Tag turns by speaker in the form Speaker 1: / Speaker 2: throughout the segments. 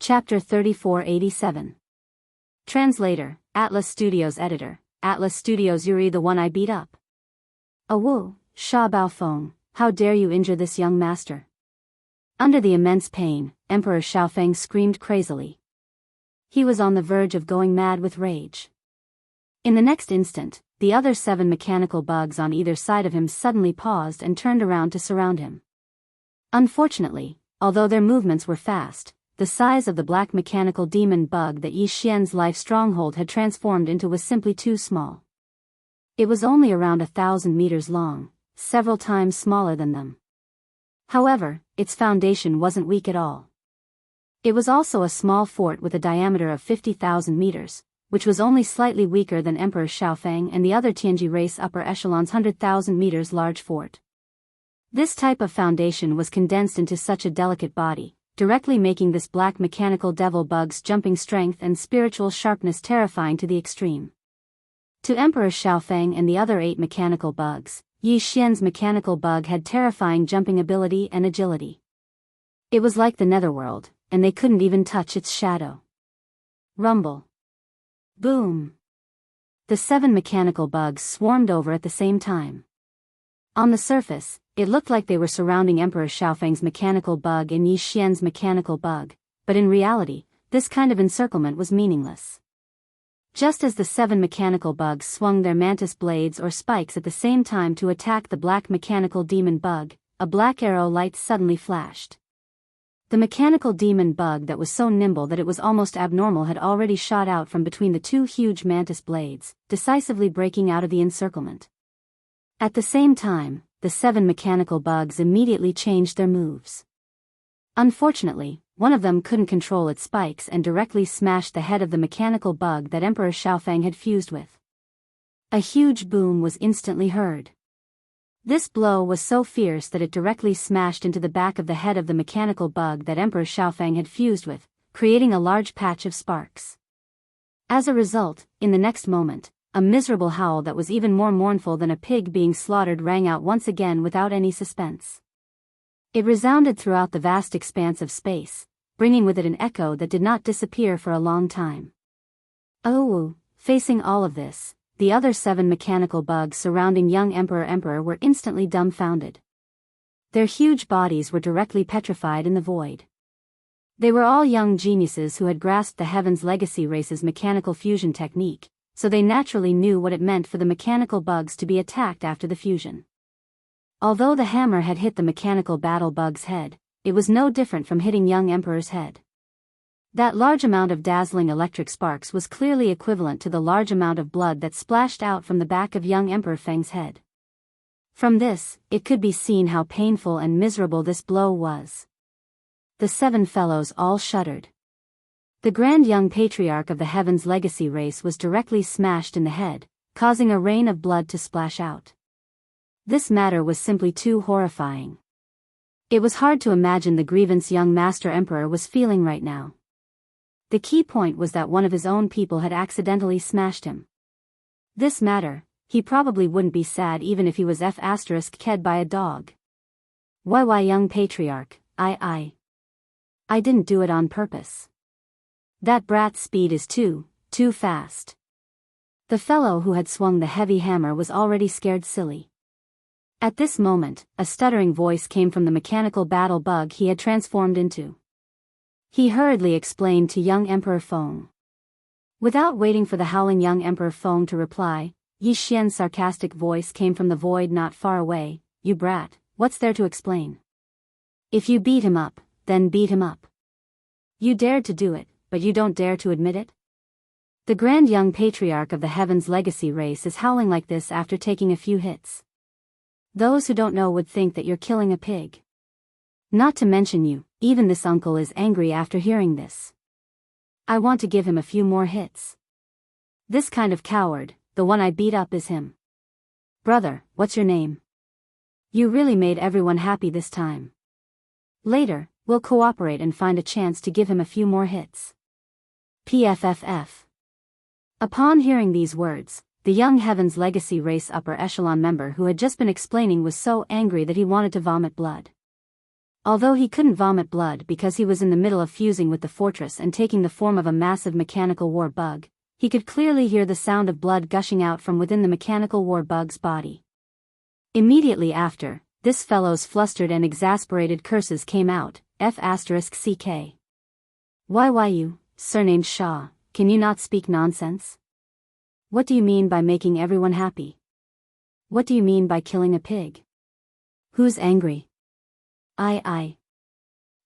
Speaker 1: Chapter 3487. Translator, Atlas Studios Editor, Atlas Studios. Yuri, the one I beat up. Awu, Sha Baofeng, how dare you injure this young master? Under the immense pain, Emperor Xiaofeng screamed crazily. He was on the verge of going mad with rage. In the next instant, the other 7 mechanical bugs on either side of him suddenly paused and turned around to surround him. Unfortunately, although their movements were fast, the size of the black mechanical demon bug that Yi Xian's life stronghold had transformed into was simply too small. It was only around 1,000 meters long, several times smaller than them. However, its foundation wasn't weak at all. It was also a small fort with a diameter of 50,000 meters, which was only slightly weaker than Emperor Xiaofeng and the other Tianji race upper echelon's 100,000 meters large fort. This type of foundation was condensed into such a delicate body, directly making this black mechanical devil bug's jumping strength and spiritual sharpness terrifying to the extreme. To Emperor Xiaofeng and the other 8 mechanical bugs, Yi Xian's mechanical bug had terrifying jumping ability and agility. It was like the netherworld, and they couldn't even touch its shadow. Rumble. Boom. The 7 mechanical bugs swarmed over at the same time. On the surface, it looked like they were surrounding Emperor Xiaofeng's mechanical bug and Yi Xian's mechanical bug, but in reality, this kind of encirclement was meaningless. Just as the 7 mechanical bugs swung their mantis blades or spikes at the same time to attack the black mechanical demon bug, a black arrow light suddenly flashed. The mechanical demon bug that was so nimble that it was almost abnormal had already shot out from between the 2 huge mantis blades, decisively breaking out of the encirclement. At the same time, the 7 mechanical bugs immediately changed their moves. Unfortunately, one of them couldn't control its spikes and directly smashed the head of the mechanical bug that Emperor Xiaofeng had fused with. A huge boom was instantly heard. This blow was so fierce that it directly smashed into the back of the head of the mechanical bug that Emperor Xiaofeng had fused with, creating a large patch of sparks. As a result, in the next moment, a miserable howl that was even more mournful than a pig being slaughtered rang out once again without any suspense. It resounded throughout the vast expanse of space, bringing with it an echo that did not disappear for a long time. Oh, facing all of this, the other 7 mechanical bugs surrounding young Emperor were instantly dumbfounded. Their huge bodies were directly petrified in the void. They were all young geniuses who had grasped the Heaven's Legacy race's mechanical fusion technique, so they naturally knew what it meant for the mechanical bugs to be attacked after the fusion. Although the hammer had hit the mechanical battle bug's head, it was no different from hitting young Emperor's head. That large amount of dazzling electric sparks was clearly equivalent to the large amount of blood that splashed out from the back of young Emperor Feng's head. From this, it could be seen how painful and miserable this blow was. The 7 fellows all shuddered. The grand young patriarch of the Heaven's Legacy race was directly smashed in the head, causing a rain of blood to splash out. This matter was simply too horrifying. It was hard to imagine the grievance young Master Emperor was feeling right now. The key point was that one of his own people had accidentally smashed him. This matter, he probably wouldn't be sad even if he was f***ked by a dog. Why young patriarch, I didn't do it on purpose. That brat's speed is too fast. The fellow who had swung the heavy hammer was already scared silly. At this moment, a stuttering voice came from the mechanical battle bug he had transformed into. He hurriedly explained to young Emperor Feng. Without waiting for the howling young Emperor Feng to reply, Yi Xian's sarcastic voice came from the void not far away. You brat, what's there to explain? If you beat him up, then beat him up. You dared to do it, but you don't dare to admit it? The grand young patriarch of the Heaven's Legacy race is howling like this after taking a few hits. Those who don't know would think that you're killing a pig. Not to mention you, even this uncle is angry after hearing this. I want to give him a few more hits. This kind of coward, the one I beat up is him. Brother, what's your name? You really made everyone happy this time. Later, we'll cooperate and find a chance to give him a few more hits. PFFF. Upon hearing these words, the young Heaven's Legacy race upper echelon member who had just been explaining was so angry that he wanted to vomit blood. Although he couldn't vomit blood because he was in the middle of fusing with the fortress and taking the form of a massive mechanical war bug, he could clearly hear the sound of blood gushing out from within the mechanical war bug's body. Immediately after, this fellow's flustered and exasperated curses came out, F***ck. Why you, surnamed Shah, can you not speak nonsense? What do you mean by making everyone happy? What do you mean by killing a pig? Who's angry? I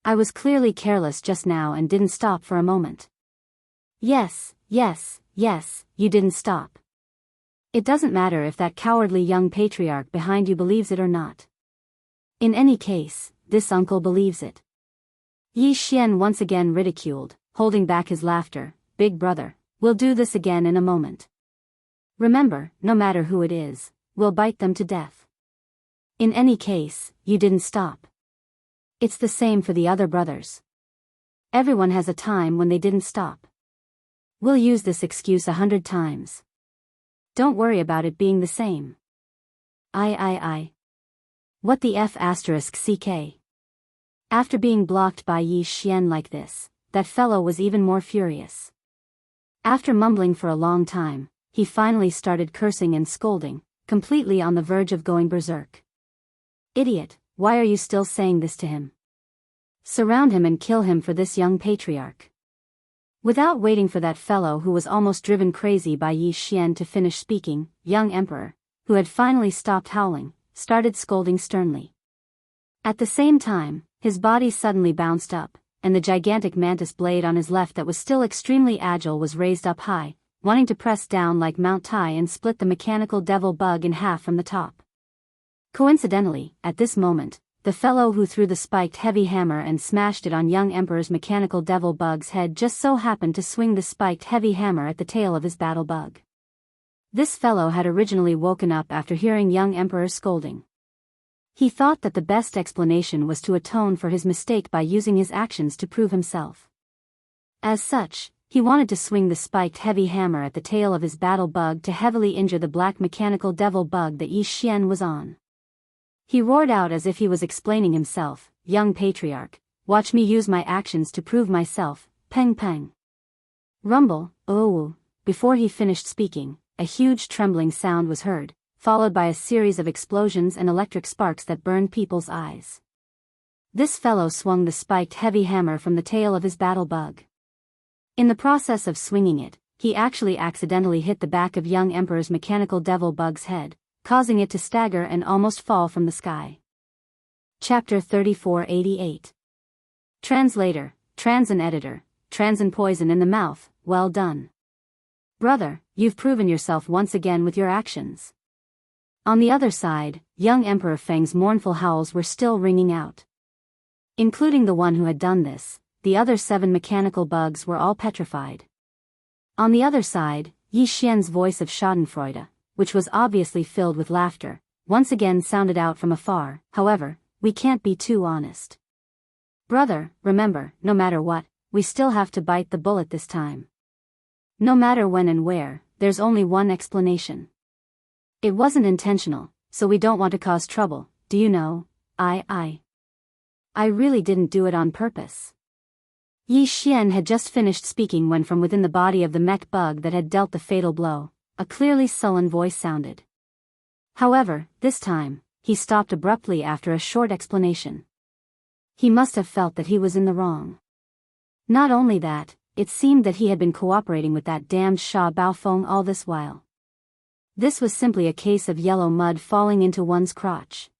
Speaker 1: was clearly careless just now and didn't stop for a moment. Yes, you didn't stop. It doesn't matter if that cowardly young patriarch behind you believes it or not. In any case, this uncle believes it. Yi Xian once again ridiculed, holding back his laughter. Big brother, we'll do this again in a moment. Remember, no matter who it is, we'll bite them to death. In any case, you didn't stop. It's the same for the other brothers. Everyone has a time when they didn't stop. We'll use this excuse 100 times. Don't worry about it being the same. I. What the F***ck? After being blocked by Yi Xian like this, that fellow was even more furious. After mumbling for a long time, he finally started cursing and scolding, completely on the verge of going berserk. Idiot, why are you still saying this to him? Surround him and kill him for this young patriarch. Without waiting for that fellow who was almost driven crazy by Yi Xian to finish speaking, young emperor, who had finally stopped howling, started scolding sternly. At the same time, his body suddenly bounced up, and the gigantic mantis blade on his left that was still extremely agile was raised up high, wanting to press down like Mount Tai and split the mechanical devil bug in half from the top. Coincidentally, at this moment, the fellow who threw the spiked heavy hammer and smashed it on young emperor's mechanical devil bug's head just so happened to swing the spiked heavy hammer at the tail of his battle bug. This fellow had originally woken up after hearing young emperor scolding. He thought that the best explanation was to atone for his mistake by using his actions to prove himself. As such, he wanted to swing the spiked heavy hammer at the tail of his battle bug to heavily injure the black mechanical devil bug that Yi Xian was on. He roared out as if he was explaining himself, "Young patriarch, watch me use my actions to prove myself, peng peng." Rumble, oh. Before he finished speaking, a huge trembling sound was heard, followed by a series of explosions and electric sparks that burned people's eyes. This fellow swung the spiked heavy hammer from the tail of his battle bug. In the process of swinging it, he actually accidentally hit the back of young emperor's mechanical devil bug's head, causing it to stagger and almost fall from the sky. Chapter 3488. Translator, Transin editor, Transin poison in the mouth, well done. Brother, you've proven yourself once again with your actions. On the other side, young Emperor Feng's mournful howls were still ringing out. Including the one who had done this, the other 7 mechanical bugs were all petrified. On the other side, Yi Xian's voice of schadenfreude, which was obviously filled with laughter, once again sounded out from afar. However, we can't be too honest. Brother, remember, no matter what, we still have to bite the bullet this time. No matter when and where, there's only one explanation. It wasn't intentional, so we don't want to cause trouble, do you know? I really didn't do it on purpose. Yi Xian had just finished speaking when from within the body of the mech bug that had dealt the fatal blow, a clearly sullen voice sounded. However, this time, he stopped abruptly after a short explanation. He must have felt that he was in the wrong. Not only that, it seemed that he had been cooperating with that damned Sha Baofeng all this while. This was simply a case of yellow mud falling into one's crotch.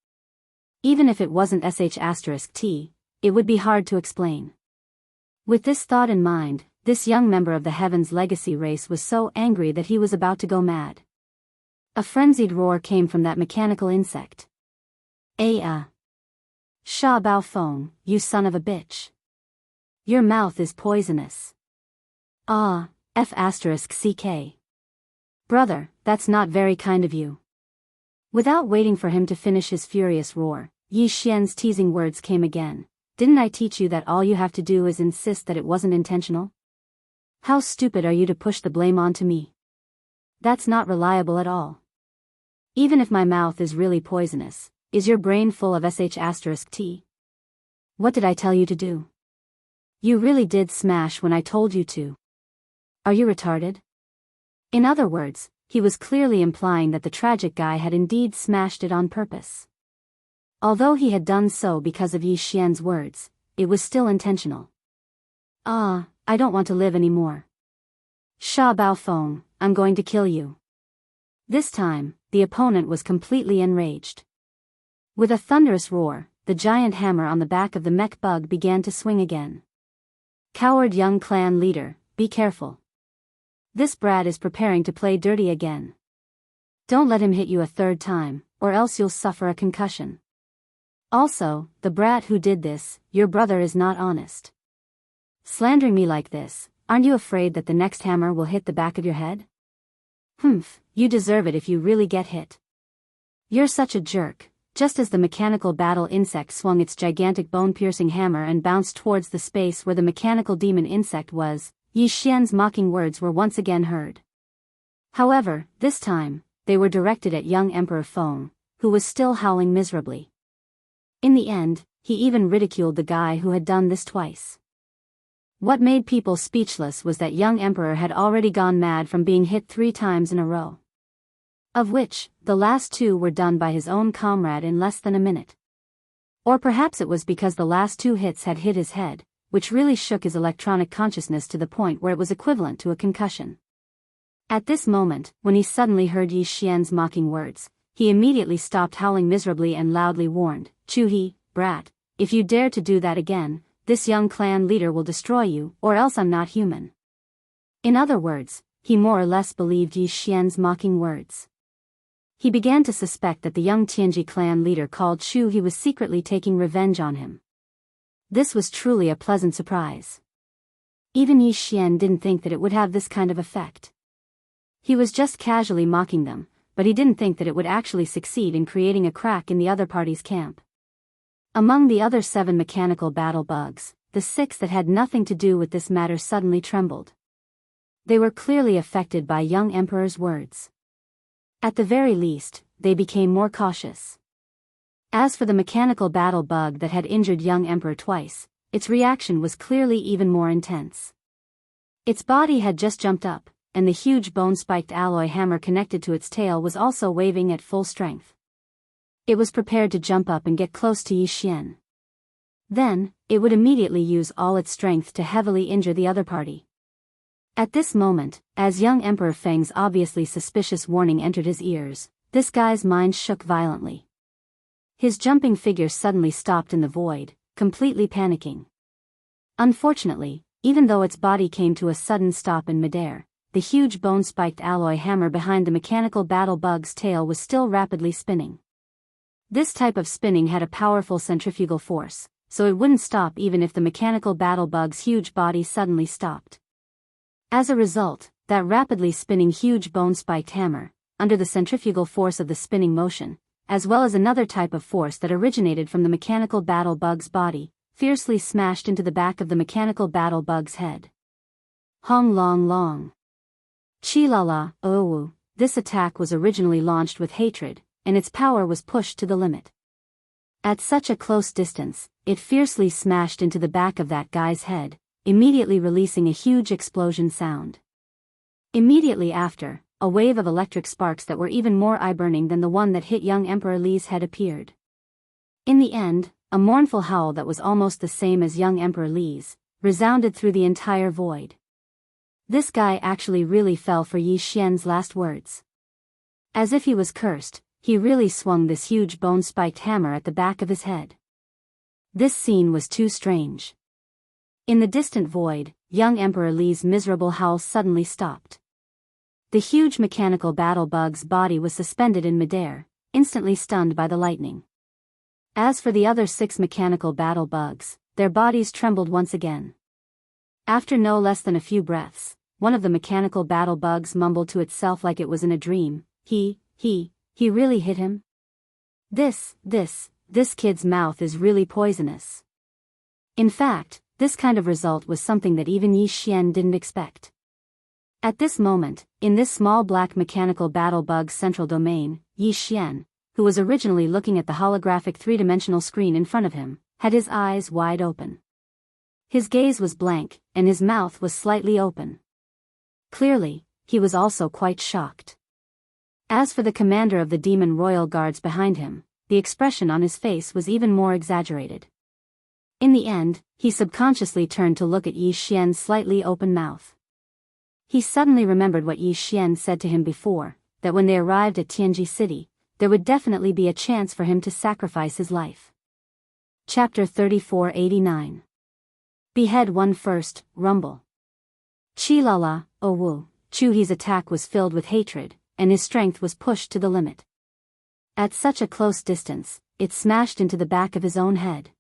Speaker 1: Even if it wasn't **T, it would be hard to explain. With this thought in mind, this young member of the Heaven's Legacy race was so angry that he was about to go mad. A frenzied roar came from that mechanical insect. Sha Baofeng, you son of a bitch. Your mouth is poisonous. F***ck. Brother, that's not very kind of you. Without waiting for him to finish his furious roar, Yi Xian's teasing words came again. Didn't I teach you that all you have to do is insist that it wasn't intentional? How stupid are you to push the blame onto me? That's not reliable at all. Even if my mouth is really poisonous, is your brain full of **T? What did I tell you to do? You really did smash when I told you to. Are you retarded? In other words, he was clearly implying that the tragic guy had indeed smashed it on purpose. Although he had done so because of Yi Xian's words, it was still intentional. I don't want to live anymore. Sha Baofeng, I'm going to kill you. This time, the opponent was completely enraged. With a thunderous roar, the giant hammer on the back of the mech bug began to swing again. Coward young clan leader, be careful. This brat is preparing to play dirty again. Don't let him hit you a third time, or else you'll suffer a concussion. Also, the brat who did this, your brother is not honest. Slandering me like this, aren't you afraid that the next hammer will hit the back of your head? Humph, you deserve it if you really get hit. You're such a jerk. Just as the mechanical battle insect swung its gigantic bone-piercing hammer and bounced towards the space where the mechanical demon insect was, Yi Xian's mocking words were once again heard. However, this time, they were directed at young Emperor Feng, who was still howling miserably. In the end, he even ridiculed the guy who had done this twice. What made people speechless was that young emperor had already gone mad from being hit 3 times in a row. Of which, the last 2 were done by his own comrade in less than a minute. Or perhaps it was because the last 2 hits had hit his head, which really shook his electronic consciousness to the point where it was equivalent to a concussion. At this moment, when he suddenly heard Yi Xian's mocking words, he immediately stopped howling miserably and loudly warned, "Chu-he, brat, if you dare to do that again, this young clan leader will destroy you, or else I'm not human." In other words, he more or less believed Yi Xian's mocking words. He began to suspect that the young Tianji clan leader called Chu he was secretly taking revenge on him. This was truly a pleasant surprise. Even Yi Xian didn't think that it would have this kind of effect. He was just casually mocking them, but he didn't think that it would actually succeed in creating a crack in the other party's camp. Among the other 7 mechanical battle bugs, the 6 that had nothing to do with this matter suddenly trembled. They were clearly affected by young emperor's words. At the very least, they became more cautious. As for the mechanical battle bug that had injured young emperor twice, its reaction was clearly even more intense. Its body had just jumped up, and the huge bone-spiked alloy hammer connected to its tail was also waving at full strength. It was prepared to jump up and get close to Yi Xian. Then, it would immediately use all its strength to heavily injure the other party. At this moment, as young Emperor Feng's obviously suspicious warning entered his ears, this guy's mind shook violently. His jumping figure suddenly stopped in the void, completely panicking. Unfortunately, even though its body came to a sudden stop in midair, the huge bone-spiked alloy hammer behind the mechanical battle bug's tail was still rapidly spinning. This type of spinning had a powerful centrifugal force, so it wouldn't stop even if the mechanical battle bug's huge body suddenly stopped. As a result, that rapidly spinning huge bone-spiked hammer, under the centrifugal force of the spinning motion, as well as another type of force that originated from the mechanical battle bug's body, fiercely smashed into the back of the mechanical battle bug's head. Hong long long. Chi-la-la, oh, this attack was originally launched with hatred, and its power was pushed to the limit. At such a close distance, it fiercely smashed into the back of that guy's head, immediately releasing a huge explosion sound. Immediately after, a wave of electric sparks that were even more eye-burning than the one that hit young Emperor Li's head appeared. In the end, a mournful howl that was almost the same as young Emperor Li's, resounded through the entire void. This guy actually really fell for Yi Xian's last words. As if he was cursed, he really swung this huge bone-spiked hammer at the back of his head. This scene was too strange. In the distant void, young Emperor Li's miserable howl suddenly stopped. The huge mechanical battle bug's body was suspended in midair, instantly stunned by the lightning. As for the other 6 mechanical battle bugs, their bodies trembled once again. After no less than a few breaths, one of the mechanical battle bugs mumbled to itself like it was in a dream, He really hit him? This kid's mouth is really poisonous. In fact, this kind of result was something that even Yi Xian didn't expect. At this moment, in this small black mechanical battle bug's central domain, Yi Xian, who was originally looking at the holographic 3-dimensional screen in front of him, had his eyes wide open. His gaze was blank, and his mouth was slightly open. Clearly, he was also quite shocked. As for the commander of the demon royal guards behind him, the expression on his face was even more exaggerated. In the end, he subconsciously turned to look at Yi Xian's slightly open mouth. He suddenly remembered what Yi Xian said to him before, that when they arrived at Tianji City, there would definitely be a chance for him to sacrifice his life. Chapter 3489. Behead one first, rumble. Chi-la-la, oh Wu, Chu-he's attack was filled with hatred, and his strength was pushed to the limit. At such a close distance, it smashed into the back of his own head.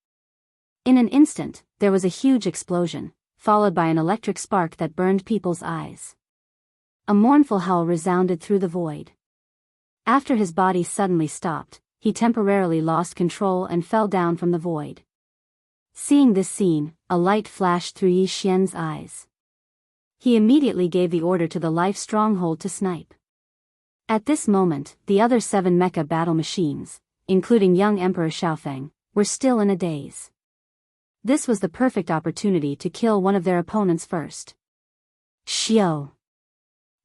Speaker 1: In an instant, there was a huge explosion, followed by an electric spark that burned people's eyes. A mournful howl resounded through the void. After his body suddenly stopped, he temporarily lost control and fell down from the void. Seeing this scene, a light flashed through Yi Xian's eyes. He immediately gave the order to the life stronghold to snipe. At this moment, the other 7 mecha battle machines, including young Emperor Xiaofeng, were still in a daze. This was the perfect opportunity to kill one of their opponents first. Xiao!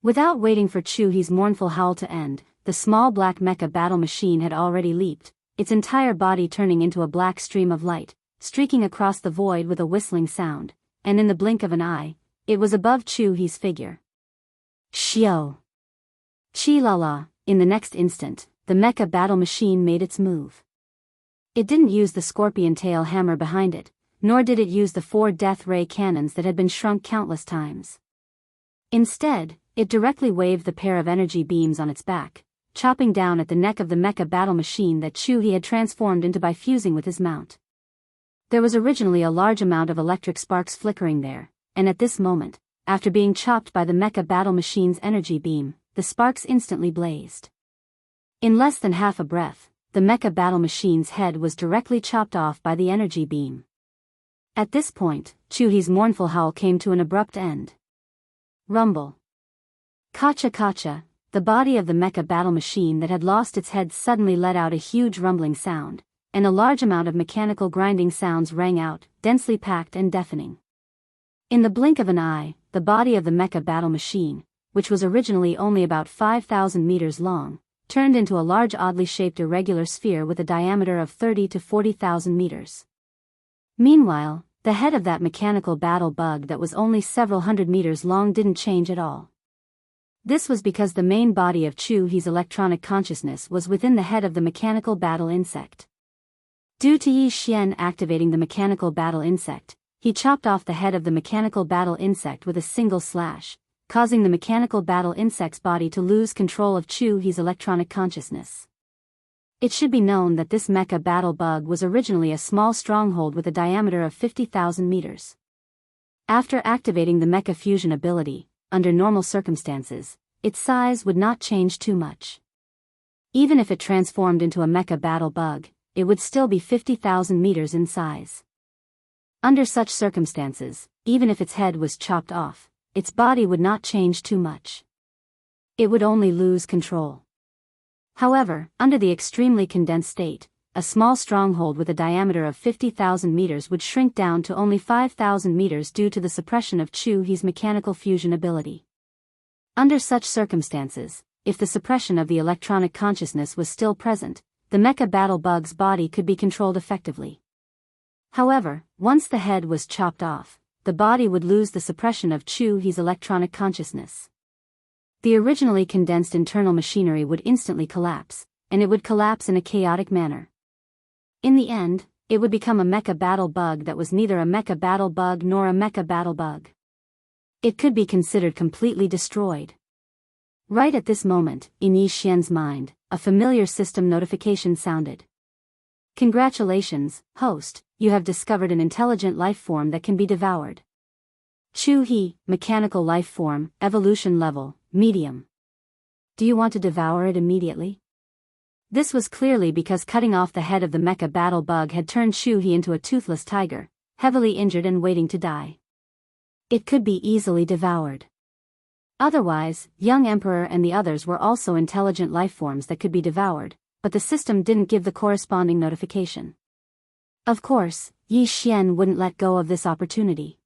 Speaker 1: Without waiting for Chu-he's mournful howl to end, the small black mecha battle machine had already leaped, its entire body turning into a black stream of light, streaking across the void with a whistling sound, and in the blink of an eye, it was above Chu-he's figure. Xiao! Chi-la-la, in the next instant, the mecha battle machine made its move. It didn't use the scorpion tail hammer behind it, nor did it use the 4 death ray cannons that had been shrunk countless times. Instead, it directly waved the pair of energy beams on its back, chopping down at the neck of the mecha battle machine that Chu-he had transformed into by fusing with his mount. There was originally a large amount of electric sparks flickering there, and at this moment, after being chopped by the mecha battle machine's energy beam, the sparks instantly blazed. In less than half a breath, the mecha battle machine's head was directly chopped off by the energy beam. At this point, Chu-he's mournful howl came to an abrupt end. Rumble. Kacha-kacha, the body of the mecha battle machine that had lost its head suddenly let out a huge rumbling sound, and a large amount of mechanical grinding sounds rang out, densely packed and deafening. In the blink of an eye, the body of the mecha battle machine, which was originally only about 5,000 meters long, turned into a large oddly shaped irregular sphere with a diameter of 30 to 40,000 meters. Meanwhile, the head of that mechanical battle bug that was only several hundred meters long didn't change at all. This was because the main body of Chu-he's electronic consciousness was within the head of the mechanical battle insect. Due to Yi Xian activating the mechanical battle insect, he chopped off the head of the mechanical battle insect with a single slash, causing the mechanical battle insect's body to lose control of Chu-he's electronic consciousness. It should be known that this mecha battle bug was originally a small stronghold with a diameter of 50,000 meters. After activating the mecha fusion ability, under normal circumstances, its size would not change too much. Even if it transformed into a mecha battle bug, it would still be 50,000 meters in size. Under such circumstances, even if its head was chopped off, its body would not change too much. It would only lose control. However, under the extremely condensed state, a small stronghold with a diameter of 50,000 meters would shrink down to only 5,000 meters due to the suppression of Chu-he's mechanical fusion ability. Under such circumstances, if the suppression of the electronic consciousness was still present, the mecha battle bug's body could be controlled effectively. However, once the head was chopped off, the body would lose the suppression of Chu-he's electronic consciousness. The originally condensed internal machinery would instantly collapse, and it would collapse in a chaotic manner. In the end, it would become a mecha battle bug that was neither a mecha battle bug nor a mecha battle bug. It could be considered completely destroyed. Right at this moment, in Yi Xian's mind, a familiar system notification sounded. Congratulations, host, you have discovered an intelligent life form that can be devoured. Chu-he, mechanical life form, evolution level, medium. Do you want to devour it immediately? This was clearly because cutting off the head of the mecha battle bug had turned Chu-he into a toothless tiger, heavily injured and waiting to die. It could be easily devoured. Otherwise, young Emperor and the others were also intelligent life forms that could be devoured, but the system didn't give the corresponding notification. Of course, Yi Xian wouldn't let go of this opportunity.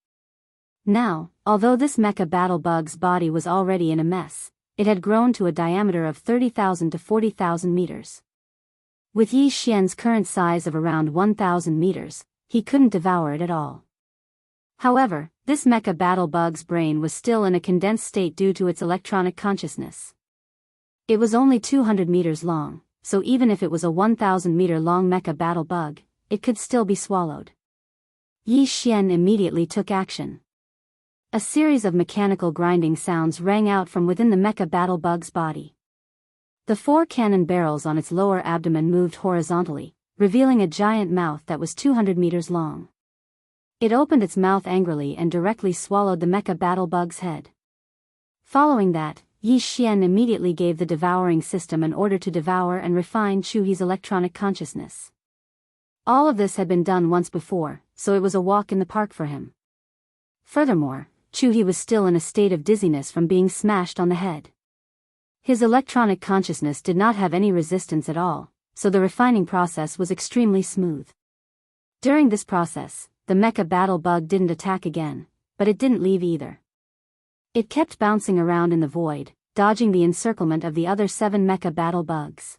Speaker 1: Now, although this mecha battle bug's body was already in a mess, it had grown to a diameter of 30,000 to 40,000 meters. With Yi Xian's current size of around 1,000 meters, he couldn't devour it at all. However, this mecha battle bug's brain was still in a condensed state due to its electronic consciousness. It was only 200 meters long, so even if it was a 1,000-meter long mecha battle bug, it could still be swallowed. Yi Xian immediately took action. A series of mechanical grinding sounds rang out from within the mecha battle bug's body. The 4 cannon barrels on its lower abdomen moved horizontally, revealing a giant mouth that was 200 meters long. It opened its mouth angrily and directly swallowed the mecha battle bug's head. Following that, Yi Xian immediately gave the devouring system an order to devour and refine Chuhi's electronic consciousness. All of this had been done once before, so it was a walk in the park for him. Furthermore, Chuhi was still in a state of dizziness from being smashed on the head. His electronic consciousness did not have any resistance at all, so the refining process was extremely smooth. During this process, the mecha battle bug didn't attack again, but it didn't leave either. It kept bouncing around in the void, dodging the encirclement of the other 7 mecha battle bugs.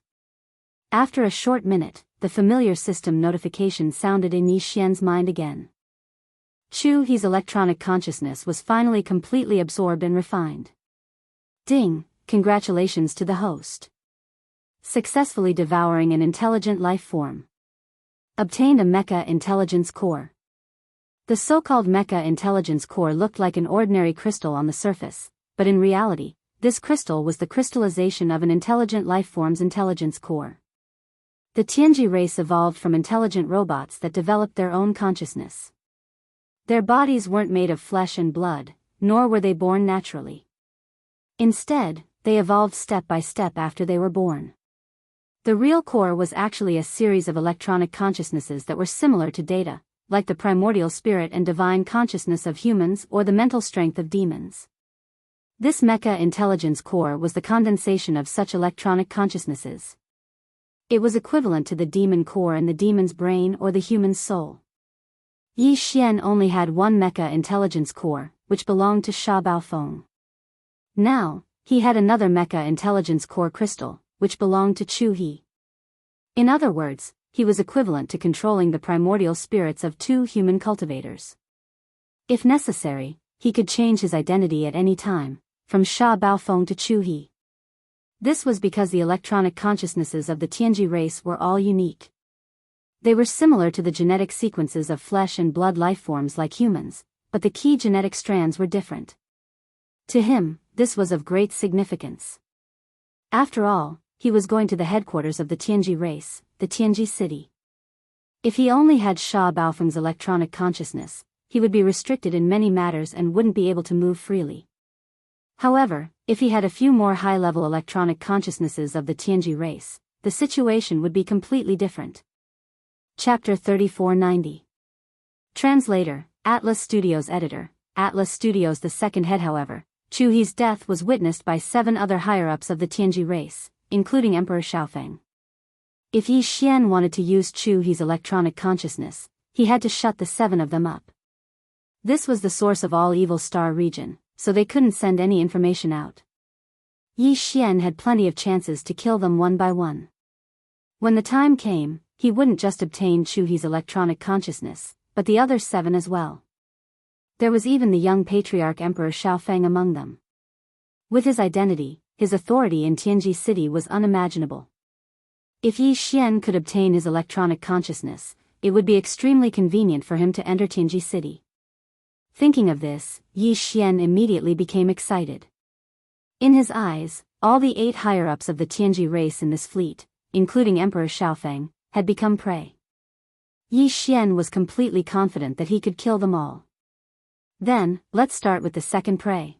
Speaker 1: After a short minute, the familiar system notification sounded in Yi Xian's mind again. Chuhi's electronic consciousness was finally completely absorbed and refined. Ding, congratulations to the host. Successfully devouring an intelligent life form. Obtained a mecha intelligence core. The so-called mecha intelligence core looked like an ordinary crystal on the surface, but in reality, this crystal was the crystallization of an intelligent life form's intelligence core. The Tianji race evolved from intelligent robots that developed their own consciousness. Their bodies weren't made of flesh and blood, nor were they born naturally. Instead, they evolved step by step after they were born. The real core was actually a series of electronic consciousnesses that were similar to data, like the primordial spirit and divine consciousness of humans or the mental strength of demons. This mecha intelligence core was the condensation of such electronic consciousnesses. It was equivalent to the demon core in the demon's brain or the human's soul. Yi Xian only had one mecha intelligence core, which belonged to Sha Baofeng. Now, he had another mecha intelligence core crystal, which belonged to Chu He. In other words, he was equivalent to controlling the primordial spirits of 2 human cultivators. If necessary, he could change his identity at any time, from Sha Baofeng to Chu He. This was because the electronic consciousnesses of the Tianji race were all unique. They were similar to the genetic sequences of flesh and blood life forms like humans, but the key genetic strands were different. To him, this was of great significance. After all, he was going to the headquarters of the Tianji race, the Tianji city. If he only had Sha Baofeng's electronic consciousness, he would be restricted in many matters and wouldn't be able to move freely. However, if he had a few more high-level electronic consciousnesses of the Tianji race, the situation would be completely different. Chapter 3490. Translator, Atlas Studios Editor, Atlas Studios. The second head. However, Chu He's death was witnessed by 7 other higher-ups of the Tianji race, including Emperor Xiaofeng. If Yi Xian wanted to use Chu He's electronic consciousness, he had to shut the 7 of them up. This was the source of all Evil Star region, so they couldn't send any information out. Yi Xian had plenty of chances to kill them one by one. When the time came, he wouldn't just obtain Chu He's electronic consciousness, but the other 7 as well. There was even the young patriarch Emperor Xiaofeng among them. With his identity, his authority in Tianji city was unimaginable. If Yi Xian could obtain his electronic consciousness, it would be extremely convenient for him to enter Tianji city. Thinking of this, Yi Xian immediately became excited. In his eyes, all the 8 higher-ups of the Tianji race in this fleet, including Emperor Xiaofeng, had become prey. Yi Xian was completely confident that he could kill them all. Then, let's start with the second prey.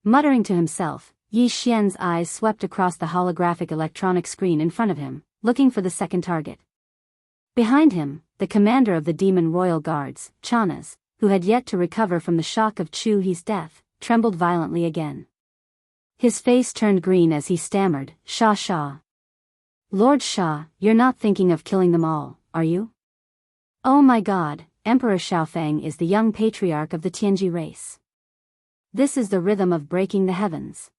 Speaker 1: Muttering to himself, Yi Xian's eyes swept across the holographic electronic screen in front of him, looking for the second target. Behind him, the commander of the Demon Royal Guards, Chanas, who had yet to recover from the shock of Chu He's death, trembled violently again. His face turned green as he stammered, Sha. Lord Sha, you're not thinking of killing them all, are you? Oh my god, Emperor Xiaofeng is the young patriarch of the Tianji race. This is the rhythm of breaking the heavens.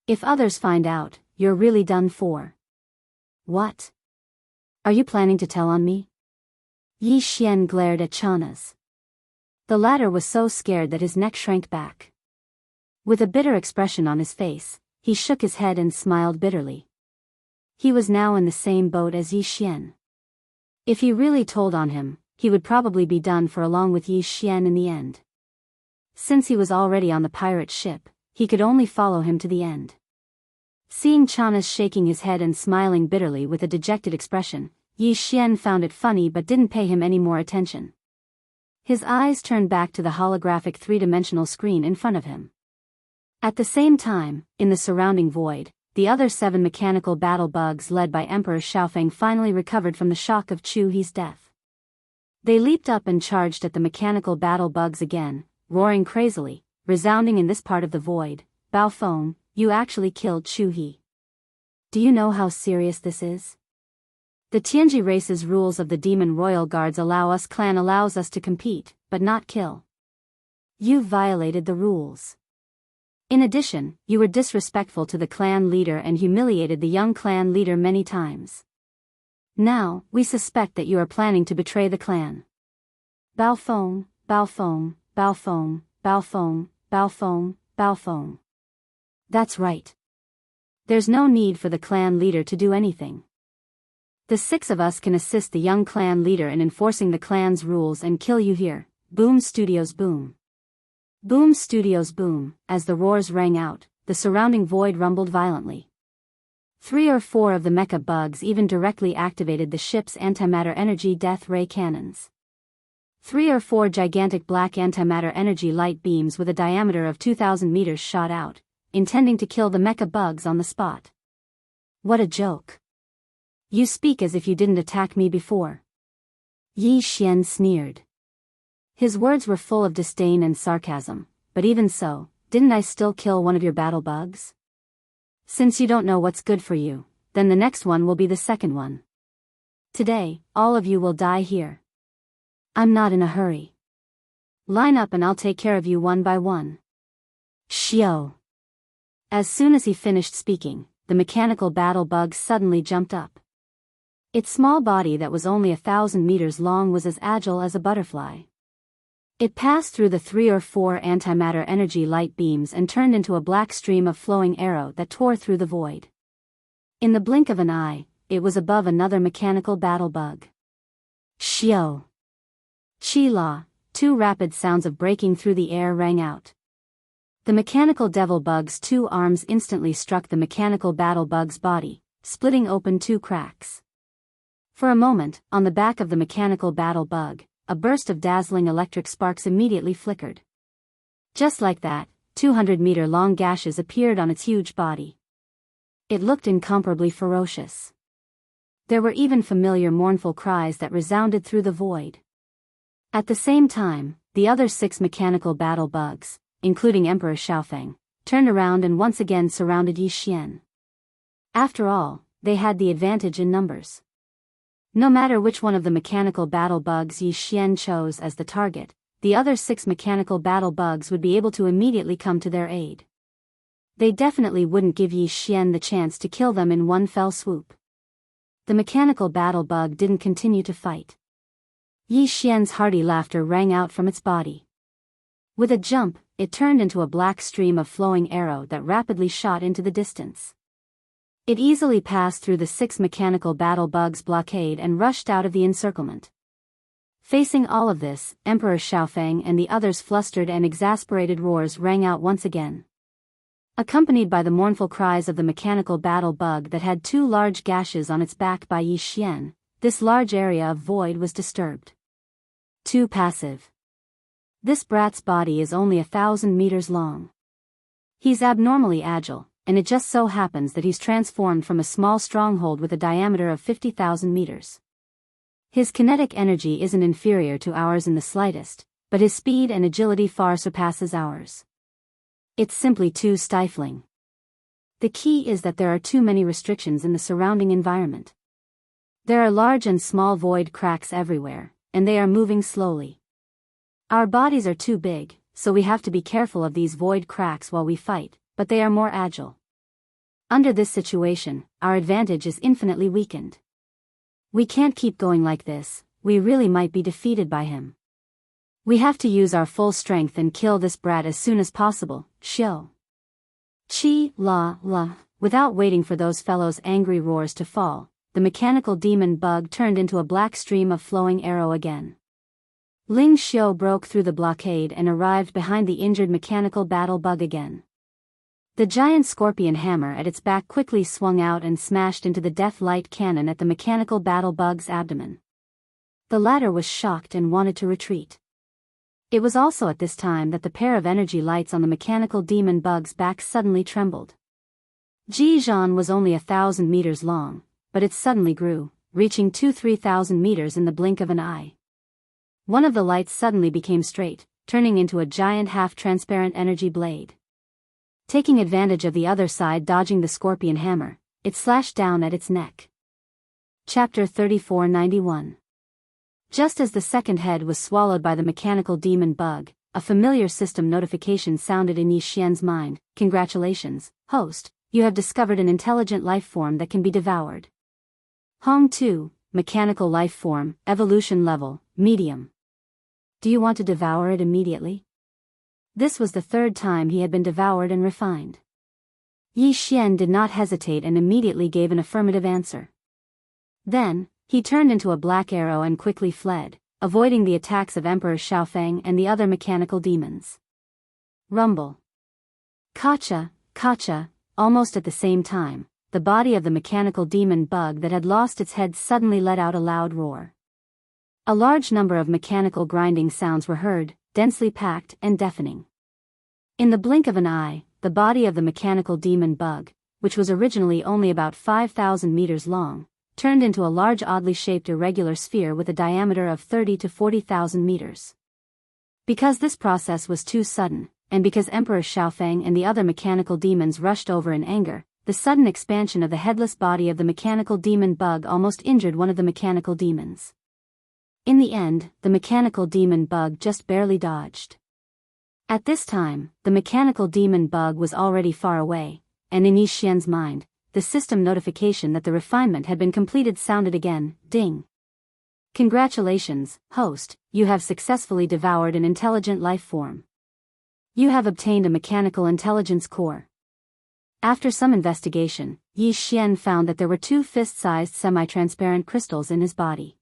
Speaker 1: If others find out, you're really done for. What? Are you planning to tell on me? Yi Xian glared at Chanas. The latter was so scared that his neck shrank back. With a bitter expression on his face, he shook his head and smiled bitterly. He was now in the same boat as Yi Xian. If he really told on him, he would probably be done for along with Yi Xian in the end. Since he was already on the pirate ship, he could only follow him to the end. Seeing Chanas shaking his head and smiling bitterly with a dejected expression, Yi Xian found it funny but didn't pay him any more attention. His eyes turned back to the holographic three-dimensional screen in front of him. At the same time, in the surrounding void, the other 7 mechanical battle bugs led by Emperor Xiaofeng finally recovered from the shock of Chu He's death. They leaped up and charged at the mechanical battle bugs again, roaring crazily, resounding in this part of the void. Bao Feng, you actually killed Chu He. Do you know how serious this is? The Tianji race's rules of the Demon Royal Guards allows us to compete, but not kill. You've violated the rules. In addition, you were disrespectful to the clan leader and humiliated the young clan leader many times. Now, we suspect that you are planning to betray the clan. Bao Feng, Bao Feng, Bao Feng, Bao Feng, Bao Feng, Bao Feng. That's right. There's no need for the clan leader to do anything. The 6 of us can assist the young clan leader in enforcing the clan's rules and kill you here. Boom Studios boom. Boom Studios boom. As the roars rang out, the surrounding void rumbled violently. 3 or 4 of the mecha bugs even directly activated the ship's antimatter energy death ray cannons. 3 or 4 gigantic black antimatter energy light beams with a diameter of 2,000 meters shot out, intending to kill the mecha bugs on the spot. What a joke. You speak as if you didn't attack me before. Yi Xian sneered. His words were full of disdain and sarcasm, but even so, didn't I still kill one of your battle bugs? Since you don't know what's good for you, then the next one will be the second one. Today, all of you will die here. I'm not in a hurry. Line up and I'll take care of you one by one. Xiao. As soon as he finished speaking, the mechanical battle bug suddenly jumped up. Its small body that was only 1,000 meters long was as agile as a butterfly. It passed through the 3 or 4 antimatter energy light beams and turned into a black stream of flowing arrow that tore through the void. In the blink of an eye, it was above another mechanical battle bug. Xiao. Chi-la, 2 rapid sounds of breaking through the air rang out. The mechanical devil bug's 2 arms instantly struck the mechanical battle bug's body, splitting open 2 cracks. For a moment, on the back of the mechanical battle bug, a burst of dazzling electric sparks immediately flickered. Just like that, 200-meter-long gashes appeared on its huge body. It looked incomparably ferocious. There were even familiar mournful cries that resounded through the void. At the same time, the other 6 mechanical battle bugs, including Emperor Xiaofeng, turned around and once again surrounded Yi Xian. After all, they had the advantage in numbers. No matter which one of the mechanical battle bugs Yi Xian chose as the target, the other 6 mechanical battle bugs would be able to immediately come to their aid. They definitely wouldn't give Yi Xian the chance to kill them in one fell swoop. The mechanical battle bug didn't continue to fight. Yi Xian's hearty laughter rang out from its body. With a jump, it turned into a black stream of flowing arrow that rapidly shot into the distance. It easily passed through the 6 mechanical battle bugs' blockade and rushed out of the encirclement. Facing all of this, Emperor Xiaofeng and the others' flustered and exasperated roars rang out once again. Accompanied by the mournful cries of the mechanical battle bug that had 2 large gashes on its back by Yi Xian, this large area of void was disturbed. Too passive. This brat's body is only 1,000 meters long. He's abnormally agile, and it just so happens that he's transformed from a small stronghold with a diameter of 50,000 meters. His kinetic energy isn't inferior to ours in the slightest, but his speed and agility far surpasses ours. It's simply too stifling. The key is that there are too many restrictions in the surrounding environment. There are large and small void cracks everywhere, and they are moving slowly. Our bodies are too big, so we have to be careful of these void cracks while we fight, but they are more agile. Under this situation, our advantage is infinitely weakened. We can't keep going like this, we really might be defeated by him. We have to use our full strength and kill this brat as soon as possible, Shio. Chi, la, la. Without waiting for those fellows' angry roars to fall, the mechanical demon bug turned into a black stream of flowing arrow again. Ling Xiu broke through the blockade and arrived behind the injured mechanical battle bug again. The giant scorpion hammer at its back quickly swung out and smashed into the death light cannon at the mechanical battle bug's abdomen. The latter was shocked and wanted to retreat. It was also at this time that the pair of energy lights on the mechanical demon bug's back suddenly trembled. Jizhan was only 1,000 meters long, but it suddenly grew, reaching 2,000–3,000 meters in the blink of an eye. One of the lights suddenly became straight, turning into a giant half-transparent energy blade. Taking advantage of the other side dodging the scorpion hammer, it slashed down at its neck. Chapter 3491. Just as the second head was swallowed by the mechanical demon bug, a familiar system notification sounded in Yi Xian's mind. Congratulations, host, you have discovered an intelligent life form that can be devoured. Hong 2, mechanical life form, evolution level, medium. Do you want to devour it immediately? This was the third time he had been devoured and refined. Yi Xian did not hesitate and immediately gave an affirmative answer. Then, he turned into a black arrow and quickly fled, avoiding the attacks of Emperor Xiaofeng and the other mechanical demons. Rumble. Kacha, kacha, almost at the same time, the body of the mechanical demon bug that had lost its head suddenly let out a loud roar. A large number of mechanical grinding sounds were heard, densely packed and deafening. In the blink of an eye, the body of the mechanical demon bug, which was originally only about 5,000 meters long, turned into a large oddly shaped irregular sphere with a diameter of 30 to 40,000 meters. Because this process was too sudden, and because Emperor Xiaofeng and the other mechanical demons rushed over in anger, the sudden expansion of the headless body of the mechanical demon bug almost injured one of the mechanical demons. In the end, the mechanical demon bug just barely dodged. At this time, the mechanical demon bug was already far away, and in Yi Xian's mind, the system notification that the refinement had been completed sounded again, ding. Congratulations, host, you have successfully devoured an intelligent life form. You have obtained a mechanical intelligence core. After some investigation, Yi Xian found that there were 2 fist-sized semi-transparent crystals in his body.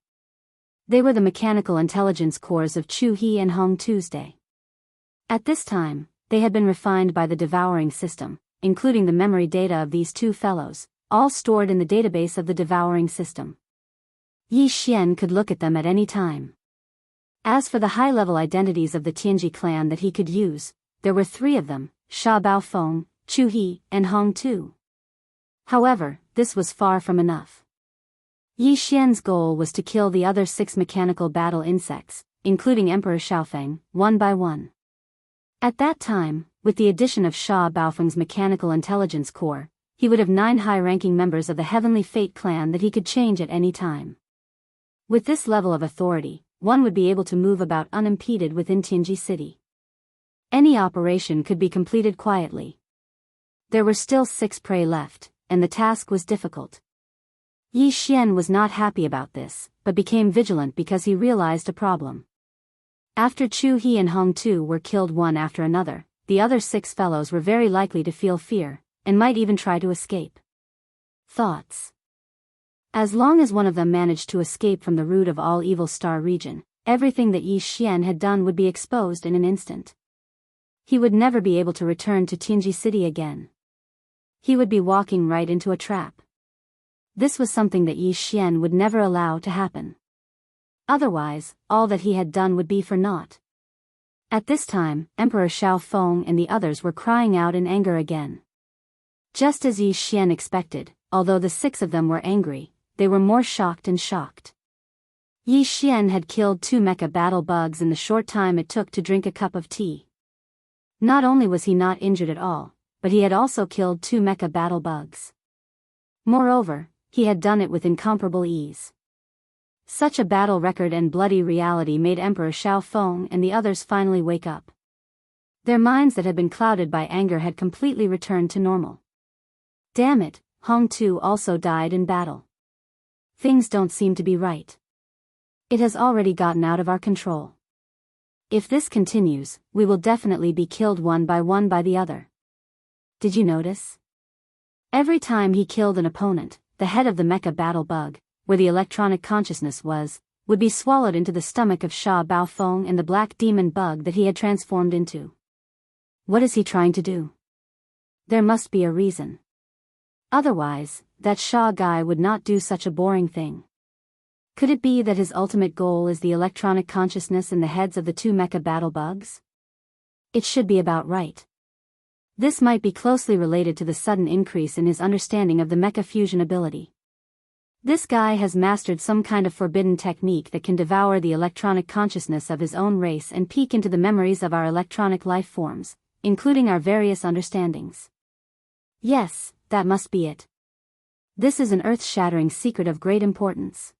Speaker 1: They were the mechanical intelligence cores of Chu He and Hong Tuesday. At this time, they had been refined by the devouring system, including the memory data of these 2 fellows, all stored in the database of the devouring system. Yi Xian could look at them at any time. As for the high-level identities of the Tianji clan that he could use, there were 3 of them, Sha Baofeng, Chu He, and Hong Tu. However, this was far from enough. Yi Xian's goal was to kill the other 6 mechanical battle insects, including Emperor Xiaofeng, one by one. At that time, with the addition of Sha Baofeng's mechanical intelligence core, he would have 9 high-ranking members of the Heavenly Fate clan that he could change at any time. With this level of authority, one would be able to move about unimpeded within Tianji City. Any operation could be completed quietly. There were still 6 prey left, and the task was difficult. Yi Xian was not happy about this, but became vigilant because he realized a problem. After Chu He and Hong Tu were killed one after another, the other 6 fellows were very likely to feel fear, and might even try to escape. Thoughts. As long as one of them managed to escape from the root of all evil Star region, everything that Yi Xian had done would be exposed in an instant. He would never be able to return to Tianji City again. He would be walking right into a trap. This was something that Yi Xian would never allow to happen. Otherwise, all that he had done would be for naught. At this time, Emperor Xiaofeng and the others were crying out in anger again. Just as Yi Xian expected, although the 6 of them were angry, they were more shocked and shocked. Yi Xian had killed 2 mecha battle bugs in the short time it took to drink a cup of tea. Not only was he not injured at all, but he had also killed 2 mecha battle bugs. Moreover, he had done it with incomparable ease. Such a battle record and bloody reality made Emperor Xiaofeng and the others finally wake up. Their minds that had been clouded by anger had completely returned to normal. Damn it, Hong Tu also died in battle. Things don't seem to be right. It has already gotten out of our control. If this continues, we will definitely be killed one by the other. Did you notice? Every time he killed an opponent, the head of the mecha battle bug, where the electronic consciousness was, would be swallowed into the stomach of Sha Baofeng and the black demon bug that he had transformed into. What is he trying to do? There must be a reason. Otherwise, that Sha guy would not do such a boring thing. Could it be that his ultimate goal is the electronic consciousness in the heads of the two mecha battle bugs? It should be about right. This might be closely related to the sudden increase in his understanding of the mecha fusion ability. This guy has mastered some kind of forbidden technique that can devour the electronic consciousness of his own race and peek into the memories of our electronic life forms, including our various understandings. Yes, that must be it. This is an earth-shattering secret of great importance.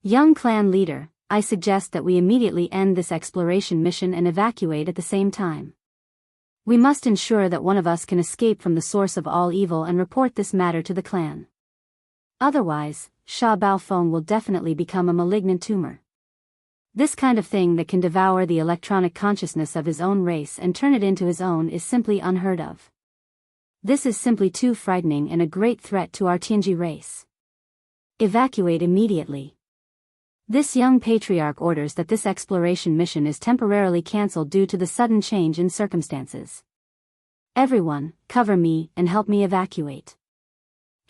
Speaker 1: Young clan leader, I suggest that we immediately end this exploration mission and evacuate at the same time. We must ensure that one of us can escape from the source of all evil and report this matter to the clan. Otherwise, Sha Baofeng will definitely become a malignant tumor. This kind of thing that can devour the electronic consciousness of his own race and turn it into his own is simply unheard of. This is simply too frightening and a great threat to our Tianji race. Evacuate immediately. This young patriarch orders that this exploration mission is temporarily cancelled due to the sudden change in circumstances. Everyone, cover me and help me evacuate.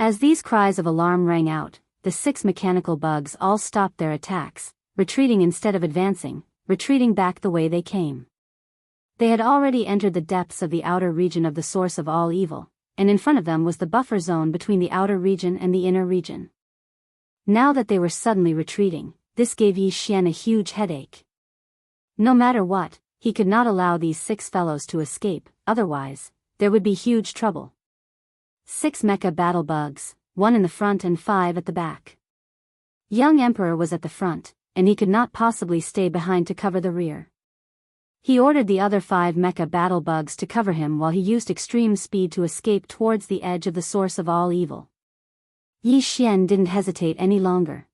Speaker 1: As these cries of alarm rang out, the 6 mechanical bugs all stopped their attacks, retreating instead of advancing, retreating back the way they came. They had already entered the depths of the outer region of the source of all evil, and in front of them was the buffer zone between the outer region and the inner region. Now that they were suddenly retreating, this gave Yi Xian a huge headache. No matter what, he could not allow these 6 fellows to escape, otherwise, there would be huge trouble. 6 mecha battle bugs, 1 in the front and 5 at the back. Young Emperor was at the front, and he could not possibly stay behind to cover the rear. He ordered the other 5 mecha battle bugs to cover him while he used extreme speed to escape towards the edge of the source of all evil. Yi Xian didn't hesitate any longer.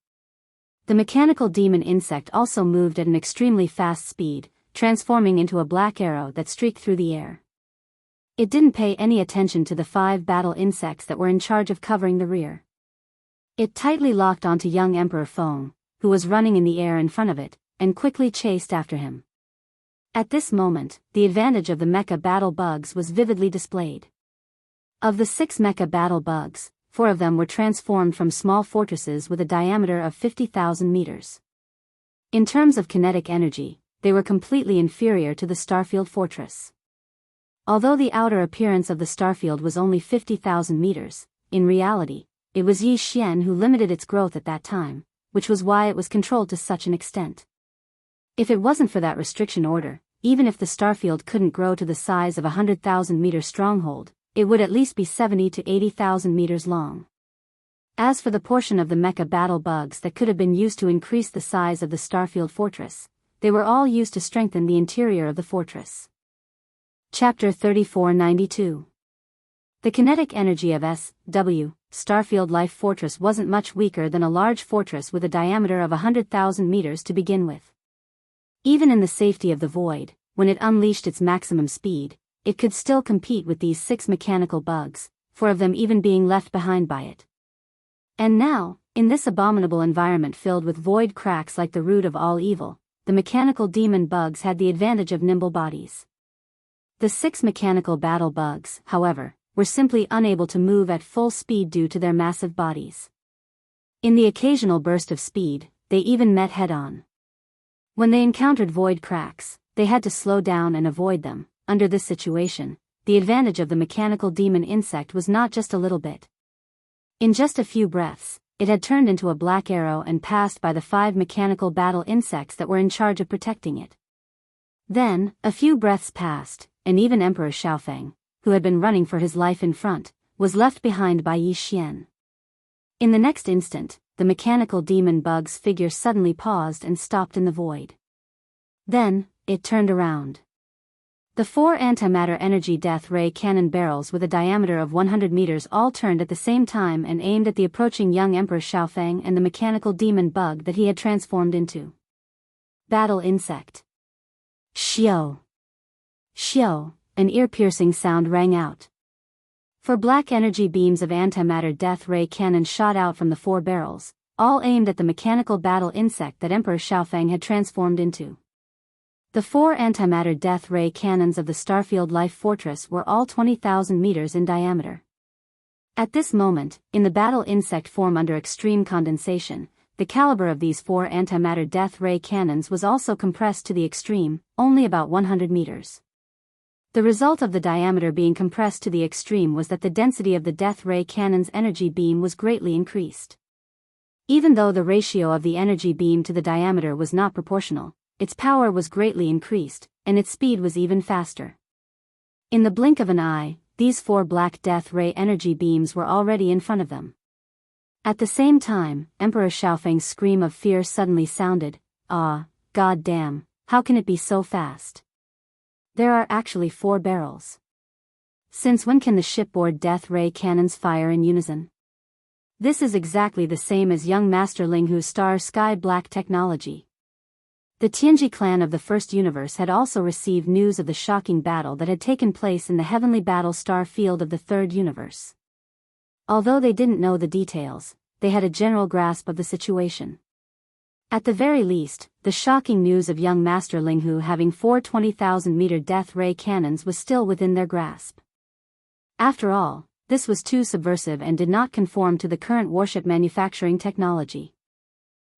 Speaker 1: The mechanical demon insect also moved at an extremely fast speed, transforming into a black arrow that streaked through the air. It didn't pay any attention to the 5 battle insects that were in charge of covering the rear. It tightly locked onto young Emperor Feng, who was running in the air in front of it, and quickly chased after him. At this moment, the advantage of the mecha battle bugs was vividly displayed. Of the 6 mecha battle bugs, 4 of them were transformed from small fortresses with a diameter of 50,000 meters. In terms of kinetic energy, they were completely inferior to the Starfield Fortress. Although the outer appearance of the Starfield was only 50,000 meters, in reality, it was Yi Xian who limited its growth at that time, which was why it was controlled to such an extent. If it wasn't for that restriction order, even if the Starfield couldn't grow to the size of a 100,000-meter stronghold, it would at least be 70 to 80,000 meters long. As for the portion of the mecha battle bugs that could have been used to increase the size of the Starfield Fortress, they were all used to strengthen the interior of the fortress. Chapter 3492. The kinetic energy of S.W. Starfield Life Fortress wasn't much weaker than a large fortress with a diameter of 100,000 meters to begin with. Even in the safety of the void, when it unleashed its maximum speed, it could still compete with these 6 mechanical bugs, 4 of them even being left behind by it. And now, in this abominable environment filled with void cracks like the root of all evil, the mechanical demon bugs had the advantage of nimble bodies. The 6 mechanical battle bugs, however, were simply unable to move at full speed due to their massive bodies. In the occasional burst of speed, they even met head-on. When they encountered void cracks, they had to slow down and avoid them. Under this situation, the advantage of the mechanical demon insect was not just a little bit. In just a few breaths, it had turned into a black arrow and passed by the 5 mechanical battle insects that were in charge of protecting it. Then, a few breaths passed, and even Emperor Xiaofeng, who had been running for his life in front, was left behind by Yi Xian. In the next instant, the mechanical demon bug's figure suddenly paused and stopped in the void. Then, it turned around. The 4 antimatter energy death ray cannon barrels with a diameter of 100 meters all turned at the same time and aimed at the approaching young Emperor Xiaofeng and the mechanical demon bug that he had transformed into. Battle insect. Xiao. Xiao, an ear-piercing sound rang out. 4 black energy beams of antimatter death ray cannon shot out from the 4 barrels, all aimed at the mechanical battle insect that Emperor Xiaofeng had transformed into. The 4 antimatter death ray cannons of the Starfield Life Fortress were all 20,000 meters in diameter. At this moment, in the battle insect form under extreme condensation, the caliber of these 4 antimatter death ray cannons was also compressed to the extreme, only about 100 meters. The result of the diameter being compressed to the extreme was that the density of the death ray cannon's energy beam was greatly increased. Even though the ratio of the energy beam to the diameter was not proportional, its power was greatly increased, and its speed was even faster. In the blink of an eye, these 4 black death ray energy beams were already in front of them. At the same time, Emperor Xiaofeng's scream of fear suddenly sounded. Ah, god damn, how can it be so fast? There are actually 4 barrels. Since when can the shipboard death ray cannons fire in unison? This is exactly the same as young Master Linghu's star sky black technology. The Tianji clan of the First Universe had also received news of the shocking battle that had taken place in the heavenly battle star field of the Third Universe. Although they didn't know the details, they had a general grasp of the situation. At the very least, the shocking news of young Master Linghu having 4 20,000-meter death ray cannons was still within their grasp. After all, this was too subversive and did not conform to the current warship manufacturing technology.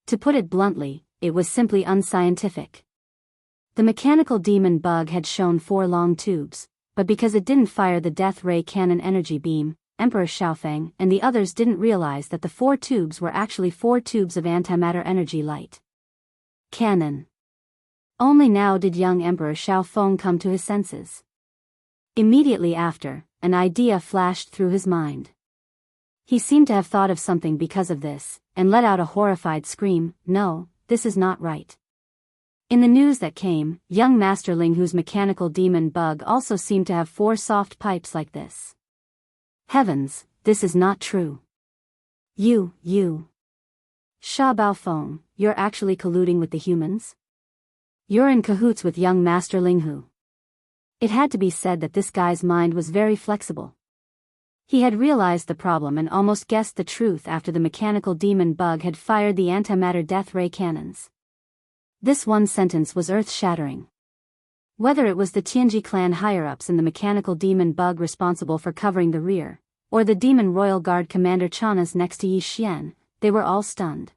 Speaker 1: To put it bluntly, it was simply unscientific. The mechanical demon bug had shown 4 long tubes, but because it didn't fire the death ray cannon energy beam, Emperor Xiaofeng and the others didn't realize that the 4 tubes were actually 4 tubes of antimatter energy light cannon. Only now did young Emperor Xiaofeng come to his senses. Immediately after, an idea flashed through his mind. He seemed to have thought of something because of this, and let out a horrified scream. No, this is not right. In the news that came, young Master Linghu's mechanical demon bug also seemed to have 4 soft pipes like this. Heavens, this is not true. You. Sha Baofeng, you're actually colluding with the humans? You're in cahoots with young Master Linghu. It had to be said that this guy's mind was very flexible. He had realized the problem and almost guessed the truth after the mechanical demon bug had fired the antimatter death ray cannons. This one sentence was earth-shattering. Whether it was the Tianji clan higher-ups and the mechanical demon bug responsible for covering the rear, or the demon royal guard commander Chanas next to Yi Xian, they were all stunned.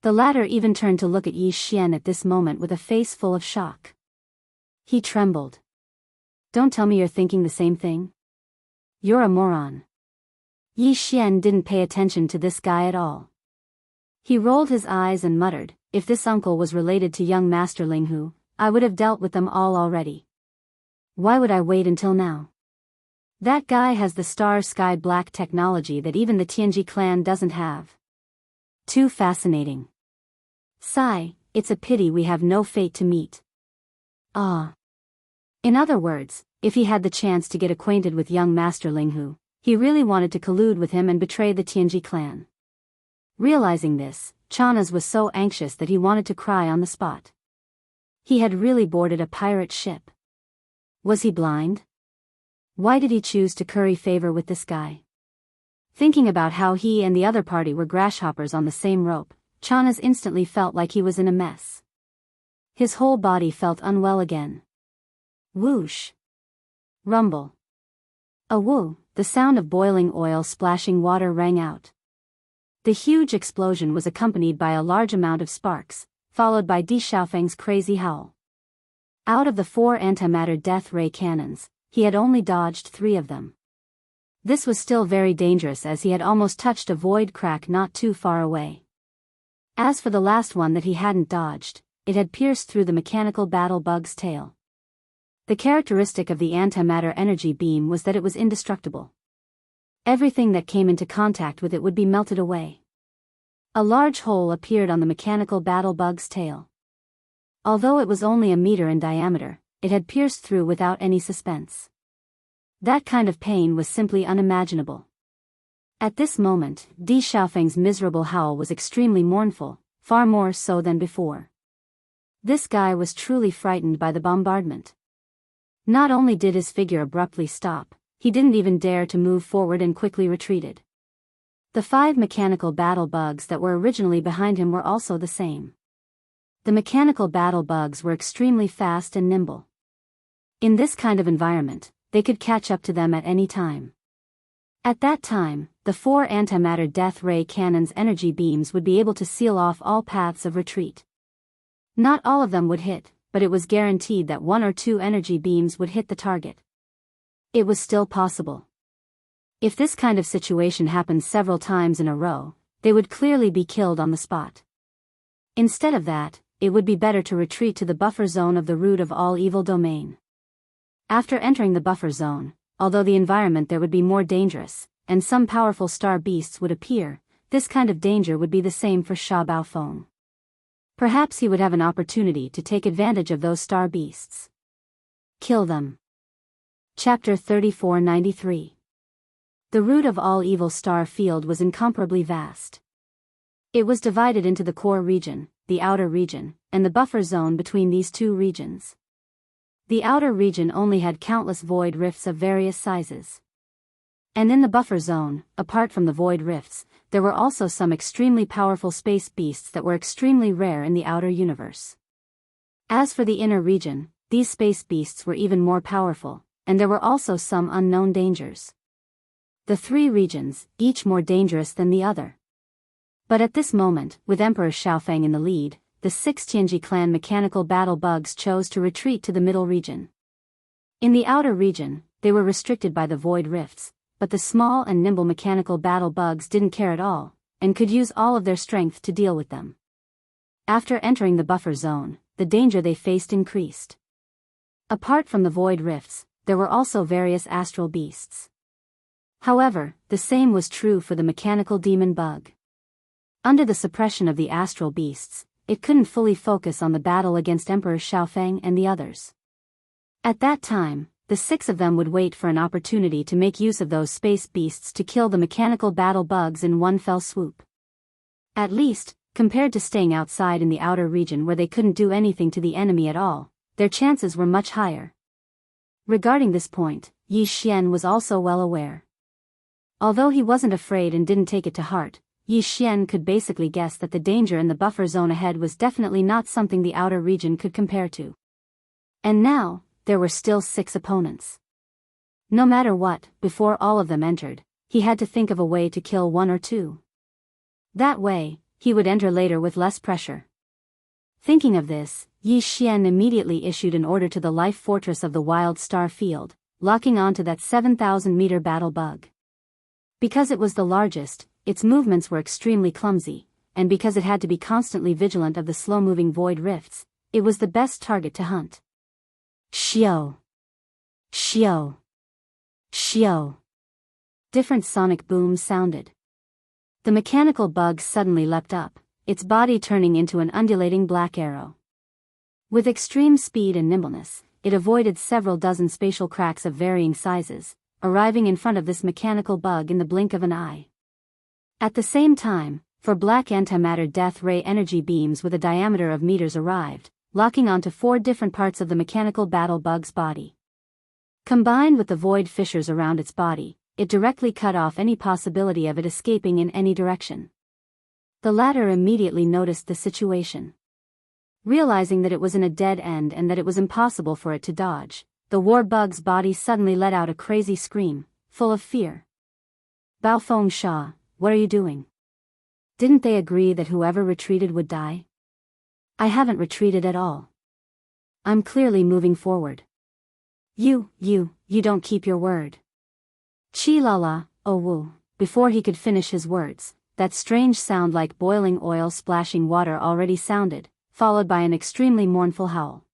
Speaker 1: The latter even turned to look at Yi Xian at this moment with a face full of shock. He trembled. Don't tell me you're thinking the same thing. You're a moron. Yi Xian didn't pay attention to this guy at all. He rolled his eyes and muttered, if this uncle was related to young Master Linghu, I would have dealt with them all already. Why would I wait until now? That guy has the star sky black technology that even the Tianji clan doesn't have. Too fascinating. Sigh, it's a pity we have no fate to meet. Ah. In other words, if he had the chance to get acquainted with young Master Linghu, he really wanted to collude with him and betray the Tianji clan. Realizing this, Chanas was so anxious that he wanted to cry on the spot. He had really boarded a pirate ship. Was he blind? Why did he choose to curry favor with this guy? Thinking about how he and the other party were grasshoppers on the same rope, Chanas instantly felt like he was in a mess. His whole body felt unwell again. Whoosh. Rumble. A woo, the sound of boiling oil splashing water rang out. The huge explosion was accompanied by a large amount of sparks, followed by Di Xiaofeng's crazy howl. Out of the 4 antimatter death ray cannons, he had only dodged 3 of them. This was still very dangerous as he had almost touched a void crack not too far away. As for the last one that he hadn't dodged, it had pierced through the mechanical battle bug's tail. The characteristic of the antimatter energy beam was that it was indestructible. Everything that came into contact with it would be melted away. A large hole appeared on the mechanical battle bug's tail. Although it was only a meter in diameter, it had pierced through without any suspense. That kind of pain was simply unimaginable. At this moment, Di Xiaofeng's miserable howl was extremely mournful, far more so than before. This guy was truly frightened by the bombardment. Not only did his figure abruptly stop, he didn't even dare to move forward and quickly retreated. The 5 mechanical battle bugs that were originally behind him were also the same. The mechanical battle bugs were extremely fast and nimble. In this kind of environment, they could catch up to them at any time. At that time, the 4 antimatter death ray cannon's energy beams would be able to seal off all paths of retreat. Not all of them would hit, but it was guaranteed that 1 or 2 energy beams would hit the target. It was still possible. If this kind of situation happened several times in a row, they would clearly be killed on the spot. Instead of that, it would be better to retreat to the buffer zone of the root of all evil domain. After entering the buffer zone, although the environment there would be more dangerous, and some powerful star beasts would appear, this kind of danger would be the same for Sha Baofeng. Perhaps he would have an opportunity to take advantage of those star beasts. Kill them. Chapter 3493. The root of all evil star field was incomparably vast. It was divided into the core region, the outer region, and the buffer zone between these 2 regions. The outer region only had countless void rifts of various sizes. And in the buffer zone, apart from the void rifts, there were also some extremely powerful space beasts that were extremely rare in the outer universe. As for the inner region, these space beasts were even more powerful, and there were also some unknown dangers. The 3 regions, each more dangerous than the other. But at this moment, with Emperor Xiaofeng in the lead, the 6 Tianji clan mechanical battle bugs chose to retreat to the middle region. In the outer region, they were restricted by the void rifts, but the small and nimble mechanical battle bugs didn't care at all, and could use all of their strength to deal with them. After entering the buffer zone, the danger they faced increased. Apart from the void rifts, there were also various astral beasts. However, the same was true for the mechanical demon bug. Under the suppression of the astral beasts, it couldn't fully focus on the battle against Emperor Xiaofeng and the others. At that time, the 6 of them would wait for an opportunity to make use of those space beasts to kill the mechanical battle bugs in one fell swoop. At least, compared to staying outside in the outer region where they couldn't do anything to the enemy at all, their chances were much higher. Regarding this point, Yi Xian was also well aware. Although he wasn't afraid and didn't take it to heart, Yi Xian could basically guess that the danger in the buffer zone ahead was definitely not something the outer region could compare to. And now, there were still 6 opponents. No matter what, before all of them entered, he had to think of a way to kill 1 or 2. That way, he would enter later with less pressure. Thinking of this, Yi Xian immediately issued an order to the life fortress of the wild star field, locking onto that 7,000-meter battle bug. Because it was the largest, its movements were extremely clumsy, and because it had to be constantly vigilant of the slow-moving void rifts, it was the best target to hunt. Xiao! Xiao! Xiao! Different sonic booms sounded. The mechanical bug suddenly leapt up, its body turning into an undulating black arrow. With extreme speed and nimbleness, it avoided several dozen spatial cracks of varying sizes, arriving in front of this mechanical bug in the blink of an eye. At the same time, 4 black antimatter death ray energy beams with a diameter of meters arrived, locking onto 4 different parts of the mechanical battle bug's body. Combined with the void fissures around its body, it directly cut off any possibility of it escaping in any direction. The latter immediately noticed the situation. Realizing that it was in a dead end and that it was impossible for it to dodge, the war bug's body suddenly let out a crazy scream, full of fear. Baofeng Sha, what are you doing? Didn't they agree that whoever retreated would die? I haven't retreated at all. I'm clearly moving forward. You don't keep your word. Chi la la, oh woo. Before he could finish his words, that strange sound like boiling oil splashing water already sounded, followed by an extremely mournful howl.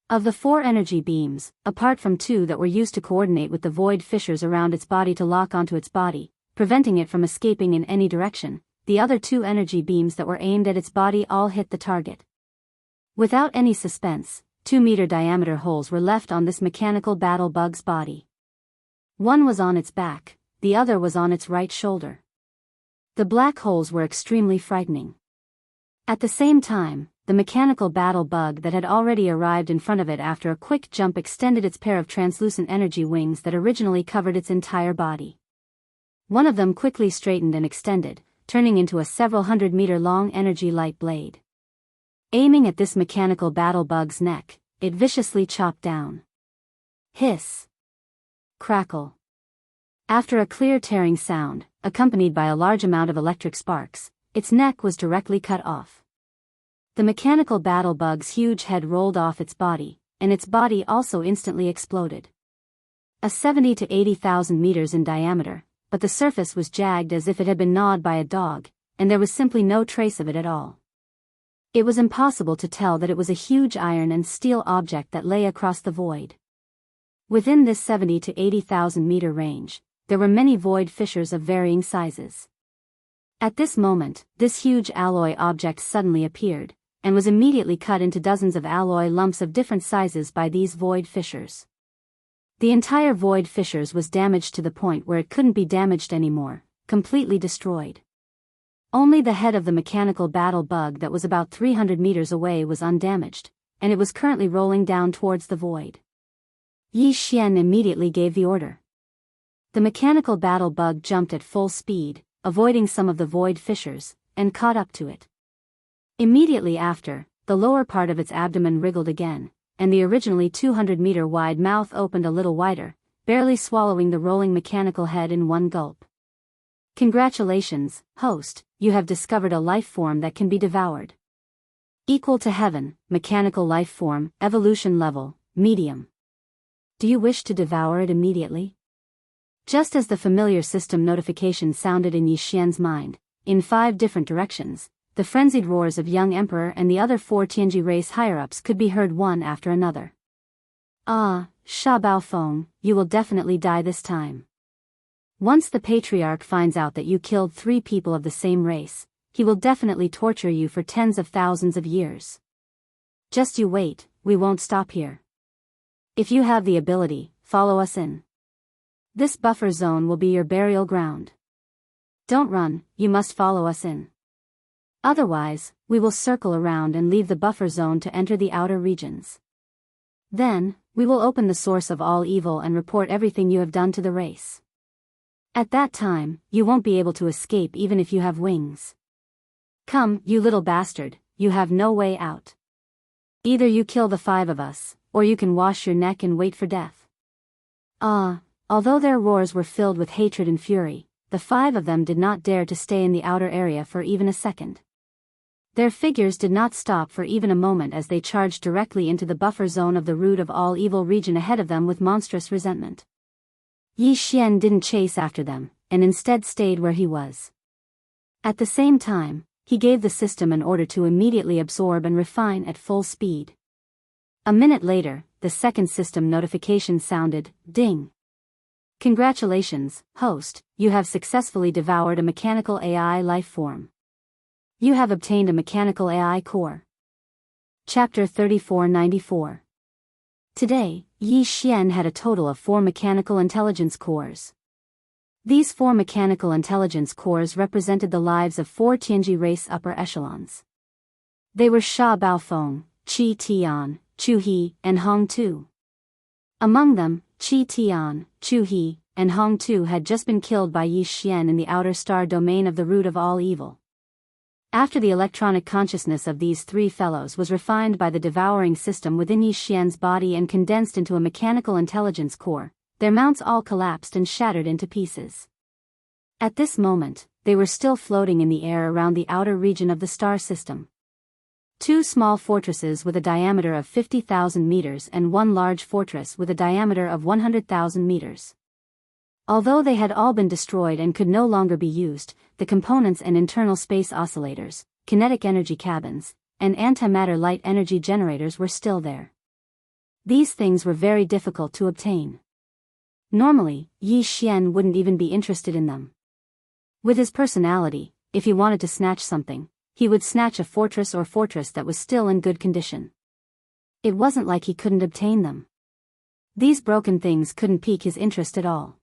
Speaker 1: Of the 4 energy beams, apart from 2 that were used to coordinate with the void fissures around its body to lock onto its body, preventing it from escaping in any direction, the other two energy beams that were aimed at its body all hit the target. Without any suspense, 2-meter diameter holes were left on this mechanical battle bug's body. One was on its back, the other was on its right shoulder. The black holes were extremely frightening. At the same time, the mechanical battle bug that had already arrived in front of it after a quick jump extended its pair of translucent energy wings that originally covered its entire body. One of them quickly straightened and extended, turning into a several 100-meter long energy light blade. Aiming at this mechanical battle bug's neck, it viciously chopped down. Hiss. Crackle. After a clear tearing sound, accompanied by a large amount of electric sparks, its neck was directly cut off. The mechanical battle bug's huge head rolled off its body, and its body also instantly exploded. A 70 to 80,000 meters in diameter, but the surface was jagged as if it had been gnawed by a dog, and there was simply no trace of it at all. It was impossible to tell that it was a huge iron and steel object that lay across the void. Within this 70 to 80,000 meter range, there were many void fissures of varying sizes. At this moment, this huge alloy object suddenly appeared, and was immediately cut into dozens of alloy lumps of different sizes by these void fissures. The entire void fissures was damaged to the point where it couldn't be damaged anymore, completely destroyed. Only the head of the mechanical battle bug that was about 300 meters away was undamaged, and it was currently rolling down towards the void. Yi Xian immediately gave the order. The mechanical battle bug jumped at full speed, avoiding some of the void fissures, and caught up to it. Immediately after, the lower part of its abdomen wriggled again, and the originally 200-meter wide mouth opened a little wider, barely swallowing the rolling mechanical head in one gulp. Congratulations, host, you have discovered a life form that can be devoured. Equal to heaven, mechanical life form, evolution level, medium. Do you wish to devour it immediately? Just as the familiar system notification sounded in Yi Xian's mind, in 5 different directions, the frenzied roars of young emperor and the other 4 Tianji race higher-ups could be heard one after another. Ah, Sha Baofeng, you will definitely die this time. Once the patriarch finds out that you killed 3 people of the same race, he will definitely torture you for tens of thousands of years. Just you wait, we won't stop here. If you have the ability, follow us in. This buffer zone will be your burial ground. Don't run, you must follow us in. Otherwise, we will circle around and leave the buffer zone to enter the outer regions. Then, we will open the source of all evil and report everything you have done to the race. At that time, you won't be able to escape even if you have wings. Come, you little bastard, you have no way out. Either you kill the 5 of us, or you can wash your neck and wait for death. Although their roars were filled with hatred and fury, the 5 of them did not dare to stay in the outer area for even a second. Their figures did not stop for even a moment as they charged directly into the buffer zone of the root of all evil region ahead of them with monstrous resentment. Yi Xian didn't chase after them, and instead stayed where he was. At the same time, he gave the system an order to immediately absorb and refine at full speed. A minute later, the second system notification sounded, ding. Congratulations, host, you have successfully devoured a mechanical AI life form. You have obtained a mechanical AI core. Chapter 3494. Today, Yi Xian had a total of 4 mechanical intelligence cores. These 4 mechanical intelligence cores represented the lives of 4 Tianji race upper echelons. They were Sha Baofeng, Qi Tian, Chu He, and Hong Tu. Among them, Qi Tian, Chu He, and Hong Tu had just been killed by Yi Xian in the outer star domain of the root of all evil. After the electronic consciousness of these 3 fellows was refined by the devouring system within Yi Xian's body and condensed into a mechanical intelligence core, their mounts all collapsed and shattered into pieces. At this moment, they were still floating in the air around the outer region of the star system. 2 small fortresses with a diameter of 50,000 meters and 1 large fortress with a diameter of 100,000 meters. Although they had all been destroyed and could no longer be used, the components and internal space oscillators, kinetic energy cabins, and antimatter light energy generators were still there. These things were very difficult to obtain. Normally, Yi Xian wouldn't even be interested in them. With his personality, if he wanted to snatch something, he would snatch a fortress that was still in good condition. It wasn't like he couldn't obtain them. These broken things couldn't pique his interest at all.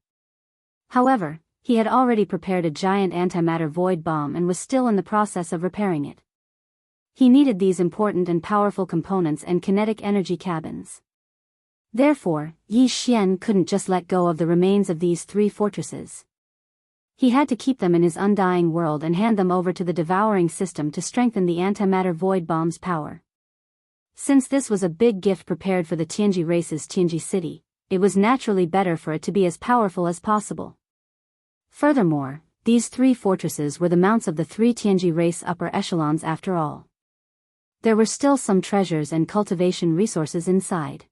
Speaker 1: However, he had already prepared a giant antimatter void bomb and was still in the process of repairing it. He needed these important and powerful components and kinetic energy cabins. Therefore, Yi Xian couldn't just let go of the remains of these 3 fortresses. He had to keep them in his undying world and hand them over to the devouring system to strengthen the antimatter void bomb's power. Since this was a big gift prepared for the Tianji race's Tianji city, it was naturally better for it to be as powerful as possible. Furthermore, these 3 fortresses were the mounts of the 3 Tianji race upper echelons after all. There were still some treasures and cultivation resources inside.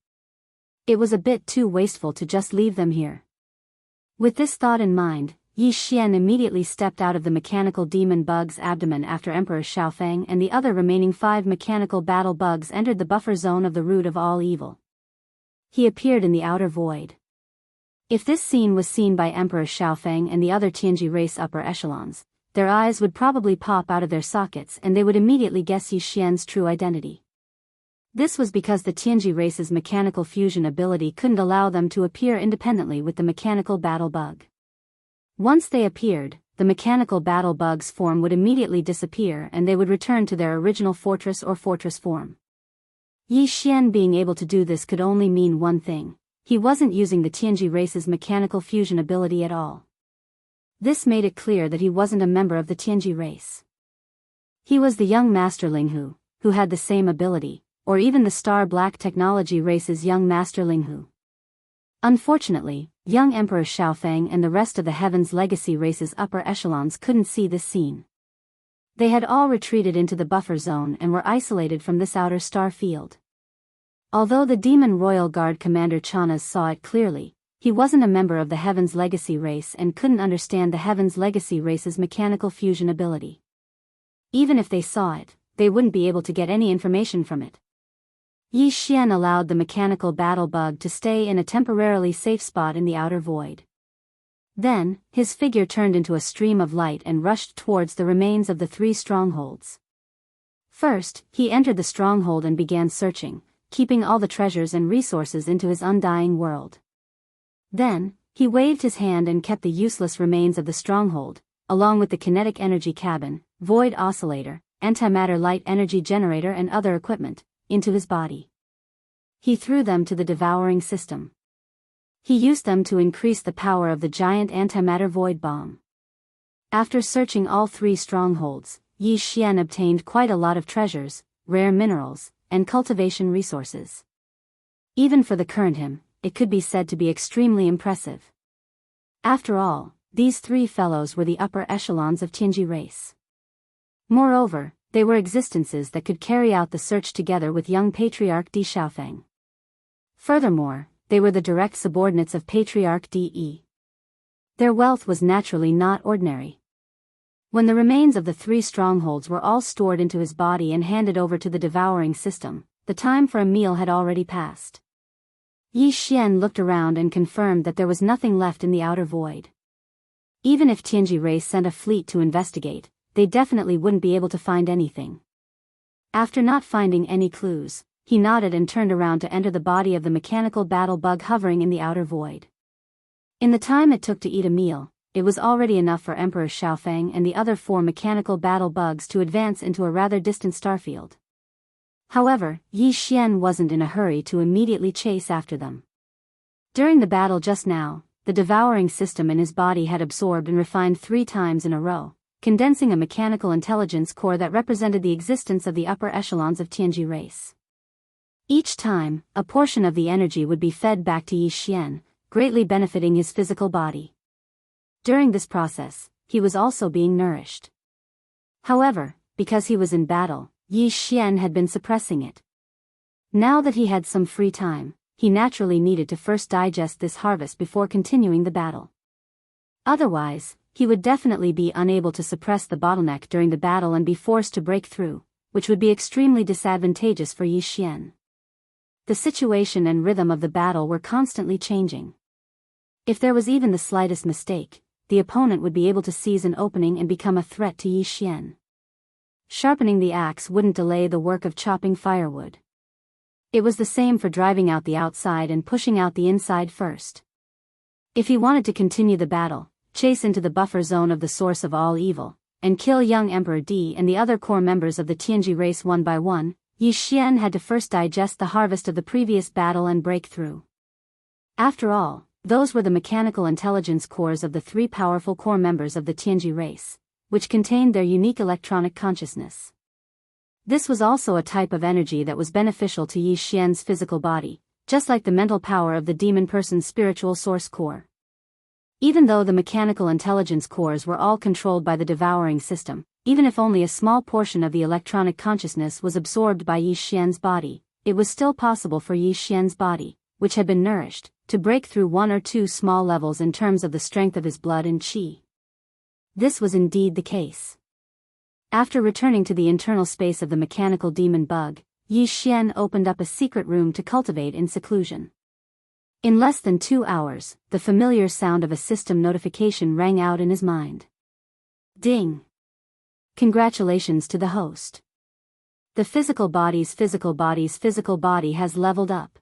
Speaker 1: It was a bit too wasteful to just leave them here. With this thought in mind, Yi Xian immediately stepped out of the mechanical demon bug's abdomen after Emperor Xiaofeng and the other remaining 5 mechanical battle bugs entered the buffer zone of the root of all evil. He appeared in the outer void. If this scene was seen by Emperor Xiaofeng and the other Tianji race upper echelons, their eyes would probably pop out of their sockets and they would immediately guess Yi Xian's true identity. This was because the Tianji race's mechanical fusion ability couldn't allow them to appear independently with the mechanical battle bug. Once they appeared, the mechanical battle bug's form would immediately disappear and they would return to their original fortress or fortress form. Yi Xian being able to do this could only mean one thing: he wasn't using the Tianji race's mechanical fusion ability at all. This made it clear that he wasn't a member of the Tianji race. He was the young Master Linghu, who had the same ability, or even the Star Black Technology race's young Master Linghu. Unfortunately, young Emperor Xiaofeng and the rest of the Heaven's Legacy race's upper echelons couldn't see this scene. They had all retreated into the buffer zone and were isolated from this outer star field. Although the Demon Royal Guard Commander Chanas saw it clearly, he wasn't a member of the Heaven's Legacy race and couldn't understand the Heaven's Legacy race's mechanical fusion ability. Even if they saw it, they wouldn't be able to get any information from it. Yi Xian allowed the mechanical battle bug to stay in a temporarily safe spot in the outer void. Then, his figure turned into a stream of light and rushed towards the remains of the 3 strongholds. First, he entered the stronghold and began searching, keeping all the treasures and resources into his undying world. Then, he waved his hand and kept the useless remains of the stronghold, along with the kinetic energy cabin, void oscillator, antimatter light energy generator and other equipment, into his body. He threw them to the devouring system. He used them to increase the power of the giant antimatter void bomb. After searching all 3 strongholds, Yi Xian obtained quite a lot of treasures, rare minerals, and cultivation resources. Even for the current him, it could be said to be extremely impressive. After all, these 3 fellows were the upper echelons of Tianji race. Moreover, they were existences that could carry out the search together with young Patriarch Di Xiaofeng. Furthermore, they were the direct subordinates of Patriarch Di. Their wealth was naturally not ordinary. When the remains of the 3 strongholds were all stored into his body and handed over to the devouring system, the time for a meal had already passed. Yi Xian looked around and confirmed that there was nothing left in the outer void. Even if Tianji race sent a fleet to investigate, they definitely wouldn't be able to find anything. After not finding any clues, he nodded and turned around to enter the body of the mechanical battle bug hovering in the outer void. In the time it took to eat a meal, it was already enough for Emperor Xiaofeng and the other 4 mechanical battle bugs to advance into a rather distant starfield. However, Yi Xian wasn't in a hurry to immediately chase after them. During the battle just now, the devouring system in his body had absorbed and refined 3 times in a row, condensing a mechanical intelligence core that represented the existence of the upper echelons of Tianji race. Each time, a portion of the energy would be fed back to Yi Xian, greatly benefiting his physical body. During this process, he was also being nourished. However, because he was in battle, Yi Xian had been suppressing it. Now that he had some free time, he naturally needed to first digest this harvest before continuing the battle. Otherwise, he would definitely be unable to suppress the bottleneck during the battle and be forced to break through, which would be extremely disadvantageous for Yi Xian. The situation and rhythm of the battle were constantly changing. If there was even the slightest mistake, the opponent would be able to seize an opening and become a threat to Yi Xian. Sharpening the axe wouldn't delay the work of chopping firewood. It was the same for driving out the outside and pushing out the inside first. If he wanted to continue the battle, chase into the buffer zone of the source of all evil, and kill young Emperor Di and the other core members of the Tianji race one by one, Yi Xian had to first digest the harvest of the previous battle and break through. After all, those were the mechanical intelligence cores of the three powerful core members of the Tianji race, which contained their unique electronic consciousness. This was also a type of energy that was beneficial to Yi Xian's physical body, just like the mental power of the demon person's spiritual source core. Even though the mechanical intelligence cores were all controlled by the devouring system, even if only a small portion of the electronic consciousness was absorbed by Yi Xian's body, it was still possible for Yi Xian's body, which had been nourished, to break through one or two small levels in terms of the strength of his blood and qi. This was indeed the case. After returning to the internal space of the mechanical demon bug, Yi Xian opened up a secret room to cultivate in seclusion. In less than 2 hours, the familiar sound of a system notification rang out in his mind. Ding! Congratulations to the host. The physical body has leveled up.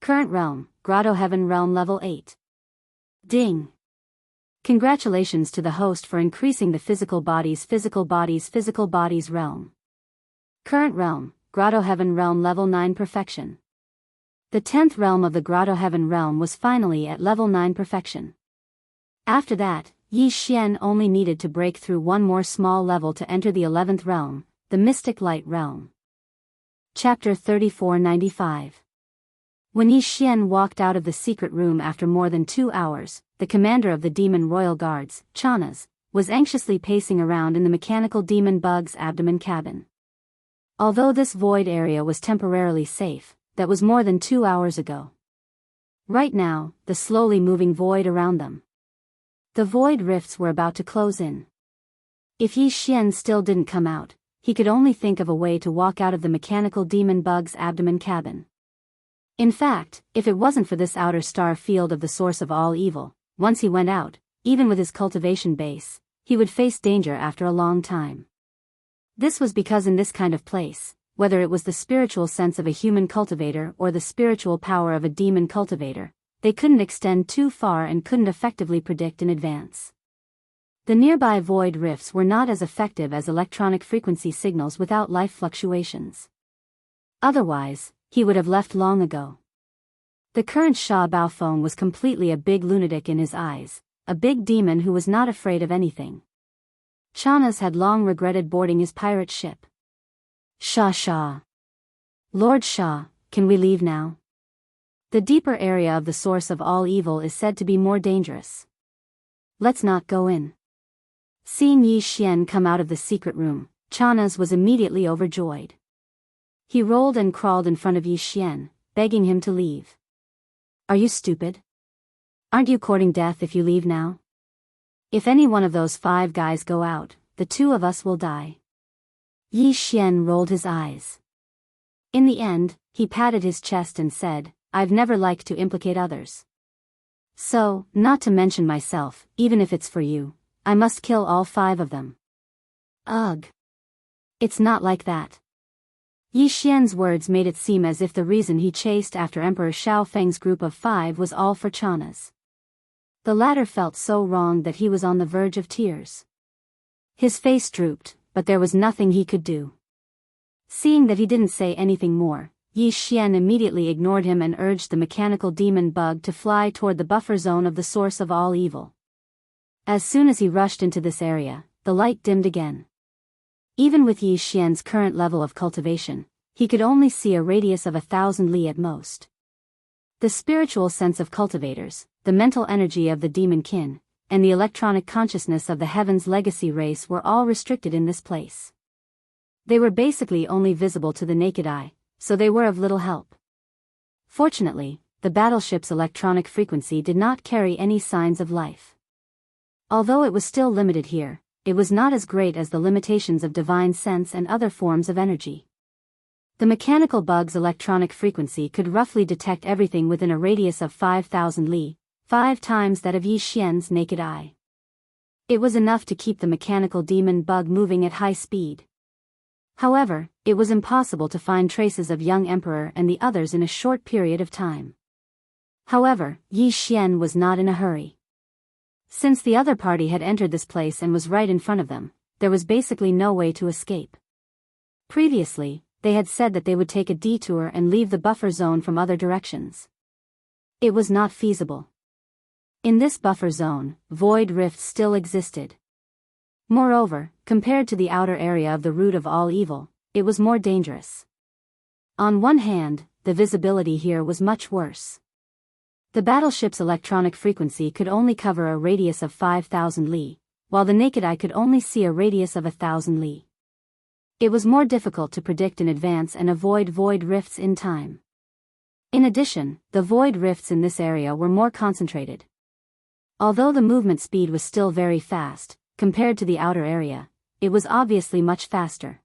Speaker 1: Current realm, Grotto Heaven realm level 8. Ding! Congratulations to the host for increasing the physical body's realm. Current realm, Grotto Heaven realm level 9 perfection. The 10th realm of the Grotto Heaven realm was finally at level 9 perfection. After that, Yi Xian only needed to break through one more small level to enter the 11th realm, the Mystic Light realm. Chapter 3495. When Yi Xian walked out of the secret room after more than 2 hours, the commander of the demon royal guards, Chanas, was anxiously pacing around in the mechanical demon bug's abdomen cabin. Although this void area was temporarily safe, that was more than 2 hours ago. Right now, the slowly moving void around them. The void rifts were about to close in. If Yi Xian still didn't come out, he could only think of a way to walk out of the mechanical demon bug's abdomen cabin. In fact, if it wasn't for this outer star field of the source of all evil, once he went out, even with his cultivation base, he would face danger after a long time. This was because in this kind of place, whether it was the spiritual sense of a human cultivator or the spiritual power of a demon cultivator, they couldn't extend too far and couldn't effectively predict in advance. The nearby void rifts were not as effective as electronic frequency signals without life fluctuations. Otherwise, he would have left long ago. The current Sha Baofeng was completely a big lunatic in his eyes, a big demon who was not afraid of anything. Chanas had long regretted boarding his pirate ship. Sha. Lord Sha, can we leave now? The deeper area of the source of all evil is said to be more dangerous. Let's not go in. Seeing Yi Xian come out of the secret room, Chanas was immediately overjoyed. He rolled and crawled in front of Yi Xian, begging him to leave. Are you stupid? Aren't you courting death if you leave now? If any one of those 5 guys go out, the 2 of us will die. Yi Xian rolled his eyes. In the end, he patted his chest and said, I've never liked to implicate others. So, not to mention myself, even if it's for you, I must kill all 5 of them. Ugh. It's not like that. Yi Xian's words made it seem as if the reason he chased after Emperor Xiao Feng's group of 5 was all for Chanas. The latter felt so wrong that he was on the verge of tears. His face drooped, but there was nothing he could do. Seeing that he didn't say anything more, Yi Xian immediately ignored him and urged the mechanical demon bug to fly toward the buffer zone of the source of all evil. As soon as he rushed into this area, the light dimmed again. Even with Yi Xian's current level of cultivation, he could only see a radius of 1,000 li at most. The spiritual sense of cultivators, the mental energy of the demon kin, and the electronic consciousness of the Heaven's legacy race were all restricted in this place. They were basically only visible to the naked eye, so they were of little help. Fortunately, the battleship's electronic frequency did not carry any signs of life. Although it was still limited here, it was not as great as the limitations of divine sense and other forms of energy. The mechanical bug's electronic frequency could roughly detect everything within a radius of 5,000 li, 5 times that of Yi Xian's naked eye. It was enough to keep the mechanical demon bug moving at high speed. However, it was impossible to find traces of young emperor and the others in a short period of time. However, Yi Xian was not in a hurry. Since the other party had entered this place and was right in front of them, there was basically no way to escape. Previously, they had said that they would take a detour and leave the buffer zone from other directions. It was not feasible. In this buffer zone, void rifts still existed. Moreover, compared to the outer area of the root of all evil, it was more dangerous. On one hand, the visibility here was much worse. The battleship's electronic frequency could only cover a radius of 5,000 li, while the naked eye could only see a radius of 1,000 li. It was more difficult to predict in advance and avoid void rifts in time. In addition, the void rifts in this area were more concentrated. Although the movement speed was still very fast, compared to the outer area, it was obviously much faster.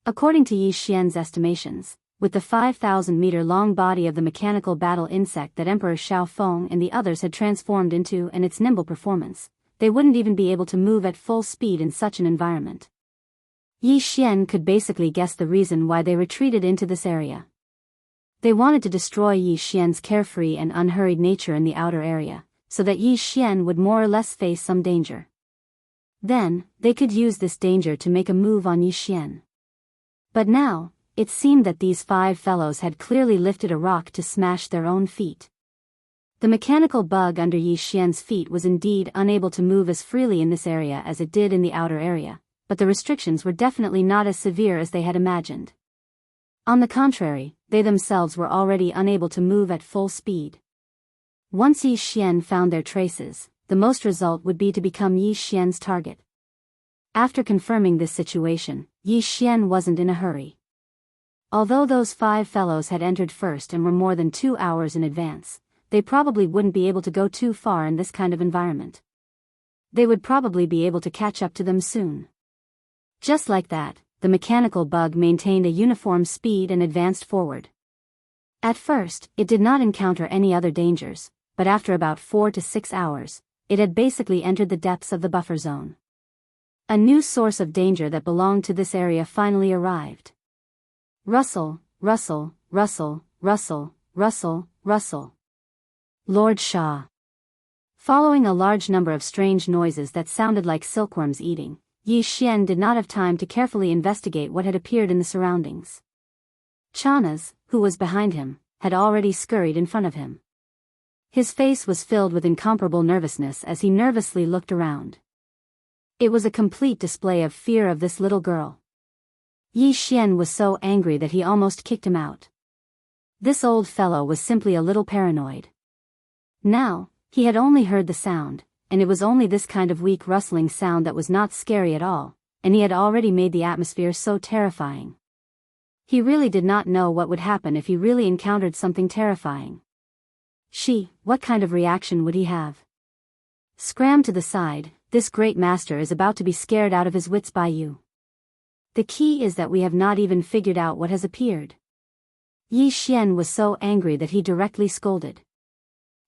Speaker 1: According to Yi Xian's estimations, with the 5,000-meter-long body of the mechanical battle insect that Emperor Xiaofeng and the others had transformed into and its nimble performance, they wouldn't even be able to move at full speed in such an environment. Yi Xian could basically guess the reason why they retreated into this area. They wanted to destroy Yi Xian's carefree and unhurried nature in the outer area, so that Yi Xian would more or less face some danger. Then, they could use this danger to make a move on Yi Xian. But now, it seemed that these 5 fellows had clearly lifted a rock to smash their own feet. The mechanical bug under Yi Xian's feet was indeed unable to move as freely in this area as it did in the outer area, but the restrictions were definitely not as severe as they had imagined. On the contrary, they themselves were already unable to move at full speed. Once Yi Xian found their traces, the most result would be to become Yi Xian's target. After confirming this situation, Yi Xian wasn't in a hurry. Although those 5 fellows had entered first and were more than 2 hours in advance, they probably wouldn't be able to go too far in this kind of environment. They would probably be able to catch up to them soon. Just like that, the mechanical bug maintained a uniform speed and advanced forward. At first, it did not encounter any other dangers, but after about 4 to 6 hours, it had basically entered the depths of the buffer zone. A new source of danger that belonged to this area finally arrived. Rustle, rustle, rustle, rustle, rustle, rustle. Lord Shah. Following a large number of strange noises that sounded like silkworms eating, Yi Xian did not have time to carefully investigate what had appeared in the surroundings. Chanas, who was behind him, had already scurried in front of him. His face was filled with incomparable nervousness as he nervously looked around. It was a complete display of fear of this little girl. Yi Xian was so angry that he almost kicked him out. This old fellow was simply a little paranoid. Now, he had only heard the sound, and it was only this kind of weak rustling sound that was not scary at all, and he had already made the atmosphere so terrifying. He really did not know what would happen if he really encountered something terrifying. What kind of reaction would he have? Scram to the side, this great master is about to be scared out of his wits by you. The key is that we have not even figured out what has appeared. Yi Xian was so angry that he directly scolded.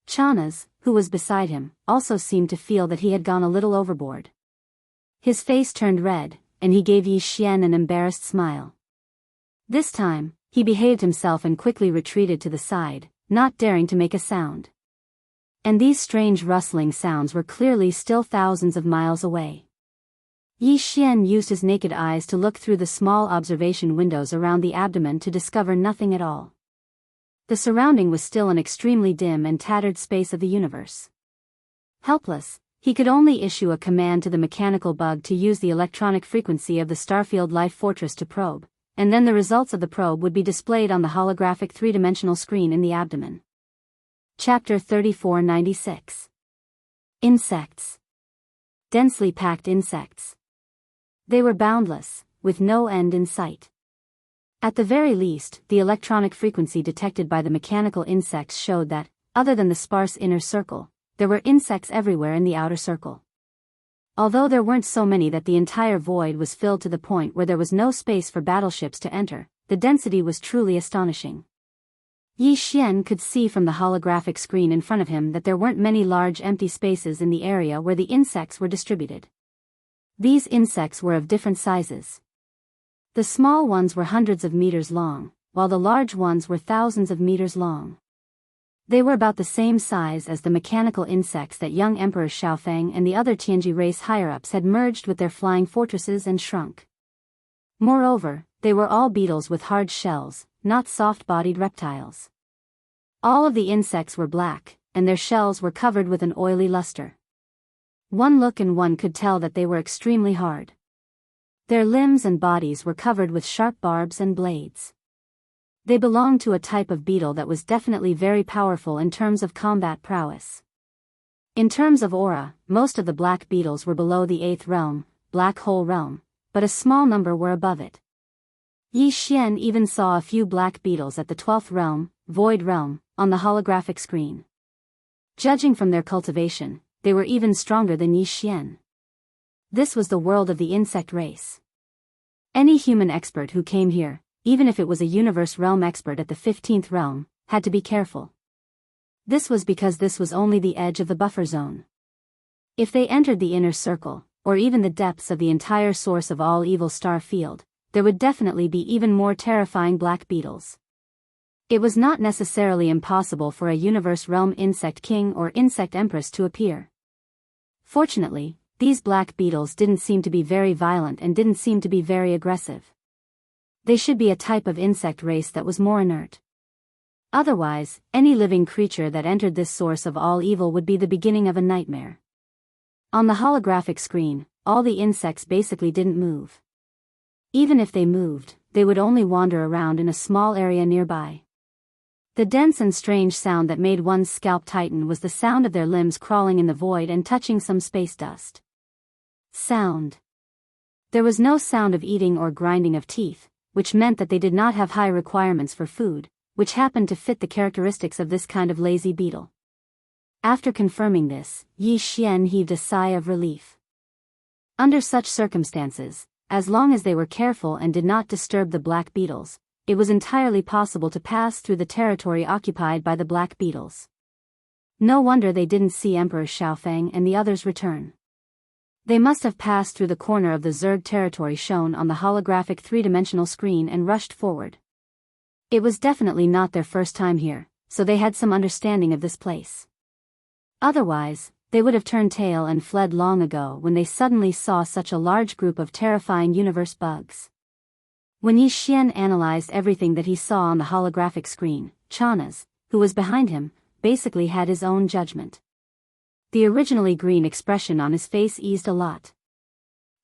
Speaker 1: Chanas, who was beside him, also seemed to feel that he had gone a little overboard. His face turned red, and he gave Yi Xian an embarrassed smile. This time, he behaved himself and quickly retreated to the side, not daring to make a sound. And these strange rustling sounds were clearly still thousands of miles away. Yi Xian used his naked eyes to look through the small observation windows around the abdomen to discover nothing at all. The surrounding was still an extremely dim and tattered space of the universe. Helpless, he could only issue a command to the mechanical bug to use the electronic frequency of the Starfield Life Fortress to probe, and then the results of the probe would be displayed on the holographic three-dimensional screen in the abdomen. Chapter 3496. Insects. Densely packed insects. They were boundless, with no end in sight. At the very least, the electronic frequency detected by the mechanical insects showed that, other than the sparse inner circle, there were insects everywhere in the outer circle. Although there weren't so many that the entire void was filled to the point where there was no space for battleships to enter, the density was truly astonishing. Yi Xian could see from the holographic screen in front of him that there weren't many large empty spaces in the area where the insects were distributed. These insects were of different sizes. The small ones were hundreds of meters long, while the large ones were thousands of meters long. They were about the same size as the mechanical insects that young Emperor Xiaofeng and the other Tianji race higher-ups had merged with their flying fortresses and shrunk. Moreover, they were all beetles with hard shells, not soft-bodied reptiles. All of the insects were black, and their shells were covered with an oily luster. One look and one could tell that they were extremely hard. Their limbs and bodies were covered with sharp barbs and blades. They belonged to a type of beetle that was definitely very powerful in terms of combat prowess. In terms of aura, most of the black beetles were below the 8th realm, black hole realm, but a small number were above it. Yi Xian even saw a few black beetles at the 12th realm, void realm, on the holographic screen. Judging from their cultivation, they were even stronger than Yi Xian. This was the world of the insect race. Any human expert who came here, even if it was a universe realm expert at the 15th realm, had to be careful. This was because this was only the edge of the buffer zone. If they entered the inner circle, or even the depths of the entire source of all evil star field, there would definitely be even more terrifying black beetles. It was not necessarily impossible for a universe realm insect king or insect empress to appear. Fortunately, these black beetles didn't seem to be very violent and didn't seem to be very aggressive. They should be a type of insect race that was more inert. Otherwise, any living creature that entered this source of all evil would be the beginning of a nightmare. On the holographic screen, all the insects basically didn't move. Even if they moved, they would only wander around in a small area nearby. The dense and strange sound that made one's scalp tighten was the sound of their limbs crawling in the void and touching some space dust. Sound. There was no sound of eating or grinding of teeth, which meant that they did not have high requirements for food, which happened to fit the characteristics of this kind of lazy beetle. After confirming this, Yi Xian heaved a sigh of relief. Under such circumstances, as long as they were careful and did not disturb the black beetles, it was entirely possible to pass through the territory occupied by the black beetles. No wonder they didn't see Emperor Xiaofeng and the others return. They must have passed through the corner of the Zerg territory shown on the holographic three-dimensional screen and rushed forward. It was definitely not their first time here, so they had some understanding of this place. Otherwise, they would have turned tail and fled long ago when they suddenly saw such a large group of terrifying universe bugs. When Yi Xian analyzed everything that he saw on the holographic screen, Chanas, who was behind him, basically had his own judgment. The originally green expression on his face eased a lot.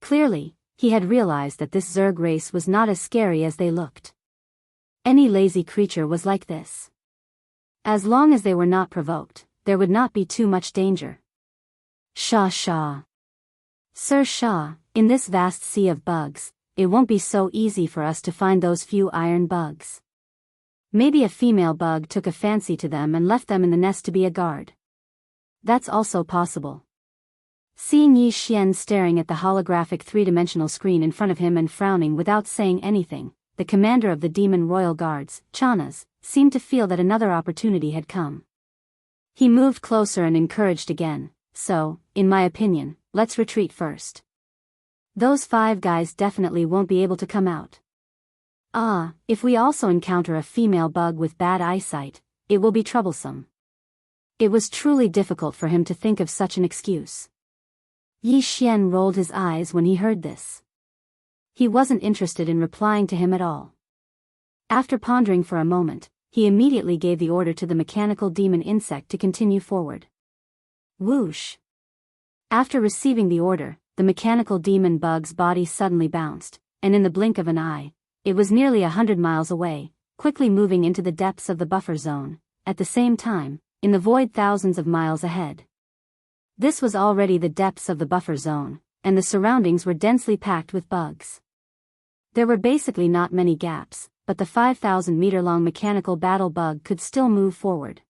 Speaker 1: Clearly, he had realized that this Zerg race was not as scary as they looked. Any lazy creature was like this. As long as they were not provoked, there would not be too much danger. Shah. Sir Shah, in this vast sea of bugs, it won't be so easy for us to find those few iron bugs. Maybe a female bug took a fancy to them and left them in the nest to be a guard. That's also possible. Seeing Yi Xian staring at the holographic three-dimensional screen in front of him and frowning without saying anything, the commander of the Demon Royal Guards, Chanas, seemed to feel that another opportunity had come. He moved closer and encouraged again, so, in my opinion, let's retreat first. Those 5 guys definitely won't be able to come out. If we also encounter a female bug with bad eyesight, it will be troublesome. It was truly difficult for him to think of such an excuse. Yi Xian rolled his eyes when he heard this. He wasn't interested in replying to him at all. After pondering for a moment, he immediately gave the order to the mechanical demon insect to continue forward. Whoosh! After receiving the order, the mechanical demon bug's body suddenly bounced, and in the blink of an eye, it was nearly 100 miles away, quickly moving into the depths of the buffer zone, at the same time, in the void thousands of miles ahead. This was already the depths of the buffer zone, and the surroundings were densely packed with bugs. There were basically not many gaps, but the 5,000-meter-long mechanical battle bug could still move forward.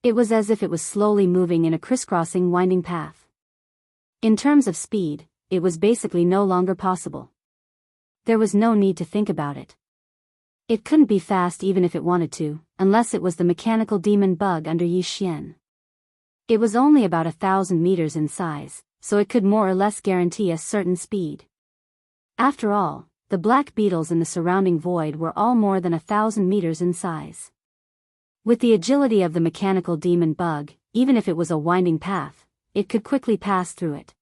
Speaker 1: It was as if it was slowly moving in a crisscrossing winding path. In terms of speed, it was basically no longer possible. There was no need to think about it. It couldn't be fast even if it wanted to, unless it was the mechanical demon bug under Yi Xian. It was only about 1,000 meters in size, so it could more or less guarantee a certain speed. After all, the black beetles in the surrounding void were all more than 1,000 meters in size. With the agility of the mechanical demon bug, even if it was a winding path, it could quickly pass through it.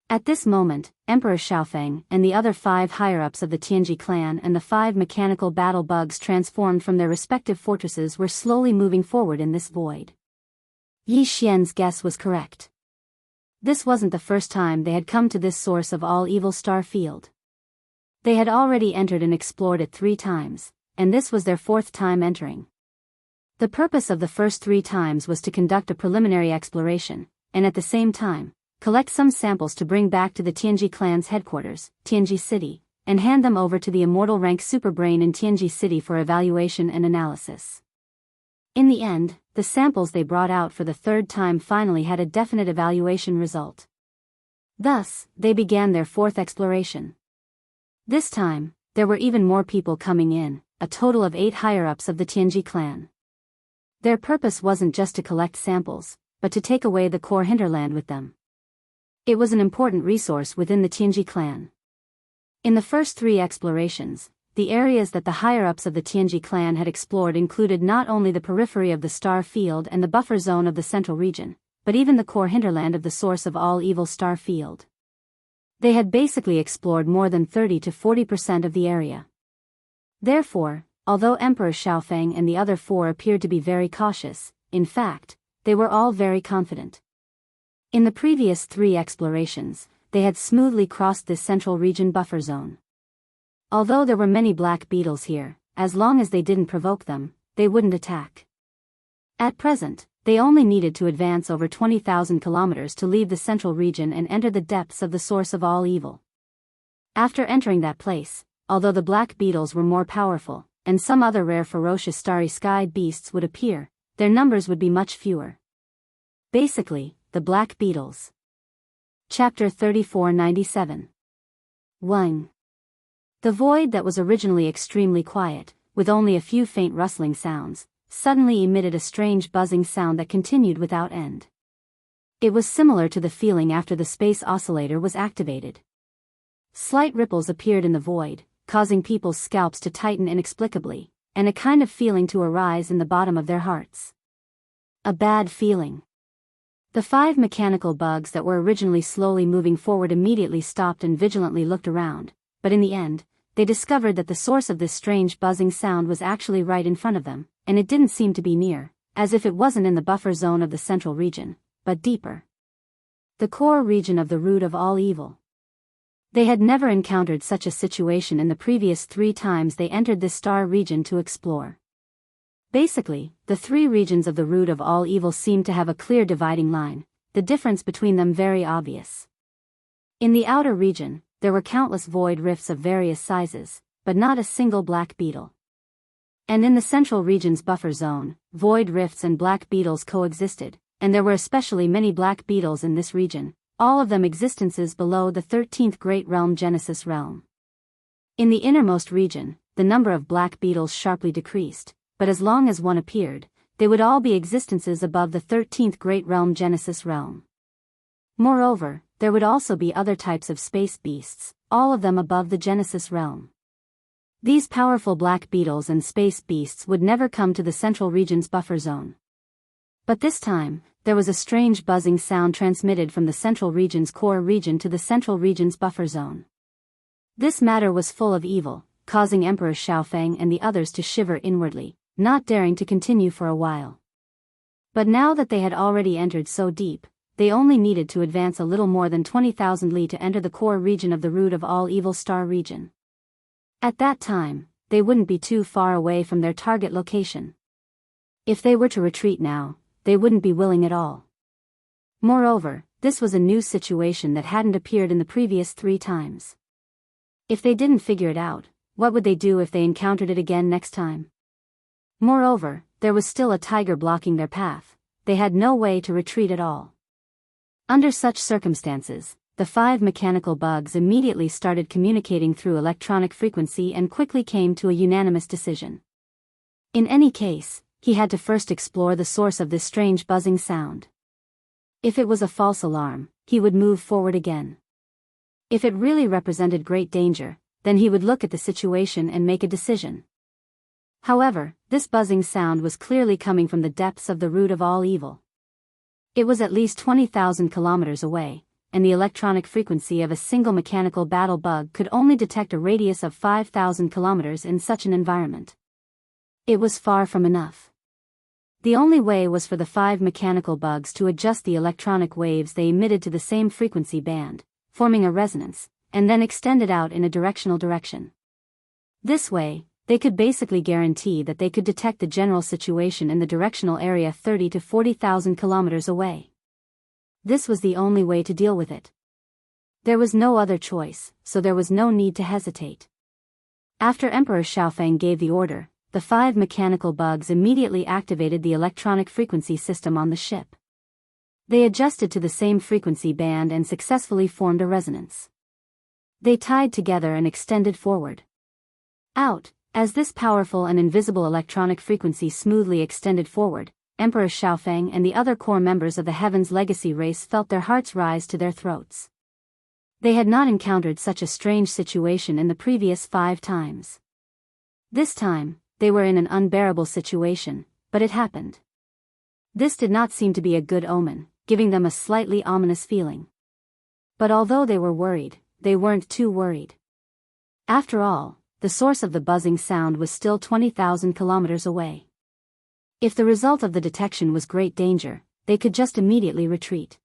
Speaker 1: At this moment, Emperor Xiaofeng and the other 5 higher-ups of the Tianji clan and the 5 mechanical battle bugs transformed from their respective fortresses were slowly moving forward in this void. Yi Xian's guess was correct. This wasn't the first time they had come to this source of all evil star field. They had already entered and explored it 3 times, and this was their 4th time entering. The purpose of the first 3 times was to conduct a preliminary exploration, and at the same time, collect some samples to bring back to the Tianji clan's headquarters, Tianji City, and hand them over to the immortal rank superbrain in Tianji City for evaluation and analysis. In the end, the samples they brought out for the 3rd time finally had a definite evaluation result. Thus, they began their 4th exploration. This time, there were even more people coming in, a total of 8 higher-ups of the Tianji clan. Their purpose wasn't just to collect samples, but to take away the core hinterland with them. It was an important resource within the Tianji clan. In the first 3 explorations, the areas that the higher-ups of the Tianji clan had explored included not only the periphery of the star field and the buffer zone of the central region, but even the core hinterland of the source of all evil star field. They had basically explored more than 30 to 40% of the area. Therefore, although Emperor Xiaofeng and the other 4 appeared to be very cautious, in fact, they were all very confident. In the previous 3 explorations, they had smoothly crossed this central region buffer zone. Although there were many black beetles here, as long as they didn't provoke them, they wouldn't attack. At present, they only needed to advance over 20,000 kilometers to leave the central region and enter the depths of the source of all evil. After entering that place, although the black beetles were more powerful, and some other rare ferocious starry sky beasts would appear, their numbers would be much fewer. Basically, the black beetles. Chapter 3497. 1. The void that was originally extremely quiet, with only a few faint rustling sounds, suddenly emitted a strange buzzing sound that continued without end. It was similar to the feeling after the space oscillator was activated. Slight ripples appeared in the void, causing people's scalps to tighten inexplicably, and a kind of feeling to arise in the bottom of their hearts. A bad feeling. The 5 mechanical bugs that were originally slowly moving forward immediately stopped and vigilantly looked around, but in the end, they discovered that the source of this strange buzzing sound was actually right in front of them, and it didn't seem to be near, as if it wasn't in the buffer zone of the central region, but deeper. The core region of the root of all evil. They had never encountered such a situation in the previous 3 times they entered this star region to explore. Basically, the 3 regions of the root of all evil seemed to have a clear dividing line, the difference between them very obvious. In the outer region, there were countless void rifts of various sizes, but not a single black beetle. And in the central region's buffer zone, void rifts and black beetles coexisted, and there were especially many black beetles in this region, all of them existences below the 13th Great Realm Genesis Realm. In the innermost region, the number of black beetles sharply decreased, but as long as one appeared, they would all be existences above the 13th Great Realm Genesis Realm. Moreover, there would also be other types of space beasts, all of them above the Genesis Realm. These powerful black beetles and space beasts would never come to the central region's buffer zone. But this time, there was a strange buzzing sound transmitted from the central region's core region to the central region's buffer zone. This matter was full of evil, causing Emperor Xiaofeng and the others to shiver inwardly, not daring to continue for a while. But now that they had already entered so deep, they only needed to advance a little more than 20,000 li to enter the core region of the root of all evil star region. At that time, they wouldn't be too far away from their target location. If they were to retreat now, they wouldn't be willing at all. Moreover, this was a new situation that hadn't appeared in the previous 3 times. If they didn't figure it out, what would they do if they encountered it again next time? Moreover, there was still a tiger blocking their path. They had no way to retreat at all. Under such circumstances, the 5 mechanical bugs immediately started communicating through electronic frequency and quickly came to a unanimous decision. In any case, he had to first explore the source of this strange buzzing sound. If it was a false alarm, he would move forward again. If it really represented great danger, then he would look at the situation and make a decision. However, this buzzing sound was clearly coming from the depths of the root of all evil. It was at least 20,000 kilometers away, and the electronic frequency of a single mechanical battle bug could only detect a radius of 5,000 kilometers in such an environment. It was far from enough. The only way was for the 5 mechanical bugs to adjust the electronic waves they emitted to the same frequency band, forming a resonance, and then extend it out in a directional direction. This way, they could basically guarantee that they could detect the general situation in the directional area 30 to 40,000 kilometers away. This was the only way to deal with it. There was no other choice, so there was no need to hesitate. After Emperor Xiaofeng gave the order, the 5 mechanical bugs immediately activated the electronic frequency system on the ship. They adjusted to the same frequency band and successfully formed a resonance. They tied together and extended forward. Out. As this powerful and invisible electronic frequency smoothly extended forward, Emperor Xiaofeng and the other core members of the Heaven's Legacy race felt their hearts rise to their throats. They had not encountered such a strange situation in the previous 5 times. This time, they were in an unbearable situation, but it happened. This did not seem to be a good omen, giving them a slightly ominous feeling. But although they were worried, they weren't too worried. After all, the source of the buzzing sound was still 20,000 kilometers away. If the result of the detection was great danger, they could just immediately retreat.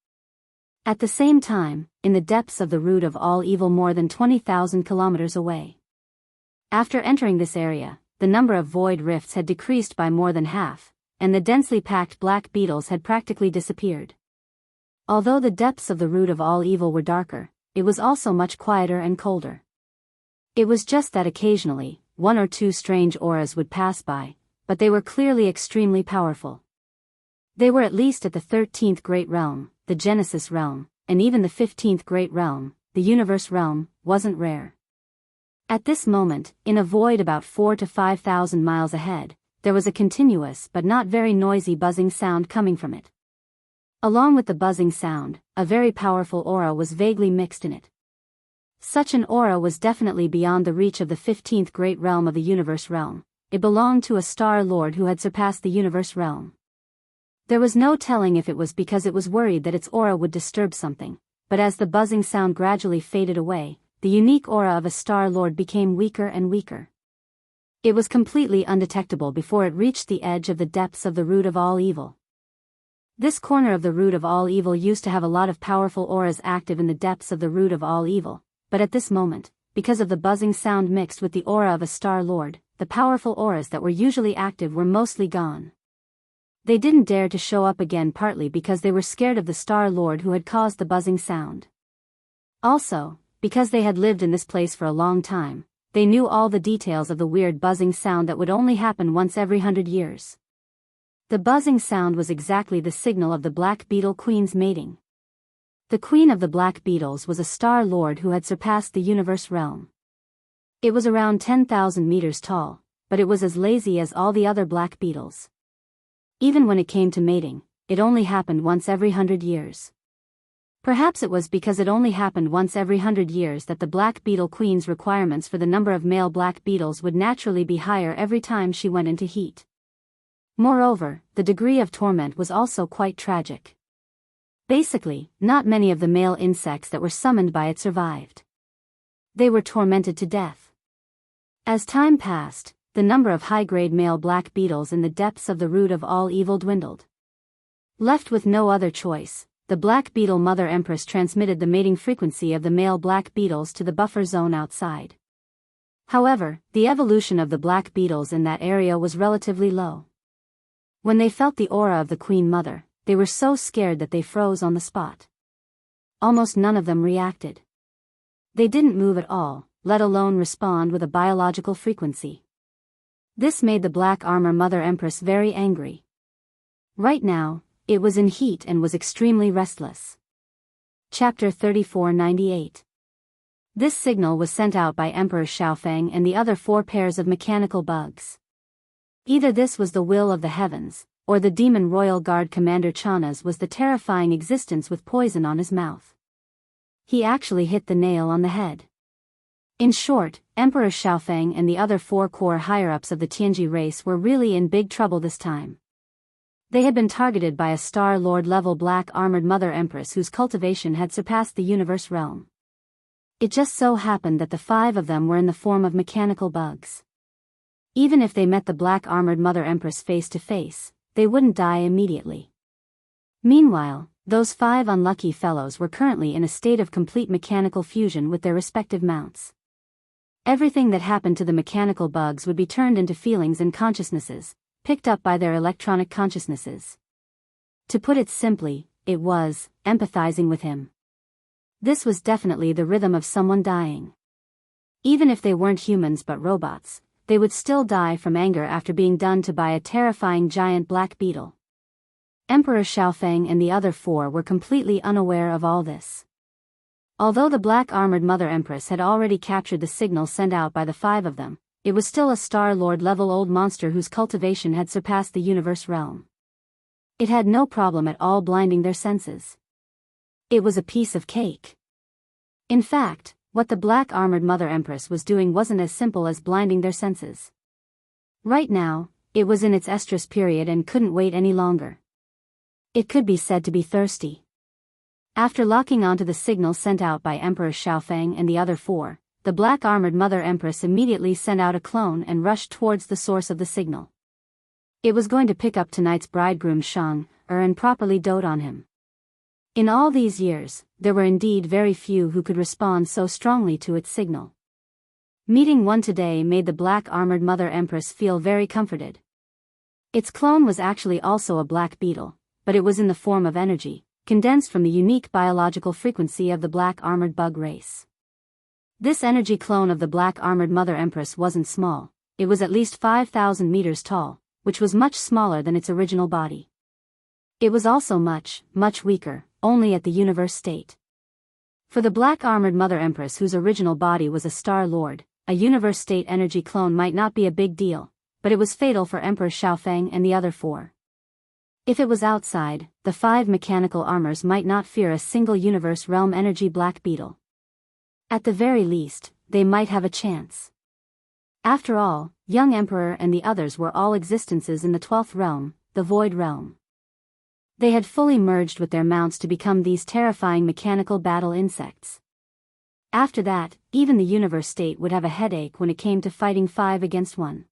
Speaker 1: At the same time, in the depths of the root of all evil more than 20,000 kilometers away. After entering this area, the number of void rifts had decreased by more than half, and the densely packed black beetles had practically disappeared. Although the depths of the root of all evil were darker, it was also much quieter and colder. It was just that occasionally, 1 or 2 strange auras would pass by, but they were clearly extremely powerful. They were at least at the 13th Great Realm, the Genesis Realm, and even the 15th Great Realm, the Universe Realm, wasn't rare. At this moment, in a void about 4 to 5,000 miles ahead, there was a continuous but not very noisy buzzing sound coming from it. Along with the buzzing sound, a very powerful aura was vaguely mixed in it. Such an aura was definitely beyond the reach of the 15th Great Realm of the Universe Realm. It belonged to a Star Lord who had surpassed the Universe Realm. There was no telling if it was because it was worried that its aura would disturb something, but as the buzzing sound gradually faded away, the unique aura of a Star Lord became weaker and weaker. It was completely undetectable before it reached the edge of the depths of the root of all evil. This corner of the root of all evil used to have a lot of powerful auras active in the depths of the root of all evil. But at this moment, because of the buzzing sound mixed with the aura of a Star Lord, the powerful auras that were usually active were mostly gone. They didn't dare to show up again, partly because they were scared of the Star Lord who had caused the buzzing sound. Also, because they had lived in this place for a long time, they knew all the details of the weird buzzing sound that would only happen once every 100 years. The buzzing sound was exactly the signal of the Black Beetle Queen's mating. The Queen of the Black Beetles was a Star Lord who had surpassed the Universe Realm. It was around 10,000 meters tall, but it was as lazy as all the other black beetles. Even when it came to mating, it only happened once every 100 years. Perhaps it was because it only happened once every 100 years that the Black Beetle Queen's requirements for the number of male black beetles would naturally be higher every time she went into heat. Moreover, the degree of torment was also quite tragic. Basically, not many of the male insects that were summoned by it survived. They were tormented to death. As time passed, the number of high-grade male black beetles in the depths of the root of all evil dwindled. Left with no other choice, the Black Beetle Mother Empress transmitted the mating frequency of the male black beetles to the buffer zone outside. However, the evolution of the black beetles in that area was relatively low. When they felt the aura of the Queen Mother, they were so scared that they froze on the spot. Almost none of them reacted. They didn't move at all, let alone respond with a biological frequency. This made the Black Armor Mother Empress very angry. Right now, it was in heat and was extremely restless. Chapter 3498. This signal was sent out by Emperor Xiaofeng and the other 4 pairs of mechanical bugs. Either this was the will of the heavens, or the demon royal guard Commander Chana's was the terrifying existence with poison on his mouth. He actually hit the nail on the head. In short, Emperor Xiaofeng and the other 4 core higher-ups of the Tianji race were really in big trouble this time. They had been targeted by a Star Lord-level black armored Mother Empress whose cultivation had surpassed the universe realm. It just so happened that the 5 of them were in the form of mechanical bugs. Even if they met the black armored Mother Empress face to face, they wouldn't die immediately. Meanwhile, those 5 unlucky fellows were currently in a state of complete mechanical fusion with their respective mounts. Everything that happened to the mechanical bugs would be turned into feelings and consciousnesses, picked up by their electronic consciousnesses. To put it simply, it was empathizing with him. This was definitely the rhythm of someone dying. Even if they weren't humans but robots, they would still die from anger after being done to by a terrifying giant black beetle. Emperor Xiaofeng and the other 4 were completely unaware of all this. Although the black armored Mother Empress had already captured the signal sent out by the 5 of them, it was still a Star Lord level old monster whose cultivation had surpassed the universe realm. It had no problem at all blinding their senses. It was a piece of cake. In fact, what the black armored Mother Empress was doing wasn't as simple as blinding their senses. Right now, it was in its estrus period and couldn't wait any longer. It could be said to be thirsty. After locking onto the signal sent out by Emperor Xiaofeng and the other 4, the black armored Mother Empress immediately sent out a clone and rushed towards the source of the signal. It was going to pick up tonight's bridegroom Shang, and properly dote on him. In all these years, there were indeed very few who could respond so strongly to its signal. Meeting one today made the black armored Mother Empress feel very comforted. Its clone was actually also a black beetle, but it was in the form of energy, condensed from the unique biological frequency of the black armored bug race. This energy clone of the black armored Mother Empress wasn't small, it was at least 5,000 meters tall, which was much smaller than its original body. It was also much, much weaker, only at the universe state. For the black armored Mother Empress whose original body was a Star Lord, a universe state energy clone might not be a big deal, but it was fatal for Emperor Xiaofeng and the other 4. If it was outside, the 5 mechanical armors might not fear a single universe realm energy black beetle. At the very least, they might have a chance. After all, young Emperor and the others were all existences in the 12th realm, the Void realm. They had fully merged with their mounts to become these terrifying mechanical battle insects. After that, even the universe state would have a headache when it came to fighting 5 against 1.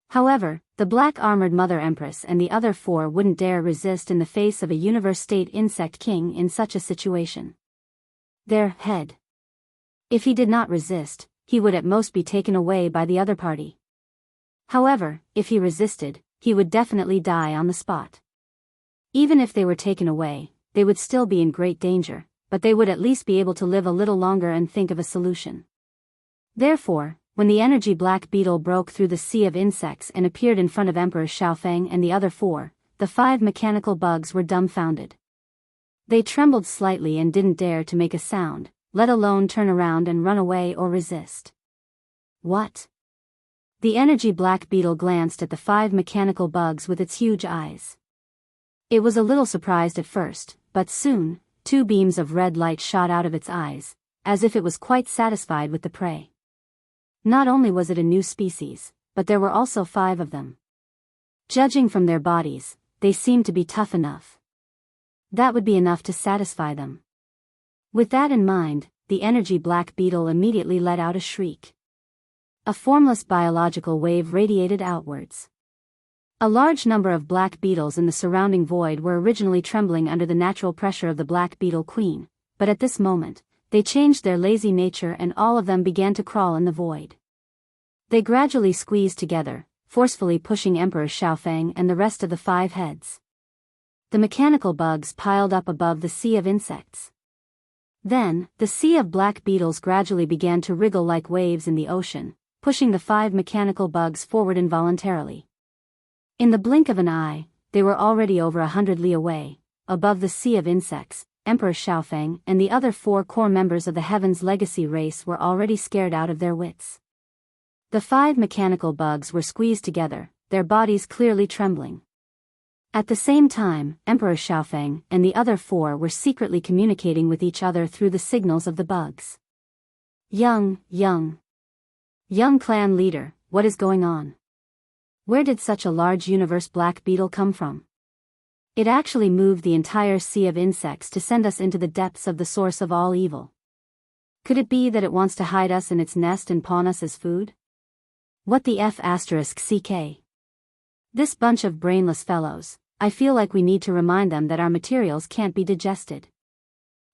Speaker 1: However, the black armored Mother Empress and the other 4 wouldn't dare resist in the face of a universe state insect king in such a situation. Their head. If he did not resist, he would at most be taken away by the other party. However, if he resisted, he would definitely die on the spot. Even if they were taken away, they would still be in great danger, but they would at least be able to live a little longer and think of a solution. Therefore, when the energy black beetle broke through the sea of insects and appeared in front of Emperor Xiaofeng and the other 4, the 5 mechanical bugs were dumbfounded. They trembled slightly and didn't dare to make a sound, let alone turn around and run away or resist. What? The energy black beetle glanced at the 5 mechanical bugs with its huge eyes. It was a little surprised at first, but soon, 2 beams of red light shot out of its eyes, as if it was quite satisfied with the prey. Not only was it a new species, but there were also 5 of them. Judging from their bodies, they seemed to be tough enough. That would be enough to satisfy them. With that in mind, the energy black beetle immediately let out a shriek. A formless biological wave radiated outwards. A large number of black beetles in the surrounding void were originally trembling under the natural pressure of the black beetle queen, but at this moment, they changed their lazy nature and all of them began to crawl in the void. They gradually squeezed together, forcefully pushing Emperor Xiaofeng and the rest of the 5 heads. The mechanical bugs piled up above the sea of insects. Then, the sea of black beetles gradually began to wriggle like waves in the ocean, pushing the 5 mechanical bugs forward involuntarily. In the blink of an eye, they were already over 100 li away, above the sea of insects, Emperor Xiaofeng and the other 4 core members of the Heaven's Legacy race were already scared out of their wits. The 5 mechanical bugs were squeezed together, their bodies clearly trembling. At the same time, Emperor Xiaofeng and the other 4 were secretly communicating with each other through the signals of the bugs. Young clan leader, what is going on? Where did such a large universe black beetle come from? It actually moved the entire sea of insects to send us into the depths of the source of all evil. Could it be that it wants to hide us in its nest and pawn us as food? What the F***ck? This bunch of brainless fellows, I feel like we need to remind them that our materials can't be digested.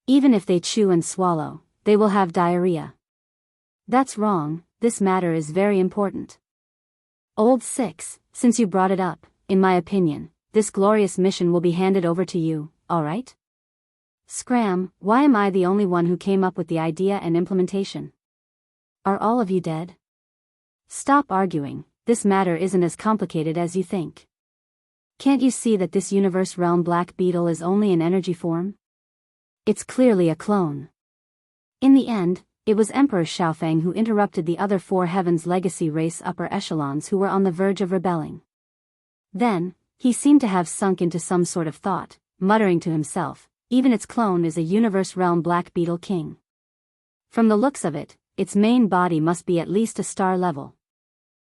Speaker 1: Even if they chew and swallow, they will have diarrhea. That's wrong, this matter is very important. Old Six, since you brought it up, in my opinion, this glorious mission will be handed over to you, alright? Scram, why am I the only one who came up with the idea and implementation? Are all of you dead? Stop arguing, this matter isn't as complicated as you think. Can't you see that this universe realm black beetle is only an energy form? It's clearly a clone. In the end, it was Emperor Xiaofeng who interrupted the other 4 Heaven's Legacy race upper echelons who were on the verge of rebelling. Then, he seemed to have sunk into some sort of thought, muttering to himself, even its clone is a universe realm black beetle king. From the looks of it, its main body must be at least a star level.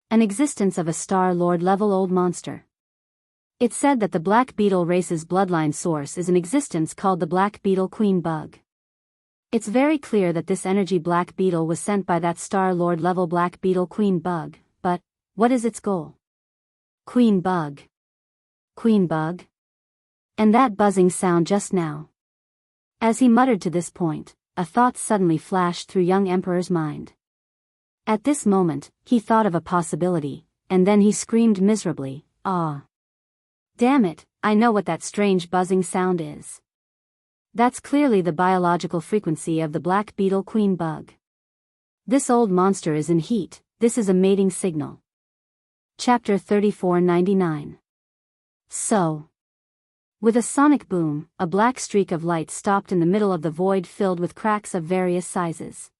Speaker 1: An existence of a Star Lord level old monster. It said that the black beetle race's bloodline source is an existence called the black beetle queen bug. It's very clear that this energy black beetle was sent by that Star Lord level black beetle queen bug, but what is its goal? Queen bug. Queen bug? And that buzzing sound just now. As he muttered to this point, a thought suddenly flashed through young Emperor's mind. At this moment, he thought of a possibility, and then he screamed miserably, "Ah! Damn it, I know what that strange buzzing sound is. That's clearly the biological frequency of the black beetle queen bug. This old monster is in heat, this is a mating signal." Chapter 3499. So. With a sonic boom, a black streak of light stopped in the middle of the void filled with cracks of various sizes.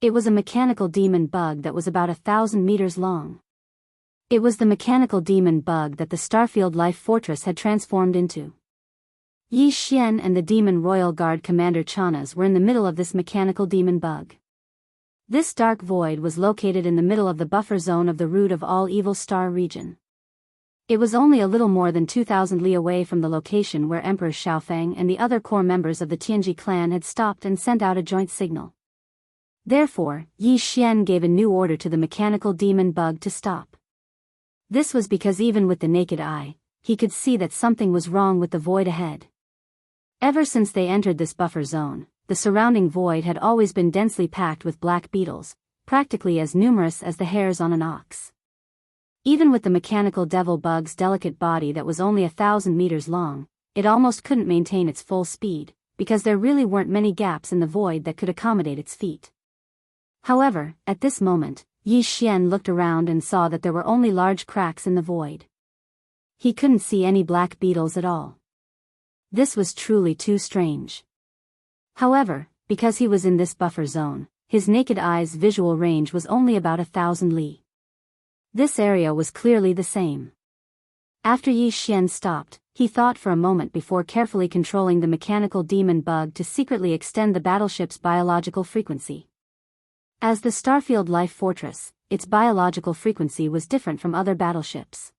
Speaker 1: It was a mechanical demon bug that was about 1,000 meters long. It was the mechanical demon bug that the Starfield Life Fortress had transformed into. Yi Xian and the Demon Royal Guard Commander Chanas were in the middle of this mechanical demon bug. This dark void was located in the middle of the buffer zone of the root of all evil star region. It was only a little more than 2,000 li away from the location where Emperor Xiaofeng and the other core members of the Tianji clan had stopped and sent out a joint signal. Therefore, Yi Xian gave a new order to the mechanical demon bug to stop. This was because even with the naked eye, he could see that something was wrong with the void ahead. Ever since they entered this buffer zone, the surrounding void had always been densely packed with black beetles, practically as numerous as the hairs on an ox. Even with the mechanical devil bug's delicate body that was only 1,000 meters long, it almost couldn't maintain its full speed, because there really weren't many gaps in the void that could accommodate its feet. However, at this moment, Yi Xian looked around and saw that there were only large cracks in the void. He couldn't see any black beetles at all. This was truly too strange. However, because he was in this buffer zone, his naked eye's visual range was only about 1,000 li. This area was clearly the same. After Yi Xian stopped, he thought for a moment before carefully controlling the mechanical demon bug to secretly extend the battleship's biological frequency. As the Starfield Life Fortress, its biological frequency was different from other battleships.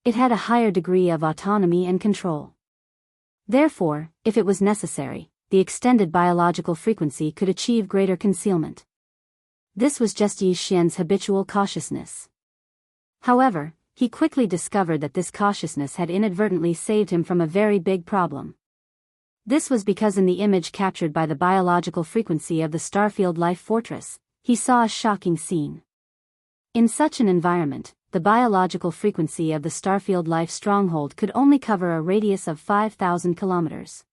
Speaker 1: It had a higher degree of autonomy and control. Therefore, if it was necessary, the extended biological frequency could achieve greater concealment. This was just Yi Xian's habitual cautiousness. However, he quickly discovered that this cautiousness had inadvertently saved him from a very big problem. This was because in the image captured by the biological frequency of the Starfield Life Fortress, he saw a shocking scene. In such an environment, the biological frequency of the Starfield Life Stronghold could only cover a radius of 5,000 kilometers.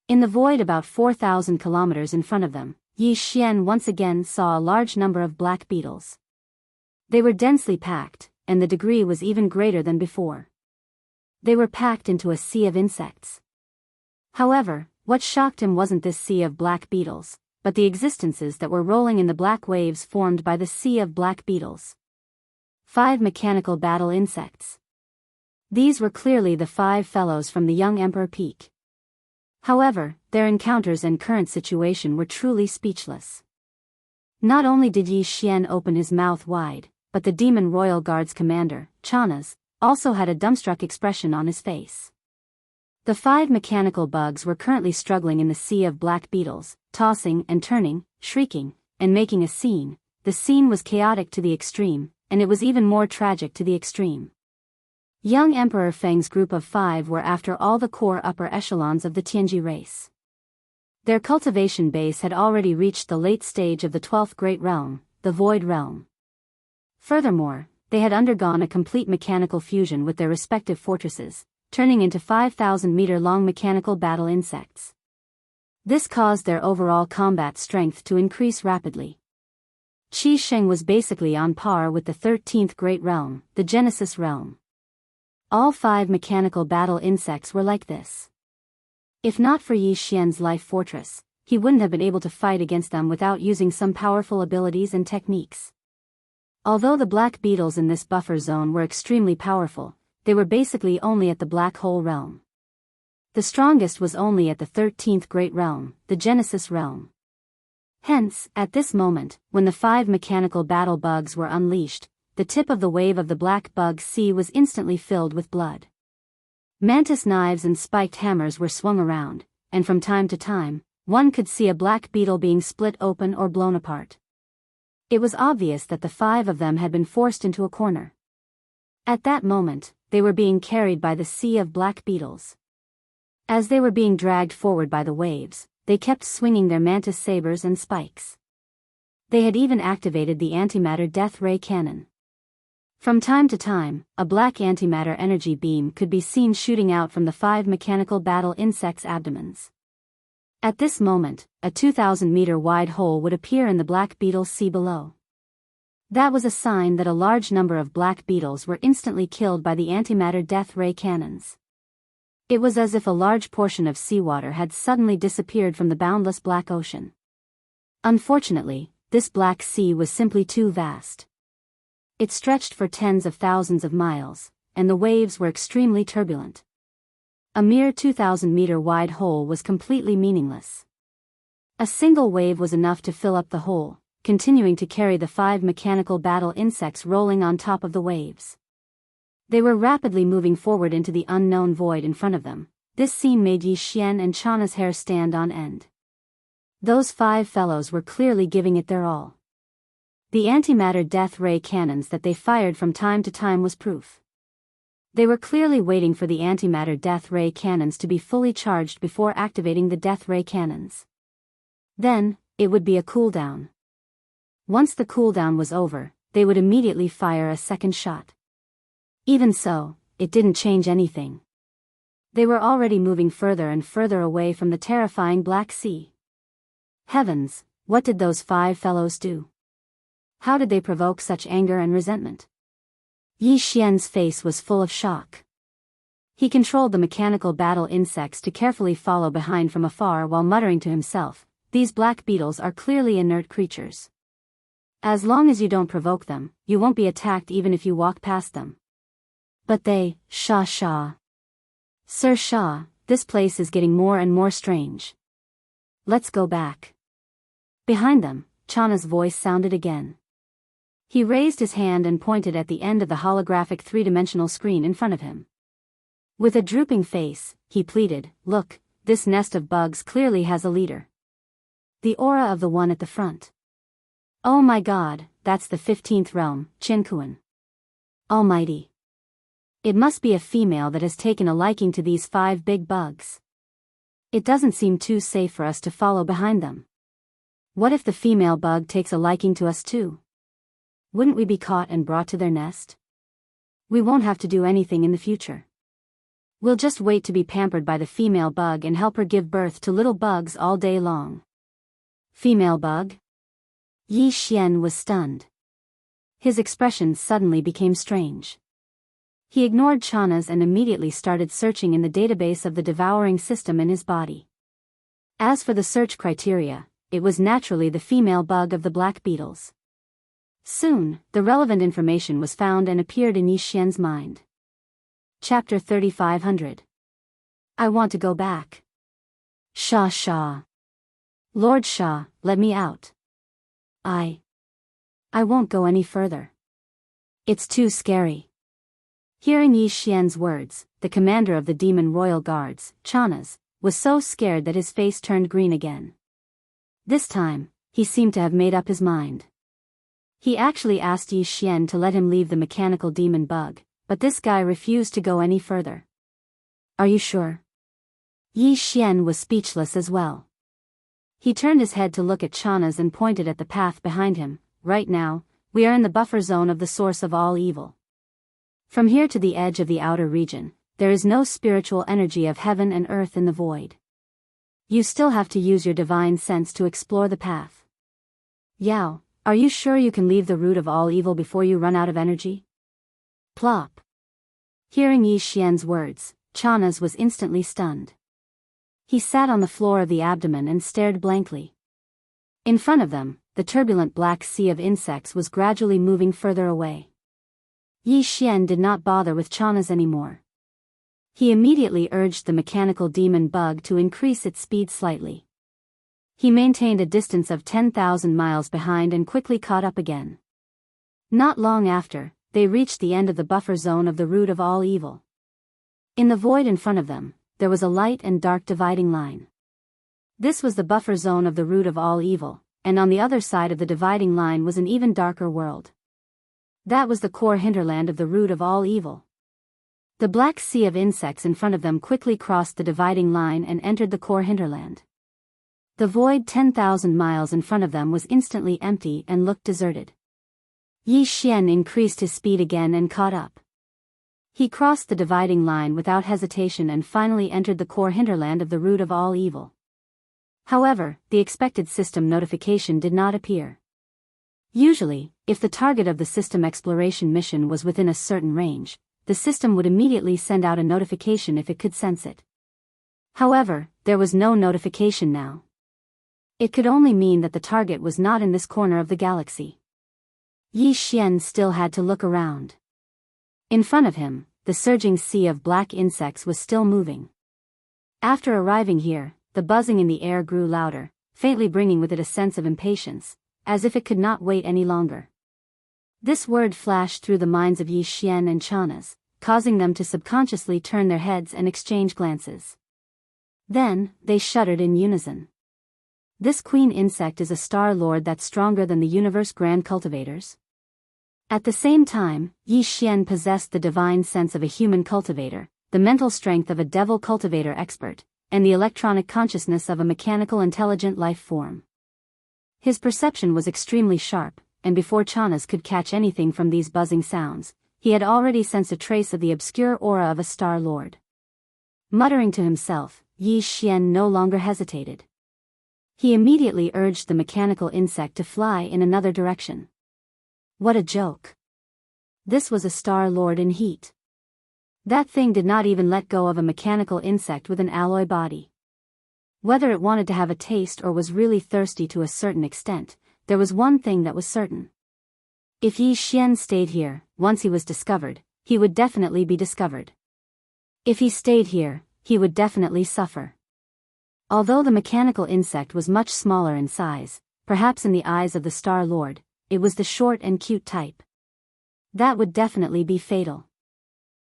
Speaker 1: In the void about 4,000 kilometers in front of them, Yi Xian once again saw a large number of black beetles. They were densely packed, and the degree was even greater than before. They were packed into a sea of insects. However, what shocked him wasn't this sea of black beetles, but the existences that were rolling in the black waves formed by the sea of black beetles. 5 mechanical battle insects. These were clearly the 5 fellows from the young Emperor Peak. However, their encounters and current situation were truly speechless. Not only did Yi Xian open his mouth wide, but the Demon Royal Guard's commander, Chanas, also had a dumbstruck expression on his face. The 5 mechanical bugs were currently struggling in the sea of black beetles, tossing and turning, shrieking, and making a scene. The scene was chaotic to the extreme, and it was even more tragic to the extreme. Young Emperor Feng's group of 5 were after all the core upper echelons of the Tianji race. Their cultivation base had already reached the late stage of the 12th Great Realm, the Void Realm. Furthermore, they had undergone a complete mechanical fusion with their respective fortresses, turning into 5,000-meter-long mechanical battle insects. This caused their overall combat strength to increase rapidly. Qi Sheng was basically on par with the 13th Great Realm, the Genesis Realm. All 5 mechanical battle insects were like this. If not for Yi Xian's life fortress, he wouldn't have been able to fight against them without using some powerful abilities and techniques. Although the black beetles in this buffer zone were extremely powerful, they were basically only at the black hole realm. The strongest was only at the 13th Great Realm, the Genesis Realm. Hence, at this moment, when the 5 mechanical battle bugs were unleashed, the tip of the wave of the black bug sea was instantly filled with blood. Mantis knives and spiked hammers were swung around, and from time to time, one could see a black beetle being split open or blown apart. It was obvious that the 5 of them had been forced into a corner. At that moment, they were being carried by the sea of black beetles. As they were being dragged forward by the waves, they kept swinging their mantis sabers and spikes. They had even activated the antimatter death ray cannon. From time to time, a black antimatter energy beam could be seen shooting out from the 5 mechanical battle insects' abdomens. At this moment, a 2,000-meter wide hole would appear in the black beetle sea below. That was a sign that a large number of black beetles were instantly killed by the antimatter death ray cannons. It was as if a large portion of seawater had suddenly disappeared from the boundless black ocean. Unfortunately, this black sea was simply too vast. It stretched for tens of thousands of miles, and the waves were extremely turbulent. A mere 2,000-meter wide hole was completely meaningless. A single wave was enough to fill up the hole, continuing to carry the 5 mechanical battle insects rolling on top of the waves. They were rapidly moving forward into the unknown void in front of them. This scene made Yi Xian and Chana's hair stand on end. Those 5 fellows were clearly giving it their all. The antimatter death ray cannons that they fired from time to time was proof. They were clearly waiting for the antimatter death ray cannons to be fully charged before activating the death ray cannons. Then, it would be a cooldown. Once the cooldown was over, they would immediately fire a second shot. Even so, it didn't change anything. They were already moving further and further away from the terrifying Black Sea. Heavens, what did those 5 fellows do? How did they provoke such anger and resentment? Yi Xian's face was full of shock. He controlled the mechanical battle insects to carefully follow behind from afar while muttering to himself, "These black beetles are clearly inert creatures. As long as you don't provoke them, you won't be attacked even if you walk past them. But they, Sha. Sir Sha, this place is getting more and more strange. Let's go back." Behind them, Chana's voice sounded again. He raised his hand and pointed at the end of the holographic 3-dimensional screen in front of him. With a drooping face, he pleaded, "Look, this nest of bugs clearly has a leader. The aura of the one at the front. Oh my god, that's the 15th realm, Qinkuan. Almighty. It must be a female that has taken a liking to these 5 big bugs. It doesn't seem too safe for us to follow behind them. What if the female bug takes a liking to us too? Wouldn't we be caught and brought to their nest? We won't have to do anything in the future. We'll just wait to be pampered by the female bug and help her give birth to little bugs all day long." Female bug? Yi Xian was stunned. His expression suddenly became strange. He ignored Chana's and immediately started searching in the database of the devouring system in his body. As for the search criteria, it was naturally the female bug of the black beetles. Soon, the relevant information was found and appeared in Yi Xian's mind. Chapter 3500. I want to go back. Shah. Lord Shah, let me out. I won't go any further. It's too scary. Hearing Yi Xian's words, the commander of the demon royal guards, Chanas, was so scared that his face turned green again. This time, he seemed to have made up his mind. He actually asked Yi Xian to let him leave the mechanical demon bug, but this guy refused to go any further. Are you sure? Yi Xian was speechless as well. He turned his head to look at Chanas and pointed at the path behind him. Right now, we are in the buffer zone of the source of all evil. From here to the edge of the outer region, there is no spiritual energy of heaven and earth in the void. You still have to use your divine sense to explore the path. Yao, are you sure you can leave the root of all evil before you run out of energy? Plop. Hearing Yi Xian's words, Chanas was instantly stunned. He sat on the floor of the abdomen and stared blankly. In front of them, the turbulent black sea of insects was gradually moving further away. Yi Xian did not bother with Chanas anymore. He immediately urged the mechanical demon bug to increase its speed slightly. He maintained a distance of 10,000 miles behind and quickly caught up again. Not long after, they reached the end of the buffer zone of the root of all evil. In the void in front of them, there was a light and dark dividing line. This was the buffer zone of the root of all evil, and on the other side of the dividing line was an even darker world. That was the core hinterland of the root of all evil. The black sea of insects in front of them quickly crossed the dividing line and entered the core hinterland. The void 10,000 miles in front of them was instantly empty and looked deserted. Yi Xian increased his speed again and caught up. He crossed the dividing line without hesitation and finally entered the core hinterland of the root of all evil. However, the expected system notification did not appear. Usually, if the target of the system exploration mission was within a certain range, the system would immediately send out a notification if it could sense it. However, there was no notification now. It could only mean that the target was not in this corner of the galaxy. Yi Xian still had to look around. In front of him, the surging sea of black insects was still moving. After arriving here, the buzzing in the air grew louder, faintly bringing with it a sense of impatience, as if it could not wait any longer. This word flashed through the minds of Yi Xian and Chanas, causing them to subconsciously turn their heads and exchange glances. Then, they shuddered in unison. This queen insect is a star lord that's stronger than the universe grand cultivators? At the same time, Yi Xian possessed the divine sense of a human cultivator, the mental strength of a devil cultivator expert, and the electronic consciousness of a mechanical intelligent life form. His perception was extremely sharp, and before Chanas could catch anything from these buzzing sounds, he had already sensed a trace of the obscure aura of a star lord. Muttering to himself, Yi Xian no longer hesitated. He immediately urged the mechanical insect to fly in another direction. What a joke. This was a star lord in heat. That thing did not even let go of a mechanical insect with an alloy body. Whether it wanted to have a taste or was really thirsty to a certain extent, there was one thing that was certain. If Yi Xian stayed here, once he was discovered, he would definitely be discovered. If he stayed here, he would definitely suffer. Although the mechanical insect was much smaller in size, perhaps in the eyes of the Star Lord, it was the short and cute type. That would definitely be fatal.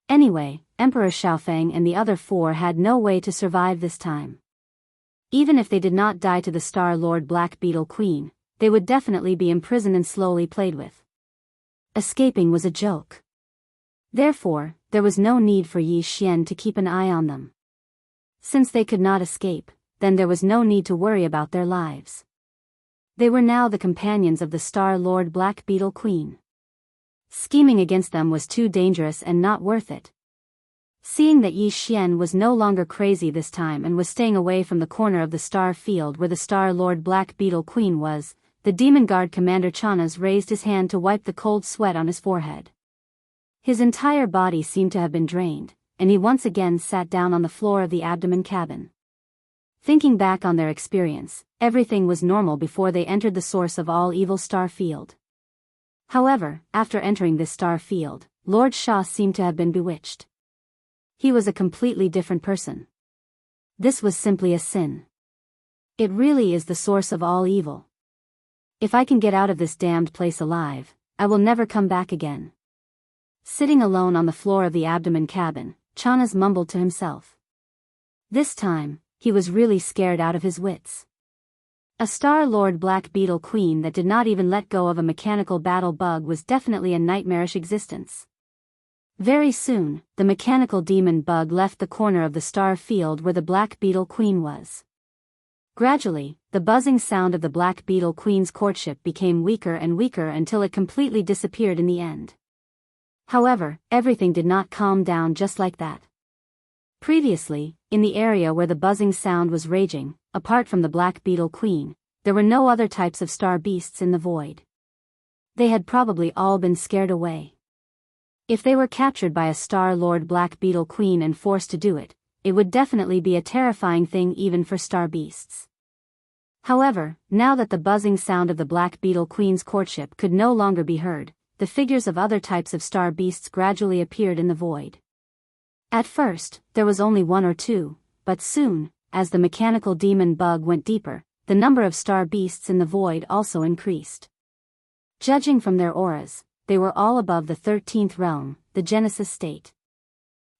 Speaker 1: Anyway, Emperor Xiaofeng and the other four had no way to survive this time. Even if they did not die to the Star Lord Black Beetle Queen, they would definitely be imprisoned and slowly played with. Escaping was a joke. Therefore, there was no need for Yi Xian to keep an eye on them. Since they could not escape, then there was no need to worry about their lives. They were now the companions of the Star Lord Black Beetle Queen. Scheming against them was too dangerous and not worth it. Seeing that Yi Xian was no longer crazy this time and was staying away from the corner of the star field where the Star Lord Black Beetle Queen was, the Demon Guard Commander Chanas raised his hand to wipe the cold sweat on his forehead. His entire body seemed to have been drained, and he once again sat down on the floor of the abdomen cabin. Thinking back on their experience, everything was normal before they entered the source of all evil star field. However, after entering this star field, Lord Sha seemed to have been bewitched. He was a completely different person. This was simply a sin. It really is the source of all evil. If I can get out of this damned place alive, I will never come back again. Sitting alone on the floor of the abdomen cabin, Chanas mumbled to himself. This time, he was really scared out of his wits. A Star-Lord Black Beetle Queen that did not even let go of a mechanical battle bug was definitely a nightmarish existence. Very soon, the mechanical demon bug left the corner of the star field where the Black Beetle Queen was. Gradually, the buzzing sound of the Black Beetle Queen's courtship became weaker and weaker until it completely disappeared in the end. However, everything did not calm down just like that. Previously, in the area where the buzzing sound was raging, apart from the Black Beetle Queen, there were no other types of star beasts in the void. They had probably all been scared away. If they were captured by a Star-Lord Black Beetle Queen and forced to do it, it would definitely be a terrifying thing even for star beasts. However, now that the buzzing sound of the Black Beetle Queen's courtship could no longer be heard, the figures of other types of star beasts gradually appeared in the void. At first, there was only one or two, but soon, as the mechanical demon bug went deeper, the number of star beasts in the void also increased. Judging from their auras, they were all above the 13th realm, the Genesis state.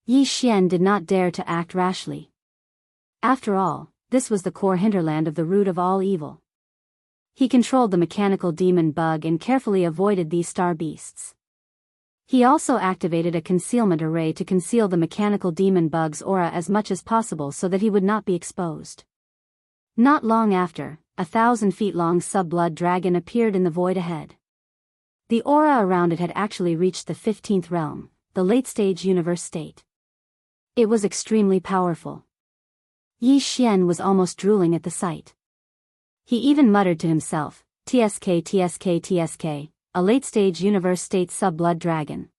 Speaker 1: Yi Xian did not dare to act rashly. After all, this was the core hinterland of the root of all evil. He controlled the mechanical demon bug and carefully avoided these star beasts. He also activated a concealment array to conceal the mechanical demon bug's aura as much as possible so that he would not be exposed. Not long after, 1,000 feet long sub-blood dragon appeared in the void ahead. The aura around it had actually reached the 15th realm, the late-stage universe state. It was extremely powerful. Yi Xian was almost drooling at the sight. He even muttered to himself, "TSK TSK TSK, a late-stage universe state sub-blood dragon.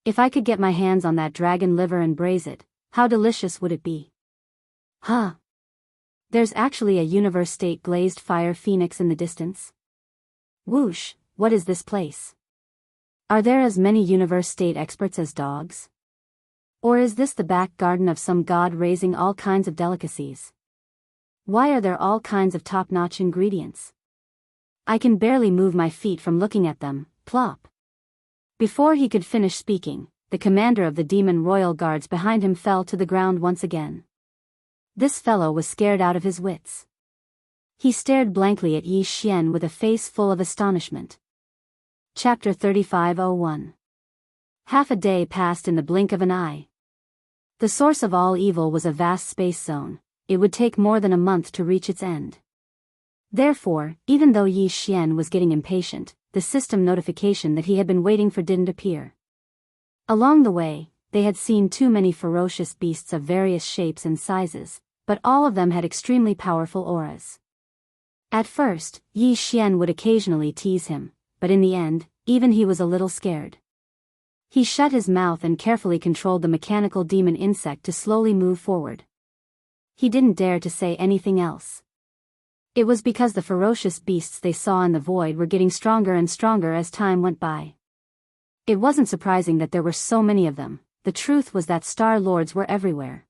Speaker 1: If I could get my hands on that dragon liver and braise it, how delicious would it be?" Huh. There's actually a universe state glazed fire phoenix in the distance. Whoosh, what is this place? Are there as many universe state experts as dogs? Or is this the back garden of some god raising all kinds of delicacies? Why are there all kinds of top-notch ingredients? I can barely move my feet from looking at them, plop. Before he could finish speaking, the commander of the demon royal guards behind him fell to the ground once again. This fellow was scared out of his wits. He stared blankly at Yi Xian with a face full of astonishment. Chapter 3501. Half a day passed in the blink of an eye. The source of all evil was a vast space zone. It would take more than a month to reach its end. Therefore, even though Yi Xian was getting impatient, the system notification that he had been waiting for didn't appear. Along the way, they had seen too many ferocious beasts of various shapes and sizes, but all of them had extremely powerful auras. At first, Yi Xian would occasionally tease him, but in the end, even he was a little scared. He shut his mouth and carefully controlled the mechanical demon insect to slowly move forward. He didn't dare to say anything else. It was because the ferocious beasts they saw in the void were getting stronger and stronger as time went by. It wasn't surprising that there were so many of them. The truth was that Star Lords were everywhere.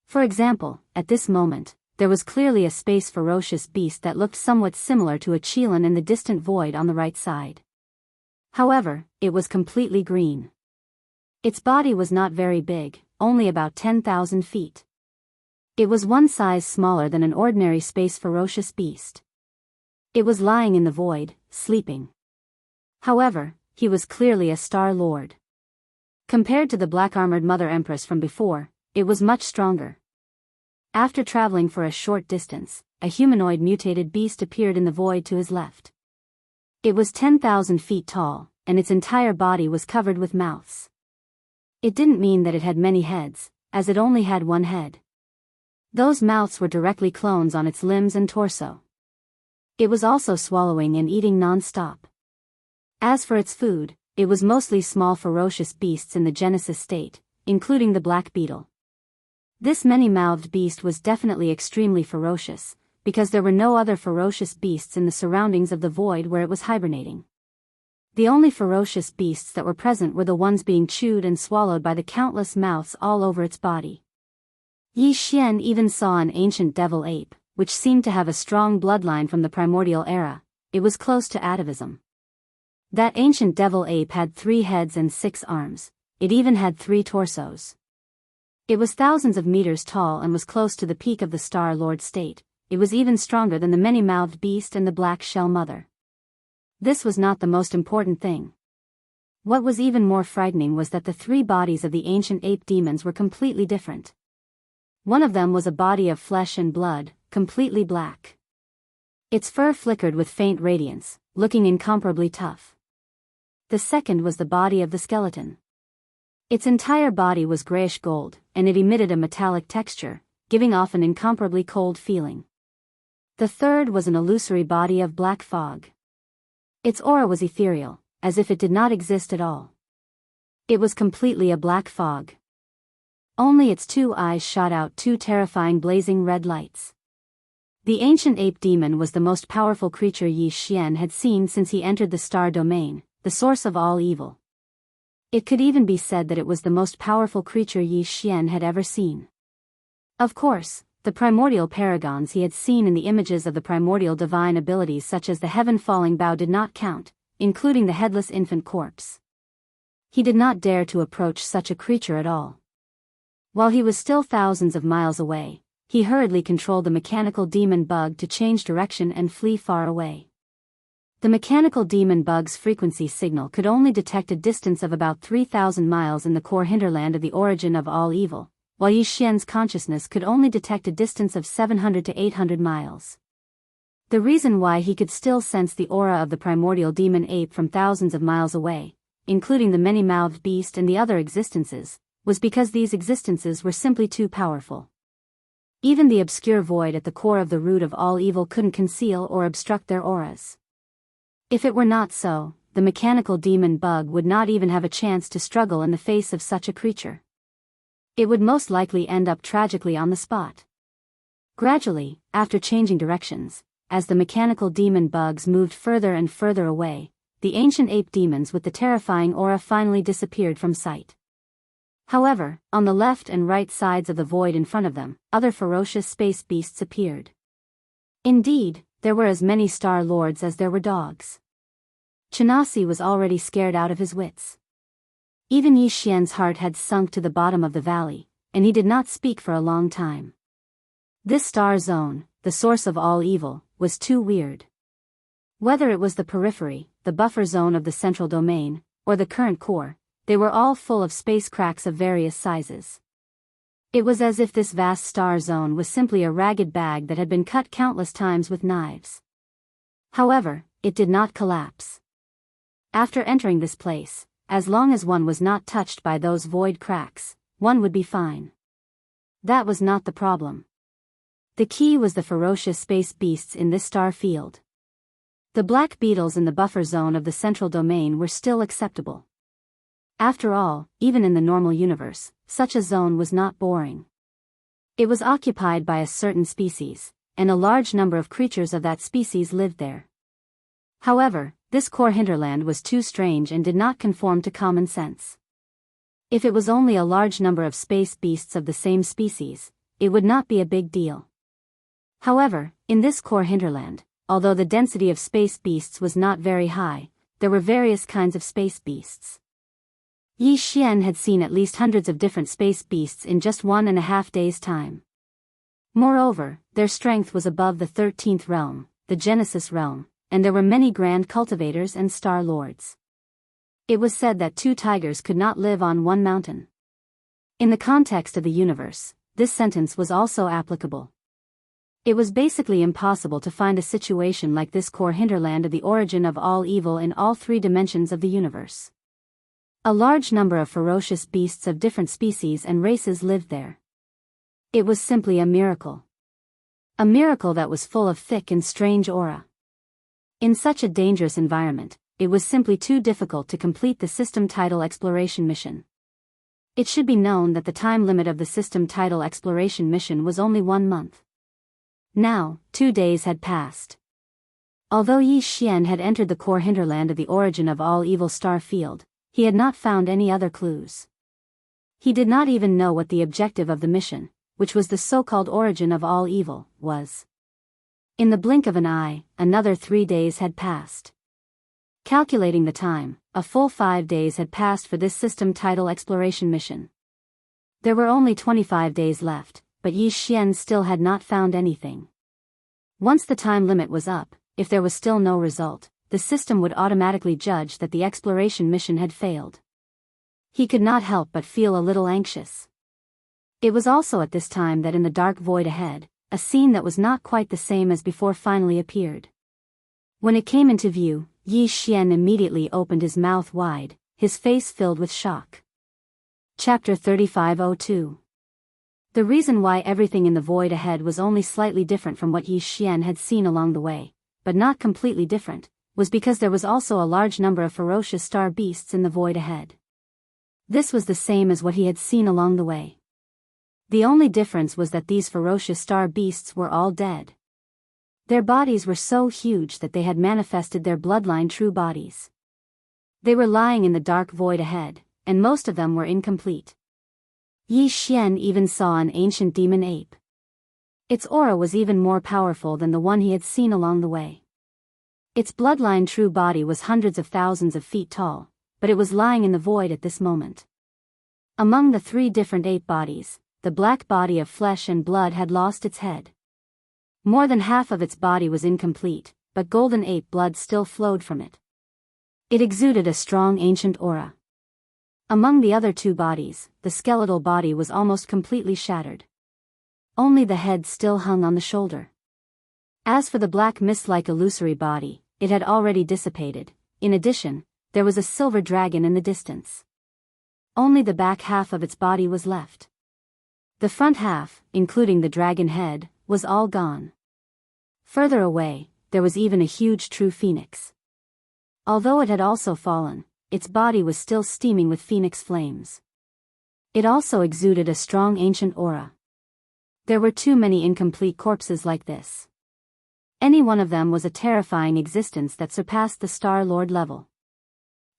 Speaker 1: For example, at this moment, there was clearly a space ferocious beast that looked somewhat similar to a Qilin in the distant void on the right side. However, it was completely green. Its body was not very big, only about 10,000 feet. It was one size smaller than an ordinary space ferocious beast. It was lying in the void, sleeping. However, he was clearly a Star Lord. Compared to the black-armored Mother Empress from before, it was much stronger. After traveling for a short distance, a humanoid mutated beast appeared in the void to his left. It was 10,000 feet tall, and its entire body was covered with mouths. It didn't mean that it had many heads, as it only had one head. Those mouths were directly clones on its limbs and torso. It was also swallowing and eating non-stop. As for its food, it was mostly small ferocious beasts in the Genesis state, including the black beetle. This many-mouthed beast was definitely extremely ferocious, because there were no other ferocious beasts in the surroundings of the void where it was hibernating. The only ferocious beasts that were present were the ones being chewed and swallowed by the countless mouths all over its body. Yi Xian even saw an ancient devil ape, which seemed to have a strong bloodline from the primordial era. It was close to atavism. That ancient devil ape had 3 heads and 6 arms. It even had 3 torsos. It was thousands of meters tall and was close to the peak of the Star Lord state. It was even stronger than the many-mouthed beast and the black shell mother. This was not the most important thing. What was even more frightening was that the 3 bodies of the ancient ape demons were completely different. One of them was a body of flesh and blood, completely black. Its fur flickered with faint radiance, looking incomparably tough. The second was the body of the skeleton. Its entire body was grayish gold, and it emitted a metallic texture, giving off an incomparably cold feeling. The third was an illusory body of black fog. Its aura was ethereal, as if it did not exist at all. It was completely a black fog. Only its 2 eyes shot out 2 terrifying blazing red lights. The ancient ape demon was the most powerful creature Yi Xian had seen since he entered the star domain, the source of all evil. It could even be said that it was the most powerful creature Yi Xian had ever seen. Of course, the primordial paragons he had seen in the images of the primordial divine abilities such as the heaven-falling bow did not count, including the headless infant corpse. He did not dare to approach such a creature at all. While he was still thousands of miles away, he hurriedly controlled the mechanical demon bug to change direction and flee far away. The mechanical demon bug's frequency signal could only detect a distance of about 3,000 miles in the core hinterland of the origin of all evil, while Yi Xian's consciousness could only detect a distance of 700 to 800 miles. The reason why he could still sense the aura of the primordial demon ape from thousands of miles away, including the many-mouthed beast and the other existences, was because these existences were simply too powerful. Even the obscure void at the core of the root of all evil couldn't conceal or obstruct their auras. If it were not so, the mechanical demon bug would not even have a chance to struggle in the face of such a creature. It would most likely end up tragically on the spot. Gradually, after changing directions, as the mechanical demon bugs moved further and further away, the ancient ape demons with the terrifying aura finally disappeared from sight. However, on the left and right sides of the void in front of them, other ferocious space beasts appeared. Indeed, there were as many Star Lords as there were dogs. Chinasi was already scared out of his wits. Even Yi Xian's heart had sunk to the bottom of the valley, and he did not speak for a long time. This star zone, the source of all evil, was too weird. Whether it was the periphery, the buffer zone of the central domain, or the current core, they were all full of space cracks of various sizes. It was as if this vast star zone was simply a ragged bag that had been cut countless times with knives. However, it did not collapse. After entering this place, as long as one was not touched by those void cracks, one would be fine. That was not the problem. The key was the ferocious space beasts in this star field. The black beetles in the buffer zone of the central domain were still acceptable. After all, even in the normal universe, such a zone was not boring. It was occupied by a certain species, and a large number of creatures of that species lived there. However, this core hinterland was too strange and did not conform to common sense. If it was only a large number of space beasts of the same species, it would not be a big deal. However, in this core hinterland, although the density of space beasts was not very high, there were various kinds of space beasts. Yi Xian had seen at least hundreds of different space beasts in just 1.5 days' time. Moreover, their strength was above the 13th realm, the Genesis realm, and there were many grand cultivators and star lords. It was said that 2 tigers could not live on one mountain. In the context of the universe, this sentence was also applicable. It was basically impossible to find a situation like this core hinterland of the origin of all evil in all 3 dimensions of the universe. A large number of ferocious beasts of different species and races lived there. It was simply a miracle. A miracle that was full of thick and strange aura. In such a dangerous environment, it was simply too difficult to complete the system title exploration mission. It should be known that the time limit of the system title exploration mission was only 1 month. Now, 2 days had passed. Although Yi Xian had entered the core hinterland of the origin of all evil star field, he had not found any other clues. He did not even know what the objective of the mission, which was the so-called origin of all evil, was. In the blink of an eye, another 3 days had passed. Calculating the time, a full 5 days had passed for this system title exploration mission. There were only 25 days left, but Yi Xian still had not found anything. Once the time limit was up, if there was still no result, the system would automatically judge that the exploration mission had failed. He could not help but feel a little anxious. It was also at this time that in the dark void ahead, a scene that was not quite the same as before finally appeared. When it came into view, Yi Xian immediately opened his mouth wide, his face filled with shock. Chapter 3502. The reason why everything in the void ahead was only slightly different from what Yi Xian had seen along the way, but not completely different, was because there was also a large number of ferocious star beasts in the void ahead. This was the same as what he had seen along the way. The only difference was that these ferocious star beasts were all dead. Their bodies were so huge that they had manifested their bloodline true bodies. They were lying in the dark void ahead, and most of them were incomplete. Yi Xian even saw an ancient demon ape. Its aura was even more powerful than the one he had seen along the way. Its bloodline true body was hundreds of thousands of feet tall, but it was lying in the void at this moment. Among the 3 different ape bodies, the black body of flesh and blood had lost its head. More than half of its body was incomplete, but golden ape blood still flowed from it. It exuded a strong ancient aura. Among the other 2 bodies, the skeletal body was almost completely shattered. Only the head still hung on the shoulder. As for the black mist-like illusory body, it had already dissipated. In addition, there was a silver dragon in the distance. Only the back half of its body was left. The front half, including the dragon head, was all gone. Further away, there was even a huge true phoenix. Although it had also fallen, its body was still steaming with phoenix flames. It also exuded a strong ancient aura. There were too many incomplete corpses like this. Any one of them was a terrifying existence that surpassed the Star Lord level.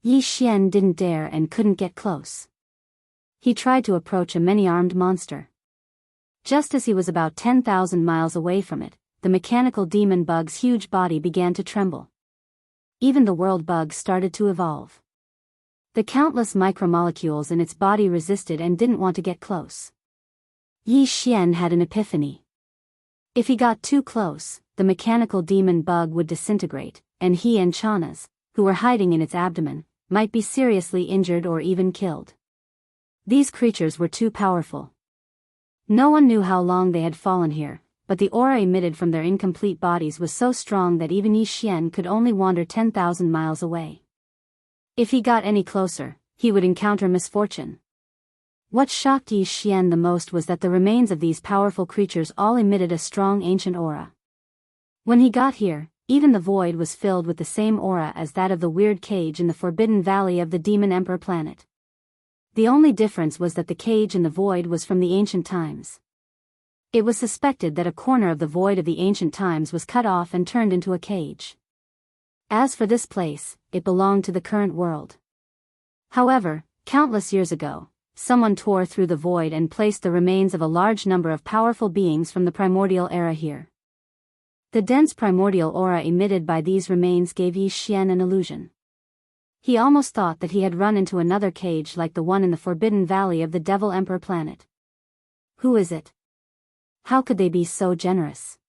Speaker 1: Yi Xian didn't dare and couldn't get close. He tried to approach a many-armed monster. Just as he was about 10,000 miles away from it, the mechanical demon bug's huge body began to tremble. Even the world bug started to evolve. The countless micromolecules in its body resisted and didn't want to get close. Yi Xian had an epiphany. If he got too close, the mechanical demon bug would disintegrate, and he and Chanas, who were hiding in its abdomen, might be seriously injured or even killed. These creatures were too powerful. No one knew how long they had fallen here, but the aura emitted from their incomplete bodies was so strong that even Yi Xian could only wander 10,000 miles away. If he got any closer, he would encounter misfortune. What shocked Yi Xian the most was that the remains of these powerful creatures all emitted a strong ancient aura. When he got here, even the void was filled with the same aura as that of the weird cage in the Forbidden Valley of the Demon Emperor planet. The only difference was that the cage in the void was from the ancient times. It was suspected that a corner of the void of the ancient times was cut off and turned into a cage. As for this place, it belonged to the current world. However, countless years ago, someone tore through the void and placed the remains of a large number of powerful beings from the primordial era here. The dense primordial aura emitted by these remains gave Yi Xian an illusion. He almost thought that he had run into another cage like the one in the Forbidden Valley of the Devil Emperor planet. Who is it? How could they be so generous?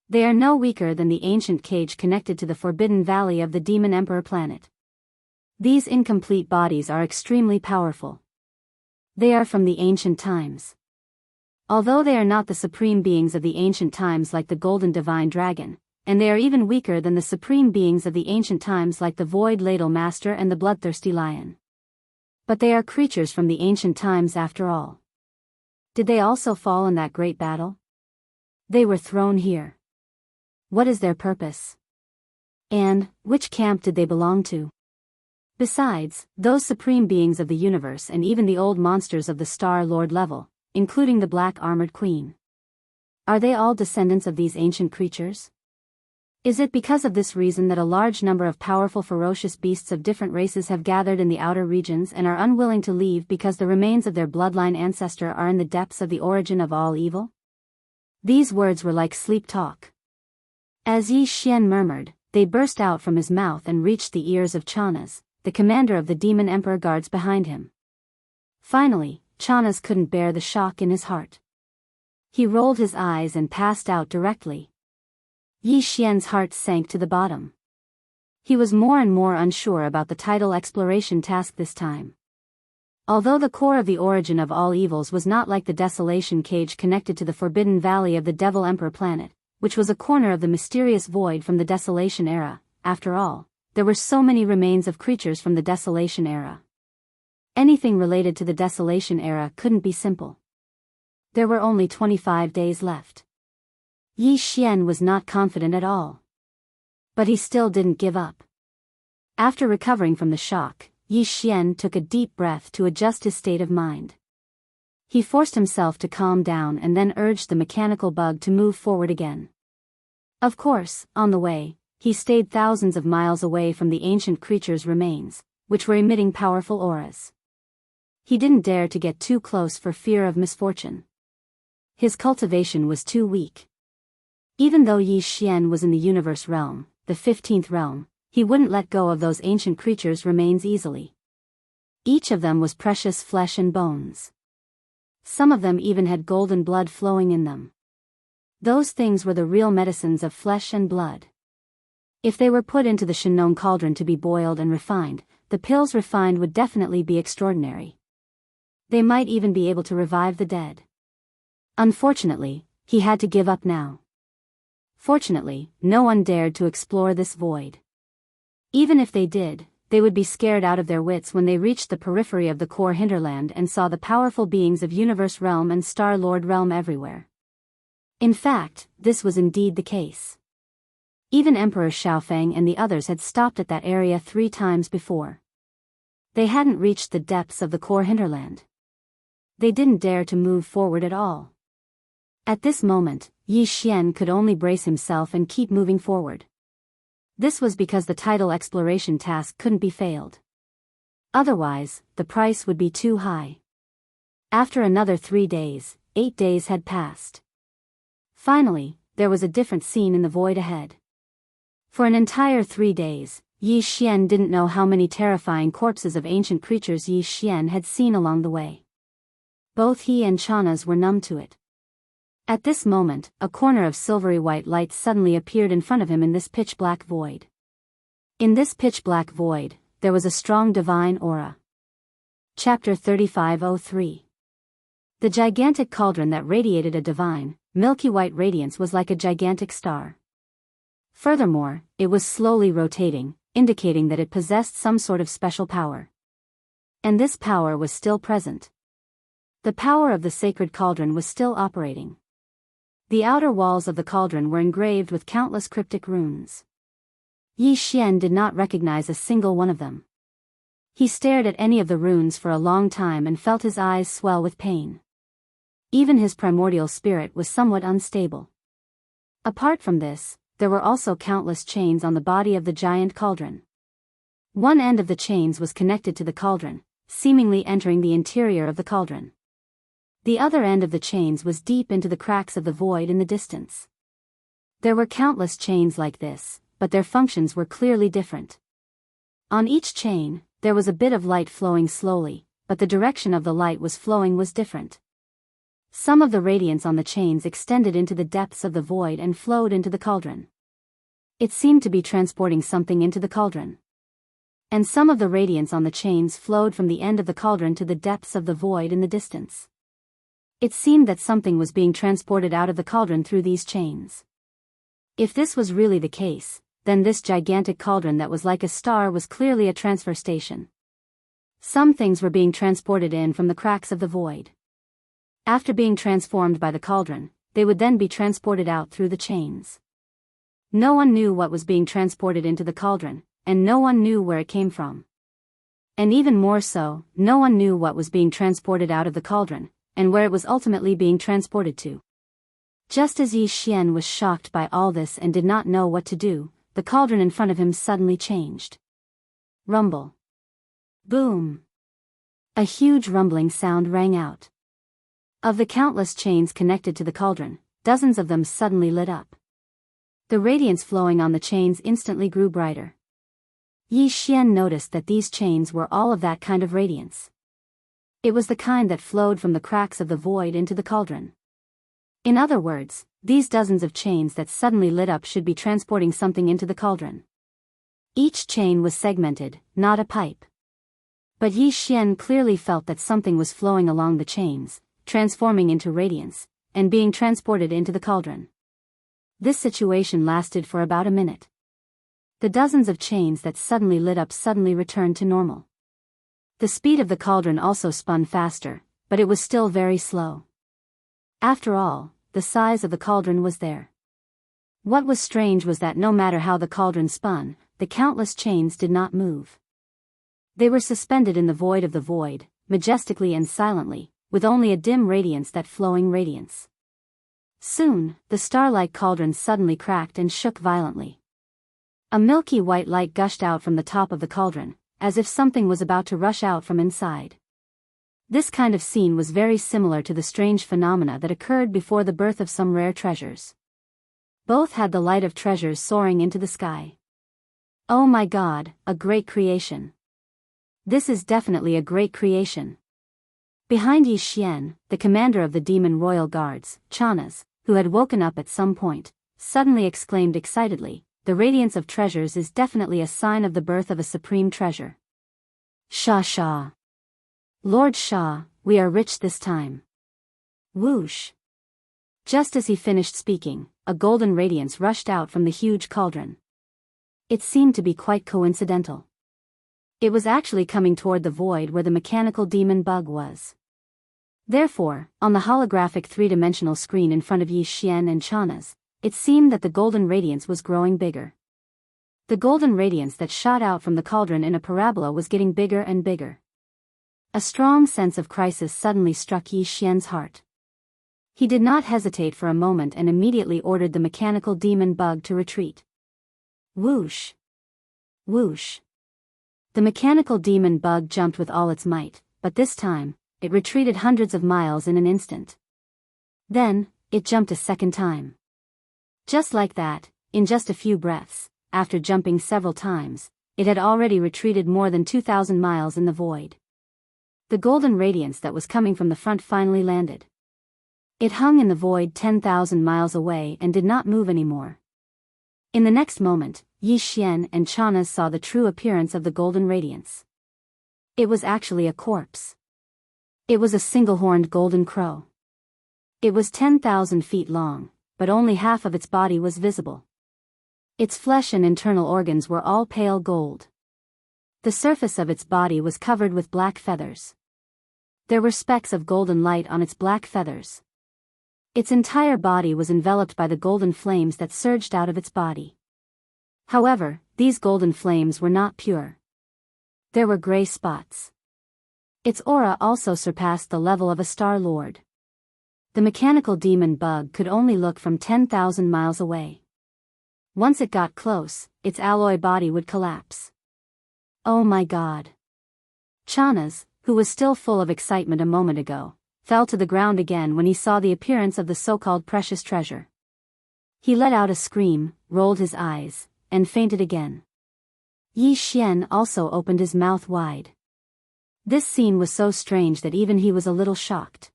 Speaker 1: They are no weaker than the ancient cage connected to the Forbidden Valley of the Demon Emperor planet. These incomplete bodies are extremely powerful. They are from the ancient times. Although they are not the supreme beings of the ancient times like the Golden Divine Dragon, and they are even weaker than the supreme beings of the ancient times like the Void Ladle Master and the Bloodthirsty Lion. But they are creatures from the ancient times after all. Did they also fall in that great battle? They were thrown here. What is their purpose? And which camp did they belong to? Besides, those supreme beings of the universe and even the old monsters of the Star Lord level, including the Black Armored Queen. Are they all descendants of these ancient creatures? Is it because of this reason that a large number of powerful ferocious beasts of different races have gathered in the outer regions and are unwilling to leave because the remains of their bloodline ancestor are in the depths of the origin of all evil? These words were like sleep talk. As Yi Xian murmured, they burst out from his mouth and reached the ears of Chanas, the commander of the demon emperor guards behind him. Finally, Chanas couldn't bear the shock in his heart. He rolled his eyes and passed out directly. Yi Xian's heart sank to the bottom. He was more and more unsure about the tidal exploration task this time. Although the core of the origin of all evils was not like the desolation cage connected to the forbidden valley of the Devil Emperor planet, which was a corner of the mysterious void from the desolation era, after all, there were so many remains of creatures from the desolation era. Anything related to the desolation era couldn't be simple. There were only 25 days left. Yi Xian was not confident at all. But he still didn't give up. After recovering from the shock, Yi Xian took a deep breath to adjust his state of mind. He forced himself to calm down and then urged the mechanical bug to move forward again. Of course, on the way, he stayed thousands of miles away from the ancient creature's remains, which were emitting powerful auras. He didn't dare to get too close for fear of misfortune. His cultivation was too weak. Even though Yi Xian was in the universe realm, the 15th realm, he wouldn't let go of those ancient creatures' remains easily. Each of them was precious flesh and bones. Some of them even had golden blood flowing in them. Those things were the real medicines of flesh and blood. If they were put into the Shinnon cauldron to be boiled and refined, the pills refined would definitely be extraordinary. They might even be able to revive the dead. Unfortunately, he had to give up now. Fortunately, no one dared to explore this void. Even if they did, they would be scared out of their wits when they reached the periphery of the core hinterland and saw the powerful beings of Universe Realm and Star Lord Realm everywhere. In fact, this was indeed the case. Even Emperor Xiaofeng and the others had stopped at that area 3 times before. They hadn't reached the depths of the core hinterland. They didn't dare to move forward at all. At this moment, Yi Xian could only brace himself and keep moving forward. This was because the tidal exploration task couldn't be failed. Otherwise, the price would be too high. After another 3 days, 8 days had passed. Finally, there was a different scene in the void ahead. For an entire 3 days, Yi Xian didn't know how many terrifying corpses of ancient creatures Yi Xian had seen along the way. Both he and Chanas were numb to it. At this moment, a corner of silvery white light suddenly appeared in front of him in this pitch-black void. In this pitch-black void, there was a strong divine aura. Chapter 3503. The gigantic cauldron that radiated a divine, milky white radiance was like a gigantic star. Furthermore, it was slowly rotating, indicating that it possessed some sort of special power. And this power was still present. The power of the sacred cauldron was still operating. The outer walls of the cauldron were engraved with countless cryptic runes. Yi Xian did not recognize a single one of them. He stared at any of the runes for a long time and felt his eyes swell with pain. Even his primordial spirit was somewhat unstable. Apart from this, there were also countless chains on the body of the giant cauldron. One end of the chains was connected to the cauldron, seemingly entering the interior of the cauldron. The other end of the chains was deep into the cracks of the void in the distance. There were countless chains like this, but their functions were clearly different. On each chain, there was a bit of light flowing slowly, but the direction of the light was flowing was different. Some of the radiance on the chains extended into the depths of the void and flowed into the cauldron. It seemed to be transporting something into the cauldron. And some of the radiance on the chains flowed from the end of the cauldron to the depths of the void in the distance. It seemed that something was being transported out of the cauldron through these chains. If this was really the case, then this gigantic cauldron that was like a star was clearly a transfer station. Some things were being transported in from the cracks of the void. After being transformed by the cauldron, they would then be transported out through the chains. No one knew what was being transported into the cauldron, and no one knew where it came from. And even more so, no one knew what was being transported out of the cauldron, and where it was ultimately being transported to. Just as Yi Xian was shocked by all this and did not know what to do, the cauldron in front of him suddenly changed. Rumble. Boom. A huge rumbling sound rang out. Of the countless chains connected to the cauldron, dozens of them suddenly lit up. The radiance flowing on the chains instantly grew brighter. Yi Xian noticed that these chains were all of that kind of radiance. It was the kind that flowed from the cracks of the void into the cauldron. In other words, these dozens of chains that suddenly lit up should be transporting something into the cauldron. Each chain was segmented, not a pipe. But Yi Xian clearly felt that something was flowing along the chains, transforming into radiance, and being transported into the cauldron. This situation lasted for about a minute. The dozens of chains that suddenly lit up suddenly returned to normal. The speed of the cauldron also spun faster, but it was still very slow. After all, the size of the cauldron was there. What was strange was that no matter how the cauldron spun, the countless chains did not move. They were suspended in the void of the void, majestically and silently, with only a dim radiance, that flowing radiance. Soon, the star-like cauldron suddenly cracked and shook violently. A milky white light gushed out from the top of the cauldron, as if something was about to rush out from inside. This kind of scene was very similar to the strange phenomena that occurred before the birth of some rare treasures. Both had the light of treasures soaring into the sky. Oh my God, a great creation. This is definitely a great creation. Behind Yi Xian, the commander of the demon royal guards, Chanas, who had woken up at some point, suddenly exclaimed excitedly, "The radiance of treasures is definitely a sign of the birth of a supreme treasure. Shah. Lord Shah, we are rich this time." Whoosh. Just as he finished speaking, a golden radiance rushed out from the huge cauldron. It seemed to be quite coincidental. It was actually coming toward the void where the mechanical demon bug was. Therefore, on the holographic three-dimensional screen in front of Yi Xian and Chanas, it seemed that the golden radiance was growing bigger. The golden radiance that shot out from the cauldron in a parabola was getting bigger and bigger. A strong sense of crisis suddenly struck Yi Xian's heart. He did not hesitate for a moment and immediately ordered the mechanical demon bug to retreat. Whoosh! Whoosh! The mechanical demon bug jumped with all its might, but this time, it retreated hundreds of miles in an instant. Then, it jumped a second time. Just like that, in just a few breaths, after jumping several times, it had already retreated more than 2,000 miles in the void. The golden radiance that was coming from the front finally landed. It hung in the void 10,000 miles away and did not move anymore. In the next moment, Yi Xian and Chanas saw the true appearance of the golden radiance. It was actually a corpse. It was a single-horned golden crow. It was 10,000 feet long, but only half of its body was visible. Its flesh and internal organs were all pale gold. The surface of its body was covered with black feathers. There were specks of golden light on its black feathers. Its entire body was enveloped by the golden flames that surged out of its body. However, these golden flames were not pure. There were gray spots. Its aura also surpassed the level of a star lord. The mechanical demon bug could only look from 10,000 miles away. Once it got close, its alloy body would collapse. Oh my God! Chanas, who was still full of excitement a moment ago, fell to the ground again when he saw the appearance of the so-called precious treasure. He let out a scream, rolled his eyes, and fainted again. Yi Xian also opened his mouth wide. This scene was so strange that even he was a little shocked.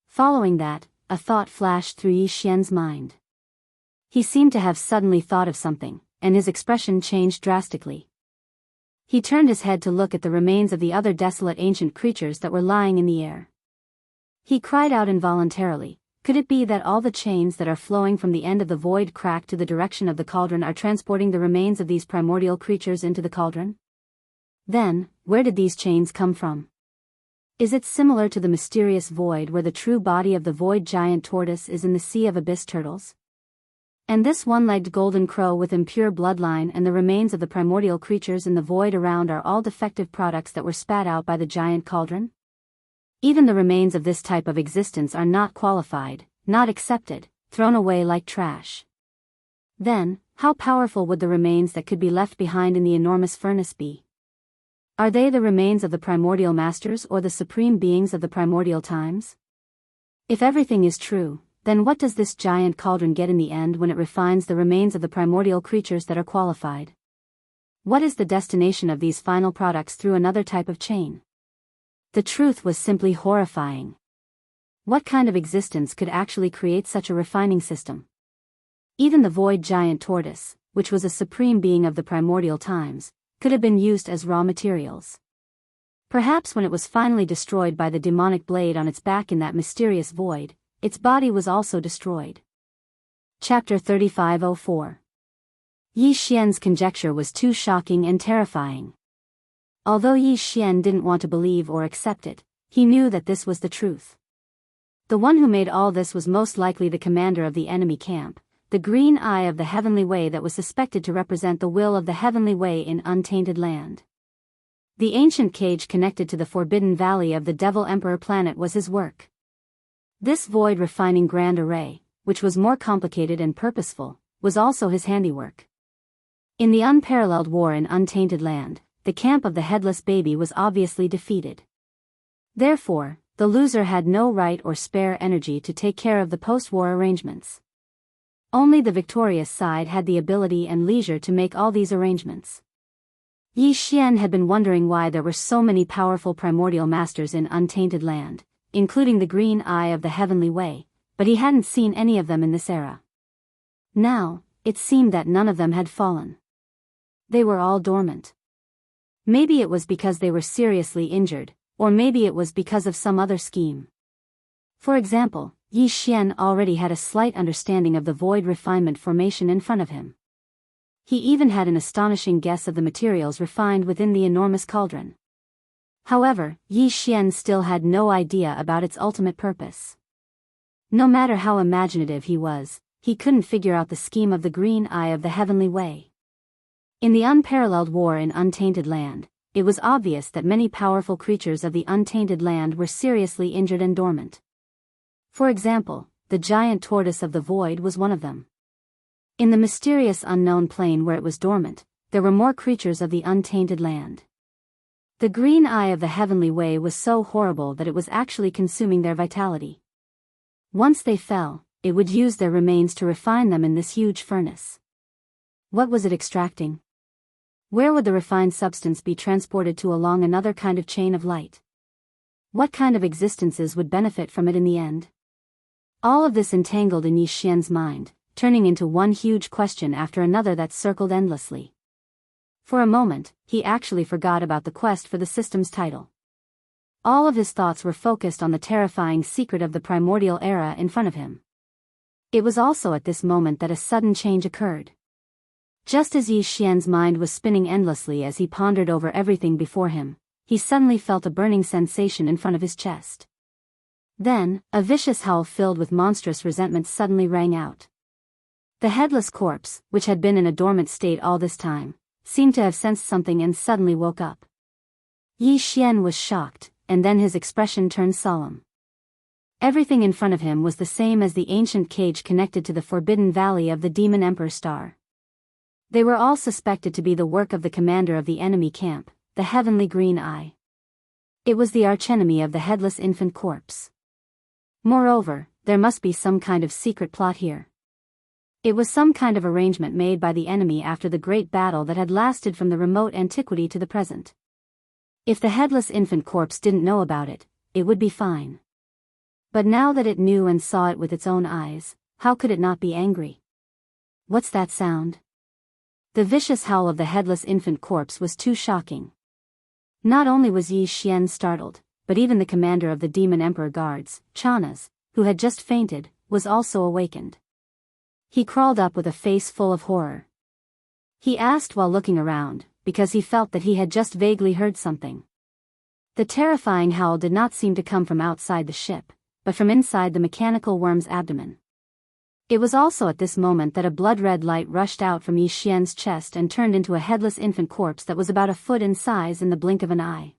Speaker 1: Following that, a thought flashed through Yi Xian's mind. He seemed to have suddenly thought of something, and his expression changed drastically. He turned his head to look at the remains of the other desolate ancient creatures that were lying in the air. He cried out involuntarily, "Could it be that all the chains that are flowing from the end of the void crack to the direction of the cauldron are transporting the remains of these primordial creatures into the cauldron? Then, where did these chains come from? Is it similar to the mysterious void where the true body of the void giant tortoise is in the sea of abyss turtles? And this one-legged golden crow with impure bloodline and the remains of the primordial creatures in the void around are all defective products that were spat out by the giant cauldron? Even the remains of this type of existence are not qualified, not accepted, thrown away like trash. Then, how powerful would the remains that could be left behind in the enormous furnace be? Are they the remains of the primordial masters or the supreme beings of the primordial times? If everything is true, then what does this giant cauldron get in the end when it refines the remains of the primordial creatures that are qualified? What is the destination of these final products through another type of chain? The truth was simply horrifying. What kind of existence could actually create such a refining system? Even the void giant tortoise, which was a supreme being of the primordial times, could have been used as raw materials. Perhaps when it was finally destroyed by the demonic blade on its back in that mysterious void, its body was also destroyed. Chapter 3504. Yi Xian's conjecture was too shocking and terrifying. Although Yi Xian didn't want to believe or accept it, he knew that this was the truth. The one who made all this was most likely the commander of the enemy camp, the green eye of the heavenly way that was suspected to represent the will of the heavenly way in untainted land. The ancient cage connected to the forbidden valley of the Devil Emperor planet was his work. This void refining grand array, which was more complicated and purposeful, was also his handiwork. In the unparalleled war in untainted land, the camp of the headless baby was obviously defeated. Therefore, the loser had no right or spare energy to take care of the post-war arrangements. Only the victorious side had the ability and leisure to make all these arrangements. Yi Xian had been wondering why there were so many powerful primordial masters in untainted land, including the green eye of the heavenly way, but he hadn't seen any of them in this era. Now, it seemed that none of them had fallen. They were all dormant. Maybe it was because they were seriously injured, or maybe it was because of some other scheme. For example, Yi Xian already had a slight understanding of the void refinement formation in front of him. He even had an astonishing guess of the materials refined within the enormous cauldron. However, Yi Xian still had no idea about its ultimate purpose. No matter how imaginative he was, he couldn't figure out the scheme of the green eye of the heavenly way. In the unparalleled war in untainted land, it was obvious that many powerful creatures of the untainted land were seriously injured and dormant. For example, the giant tortoise of the void was one of them. In the mysterious unknown plane where it was dormant, there were more creatures of the untainted land. The green eye of the heavenly way was so horrible that it was actually consuming their vitality. Once they fell, it would use their remains to refine them in this huge furnace. What was it extracting? Where would the refined substance be transported to along another kind of chain of light? What kind of existences would benefit from it in the end? All of this entangled in Yi Xian's mind, turning into one huge question after another that circled endlessly. For a moment, he actually forgot about the quest for the system's title. All of his thoughts were focused on the terrifying secret of the primordial era in front of him. It was also at this moment that a sudden change occurred. Just as Yi Xian's mind was spinning endlessly as he pondered over everything before him, he suddenly felt a burning sensation in front of his chest. Then, a vicious howl filled with monstrous resentment suddenly rang out. The headless corpse, which had been in a dormant state all this time, seemed to have sensed something and suddenly woke up. Yi Xian was shocked, and then his expression turned solemn. Everything in front of him was the same as the ancient cage connected to the forbidden valley of the Demon Emperor Star. They were all suspected to be the work of the commander of the enemy camp, the Heavenly Green Eye. It was the archenemy of the headless infant corpse. Moreover, there must be some kind of secret plot here. It was some kind of arrangement made by the enemy after the great battle that had lasted from the remote antiquity to the present. If the headless infant corpse didn't know about it, it would be fine. But now that it knew and saw it with its own eyes, how could it not be angry? What's that sound? The vicious howl of the headless infant corpse was too shocking. Not only was Yi Xian startled, but even the commander of the Demon Emperor Guards, Chanas, who had just fainted, was also awakened. He crawled up with a face full of horror. He asked while looking around, because he felt that he had just vaguely heard something. The terrifying howl did not seem to come from outside the ship, but from inside the mechanical worm's abdomen. It was also at this moment that a blood-red light rushed out from Yi Xian's chest and turned into a headless infant corpse that was about a foot in size in the blink of an eye.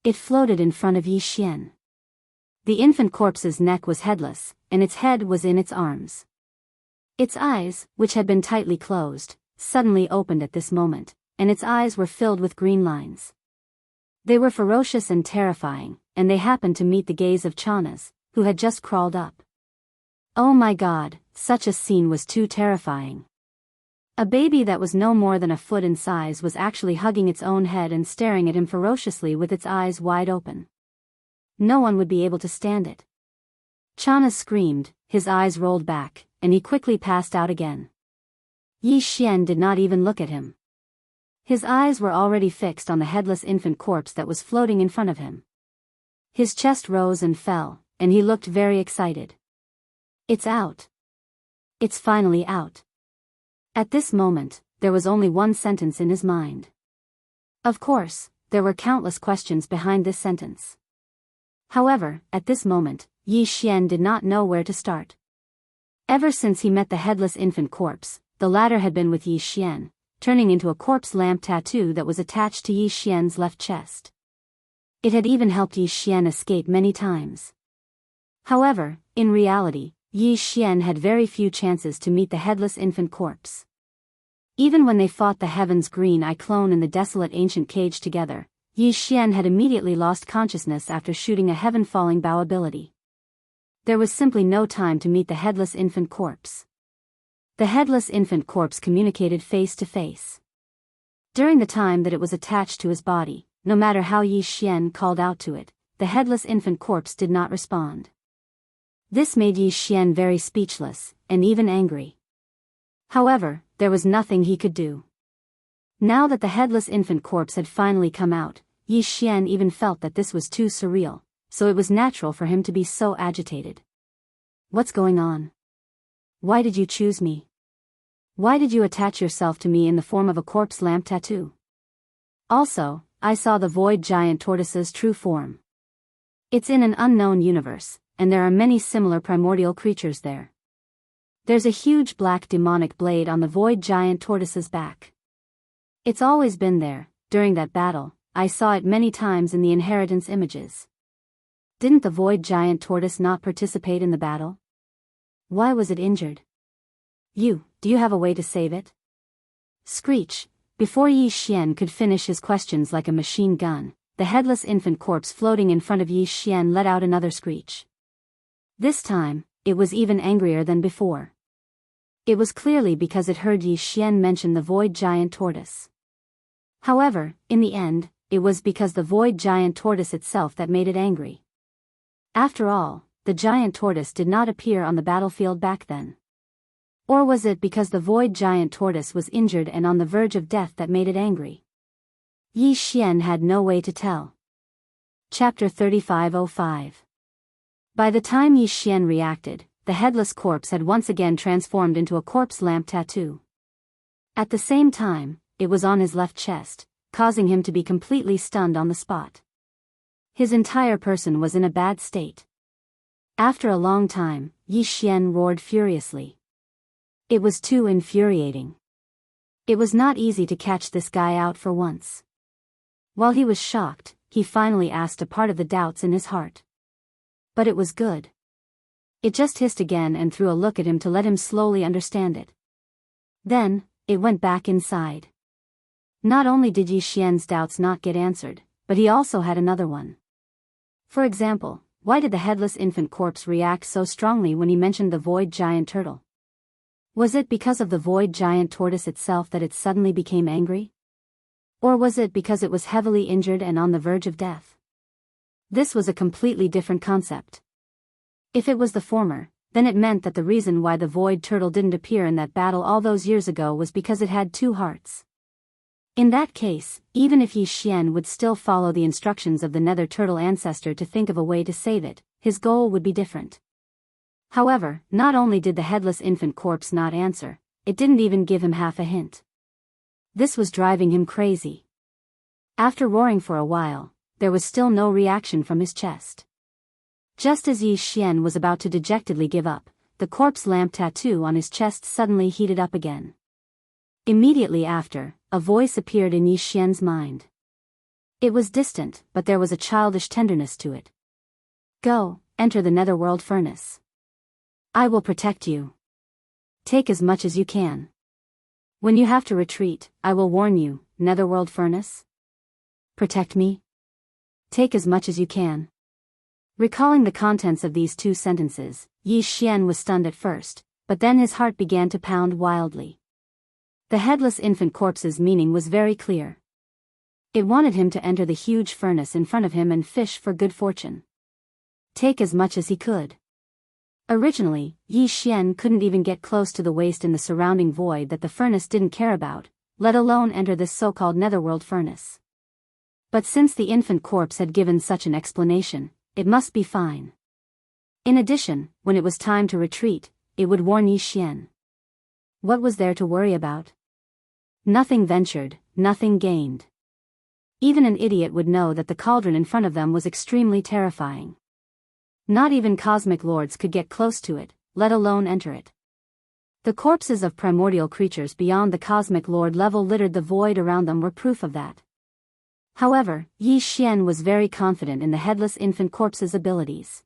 Speaker 1: It floated in front of Yi Xian. The infant corpse's neck was headless, and its head was in its arms. Its eyes, which had been tightly closed, suddenly opened at this moment, and its eyes were filled with green lines. They were ferocious and terrifying, and they happened to meet the gaze of Chana's, who had just crawled up. Oh my God, such a scene was too terrifying. A baby that was no more than a foot in size was actually hugging its own head and staring at him ferociously with its eyes wide open. No one would be able to stand it. Chana screamed, his eyes rolled back, and he quickly passed out again. Yi Xian did not even look at him. His eyes were already fixed on the headless infant corpse that was floating in front of him. His chest rose and fell, and he looked very excited. It's out. It's finally out. At this moment, there was only one sentence in his mind. Of course, there were countless questions behind this sentence. However, at this moment, Yi Xian did not know where to start. Ever since he met the headless infant corpse, the latter had been with Yi Xian, turning into a corpse lamp tattoo that was attached to Yi Xian's left chest. It had even helped Yi Xian escape many times. However, in reality, Yi Xian had very few chances to meet the headless infant corpse. Even when they fought the Heaven's Green Eye clone in the desolate ancient cage together, Yi Xian had immediately lost consciousness after shooting a heaven-falling bow ability. There was simply no time to meet the headless infant corpse. The headless infant corpse communicated face to face. During the time that it was attached to his body, no matter how Yi Xian called out to it, the headless infant corpse did not respond. This made Yi Xian very speechless, and even angry. However, there was nothing he could do. Now that the headless infant corpse had finally come out, Yi Xian even felt that this was too surreal, so it was natural for him to be so agitated. What's going on? Why did you choose me? Why did you attach yourself to me in the form of a corpse lamp tattoo? Also, I saw the void giant tortoise's true form. It's in an unknown universe, and there are many similar primordial creatures there. There's a huge black demonic blade on the void giant tortoise's back. It's always been there. During that battle, I saw it many times in the inheritance images. Didn't the void giant tortoise not participate in the battle? Why was it injured? Do you have a way to save it? Screech. Before Yi Xian could finish his questions like a machine gun, the headless infant corpse floating in front of Yi Xian let out another screech. This time, it was even angrier than before. It was clearly because it heard Yi Xian mention the void giant tortoise. However, in the end, it was because the void giant tortoise itself that made it angry. After all, the giant tortoise did not appear on the battlefield back then. Or was it because the void giant tortoise was injured and on the verge of death that made it angry? Yi Xian had no way to tell. Chapter 3505. By the time Yi Xian reacted, the headless corpse had once again transformed into a corpse lamp tattoo. At the same time, it was on his left chest, causing him to be completely stunned on the spot. His entire person was in a bad state. After a long time, Yi Xian roared furiously. It was too infuriating. It was not easy to catch this guy out for once. While he was shocked, he finally asked a part of the doubts in his heart. But it was good. It just hissed again and threw a look at him to let him slowly understand it. Then, it went back inside. Not only did Yi Xian's doubts not get answered, but he also had another one. For example, why did the headless infant corpse react so strongly when he mentioned the void giant turtle? Was it because of the void giant tortoise itself that it suddenly became angry? Or was it because it was heavily injured and on the verge of death? This was a completely different concept. If it was the former, then it meant that the reason why the void turtle didn't appear in that battle all those years ago was because it had two hearts. In that case, even if Yi Xian would still follow the instructions of the nether turtle ancestor to think of a way to save it, his goal would be different. However, not only did the headless infant corpse not answer, it didn't even give him half a hint. This was driving him crazy. After roaring for a while, there was still no reaction from his chest. Just as Yi Xian was about to dejectedly give up, the corpse lamp tattoo on his chest suddenly heated up again. Immediately after, a voice appeared in Yi Xian's mind. It was distant, but there was a childish tenderness to it. Go, enter the netherworld furnace. I will protect you. Take as much as you can. When you have to retreat, I will warn you, netherworld furnace. Protect me. Take as much as you can. Recalling the contents of these two sentences, Yi Xian was stunned at first, but then his heart began to pound wildly. The headless infant corpse's meaning was very clear. It wanted him to enter the huge furnace in front of him and fish for good fortune. Take as much as he could. Originally, Yi Xian couldn't even get close to the waste in the surrounding void that the furnace didn't care about, let alone enter this so-called netherworld furnace. But since the infant corpse had given such an explanation, it must be fine. In addition, when it was time to retreat, it would warn Yi Xian. What was there to worry about? Nothing ventured, nothing gained. Even an idiot would know that the cauldron in front of them was extremely terrifying. Not even cosmic lords could get close to it, let alone enter it. The corpses of primordial creatures beyond the cosmic lord level littered the void around them were proof of that. However, Yi Xian was very confident in the headless infant corpse's abilities.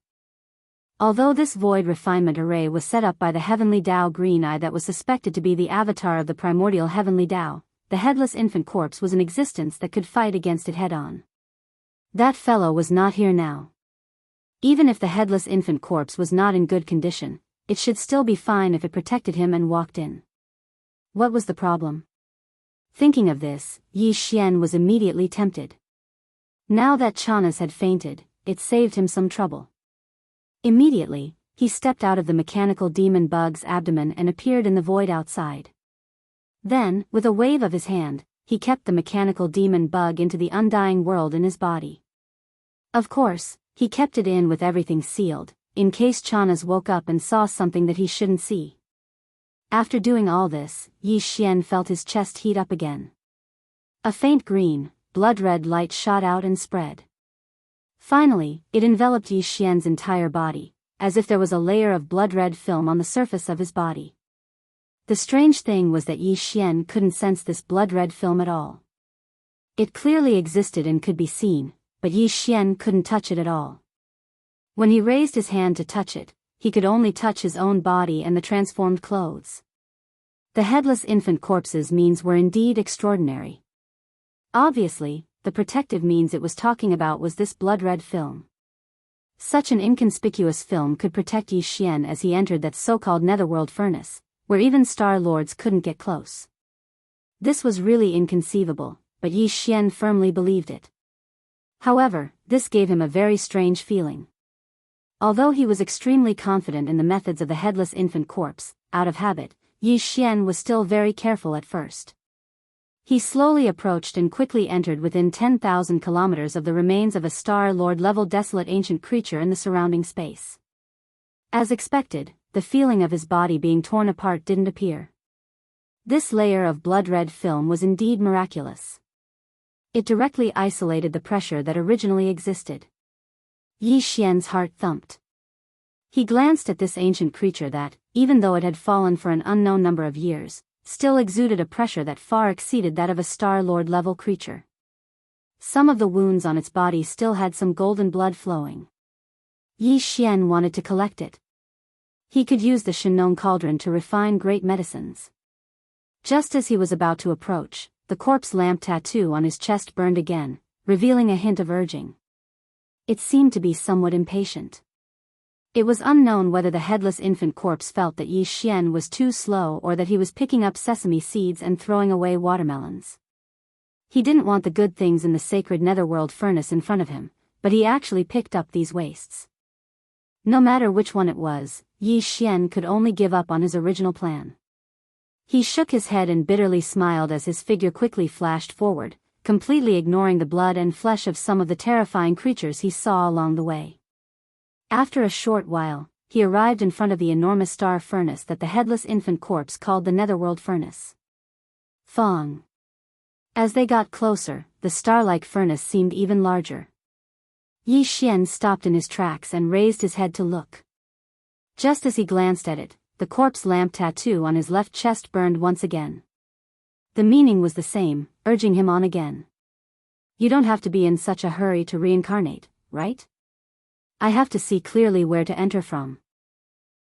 Speaker 1: Although this void refinement array was set up by the heavenly Tao Green Eye that was suspected to be the avatar of the primordial heavenly Tao, the headless infant corpse was an existence that could fight against it head-on. That fellow was not here now. Even if the headless infant corpse was not in good condition, it should still be fine if it protected him and walked in. What was the problem? Thinking of this, Yi Xian was immediately tempted. Now that Chanas had fainted, it saved him some trouble. Immediately, he stepped out of the mechanical demon bug's abdomen and appeared in the void outside. Then, with a wave of his hand, he kept the mechanical demon bug into the undying world in his body. Of course, he kept it in with everything sealed, in case Chanas woke up and saw something that he shouldn't see. After doing all this, Yi Xian felt his chest heat up again. A faint green, blood-red light shot out and spread. Finally, it enveloped Yi Xian's entire body, as if there was a layer of blood-red film on the surface of his body. The strange thing was that Yi Xian couldn't sense this blood-red film at all. It clearly existed and could be seen, but Yi Xian couldn't touch it at all. When he raised his hand to touch it, he could only touch his own body and the transformed clothes. The headless infant corpse's means were indeed extraordinary. Obviously, the protective means it was talking about was this blood-red film. Such an inconspicuous film could protect Yi Xian as he entered that so-called netherworld furnace, where even star lords couldn't get close. This was really inconceivable, but Yi Xian firmly believed it. However, this gave him a very strange feeling. Although he was extremely confident in the methods of the headless infant corpse, out of habit, Yi Xian was still very careful at first. He slowly approached and quickly entered within 10,000 kilometers of the remains of a Star Lord-level desolate ancient creature in the surrounding space. As expected, the feeling of his body being torn apart didn't appear. This layer of blood-red film was indeed miraculous. It directly isolated the pressure that originally existed. Yi Xian's heart thumped. He glanced at this ancient creature that, even though it had fallen for an unknown number of years, still exuded a pressure that far exceeded that of a Star Lord-level creature. Some of the wounds on its body still had some golden blood flowing. Yi Xian wanted to collect it. He could use the Shenong cauldron to refine great medicines. Just as he was about to approach, the corpse lamp tattoo on his chest burned again, revealing a hint of urging. It seemed to be somewhat impatient. It was unknown whether the headless infant corpse felt that Yi Xian was too slow or that he was picking up sesame seeds and throwing away watermelons. He didn't want the good things in the sacred netherworld furnace in front of him, but he actually picked up these wastes. No matter which one it was, Yi Xian could only give up on his original plan. He shook his head and bitterly smiled as his figure quickly flashed forward, completely ignoring the blood and flesh of some of the terrifying creatures he saw along the way. After a short while, he arrived in front of the enormous star furnace that the headless infant corpse called the netherworld furnace. Fong. As they got closer, the star-like furnace seemed even larger. Yi Xian stopped in his tracks and raised his head to look. Just as he glanced at it, the corpse lamp tattoo on his left chest burned once again. The meaning was the same, urging him on again. You don't have to be in such a hurry to reincarnate, right? I have to see clearly where to enter from.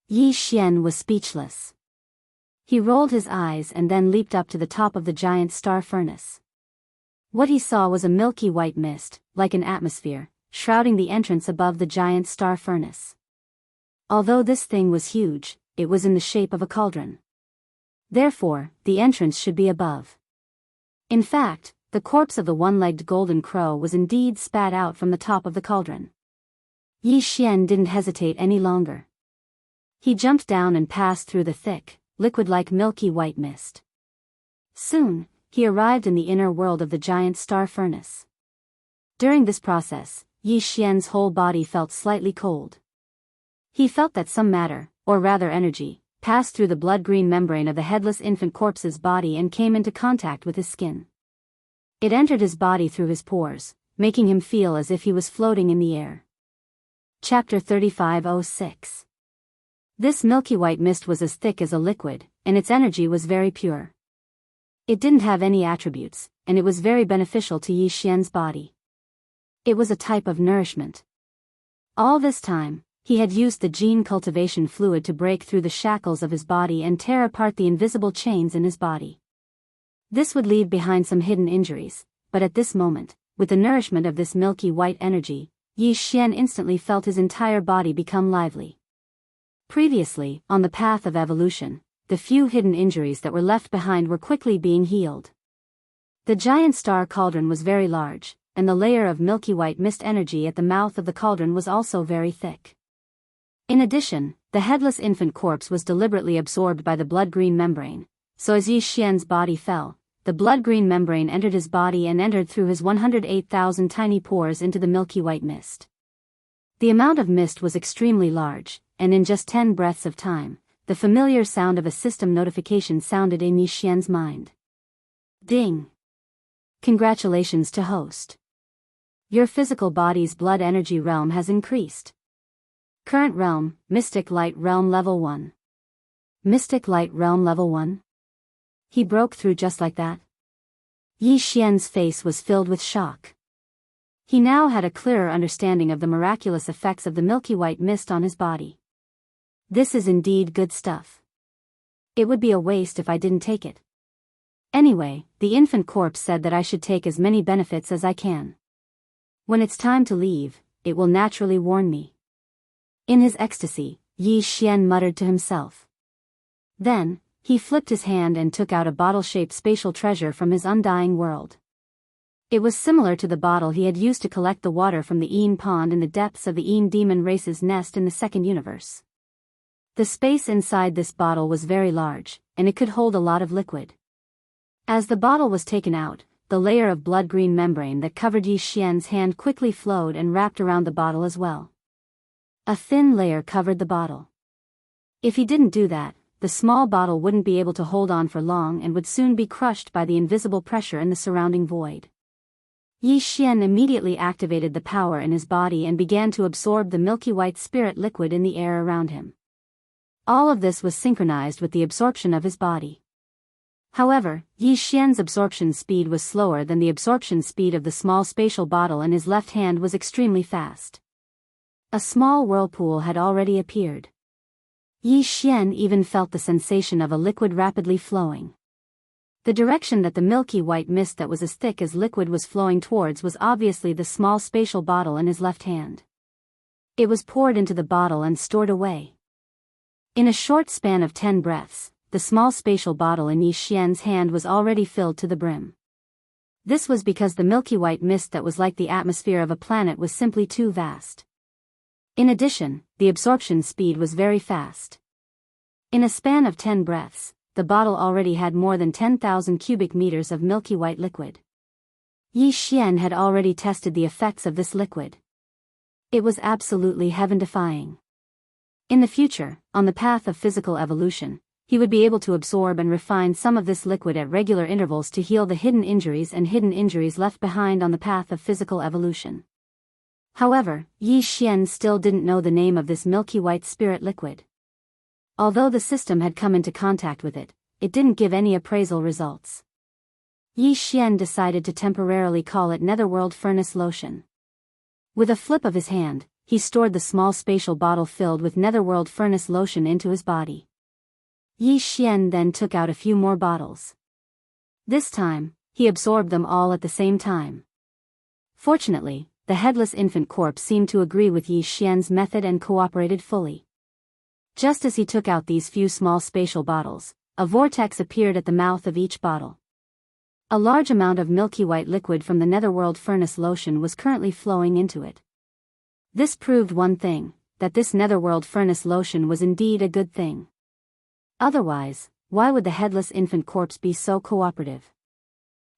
Speaker 1: Yi Xian was speechless. He rolled his eyes and then leaped up to the top of the giant star furnace. What he saw was a milky white mist, like an atmosphere, shrouding the entrance above the giant star furnace. Although this thing was huge, it was in the shape of a cauldron. Therefore, the entrance should be above. In fact, the corpse of the one-legged golden crow was indeed spat out from the top of the cauldron. Yi Xian didn't hesitate any longer. He jumped down and passed through the thick, liquid-like milky white mist. Soon, he arrived in the inner world of the giant star furnace. During this process, Yi Xian's whole body felt slightly cold. He felt that some matter, or rather energy, passed through the blood-green membrane of the headless infant corpse's body and came into contact with his skin. It entered his body through his pores, making him feel as if he was floating in the air. Chapter 3506. This milky white mist was as thick as a liquid, and its energy was very pure. It didn't have any attributes, and it was very beneficial to Yi Xian's body. It was a type of nourishment. All this time, he had used the gene cultivation fluid to break through the shackles of his body and tear apart the invisible chains in his body. This would leave behind some hidden injuries, but at this moment, with the nourishment of this milky white energy, Yi Xian instantly felt his entire body become lively. Previously, on the path of evolution, the few hidden injuries that were left behind were quickly being healed. The giant star cauldron was very large, and the layer of milky white mist energy at the mouth of the cauldron was also very thick. In addition, the headless infant corpse was deliberately absorbed by the blood-green membrane, so as Yi Xian's body fell, the blood-green membrane entered his body and entered through his 108,000 tiny pores into the milky white mist. The amount of mist was extremely large, and in just 10 breaths of time, the familiar sound of a system notification sounded in Yi Xian's mind. Ding! Congratulations to host. Your physical body's blood energy realm has increased. Current realm, Mystic Light Realm Level 1. Mystic Light Realm Level 1? He broke through just like that? Yi Xian's face was filled with shock. He now had a clearer understanding of the miraculous effects of the milky white mist on his body. This is indeed good stuff. It would be a waste if I didn't take it. Anyway, the infant corpse said that I should take as many benefits as I can. When it's time to leave, it will naturally warn me. In his ecstasy, Yi Xian muttered to himself. Then, he flipped his hand and took out a bottle-shaped spatial treasure from his undying world. It was similar to the bottle he had used to collect the water from the Een pond in the depths of the Een demon race's nest in the second universe. The space inside this bottle was very large, and it could hold a lot of liquid. As the bottle was taken out, the layer of blood-green membrane that covered Yi Xian's hand quickly flowed and wrapped around the bottle as well. A thin layer covered the bottle. If he didn't do that, the small bottle wouldn't be able to hold on for long and would soon be crushed by the invisible pressure in the surrounding void. Yi Xian immediately activated the power in his body and began to absorb the milky white spirit liquid in the air around him. All of this was synchronized with the absorption of his body. However, Yi Xian's absorption speed was slower than the absorption speed of the small spatial bottle, and his left hand was extremely fast. A small whirlpool had already appeared. Yi Xian even felt the sensation of a liquid rapidly flowing. The direction that the milky white mist that was as thick as liquid was flowing towards was obviously the small spatial bottle in his left hand. It was poured into the bottle and stored away. In a short span of 10 breaths, the small spatial bottle in Yi Xian's hand was already filled to the brim. This was because the milky white mist that was like the atmosphere of a planet was simply too vast. In addition, the absorption speed was very fast. In a span of 10 breaths, the bottle already had more than 10,000 cubic meters of milky white liquid. Yi Xian had already tested the effects of this liquid. It was absolutely heaven-defying. In the future, on the path of physical evolution, he would be able to absorb and refine some of this liquid at regular intervals to heal the hidden injuries left behind on the path of physical evolution. However, Yi Xian still didn't know the name of this milky white spirit liquid. Although the system had come into contact with it, it didn't give any appraisal results. Yi Xian decided to temporarily call it Netherworld Furnace Lotion. With a flip of his hand, he stored the small spatial bottle filled with Netherworld Furnace Lotion into his body. Yi Xian then took out a few more bottles. This time, he absorbed them all at the same time. Fortunately, the headless infant corpse seemed to agree with Yi Xian's method and cooperated fully. Just as he took out these few small spatial bottles, a vortex appeared at the mouth of each bottle. A large amount of milky white liquid from the Netherworld Furnace Lotion was currently flowing into it. This proved one thing, that this Netherworld Furnace Lotion was indeed a good thing. Otherwise, why would the headless infant corpse be so cooperative?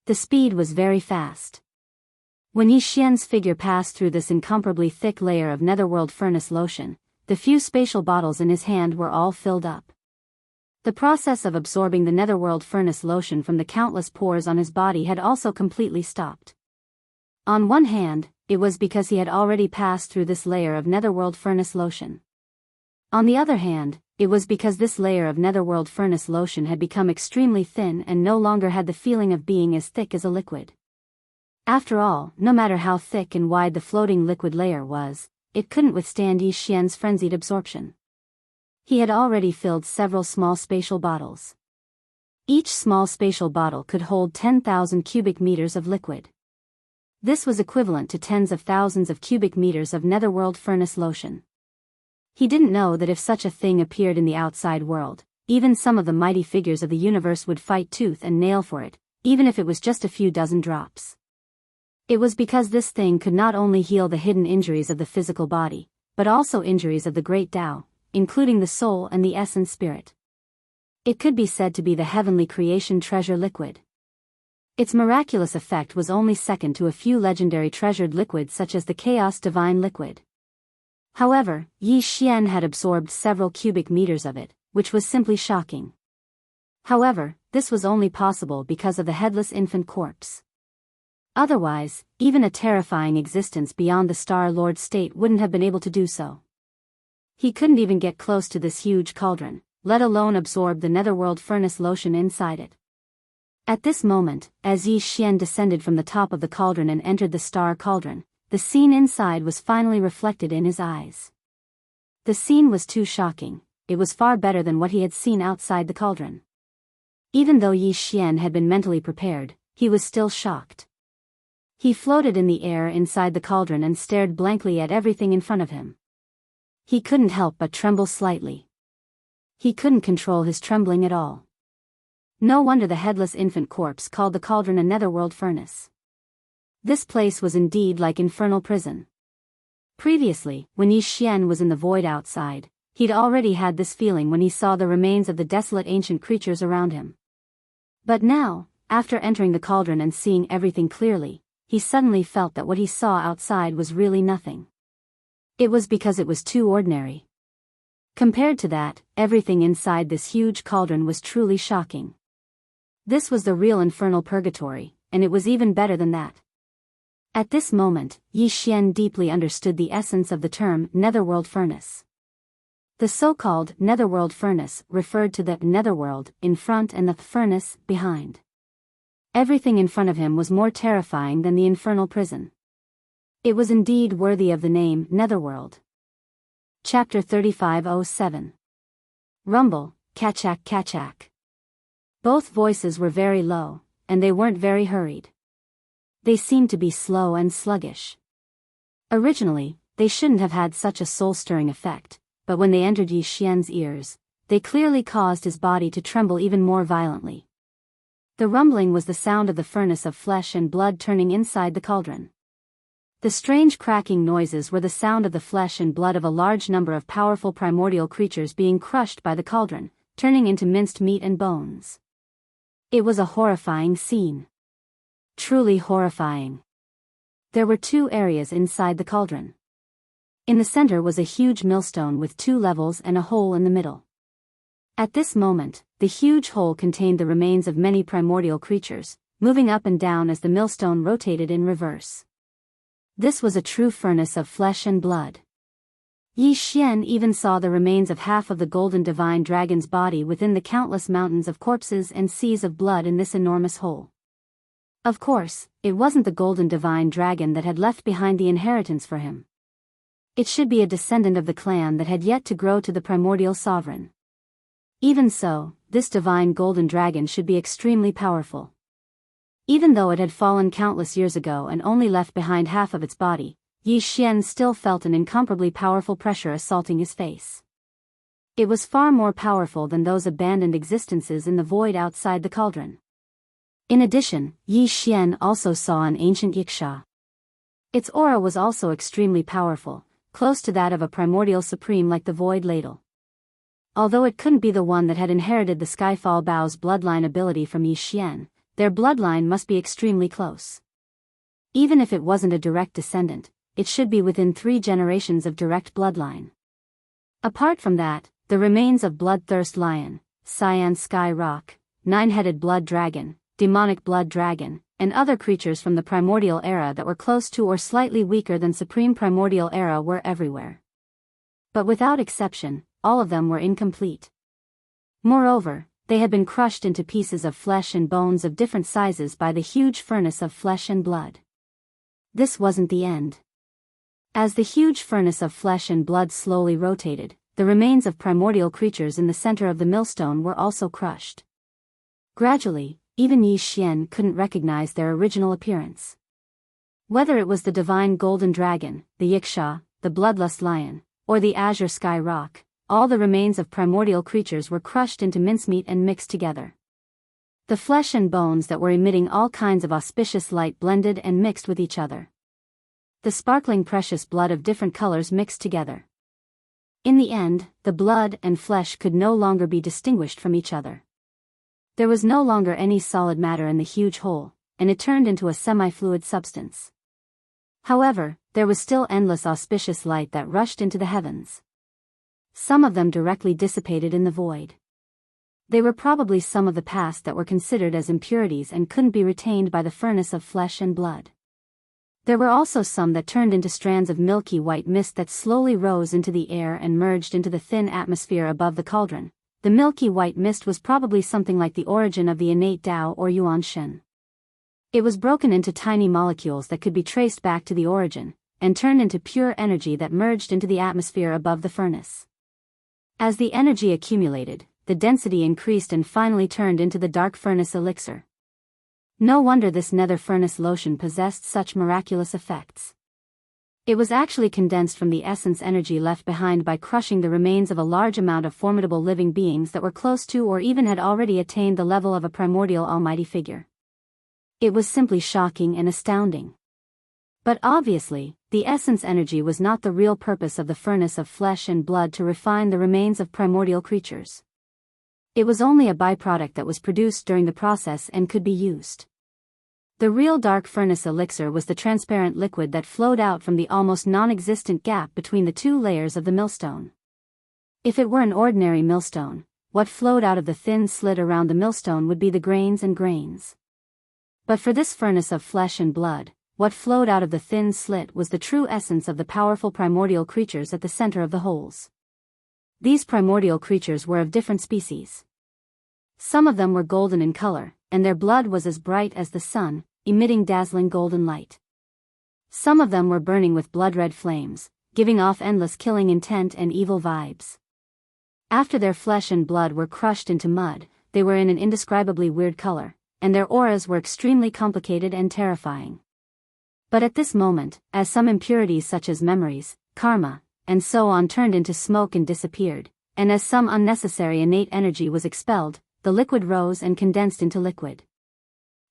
Speaker 1: The speed was very fast. When Yi Xian's figure passed through this incomparably thick layer of Netherworld Furnace Lotion, the few spatial bottles in his hand were all filled up. The process of absorbing the Netherworld Furnace Lotion from the countless pores on his body had also completely stopped. On one hand, it was because he had already passed through this layer of Netherworld Furnace Lotion. On the other hand, it was because this layer of Netherworld Furnace Lotion had become extremely thin and no longer had the feeling of being as thick as a liquid. After all, no matter how thick and wide the floating liquid layer was, it couldn't withstand Yi Xian's frenzied absorption. He had already filled several small spatial bottles. Each small spatial bottle could hold 10,000 cubic meters of liquid. This was equivalent to tens of thousands of cubic meters of Netherworld Furnace Lotion. He didn't know that if such a thing appeared in the outside world, even some of the mighty figures of the universe would fight tooth and nail for it, even if it was just a few dozen drops. It was because this thing could not only heal the hidden injuries of the physical body, but also injuries of the great Tao, including the soul and the essence spirit. It could be said to be the heavenly creation treasure liquid. Its miraculous effect was only second to a few legendary treasured liquids such as the Chaos Divine Liquid. However, Yi Xian had absorbed several cubic meters of it, which was simply shocking. However, this was only possible because of the headless infant corpse. Otherwise, even a terrifying existence beyond the Star Lord state wouldn't have been able to do so. He couldn't even get close to this huge cauldron, let alone absorb the Netherworld Furnace Lotion inside it. At this moment, as Yi Xian descended from the top of the cauldron and entered the star cauldron, the scene inside was finally reflected in his eyes. The scene was too shocking, it was far better than what he had seen outside the cauldron. Even though Yi Xian had been mentally prepared, he was still shocked. He floated in the air inside the cauldron and stared blankly at everything in front of him. He couldn't help but tremble slightly. He couldn't control his trembling at all. No wonder the headless infant corpse called the cauldron a netherworld furnace. This place was indeed like infernal prison. Previously, when Yi Xian was in the void outside, he'd already had this feeling when he saw the remains of the desolate ancient creatures around him. But now, after entering the cauldron and seeing everything clearly, he suddenly felt that what he saw outside was really nothing. It was because it was too ordinary. Compared to that, everything inside this huge cauldron was truly shocking. This was the real infernal purgatory, and it was even better than that. At this moment, Yi Xian deeply understood the essence of the term netherworld furnace. The so-called netherworld furnace referred to the netherworld in front and the furnace behind. Everything in front of him was more terrifying than the infernal prison. It was indeed worthy of the name Netherworld. Chapter 3507. Rumble, Kachak Kachak. Both voices were very low, and they weren't very hurried. They seemed to be slow and sluggish. Originally, they shouldn't have had such a soul-stirring effect, but when they entered Yi Xian's ears, they clearly caused his body to tremble even more violently. The rumbling was the sound of the furnace of flesh and blood turning inside the cauldron. The strange cracking noises were the sound of the flesh and blood of a large number of powerful primordial creatures being crushed by the cauldron, turning into minced meat and bones. It was a horrifying scene. Truly horrifying. There were two areas inside the cauldron. In the center was a huge millstone with 2 levels and a hole in the middle. At this moment, the huge hole contained the remains of many primordial creatures, moving up and down as the millstone rotated in reverse. This was a true furnace of flesh and blood. Yi Xian even saw the remains of half of the golden divine dragon's body within the countless mountains of corpses and seas of blood in this enormous hole. Of course, it wasn't the golden divine dragon that had left behind the inheritance for him. It should be a descendant of the clan that had yet to grow to the primordial sovereign. Even so, this divine golden dragon should be extremely powerful. Even though it had fallen countless years ago and only left behind half of its body, Yi Xian still felt an incomparably powerful pressure assaulting his face. It was far more powerful than those abandoned existences in the void outside the cauldron. In addition, Yi Xian also saw an ancient yiksha. Its aura was also extremely powerful, close to that of a primordial supreme like the void ladle. Although it couldn't be the one that had inherited the Skyfall Bao's bloodline ability from Yi Xian, their bloodline must be extremely close. Even if it wasn't a direct descendant, it should be within 3 generations of direct bloodline. Apart from that, the remains of Bloodthirst Lion, Cyan Sky Rock, Nine-Headed Blood Dragon, Demonic Blood Dragon, and other creatures from the Primordial Era that were close to or slightly weaker than Supreme Primordial Era were everywhere. But without exception, all of them were incomplete. Moreover, they had been crushed into pieces of flesh and bones of different sizes by the huge furnace of flesh and blood. This wasn't the end. As the huge furnace of flesh and blood slowly rotated, the remains of primordial creatures in the center of the millstone were also crushed. Gradually, even Yi Xian couldn't recognize their original appearance. Whether it was the divine golden dragon, the yiksha, the bloodlust lion, or the azure sky rock, all the remains of primordial creatures were crushed into mincemeat and mixed together. The flesh and bones that were emitting all kinds of auspicious light blended and mixed with each other. The sparkling precious blood of different colors mixed together. In the end, the blood and flesh could no longer be distinguished from each other. There was no longer any solid matter in the huge hole, and it turned into a semi-fluid substance. However, there was still endless auspicious light that rushed into the heavens. Some of them directly dissipated in the void. They were probably some of the past that were considered as impurities and couldn't be retained by the furnace of flesh and blood. There were also some that turned into strands of milky white mist that slowly rose into the air and merged into the thin atmosphere above the cauldron. The milky white mist was probably something like the origin of the innate Tao or Yuan Shen. It was broken into tiny molecules that could be traced back to the origin, and turned into pure energy that merged into the atmosphere above the furnace. As the energy accumulated, the density increased and finally turned into the dark furnace elixir. No wonder this nether furnace lotion possessed such miraculous effects. It was actually condensed from the essence energy left behind by crushing the remains of a large amount of formidable living beings that were close to or even had already attained the level of a primordial almighty figure. It was simply shocking and astounding. But obviously, the essence energy was not the real purpose of the furnace of flesh and blood to refine the remains of primordial creatures. It was only a byproduct that was produced during the process and could be used. The real dark furnace elixir was the transparent liquid that flowed out from the almost non-existent gap between the 2 layers of the millstone. If it were an ordinary millstone, what flowed out of the thin slit around the millstone would be the grains and grains. But for this furnace of flesh and blood, what flowed out of the thin slit was the true essence of the powerful primordial creatures at the center of the holes. These primordial creatures were of different species. Some of them were golden in color, and their blood was as bright as the sun, emitting dazzling golden light. Some of them were burning with blood-red flames, giving off endless killing intent and evil vibes. After their flesh and blood were crushed into mud, they were in an indescribably weird color, and their auras were extremely complicated and terrifying. But at this moment, as some impurities such as memories, karma, and so on turned into smoke and disappeared, and as some unnecessary innate energy was expelled, the liquid rose and condensed into liquid.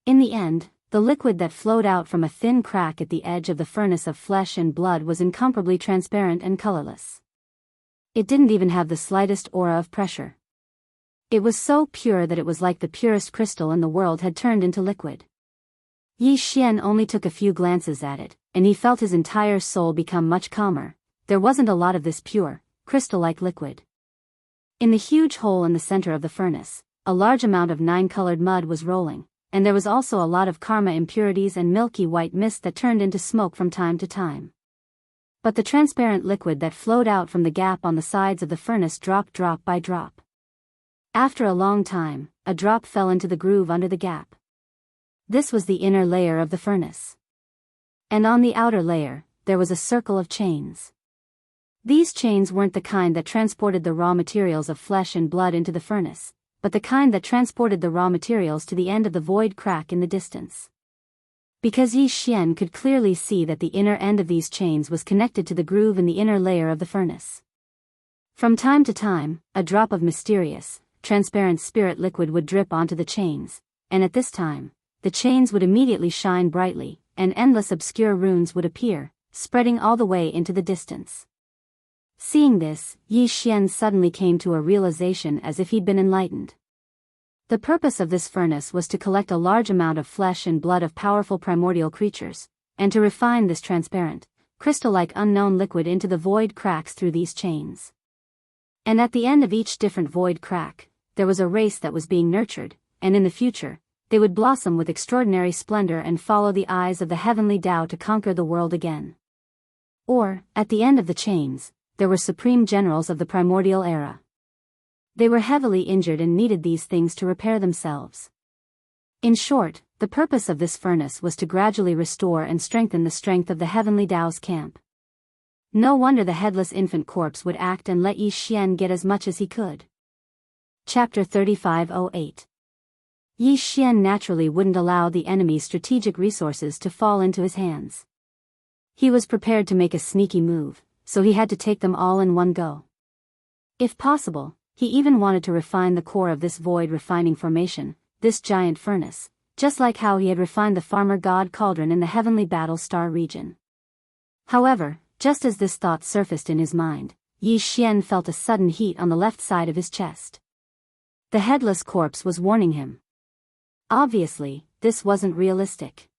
Speaker 1: In the end, the liquid that flowed out from a thin crack at the edge of the furnace of flesh and blood was incomparably transparent and colorless. It didn't even have the slightest aura of pressure. It was so pure that it was like the purest crystal in the world had turned into liquid. Yi Xian only took a few glances at it, and he felt his entire soul become much calmer. There wasn't a lot of this pure, crystal-like liquid. In the huge hole in the center of the furnace, a large amount of 9-colored mud was rolling, and there was also a lot of karma impurities and milky white mist that turned into smoke from time to time. But the transparent liquid that flowed out from the gap on the sides of the furnace dropped drop by drop. After a long time, a drop fell into the groove under the gap. This was the inner layer of the furnace. And on the outer layer, there was a circle of chains. These chains weren't the kind that transported the raw materials of flesh and blood into the furnace, but the kind that transported the raw materials to the end of the void crack in the distance. Because Yi Xian could clearly see that the inner end of these chains was connected to the groove in the inner layer of the furnace. From time to time, a drop of mysterious, transparent spirit liquid would drip onto the chains, and at this time, the chains would immediately shine brightly, and endless obscure runes would appear, spreading all the way into the distance. Seeing this, Yi Xian suddenly came to a realization as if he'd been enlightened. The purpose of this furnace was to collect a large amount of flesh and blood of powerful primordial creatures, and to refine this transparent, crystal-like unknown liquid into the void cracks through these chains. And at the end of each different void crack, there was a race that was being nurtured, and in the future, they would blossom with extraordinary splendor and follow the eyes of the heavenly Tao to conquer the world again. Or, at the end of the chains, there were supreme generals of the primordial era. They were heavily injured and needed these things to repair themselves. In short, the purpose of this furnace was to gradually restore and strengthen the strength of the heavenly Tao's camp. No wonder the headless infant corpse would act and let Yi Xian get as much as he could. Chapter 3508. Yi Xian naturally wouldn't allow the enemy's strategic resources to fall into his hands. He was prepared to make a sneaky move, so he had to take them all in one go. If possible, he even wanted to refine the core of this void refining formation, this giant furnace, just like how he had refined the farmer god cauldron in the heavenly battle star region. However, just as this thought surfaced in his mind, Yi Xian felt a sudden heat on the left side of his chest. The headless corpse was warning him. Obviously, this wasn't realistic.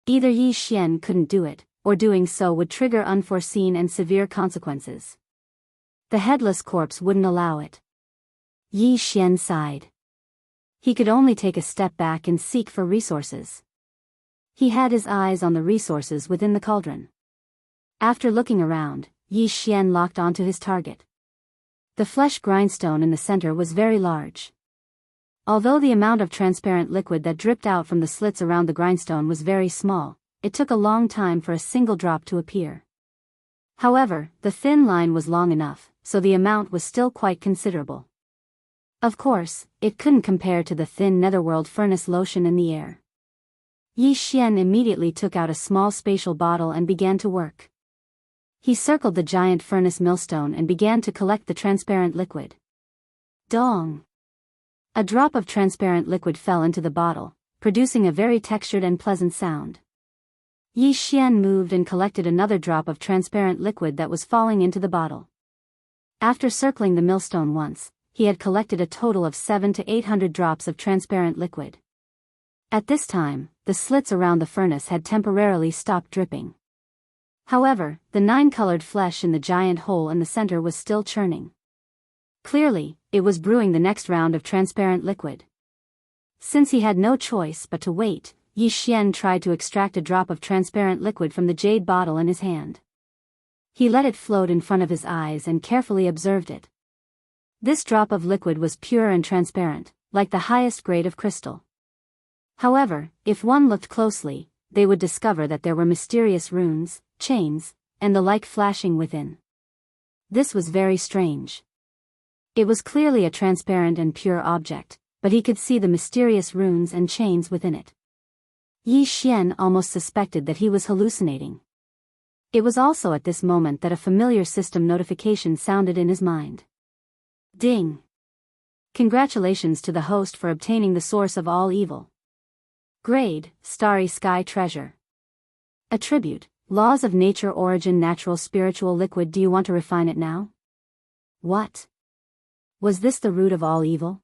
Speaker 1: Either Yi Xian couldn't do it, or doing so would trigger unforeseen and severe consequences. The headless corpse wouldn't allow it. Yi Xian sighed. He could only take a step back and seek for resources. He had his eyes on the resources within the cauldron. After looking around, Yi Xian locked onto his target. The flesh grindstone in the center was very large. Although the amount of transparent liquid that dripped out from the slits around the grindstone was very small, it took a long time for a single drop to appear. However, the thin line was long enough, so the amount was still quite considerable. Of course, it couldn't compare to the thin netherworld furnace lotion in the air. Yi Xian immediately took out a small spatial bottle and began to work. He circled the giant furnace millstone and began to collect the transparent liquid. Dong! A drop of transparent liquid fell into the bottle, producing a very textured and pleasant sound. Yi Xian moved and collected another drop of transparent liquid that was falling into the bottle. After circling the millstone once, he had collected a total of 700 to 800 drops of transparent liquid. At this time, the slits around the furnace had temporarily stopped dripping. However, the 9-colored flesh in the giant hole in the center was still churning. Clearly, it was brewing the next round of transparent liquid. Since he had no choice but to wait, Yi Xian tried to extract a drop of transparent liquid from the jade bottle in his hand. He let it float in front of his eyes and carefully observed it. This drop of liquid was pure and transparent, like the highest grade of crystal. However, if one looked closely, they would discover that there were mysterious runes, chains, and the like flashing within. This was very strange. It was clearly a transparent and pure object, but he could see the mysterious runes and chains within it. Yi Xian almost suspected that he was hallucinating. It was also at this moment that a familiar system notification sounded in his mind. Ding! Congratulations to the host for obtaining the source of all evil. Grade, Starry Sky Treasure. Attribute, Laws of Nature Origin Natural Spiritual Liquid. Do you want to refine it now? What? Was this the root of all evil?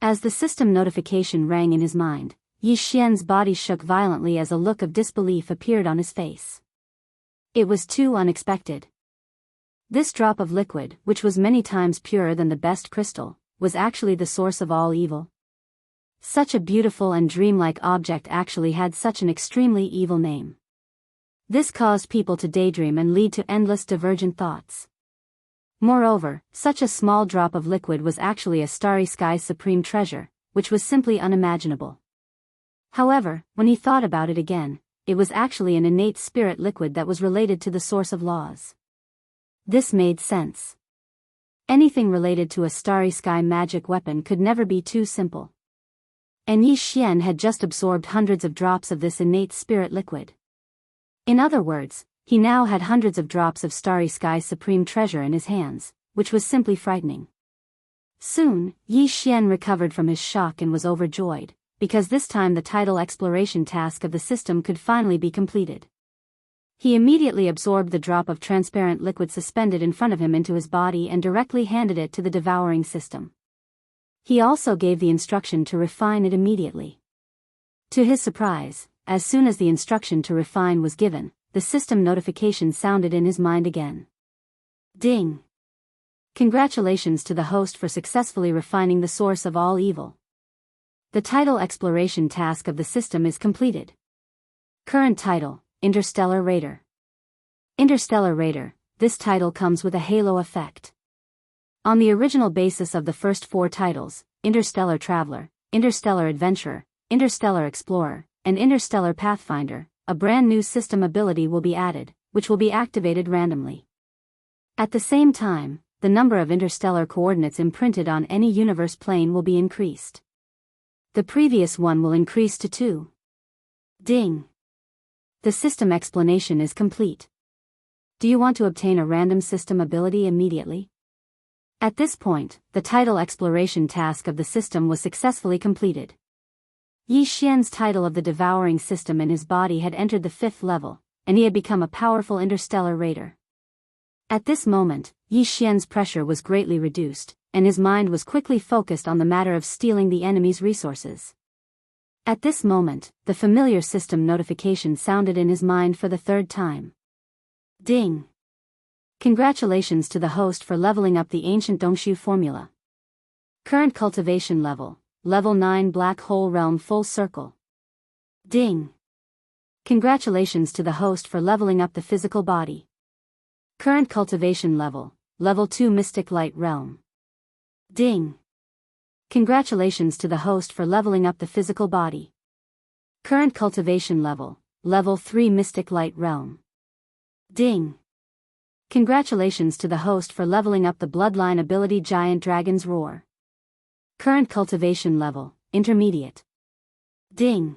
Speaker 1: As the system notification rang in his mind, Yi Xian's body shook violently as a look of disbelief appeared on his face. It was too unexpected. This drop of liquid, which was many times purer than the best crystal, was actually the source of all evil. Such a beautiful and dreamlike object actually had such an extremely evil name. This caused people to daydream and lead to endless divergent thoughts. Moreover, such a small drop of liquid was actually a starry sky's supreme treasure, which was simply unimaginable. However, when he thought about it again, it was actually an innate spirit liquid that was related to the source of laws. This made sense. Anything related to a starry sky magic weapon could never be too simple. And Yi Xian had just absorbed hundreds of drops of this innate spirit liquid. In other words, he now had hundreds of drops of starry sky's supreme treasure in his hands, which was simply frightening. Soon, Yi Xian recovered from his shock and was overjoyed, because this time the tidal exploration task of the system could finally be completed. He immediately absorbed the drop of transparent liquid suspended in front of him into his body and directly handed it to the devouring system. He also gave the instruction to refine it immediately. To his surprise, as soon as the instruction to refine was given, the system notification sounded in his mind again. Ding! Congratulations to the host for successfully refining the source of all evil. The tidal exploration task of the system is completed. Current title, Interstellar Raider. Interstellar Raider, this title comes with a halo effect. On the original basis of the first 4 titles, Interstellar Traveler, Interstellar Adventurer, Interstellar Explorer, and Interstellar Pathfinder, a brand new system ability will be added, which will be activated randomly. At the same time, the number of interstellar coordinates imprinted on any universe plane will be increased. The previous one will increase to 2. Ding! The system explanation is complete. Do you want to obtain a random system ability immediately? At this point, the tidal exploration task of the system was successfully completed. Yi Xian's title of the devouring system in his body had entered the 5th level, and he had become a powerful interstellar raider. At this moment, Yi Xian's pressure was greatly reduced, and his mind was quickly focused on the matter of stealing the enemy's resources. At this moment, the familiar system notification sounded in his mind for the 3rd time. Ding! Congratulations to the host for leveling up the ancient Dongshu formula. Current cultivation level. Level 9 Black Hole Realm Full Circle. Ding! Congratulations to the host for leveling up the physical body. Current cultivation level, Level 2 Mystic Light Realm. Ding! Congratulations to the host for leveling up the physical body. Current cultivation level, Level 3 Mystic Light Realm. Ding! Congratulations to the host for leveling up the bloodline ability Giant Dragon's Roar. Current cultivation level, Intermediate. Ding!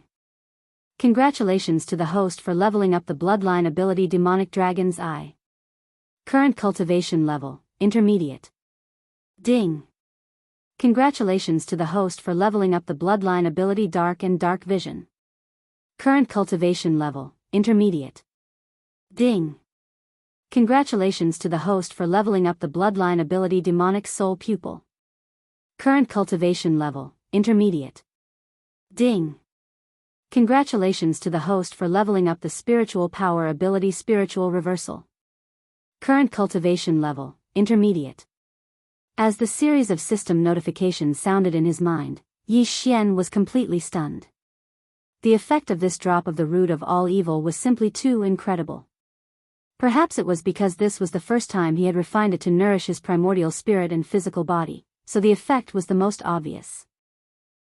Speaker 1: Congratulations to the host for leveling up the bloodline ability Demonic Dragon's Eye. Current cultivation level, Intermediate. Ding! Congratulations to the host for leveling up the bloodline ability Dark and Dark Vision. Current cultivation level, Intermediate. Ding! Congratulations to the host for leveling up the bloodline ability Demonic Soul Pupil. Current cultivation level, Intermediate. Ding! Congratulations to the host for leveling up the spiritual power ability Spiritual Reversal. Current cultivation level, Intermediate. As the series of system notifications sounded in his mind, Yi Xian was completely stunned. The effect of this drop of the root of all evil was simply too incredible. Perhaps it was because this was the first time he had refined it to nourish his primordial spirit and physical body, so the effect was the most obvious.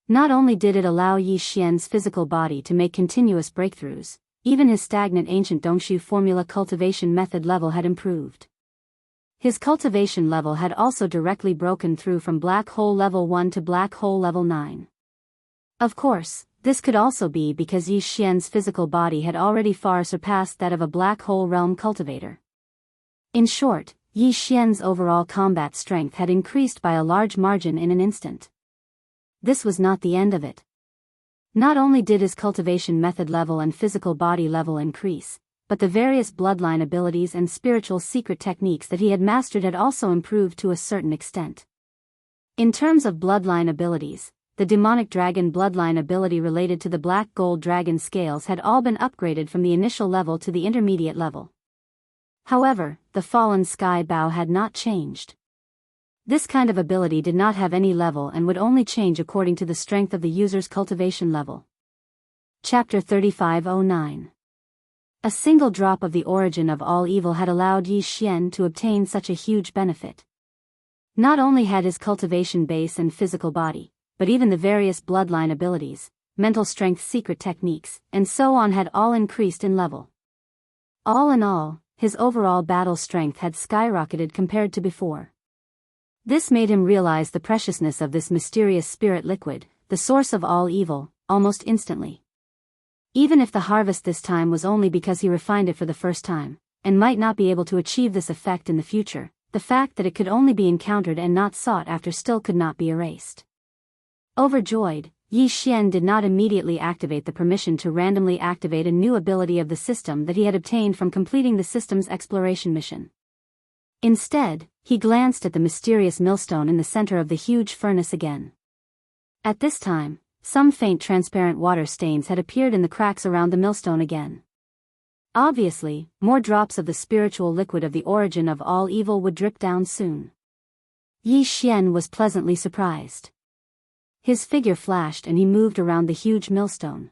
Speaker 1: Not only did it allow Yi Xian's physical body to make continuous breakthroughs, even his stagnant ancient Dongshu formula cultivation method level had improved. His cultivation level had also directly broken through from Black Hole Level 1 to Black Hole Level 9. Of course, this could also be because Yi Xian's physical body had already far surpassed that of a Black Hole Realm cultivator. In short, Yi Xian's overall combat strength had increased by a large margin in an instant. This was not the end of it. Not only did his cultivation method level and physical body level increase, but the various bloodline abilities and spiritual secret techniques that he had mastered had also improved to a certain extent. In terms of bloodline abilities, the demonic dragon bloodline ability related to the black gold dragon scales had all been upgraded from the initial level to the intermediate level. However, the fallen sky bow had not changed. This kind of ability did not have any level and would only change according to the strength of the user's cultivation level. Chapter 3509. A single drop of the origin of all evil had allowed Yi Xian to obtain such a huge benefit. Not only had his cultivation base and physical body, but even the various bloodline abilities, mental strength, secret techniques, and so on had all increased in level. All in all, his overall battle strength had skyrocketed compared to before. This made him realize the preciousness of this mysterious spirit liquid, the source of all evil, almost instantly. Even if the harvest this time was only because he refined it for the first time, and might not be able to achieve this effect in the future, the fact that it could only be encountered and not sought after still could not be erased. Overjoyed, Yi Xian did not immediately activate the permission to randomly activate a new ability of the system that he had obtained from completing the system's exploration mission. Instead, he glanced at the mysterious millstone in the center of the huge furnace again. At this time, some faint transparent water stains had appeared in the cracks around the millstone again. Obviously, more drops of the spiritual liquid of the origin of all evil would drip down soon. Yi Xian was pleasantly surprised. His figure flashed and he moved around the huge millstone.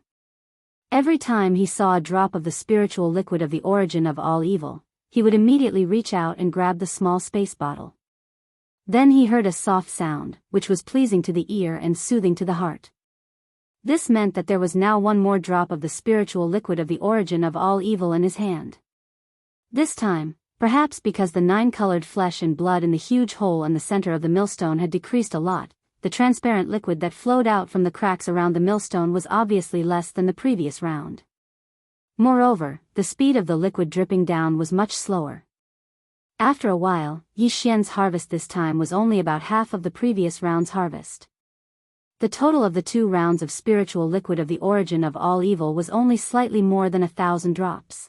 Speaker 1: Every time he saw a drop of the spiritual liquid of the origin of all evil, he would immediately reach out and grab the small space bottle. Then he heard a soft sound, which was pleasing to the ear and soothing to the heart. This meant that there was now one more drop of the spiritual liquid of the origin of all evil in his hand. This time, perhaps because the 9-colored flesh and blood in the huge hole in the center of the millstone had decreased a lot, the transparent liquid that flowed out from the cracks around the millstone was obviously less than the previous round. Moreover, the speed of the liquid dripping down was much slower. After a while, Yi Xian's harvest this time was only about half of the previous round's harvest. The total of the 2 rounds of spiritual liquid of the origin of all evil was only slightly more than 1,000 drops.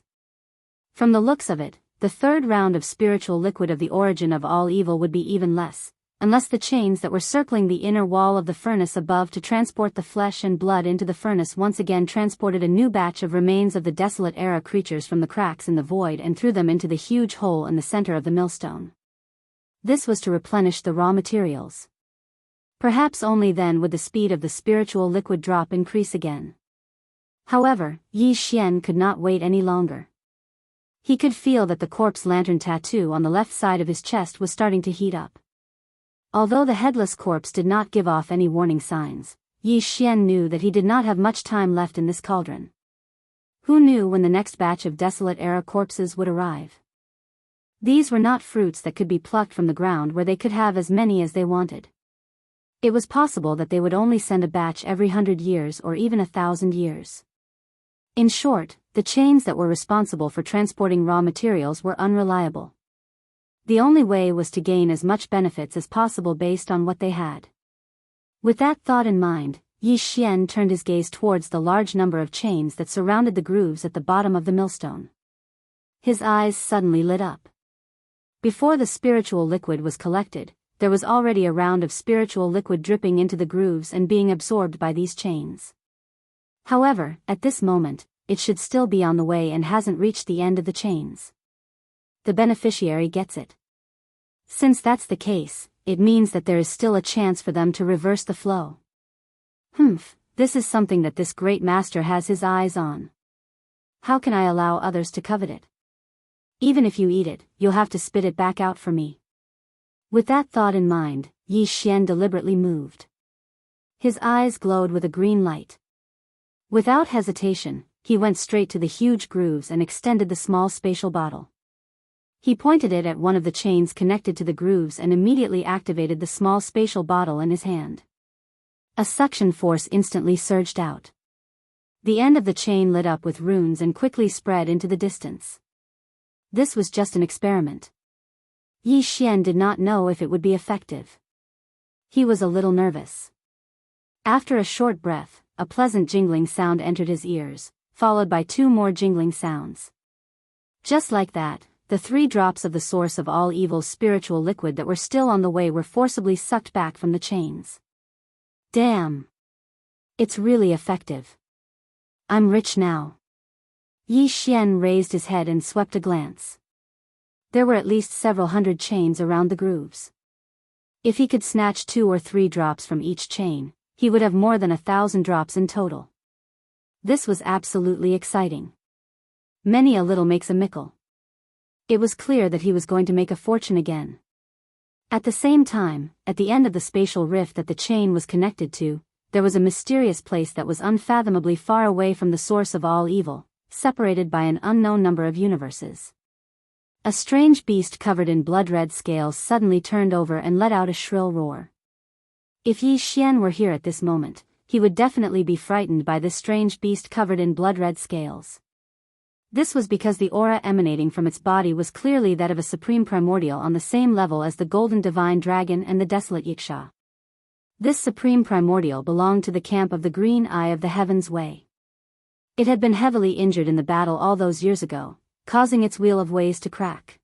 Speaker 1: From the looks of it, the 3rd round of spiritual liquid of the origin of all evil would be even less, unless the chains that were circling the inner wall of the furnace above to transport the flesh and blood into the furnace once again transported a new batch of remains of the desolate era creatures from the cracks in the void and threw them into the huge hole in the center of the millstone. This was to replenish the raw materials. Perhaps only then would the speed of the spiritual liquid drop increase again. However, Yi Xian could not wait any longer. He could feel that the corpse lantern tattoo on the left side of his chest was starting to heat up. Although the headless corpse did not give off any warning signs, Yi Xian knew that he did not have much time left in this cauldron. Who knew when the next batch of desolate era corpses would arrive? These were not fruits that could be plucked from the ground where they could have as many as they wanted. It was possible that they would only send a batch every 100 years or even 1,000 years. In short, the chains that were responsible for transporting raw materials were unreliable. The only way was to gain as much benefits as possible based on what they had. With that thought in mind, Yi Xian turned his gaze towards the large number of chains that surrounded the grooves at the bottom of the millstone. His eyes suddenly lit up. Before the spiritual liquid was collected, there was already a round of spiritual liquid dripping into the grooves and being absorbed by these chains. However, at this moment, it should still be on the way and hasn't reached the end of the chains. The beneficiary gets it. Since that's the case, it means that there is still a chance for them to reverse the flow. This is something that this great master has his eyes on. How can I allow others to covet it? Even if you eat it, you'll have to spit it back out for me. With that thought in mind, Yi Xian deliberately moved. His eyes glowed with a green light. Without hesitation, he went straight to the huge grooves and extended the small spatial bottle. He pointed it at one of the chains connected to the grooves and immediately activated the small spatial bottle in his hand. A suction force instantly surged out. The end of the chain lit up with runes and quickly spread into the distance. This was just an experiment. Yi Xian did not know if it would be effective. He was a little nervous. After a short breath, a pleasant jingling sound entered his ears, followed by 2 more jingling sounds. Just like that, the 3 drops of the source of all evil's spiritual liquid that were still on the way were forcibly sucked back from the chains. Damn! It's really effective. I'm rich now. Yi Xian raised his head and swept a glance. There were at least several hundred chains around the grooves. If he could snatch 2 or 3 drops from each chain, he would have more than 1,000 drops in total. This was absolutely exciting. Many a little makes a mickle. It was clear that he was going to make a fortune again. At the same time, at the end of the spatial rift that the chain was connected to, there was a mysterious place that was unfathomably far away from the source of all evil, separated by an unknown number of universes. A strange beast covered in blood-red scales suddenly turned over and let out a shrill roar. If Yi Xian were here at this moment, he would definitely be frightened by this strange beast covered in blood-red scales. This was because the aura emanating from its body was clearly that of a supreme primordial on the same level as the golden divine dragon and the desolate Yiksha. This supreme primordial belonged to the camp of the Green Eye of the Heavens Way. It had been heavily injured in the battle all those years ago, causing its wheel of ways to crack.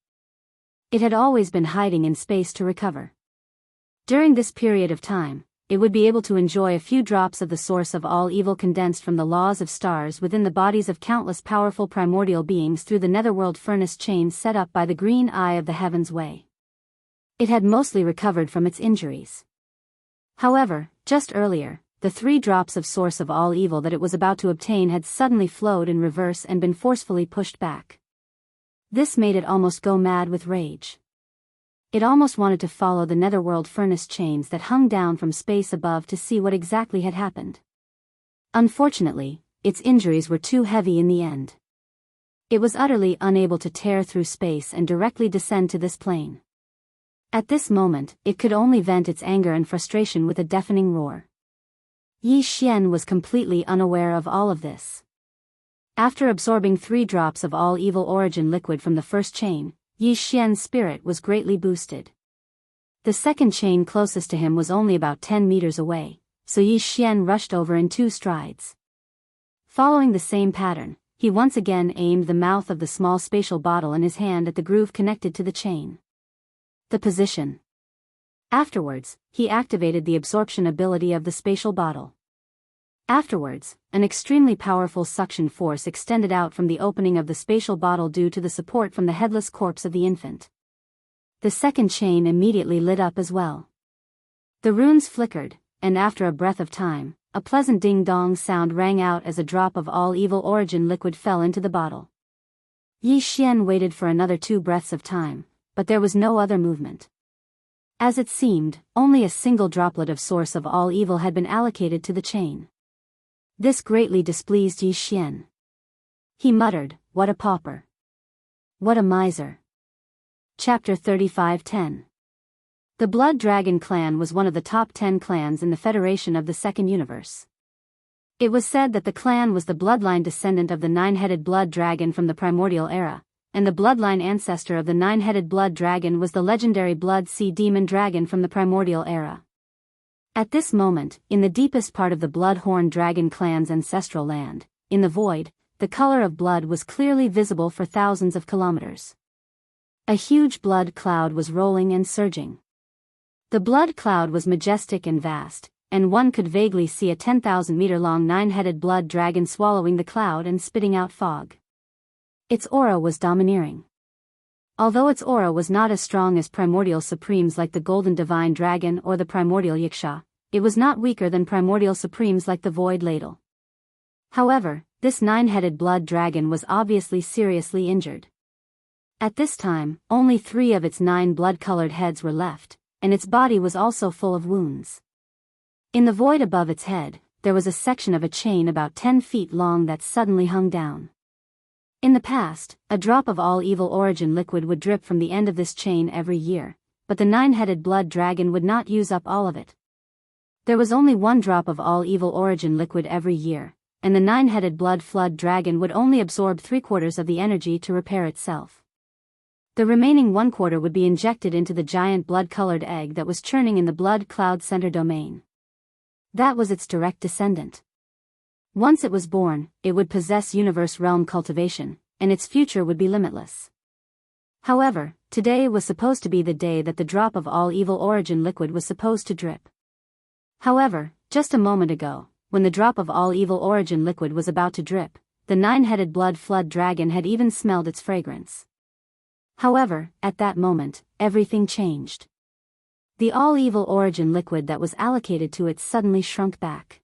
Speaker 1: It had always been hiding in space to recover. During this period of time, it would be able to enjoy a few drops of the source of all evil condensed from the laws of stars within the bodies of countless powerful primordial beings through the netherworld furnace chains set up by the Green Eye of the Heavens Way. It had mostly recovered from its injuries. However, just earlier, the 3 drops of source of all evil that it was about to obtain had suddenly flowed in reverse and been forcefully pushed back. This made it almost go mad with rage. It almost wanted to follow the netherworld furnace chains that hung down from space above to see what exactly had happened. Unfortunately, its injuries were too heavy in the end. It was utterly unable to tear through space and directly descend to this plane. At this moment, it could only vent its anger and frustration with a deafening roar. Yi Xian was completely unaware of all of this. After absorbing 3 drops of all evil origin liquid from the first chain, Yi Xian's spirit was greatly boosted. The second chain closest to him was only about 10 meters away, so Yi Xian rushed over in 2 strides. Following the same pattern, he once again aimed the mouth of the small spatial bottle in his hand at the groove connected to the chain. The position. Afterwards, he activated the absorption ability of the spatial bottle. Afterwards, an extremely powerful suction force extended out from the opening of the spatial bottle due to the support from the headless corpse of the infant. The second chain immediately lit up as well. The runes flickered, and after a breath of time, a pleasant ding-dong sound rang out as a drop of all evil origin liquid fell into the bottle. Yi Xian waited for another 2 breaths of time, but there was no other movement. As it seemed, only a single droplet of source of all evil had been allocated to the chain. This greatly displeased Yi Xian. He muttered, "What a pauper! What a miser!" Chapter 35:10. The Blood Dragon clan was one of the top 10 clans in the Federation of the Second Universe. It was said that the clan was the bloodline descendant of the 9-headed blood dragon from the primordial era, and the bloodline ancestor of the 9-headed blood dragon was the legendary blood sea demon dragon from the primordial era. At this moment, in the deepest part of the Bloodhorn Dragon clan's ancestral land, in the void, the color of blood was clearly visible for thousands of kilometers. A huge blood cloud was rolling and surging. The blood cloud was majestic and vast, and one could vaguely see a 10,000-meter-long 9-headed blood dragon swallowing the cloud and spitting out fog. Its aura was domineering. Although its aura was not as strong as primordial supremes like the Golden Divine Dragon or the primordial Yiksha, it was not weaker than primordial supremes like the Void Ladle. However, this 9-headed blood dragon was obviously seriously injured. At this time, only 3 of its 9 blood-colored heads were left, and its body was also full of wounds. In the void above its head, there was a section of a chain about 10 feet long that suddenly hung down. In the past, a drop of all evil origin liquid would drip from the end of this chain every year, but the 9-headed blood dragon would not use up all of it. There was only 1 drop of all evil origin liquid every year, and the 9-headed blood flood dragon would only absorb 3/4 of the energy to repair itself. The remaining 1/4 would be injected into the giant blood-colored egg that was churning in the blood cloud center domain. That was its direct descendant. Once it was born, it would possess universe realm cultivation, and its future would be limitless. However, today was supposed to be the day that the drop of all evil origin liquid was supposed to drip. However, just a moment ago, when the drop of all evil origin liquid was about to drip, the 9-headed blood flood dragon had even smelled its fragrance. However, at that moment, everything changed. The all evil origin liquid that was allocated to it suddenly shrunk back.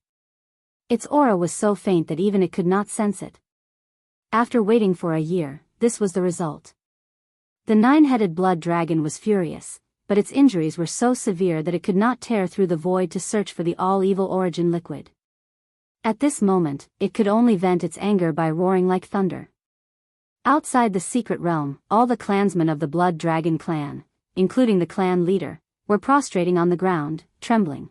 Speaker 1: Its aura was so faint that even it could not sense it. After waiting for a year, this was the result. The nine-headed blood dragon was furious, but its injuries were so severe that it could not tear through the void to search for the all-evil origin liquid. At this moment, it could only vent its anger by roaring like thunder. Outside the secret realm, all the clansmen of the blood dragon clan, including the clan leader, were prostrating on the ground, trembling.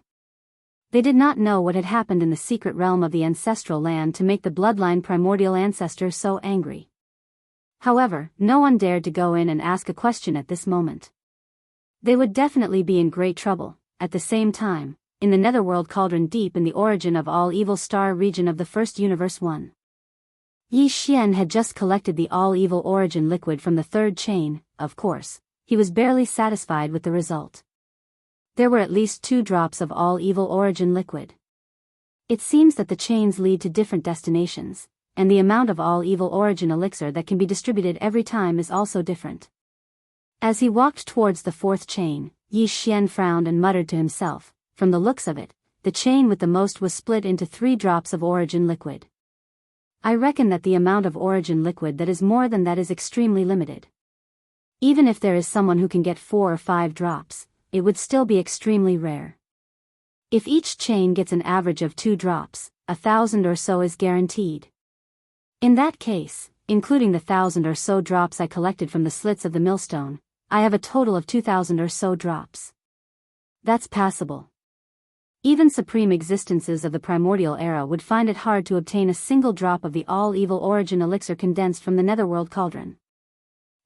Speaker 1: They did not know what had happened in the secret realm of the ancestral land to make the bloodline primordial ancestor so angry. However, no one dared to go in and ask a question at this moment. They would definitely be in great trouble. At the same time, in the netherworld cauldron deep in the origin of all evil star region of the first universe 1. Yi Xian had just collected the all-evil origin liquid from the third chain. Of course, he was barely satisfied with the result. There were at least 2 drops of all-evil origin liquid. It seems that the chains lead to different destinations, and the amount of all-evil origin elixir that can be distributed every time is also different. As he walked towards the 4th chain, Yi Xian frowned and muttered to himself, from the looks of it, the chain with the most was split into 3 drops of origin liquid. I reckon that the amount of origin liquid that is more than that is extremely limited. Even if there is someone who can get 4 or 5 drops, it would still be extremely rare. If each chain gets an average of 2 drops, 1,000 or so is guaranteed. In that case, including the 1,000 or so drops I collected from the slits of the millstone, I have a total of 2,000 or so drops. That's passable. Even supreme existences of the primordial era would find it hard to obtain a single drop of the all-evil origin elixir condensed from the netherworld cauldron.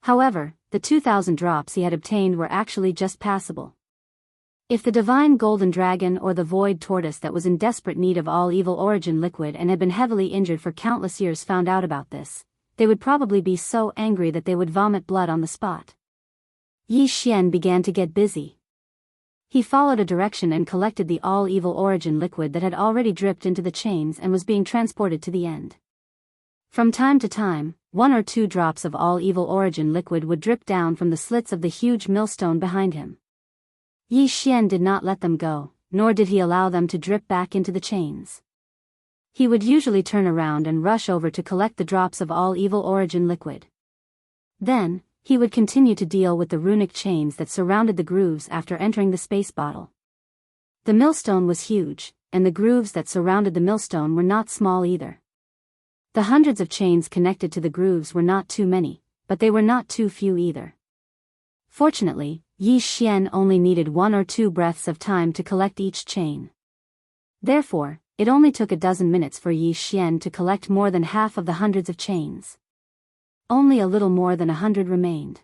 Speaker 1: However, the 2,000 drops he had obtained were actually just passable. If the divine golden dragon or the void tortoise that was in desperate need of all-evil origin liquid and had been heavily injured for countless years found out about this, they would probably be so angry that they would vomit blood on the spot. Yi Xian began to get busy. He followed a direction and collected the all-evil origin liquid that had already dripped into the chains and was being transported to the end. From time to time, 1 or 2 drops of all-evil origin liquid would drip down from the slits of the huge millstone behind him. Yi Xian did not let them go, nor did he allow them to drip back into the chains. He would usually turn around and rush over to collect the drops of all-evil origin liquid. Then, he would continue to deal with the runic chains that surrounded the grooves after entering the space bottle. The millstone was huge, and the grooves that surrounded the millstone were not small either. The hundreds of chains connected to the grooves were not too many, but they were not too few either. Fortunately, Yi Xian only needed 1 or 2 breaths of time to collect each chain. Therefore, it only took a dozen minutes for Yi Xian to collect more than half of the hundreds of chains. Only a little more than 100 remained.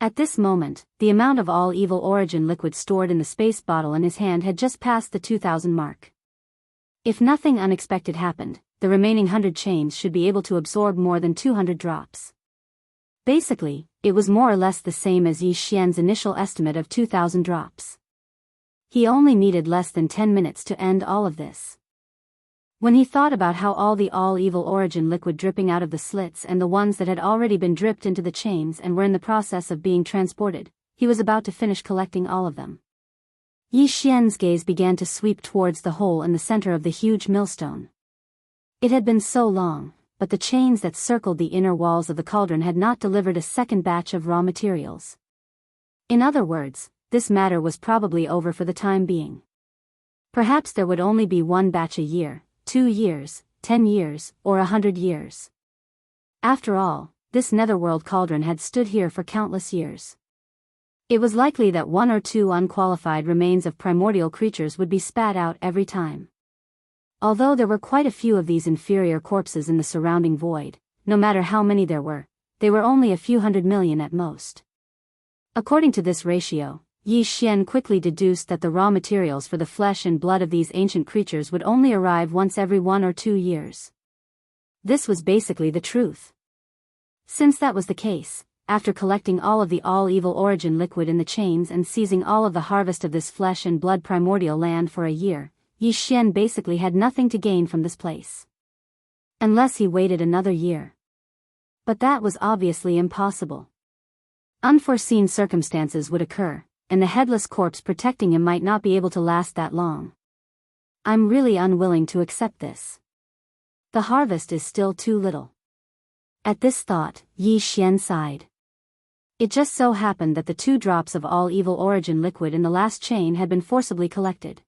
Speaker 1: At this moment, the amount of all-evil origin liquid stored in the space bottle in his hand had just passed the 2,000 mark. If nothing unexpected happened, the remaining 100 chains should be able to absorb more than 200 drops. Basically, it was more or less the same as Yi Xian's initial estimate of 2,000 drops. He only needed less than 10 minutes to end all of this. When he thought about how all the all-evil origin liquid dripping out of the slits and the ones that had already been dripped into the chains and were in the process of being transported, he was about to finish collecting all of them. Yi Xian's gaze began to sweep towards the hole in the center of the huge millstone. It had been so long, but the chains that circled the inner walls of the cauldron had not delivered a second batch of raw materials. In other words, this matter was probably over for the time being. Perhaps there would only be 1 batch a year, 2 years, 10 years, or 100 years. After all, this netherworld cauldron had stood here for countless years. It was likely that 1 or 2 unqualified remains of primordial creatures would be spat out every time. Although there were quite a few of these inferior corpses in the surrounding void, no matter how many there were, they were only a few 100 million at most. According to this ratio, Yi Xian quickly deduced that the raw materials for the flesh and blood of these ancient creatures would only arrive once every 1 or 2 years. This was basically the truth. Since that was the case, after collecting all of the all-evil origin liquid in the chains and seizing all of the harvest of this flesh and blood primordial land for a year, Yi Xian basically had nothing to gain from this place. Unless he waited another year. But that was obviously impossible. Unforeseen circumstances would occur, and the headless corpse protecting him might not be able to last that long. I'm really unwilling to accept this. The harvest is still too little. At this thought, Yi Xian sighed. It just so happened that the 2 drops of all evil origin liquid in the last chain had been forcibly collected.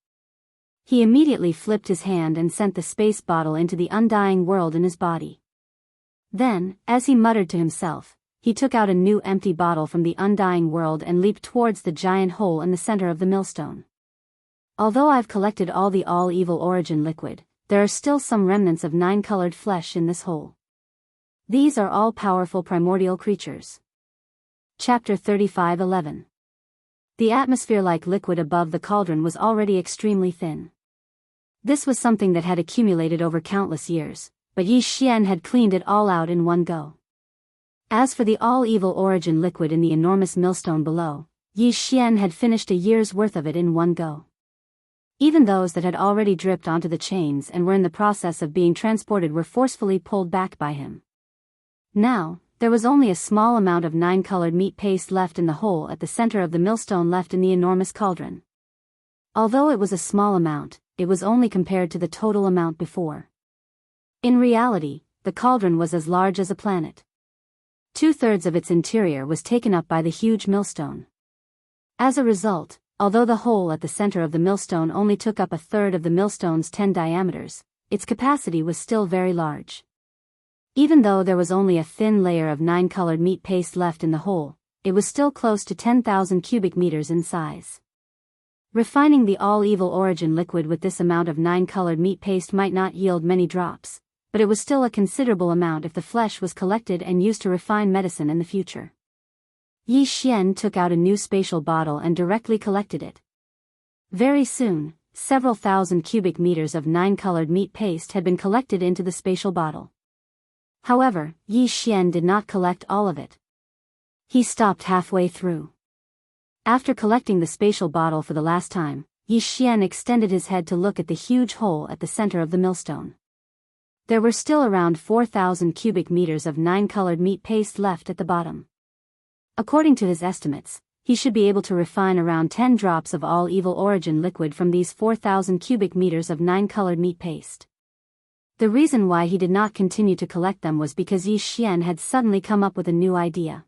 Speaker 1: He immediately flipped his hand and sent the space bottle into the undying world in his body. Then, as he muttered to himself, he took out a new empty bottle from the undying world and leaped towards the giant hole in the center of the millstone. Although I've collected all the all-evil origin liquid, there are still some remnants of 9-colored flesh in this hole. These are all powerful primordial creatures. Chapter 35:11. The atmosphere-like liquid above the cauldron was already extremely thin. This was something that had accumulated over countless years, but Yi Xian had cleaned it all out in one go. As for the all-evil origin liquid in the enormous millstone below, Yi Xian had finished a year's worth of it in one go. Even those that had already dripped onto the chains and were in the process of being transported were forcefully pulled back by him. Now, there was only a small amount of 9-colored meat paste left in the hole at the center of the millstone left in the enormous cauldron. Although it was a small amount, it was only compared to the total amount before. In reality, the cauldron was as large as a planet. 2/3 of its interior was taken up by the huge millstone. As a result, although the hole at the center of the millstone only took up 1/3 of the millstone's 10 diameters, its capacity was still very large. Even though there was only a thin layer of 9-colored meat paste left in the hole, it was still close to 10,000 cubic meters in size. Refining the all-evil origin liquid with this amount of 9-colored meat paste might not yield many drops, but it was still a considerable amount if the flesh was collected and used to refine medicine in the future. Yi Xian took out a new spatial bottle and directly collected it. Very soon, several thousand cubic meters of 9-colored meat paste had been collected into the spatial bottle. However, Yi Xian did not collect all of it. He stopped halfway through. After collecting the spatial bottle for the last time, Yi Xian extended his head to look at the huge hole at the center of the millstone. There were still around 4,000 cubic meters of 9-colored meat paste left at the bottom. According to his estimates, he should be able to refine around 10 drops of all evil origin liquid from these 4,000 cubic meters of 9-colored meat paste. The reason why he did not continue to collect them was because Yi Xian had suddenly come up with a new idea.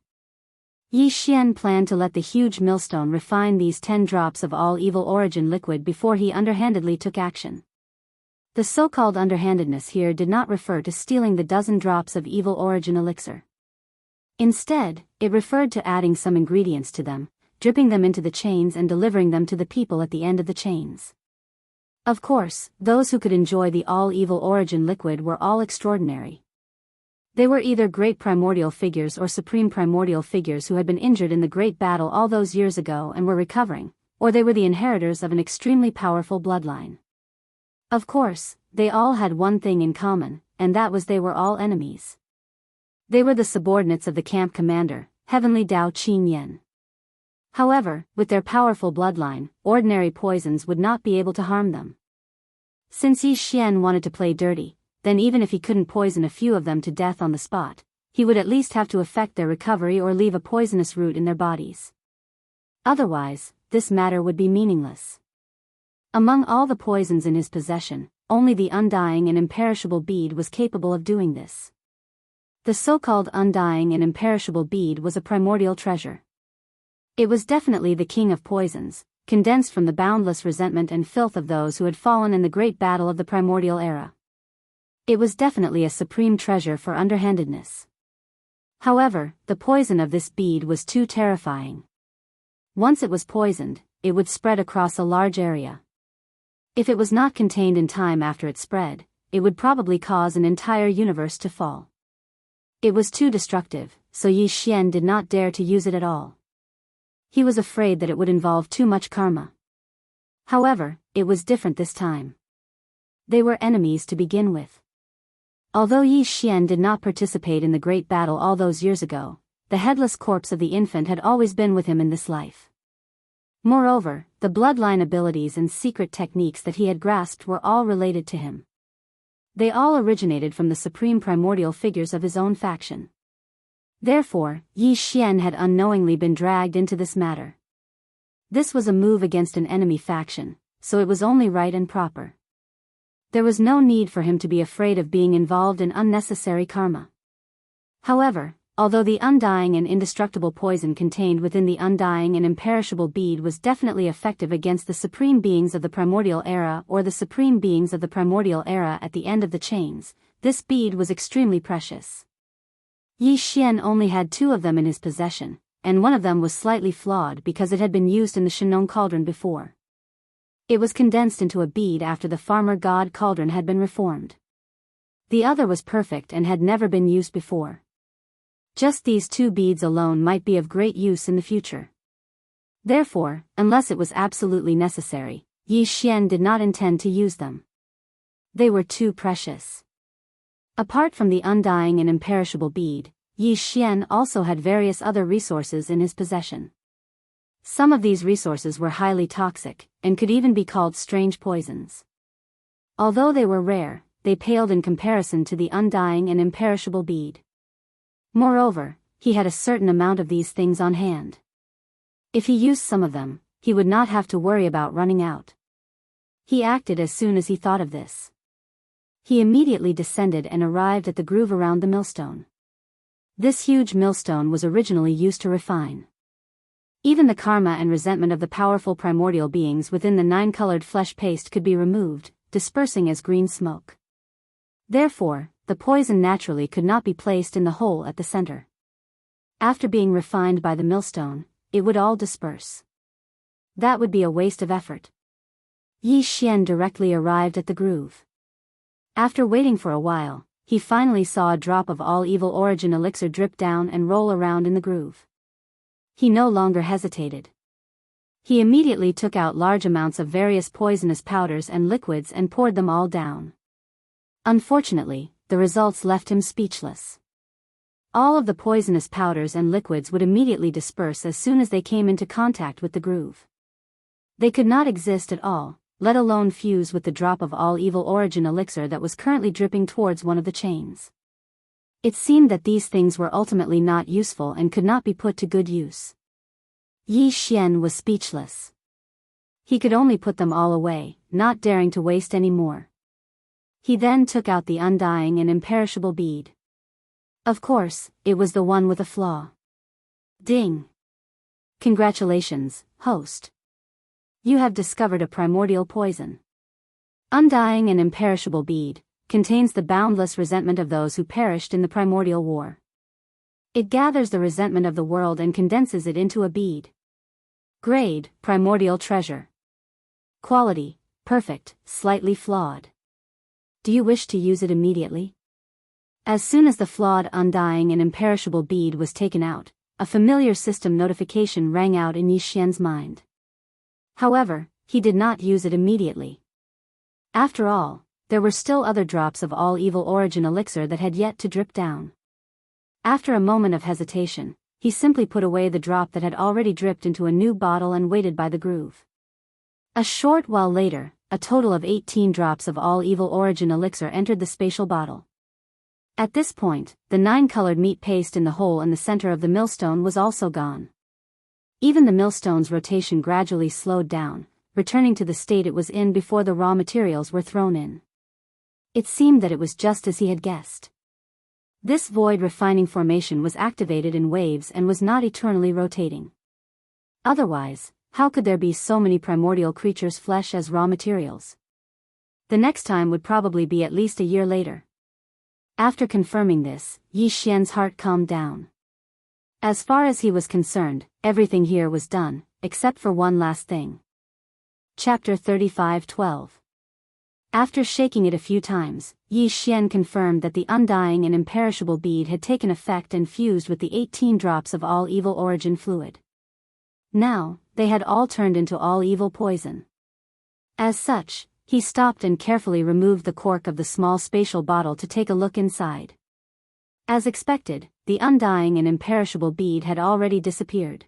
Speaker 1: Yi Xian planned to let the huge millstone refine these 10 drops of all evil origin liquid before he underhandedly took action. The so-called underhandedness here did not refer to stealing the dozen drops of evil origin elixir. Instead, it referred to adding some ingredients to them, dripping them into the chains and delivering them to the people at the end of the chains. Of course, those who could enjoy the all-evil origin liquid were all extraordinary. They were either great primordial figures or supreme primordial figures who had been injured in the great battle all those years ago and were recovering, or they were the inheritors of an extremely powerful bloodline. Of course, they all had one thing in common, and that was they were all enemies. They were the subordinates of the camp commander, Heavenly Dao Qin Yen. However, with their powerful bloodline, ordinary poisons would not be able to harm them. Since Yi Xian wanted to play dirty, then even if he couldn't poison a few of them to death on the spot, he would at least have to affect their recovery or leave a poisonous root in their bodies. Otherwise, this matter would be meaningless. Among all the poisons in his possession, only the undying and imperishable bead was capable of doing this. The so-called undying and imperishable bead was a primordial treasure. It was definitely the king of poisons, condensed from the boundless resentment and filth of those who had fallen in the great battle of the primordial era. It was definitely a supreme treasure for underhandedness. However, the poison of this bead was too terrifying. Once it was poisoned, it would spread across a large area. If it was not contained in time after it spread, it would probably cause an entire universe to fall. It was too destructive, so Yi Xian did not dare to use it at all. He was afraid that it would involve too much karma. However, it was different this time. They were enemies to begin with. Although Yi Xian did not participate in the great battle all those years ago, the headless corpse of the infant had always been with him in this life. Moreover, the bloodline abilities and secret techniques that he had grasped were all related to him. They all originated from the supreme primordial figures of his own faction. Therefore, Yi Xian had unknowingly been dragged into this matter. This was a move against an enemy faction, so it was only right and proper. There was no need for him to be afraid of being involved in unnecessary karma. However, although the undying and indestructible poison contained within the undying and imperishable bead was definitely effective against the supreme beings of the primordial era or the supreme beings of the primordial era at the end of the chains, this bead was extremely precious. Yi Xian only had 2 of them in his possession, and one of them was slightly flawed because it had been used in the Shenong cauldron before. It was condensed into a bead after the farmer god cauldron had been reformed. The other was perfect and had never been used before. Just these 2 beads alone might be of great use in the future. Therefore, unless it was absolutely necessary, Yi Xian did not intend to use them. They were too precious. Apart from the undying and imperishable bead, Yi Xian also had various other resources in his possession. Some of these resources were highly toxic, and could even be called strange poisons. Although they were rare, they paled in comparison to the undying and imperishable bead. Moreover, he had a certain amount of these things on hand. If he used some of them, he would not have to worry about running out. He acted as soon as he thought of this. He immediately descended and arrived at the groove around the millstone. This huge millstone was originally used to refine. Even the karma and resentment of the powerful primordial beings within the 9-colored flesh paste could be removed, dispersing as green smoke. Therefore, the poison naturally could not be placed in the hole at the center. After being refined by the millstone, it would all disperse. That would be a waste of effort. Yi Xian directly arrived at the groove. After waiting for a while, he finally saw a drop of all evil origin elixir drip down and roll around in the groove. He no longer hesitated. He immediately took out large amounts of various poisonous powders and liquids and poured them all down. Unfortunately, the results left him speechless. All of the poisonous powders and liquids would immediately disperse as soon as they came into contact with the groove. They could not exist at all, let alone fuse with the drop of all evil origin elixir that was currently dripping towards one of the chains. It seemed that these things were ultimately not useful and could not be put to good use. Yi Xian was speechless. He could only put them all away, not daring to waste any more. He then took out the undying and imperishable bead. Of course, it was the one with a flaw. Ding! Congratulations, host. You have discovered a primordial poison. Undying and imperishable bead contains the boundless resentment of those who perished in the primordial war. It gathers the resentment of the world and condenses it into a bead. Grade, primordial treasure. Quality, perfect, slightly flawed. Do you wish to use it immediately? As soon as the flawed undying and imperishable bead was taken out, a familiar system notification rang out in Yi Xian's mind. However, he did not use it immediately. After all, there were still other drops of all evil origin elixir that had yet to drip down. After a moment of hesitation, he simply put away the drop that had already dripped into a new bottle and waited by the groove. A short while later, a total of 18 drops of all evil origin elixir entered the spatial bottle. At this point, the 9-colored meat paste in the hole in the center of the millstone was also gone. Even the millstone's rotation gradually slowed down, returning to the state it was in before the raw materials were thrown in. It seemed that it was just as he had guessed. This void refining formation was activated in waves and was not eternally rotating. Otherwise, how could there be so many primordial creatures' flesh as raw materials? The next time would probably be at least a year later. After confirming this, Yi Xian's heart calmed down. As far as he was concerned, everything here was done, except for one last thing. Chapter 35:12. After shaking it a few times, Yi Xian confirmed that the undying and imperishable bead had taken effect and fused with the 18 drops of all evil origin fluid. Now, they had all turned into all evil poison. As such, he stopped and carefully removed the cork of the small spatial bottle to take a look inside. As expected, the undying and imperishable bead had already disappeared.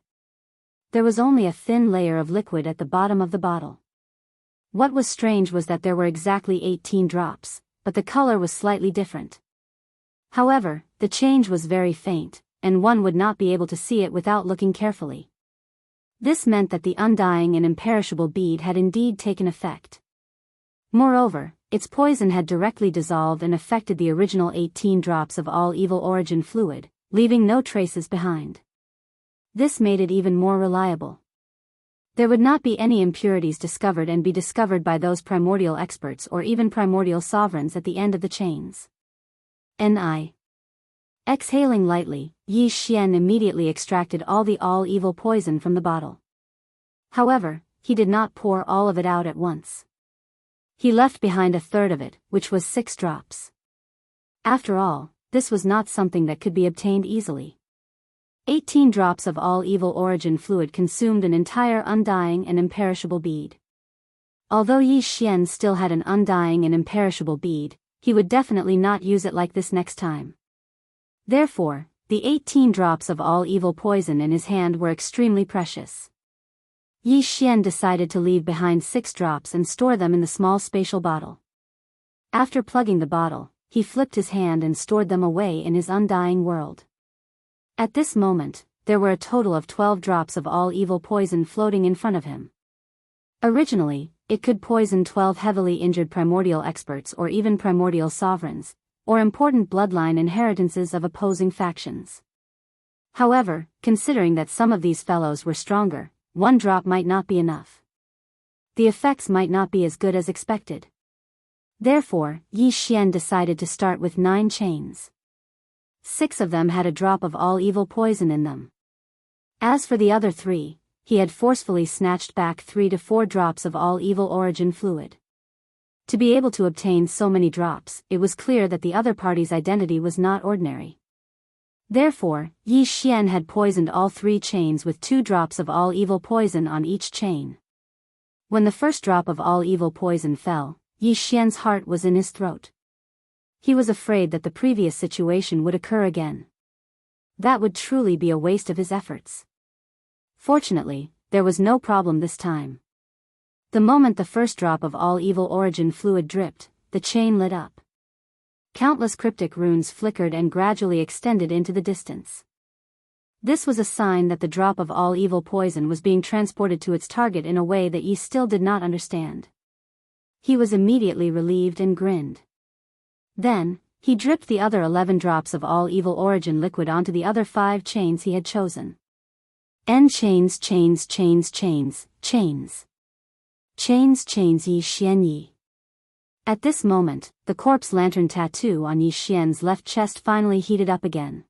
Speaker 1: There was only a thin layer of liquid at the bottom of the bottle. What was strange was that there were exactly 18 drops, but the color was slightly different. However, the change was very faint, and one would not be able to see it without looking carefully. This meant that the undying and imperishable bead had indeed taken effect. Moreover, its poison had directly dissolved and affected the original 18 drops of all evil origin fluid, leaving no traces behind. This made it even more reliable. There would not be any impurities discovered and be discovered by those primordial experts or even primordial sovereigns at the end of the chains. Ni. Exhaling lightly, Yi Xian immediately extracted all the all-evil poison from the bottle. However, he did not pour all of it out at once. He left behind a third of it, which was 6 drops. After all, this was not something that could be obtained easily. 18 drops of all evil origin fluid consumed an entire undying and imperishable bead. Although Yi Xian still had an undying and imperishable bead, he would definitely not use it like this next time. Therefore, the 18 drops of all evil poison in his hand were extremely precious. Yi Xian decided to leave behind 6 drops and store them in the small spatial bottle. After plugging the bottle, he flipped his hand and stored them away in his undying world. At this moment, there were a total of 12 drops of all evil poison floating in front of him. Originally, it could poison 12 heavily injured primordial experts or even primordial sovereigns, or important bloodline inheritances of opposing factions. However, considering that some of these fellows were stronger, 1 drop might not be enough. The effects might not be as good as expected. Therefore, Yi Xian decided to start with 9 chains. 6 of them had a drop of all evil poison in them. As for the other 3, he had forcefully snatched back 3 to 4 drops of all evil origin fluid. To be able to obtain so many drops, it was clear that the other party's identity was not ordinary. Therefore, Yi Xian had poisoned all 3 chains with 2 drops of all evil poison on each chain. When the first drop of all evil poison fell, Yi Xian's heart was in his throat. He was afraid that the previous situation would occur again. That would truly be a waste of his efforts. Fortunately, there was no problem this time. The moment the first drop of all evil origin fluid dripped, the chain lit up. Countless cryptic runes flickered and gradually extended into the distance. This was a sign that the drop of all evil poison was being transported to its target in a way that Yi still did not understand. He was immediately relieved and grinned. Then, he dripped the other 11 drops of all evil origin liquid onto the other 5 chains he had chosen. Chains. Chains, Yi Xian Yi. At this moment, the corpse lantern tattoo on Yi Xian's left chest finally heated up again.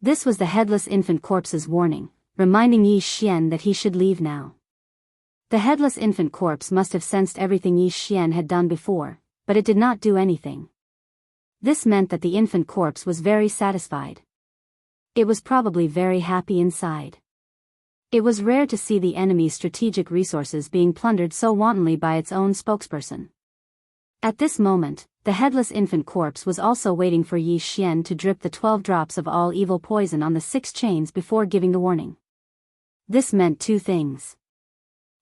Speaker 1: This was the headless infant corpse's warning, reminding Yi Xian that he should leave now. The headless infant corpse must have sensed everything Yi Xian had done before, but it did not do anything. This meant that the infant corpse was very satisfied. It was probably very happy inside. It was rare to see the enemy's strategic resources being plundered so wantonly by its own spokesperson. At this moment, the headless infant corpse was also waiting for Yi Xian to drip the 12 drops of all evil poison on the 6 chains before giving the warning. This meant 2 things.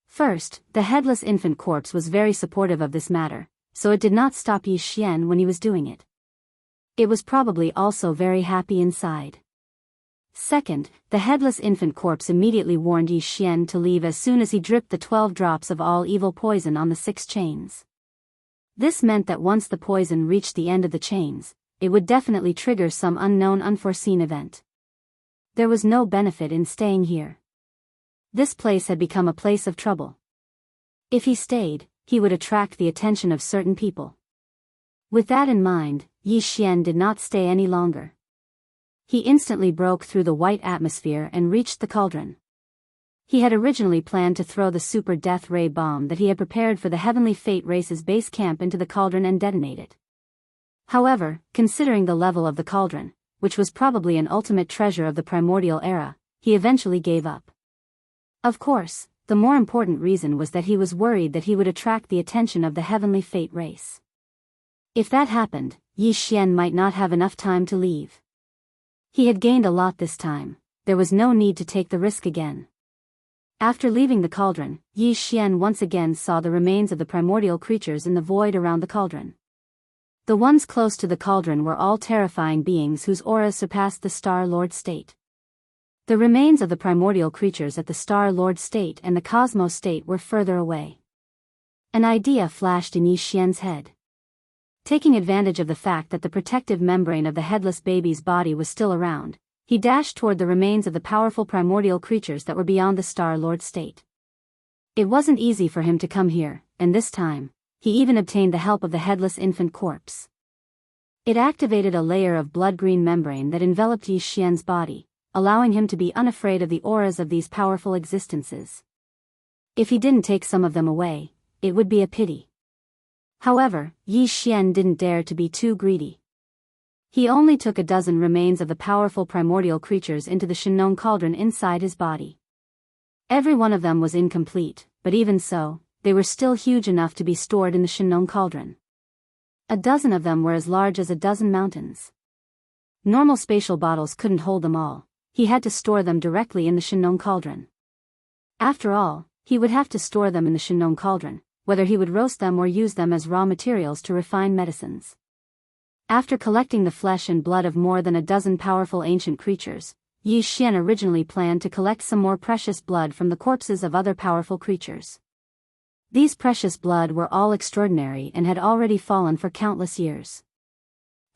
Speaker 1: First, the headless infant corpse was very supportive of this matter, so it did not stop Yi Xian when he was doing it. It was probably also very happy inside. Second, the headless infant corpse immediately warned Yi Xian to leave as soon as he dripped the 12 drops of all evil poison on the 6 chains. This meant that once the poison reached the end of the chains, it would definitely trigger some unknown unforeseen event. There was no benefit in staying here. This place had become a place of trouble. If he stayed, he would attract the attention of certain people. With that in mind, Yi Xian did not stay any longer. He instantly broke through the white atmosphere and reached the cauldron. He had originally planned to throw the super death ray bomb that he had prepared for the Heavenly Fate race's base camp into the cauldron and detonate it. However, considering the level of the cauldron, which was probably an ultimate treasure of the primordial era, he eventually gave up. Of course, the more important reason was that he was worried that he would attract the attention of the Heavenly Fate race. If that happened, Yi Xian might not have enough time to leave. He had gained a lot this time, there was no need to take the risk again. After leaving the cauldron, Yi Xian once again saw the remains of the primordial creatures in the void around the cauldron. The ones close to the cauldron were all terrifying beings whose auras surpassed the Star Lord state. The remains of the primordial creatures at the Star Lord state and the Cosmos state were further away. An idea flashed in Yi Xian's head. Taking advantage of the fact that the protective membrane of the headless baby's body was still around, he dashed toward the remains of the powerful primordial creatures that were beyond the Star Lord state. It wasn't easy for him to come here, and this time, he even obtained the help of the headless infant corpse. It activated a layer of blood-green membrane that enveloped Yi Xian's body, allowing him to be unafraid of the auras of these powerful existences. If he didn't take some of them away, it would be a pity. However, Yi Xian didn't dare to be too greedy. He only took a dozen remains of the powerful primordial creatures into the Shinnon cauldron inside his body. Every one of them was incomplete, but even so, they were still huge enough to be stored in the Shinnon cauldron. A dozen of them were as large as a dozen mountains. Normal spatial bottles couldn't hold them all. He had to store them directly in the Shinnon cauldron. After all, he would have to store them in the Shinnon cauldron, whether he would roast them or use them as raw materials to refine medicines. After collecting the flesh and blood of more than a dozen powerful ancient creatures, Yi Xian originally planned to collect some more precious blood from the corpses of other powerful creatures. These precious blood were all extraordinary and had already fallen for countless years.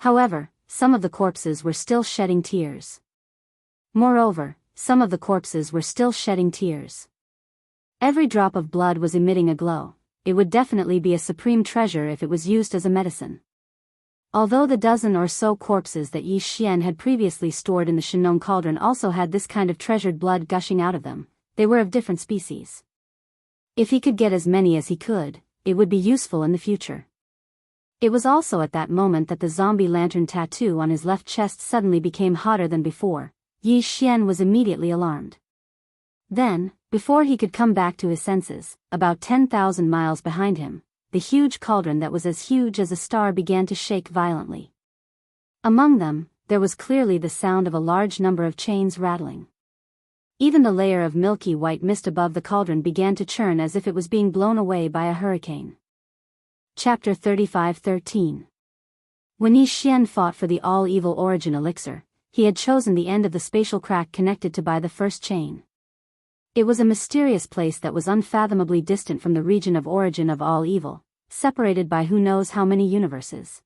Speaker 1: However, some of the corpses were still shedding tears. Moreover, some of the corpses were still shedding tears. Every drop of blood was emitting a glow. It would definitely be a supreme treasure if it was used as a medicine. Although the dozen or so corpses that Yi Xian had previously stored in the Shinnon cauldron also had this kind of treasured blood gushing out of them, they were of different species. If he could get as many as he could, it would be useful in the future. It was also at that moment that the zombie lantern tattoo on his left chest suddenly became hotter than before. Yi Xian was immediately alarmed. Then, before he could come back to his senses, about 10,000 miles behind him, the huge cauldron that was as huge as a star began to shake violently. Among them, there was clearly the sound of a large number of chains rattling. Even the layer of milky white mist above the cauldron began to churn as if it was being blown away by a hurricane. Chapter 35:13. When Yi Xian fought for the all-evil origin elixir, he had chosen the end of the spatial crack connected to by the first chain. It was a mysterious place that was unfathomably distant from the region of origin of all evil, separated by who knows how many universes.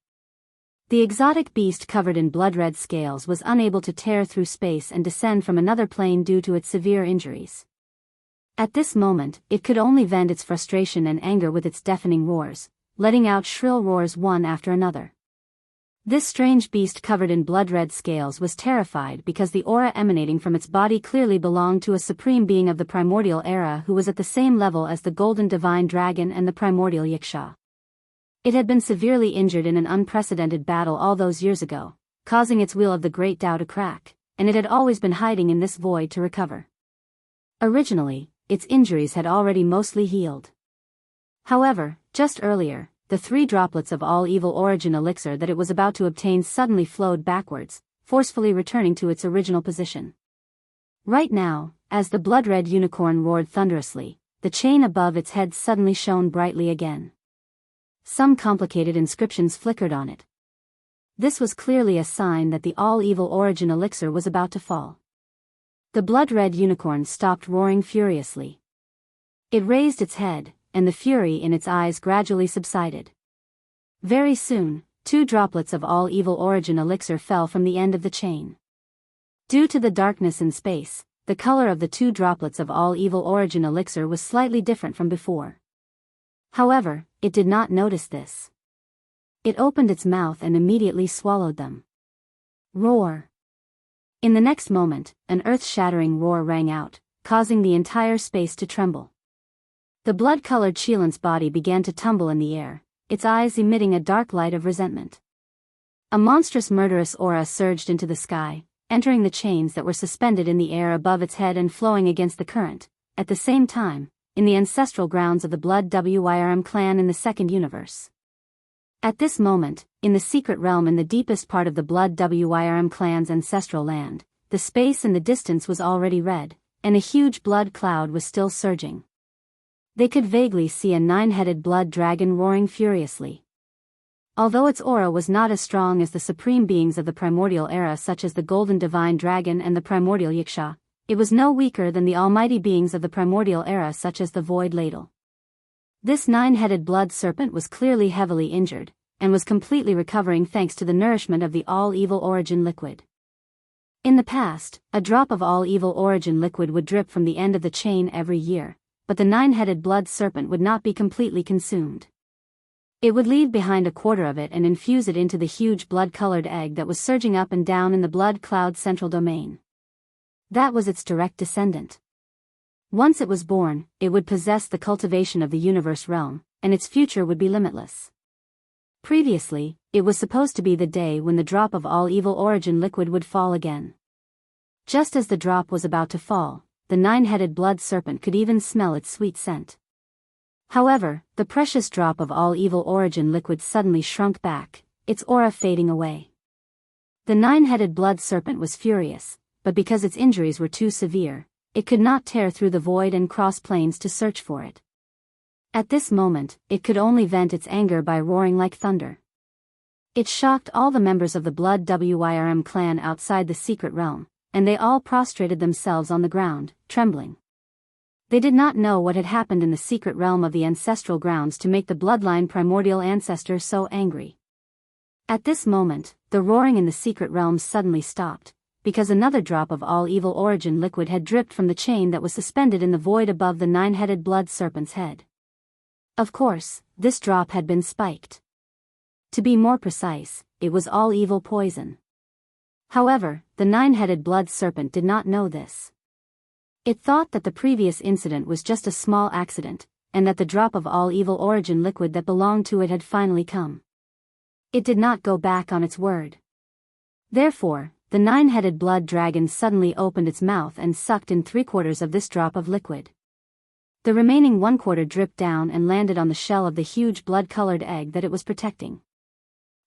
Speaker 1: The exotic beast covered in blood-red scales was unable to tear through space and descend from another plane due to its severe injuries. At this moment, it could only vent its frustration and anger with its deafening roars, letting out shrill roars one after another. This strange beast covered in blood-red scales was terrified because the aura emanating from its body clearly belonged to a supreme being of the primordial era who was at the same level as the golden divine dragon and the primordial Yiksha. It had been severely injured in an unprecedented battle all those years ago, causing its wheel of the great Tao to crack, and it had always been hiding in this void to recover. Originally, its injuries had already mostly healed. However, just earlier, the 3 droplets of all-evil origin elixir that it was about to obtain suddenly flowed backwards, forcefully returning to its original position. Right now, as the blood-red unicorn roared thunderously, the chain above its head suddenly shone brightly again. Some complicated inscriptions flickered on it. This was clearly a sign that the all-evil origin elixir was about to fall. The blood-red unicorn stopped roaring furiously. It raised its head, and the fury in its eyes gradually subsided. Very soon, 2 droplets of all-evil origin elixir fell from the end of the chain. Due to the darkness in space, the color of the 2 droplets of all-evil origin elixir was slightly different from before. However, it did not notice this. It opened its mouth and immediately swallowed them. Roar! In the next moment, an earth-shattering roar rang out, causing the entire space to tremble. The blood-colored Qilin's body began to tumble in the air, its eyes emitting a dark light of resentment. A monstrous murderous aura surged into the sky, entering the chains that were suspended in the air above its head and flowing against the current. At the same time, in the ancestral grounds of the Blood Wyrm clan in the second universe. At this moment, in the secret realm in the deepest part of the Blood Wyrm clan's ancestral land, the space in the distance was already red, and a huge blood cloud was still surging. They could vaguely see a 9-headed blood dragon roaring furiously. Although its aura was not as strong as the supreme beings of the primordial era such as the golden divine dragon and the primordial Yiksha, it was no weaker than the almighty beings of the primordial era such as the void ladle. This 9-headed blood serpent was clearly heavily injured, and was completely recovering thanks to the nourishment of the all-evil origin liquid. In the past, a drop of all-evil origin liquid would drip from the end of the chain every year, but the nine-headed blood serpent would not be completely consumed. It would leave behind a quarter of it and infuse it into the huge blood-colored egg that was surging up and down in the blood cloud central domain. That was its direct descendant. Once it was born, it would possess the cultivation of the universe realm, and its future would be limitless. Previously, it was supposed to be the day when the drop of all-evil origin liquid would fall again. Just as the drop was about to fall, the nine-headed blood serpent could even smell its sweet scent. However, the precious drop of all-evil origin liquid suddenly shrunk back, its aura fading away. The nine-headed blood serpent was furious, but because its injuries were too severe, it could not tear through the void and cross planes to search for it. At this moment, it could only vent its anger by roaring like thunder. It shocked all the members of the Blood Wirm clan outside the secret realm, and they all prostrated themselves on the ground, trembling. They did not know what had happened in the secret realm of the ancestral grounds to make the bloodline primordial ancestor so angry. At this moment, the roaring in the secret realms suddenly stopped, because another drop of all-evil origin liquid had dripped from the chain that was suspended in the void above the nine-headed blood serpent's head. Of course, this drop had been spiked. To be more precise, it was all-evil poison. However, the nine-headed blood serpent did not know this. It thought that the previous incident was just a small accident, and that the drop of all-evil origin liquid that belonged to it had finally come. It did not go back on its word. Therefore, the nine-headed blood dragon suddenly opened its mouth and sucked in 3/4 of this drop of liquid. The remaining 1/4 dripped down and landed on the shell of the huge blood-colored egg that it was protecting.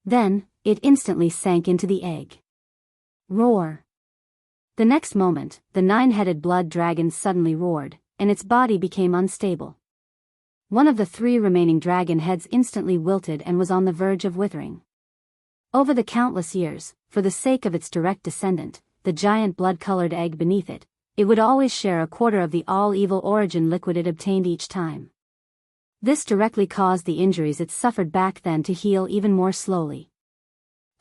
Speaker 1: Then, it instantly sank into the egg. Roar! The next moment, the nine-headed blood dragon suddenly roared, and its body became unstable. One of the 3 remaining dragon heads instantly wilted and was on the verge of withering. Over the countless years, for the sake of its direct descendant, the giant blood-colored egg beneath it, it would always share a quarter of the all-evil origin liquid it obtained each time. This directly caused the injuries it suffered back then to heal even more slowly.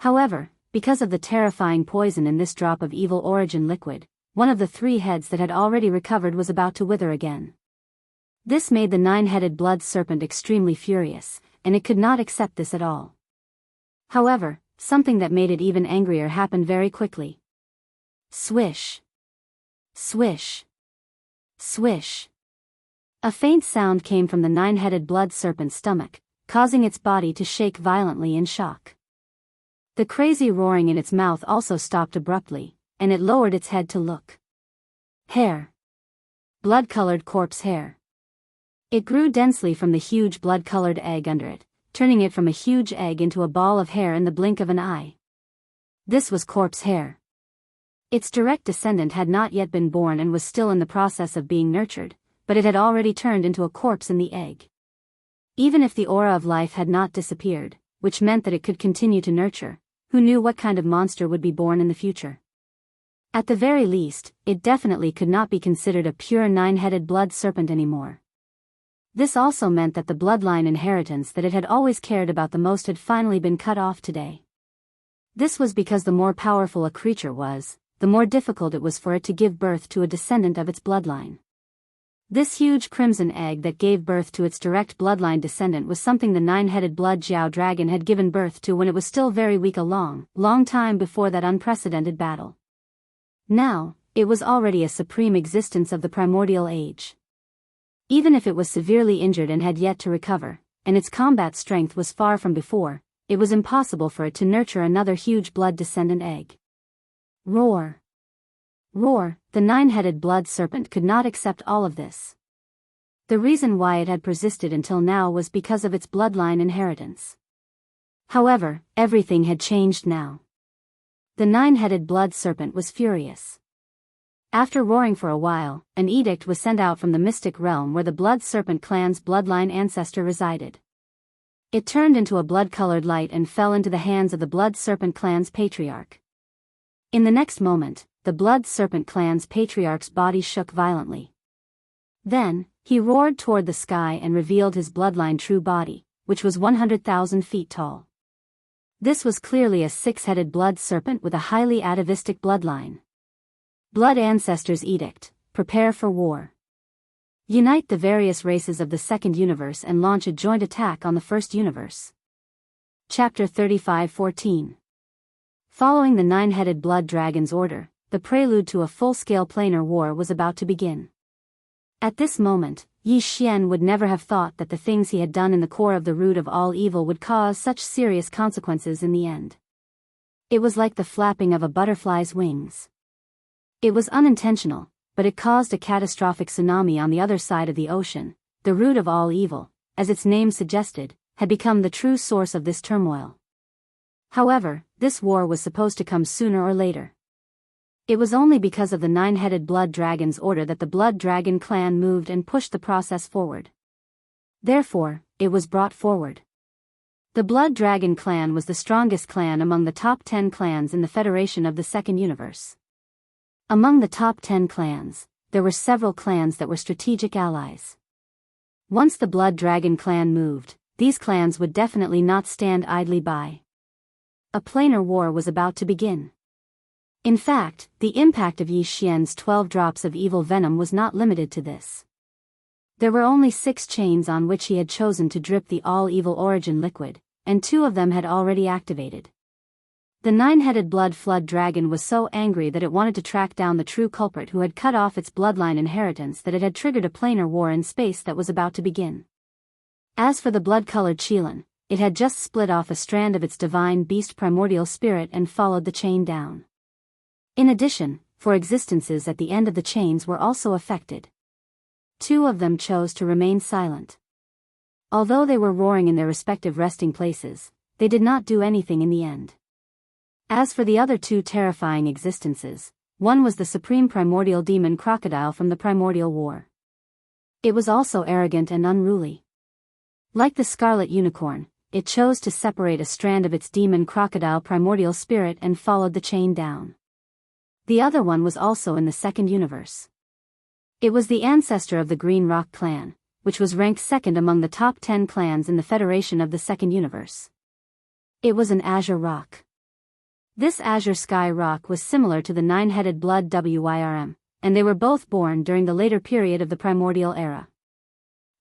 Speaker 1: However, because of the terrifying poison in this drop of evil origin liquid, one of the 3 heads that had already recovered was about to wither again. This made the nine-headed blood serpent extremely furious, and it could not accept this at all. However, something that made it even angrier happened very quickly. Swish! Swish! Swish! A faint sound came from the nine-headed blood serpent's stomach, causing its body to shake violently in shock. The crazy roaring in its mouth also stopped abruptly, and it lowered its head to look. Hair. Blood-colored corpse hair. It grew densely from the huge blood-colored egg under it, turning it from a huge egg into a ball of hair in the blink of an eye. This was corpse hair. Its direct descendant had not yet been born and was still in the process of being nurtured, but it had already turned into a corpse in the egg. Even if the aura of life had not disappeared, which meant that it could continue to nurture, who knew what kind of monster would be born in the future? At the very least, it definitely could not be considered a pure nine-headed blood serpent anymore. This also meant that the bloodline inheritance that it had always cared about the most had finally been cut off today. This was because the more powerful a creature was, the more difficult it was for it to give birth to a descendant of its bloodline. This huge crimson egg that gave birth to its direct bloodline descendant was something the nine-headed blood Jiao dragon had given birth to when it was still very weak, a long, long time before that unprecedented battle. Now, it was already a supreme existence of the primordial age. Even if it was severely injured and had yet to recover, and its combat strength was far from before, it was impossible for it to nurture another huge blood descendant egg. Roar! Roar! The nine-headed blood serpent could not accept all of this. The reason why it had persisted until now was because of its bloodline inheritance. However, everything had changed now. The nine-headed blood serpent was furious. After roaring for a while, an edict was sent out from the mystic realm where the blood serpent clan's bloodline ancestor resided. It turned into a blood-colored light and fell into the hands of the blood serpent clan's patriarch. In the next moment, the blood serpent clan's patriarch's body shook violently. Then, he roared toward the sky and revealed his bloodline true body, which was 100,000 feet tall. This was clearly a six-headed blood serpent with a highly atavistic bloodline. Blood Ancestors Edict, prepare for war. Unite the various races of the second universe and launch a joint attack on the first universe. Chapter 35:14. Following the nine-headed blood dragon's order, the prelude to a full-scale planar war was about to begin. At this moment, Yi Xian would never have thought that the things he had done in the core of the root of all evil would cause such serious consequences in the end. It was like the flapping of a butterfly's wings. It was unintentional, but it caused a catastrophic tsunami on the other side of the ocean. The root of all evil, as its name suggested, had become the true source of this turmoil. However, this war was supposed to come sooner or later. It was only because of the nine-headed blood dragon's order that the blood dragon clan moved and pushed the process forward. Therefore, it was brought forward. The blood dragon clan was the strongest clan among the top 10 clans in the Federation of the Second Universe. Among the top 10 clans, there were several clans that were strategic allies. Once the blood dragon clan moved, these clans would definitely not stand idly by. A planar war was about to begin. In fact, the impact of Yi Xian's 12 drops of evil venom was not limited to this. There were only 6 chains on which he had chosen to drip the all-evil origin liquid, and 2 of them had already activated. The nine-headed blood flood dragon was so angry that it wanted to track down the true culprit who had cut off its bloodline inheritance that it had triggered a planar war in space that was about to begin. As for the blood-colored Qilin, it had just split off a strand of its divine beast primordial spirit and followed the chain down. In addition, 4 existences at the end of the chains were also affected. 2 of them chose to remain silent. Although they were roaring in their respective resting places, they did not do anything in the end. As for the other 2 terrifying existences, one was the supreme primordial demon crocodile from the primordial war. It was also arrogant and unruly. Like the scarlet unicorn, it chose to separate a strand of its demon crocodile primordial spirit and followed the chain down. The other one was also in the second universe. It was the ancestor of the Green Rock clan, which was ranked second among the top 10 clans in the Federation of the Second Universe. It was an azure rock. This azure sky rock was similar to the nine-headed blood Wyrm, and they were both born during the later period of the primordial era.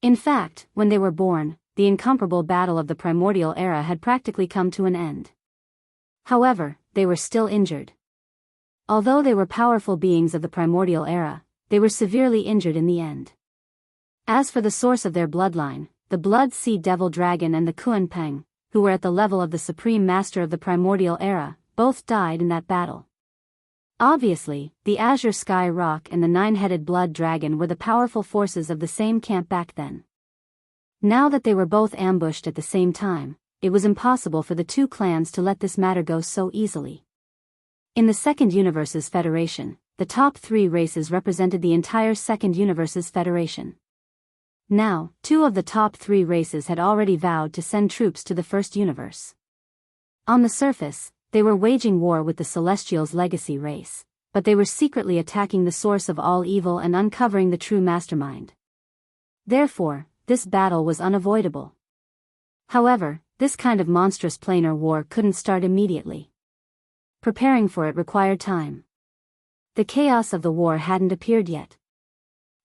Speaker 1: In fact, when they were born, the incomparable battle of the primordial era had practically come to an end. However, they were still injured. Although they were powerful beings of the primordial era, they were severely injured in the end. As for the source of their bloodline, the Blood Sea Devil Dragon and the Kuan Peng, who were at the level of the Supreme Master of the primordial era, both died in that battle. Obviously, the Azure Sky Rock and the Nine-Headed Blood Dragon were the powerful forces of the same camp back then. Now that they were both ambushed at the same time, it was impossible for the 2 clans to let this matter go so easily. In the Second Universe's Federation, the top 3 races represented the entire Second Universe's Federation. Now, 2 of the top 3 races had already vowed to send troops to the First Universe. On the surface, they were waging war with the Celestials' legacy race, but they were secretly attacking the source of all evil and uncovering the true mastermind. Therefore, this battle was unavoidable. However, this kind of monstrous planar war couldn't start immediately. Preparing for it required time. The chaos of the war hadn't appeared yet.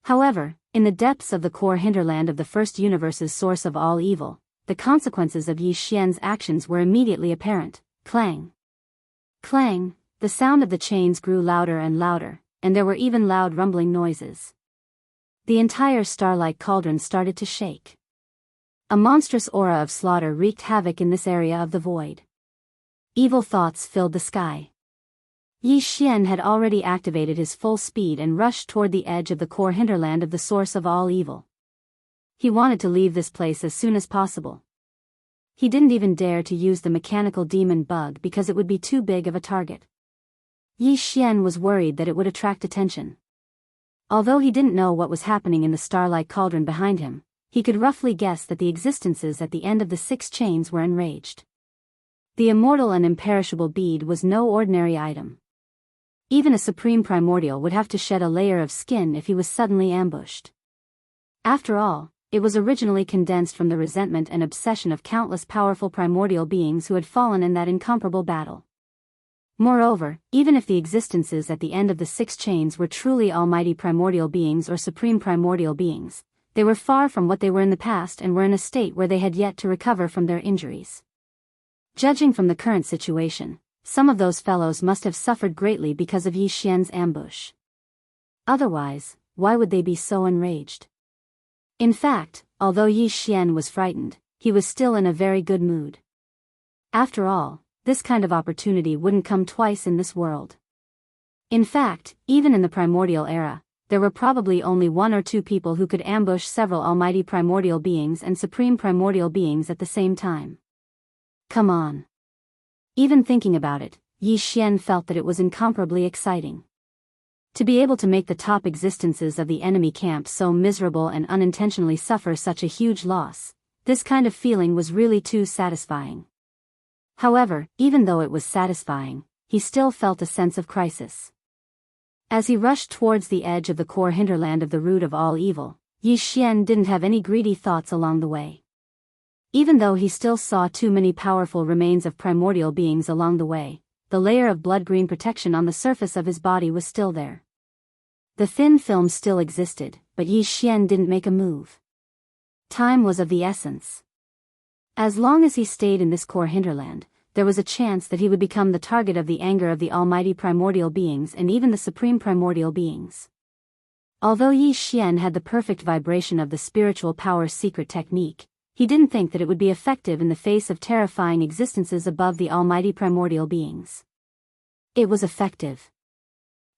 Speaker 1: However, in the depths of the core hinterland of the First Universe's source of all evil, the consequences of Yi Xian's actions were immediately apparent. Clang! Clang! The sound of the chains grew louder and louder, and there were even loud rumbling noises. The entire starlight cauldron started to shake. A monstrous aura of slaughter wreaked havoc in this area of the void. Evil thoughts filled the sky. Yi Xian had already activated his full speed and rushed toward the edge of the core hinterland of the source of all evil. He wanted to leave this place as soon as possible. He didn't even dare to use the mechanical demon bug because it would be too big of a target. Yi Xian was worried that it would attract attention. Although he didn't know what was happening in the starlight cauldron behind him, he could roughly guess that the existences at the end of the 6 chains were enraged. The immortal and imperishable bead was no ordinary item. Even a supreme primordial would have to shed a layer of skin if he was suddenly ambushed. After all, it was originally condensed from the resentment and obsession of countless powerful primordial beings who had fallen in that incomparable battle. Moreover, even if the existences at the end of the 6 chains were truly almighty primordial beings or supreme primordial beings, they were far from what they were in the past and were in a state where they had yet to recover from their injuries. Judging from the current situation, some of those fellows must have suffered greatly because of Yi Xian's ambush. Otherwise, why would they be so enraged? In fact, although Yi Xian was frightened, he was still in a very good mood. After all, this kind of opportunity wouldn't come twice in this world. In fact, even in the primordial era, there were probably only 1 or 2 people who could ambush several almighty primordial beings and supreme primordial beings at the same time. Come on. Even thinking about it, Yi Xian felt that it was incomparably exciting. To be able to make the top existences of the enemy camp so miserable and unintentionally suffer such a huge loss, this kind of feeling was really too satisfying. However, even though it was satisfying, he still felt a sense of crisis. As he rushed towards the edge of the core hinterland of the root of all evil, Yi Xian didn't have any greedy thoughts along the way. Even though he still saw too many powerful remains of primordial beings along the way, the layer of blood-green protection on the surface of his body was still there. The thin film still existed, but Yi Xian didn't make a move. Time was of the essence. As long as he stayed in this core hinterland, there was a chance that he would become the target of the anger of the almighty primordial beings and even the supreme primordial beings. Although Yi Xian had the perfect vibration of the spiritual power secret technique, he didn't think that it would be effective in the face of terrifying existences above the almighty primordial beings. It was effective.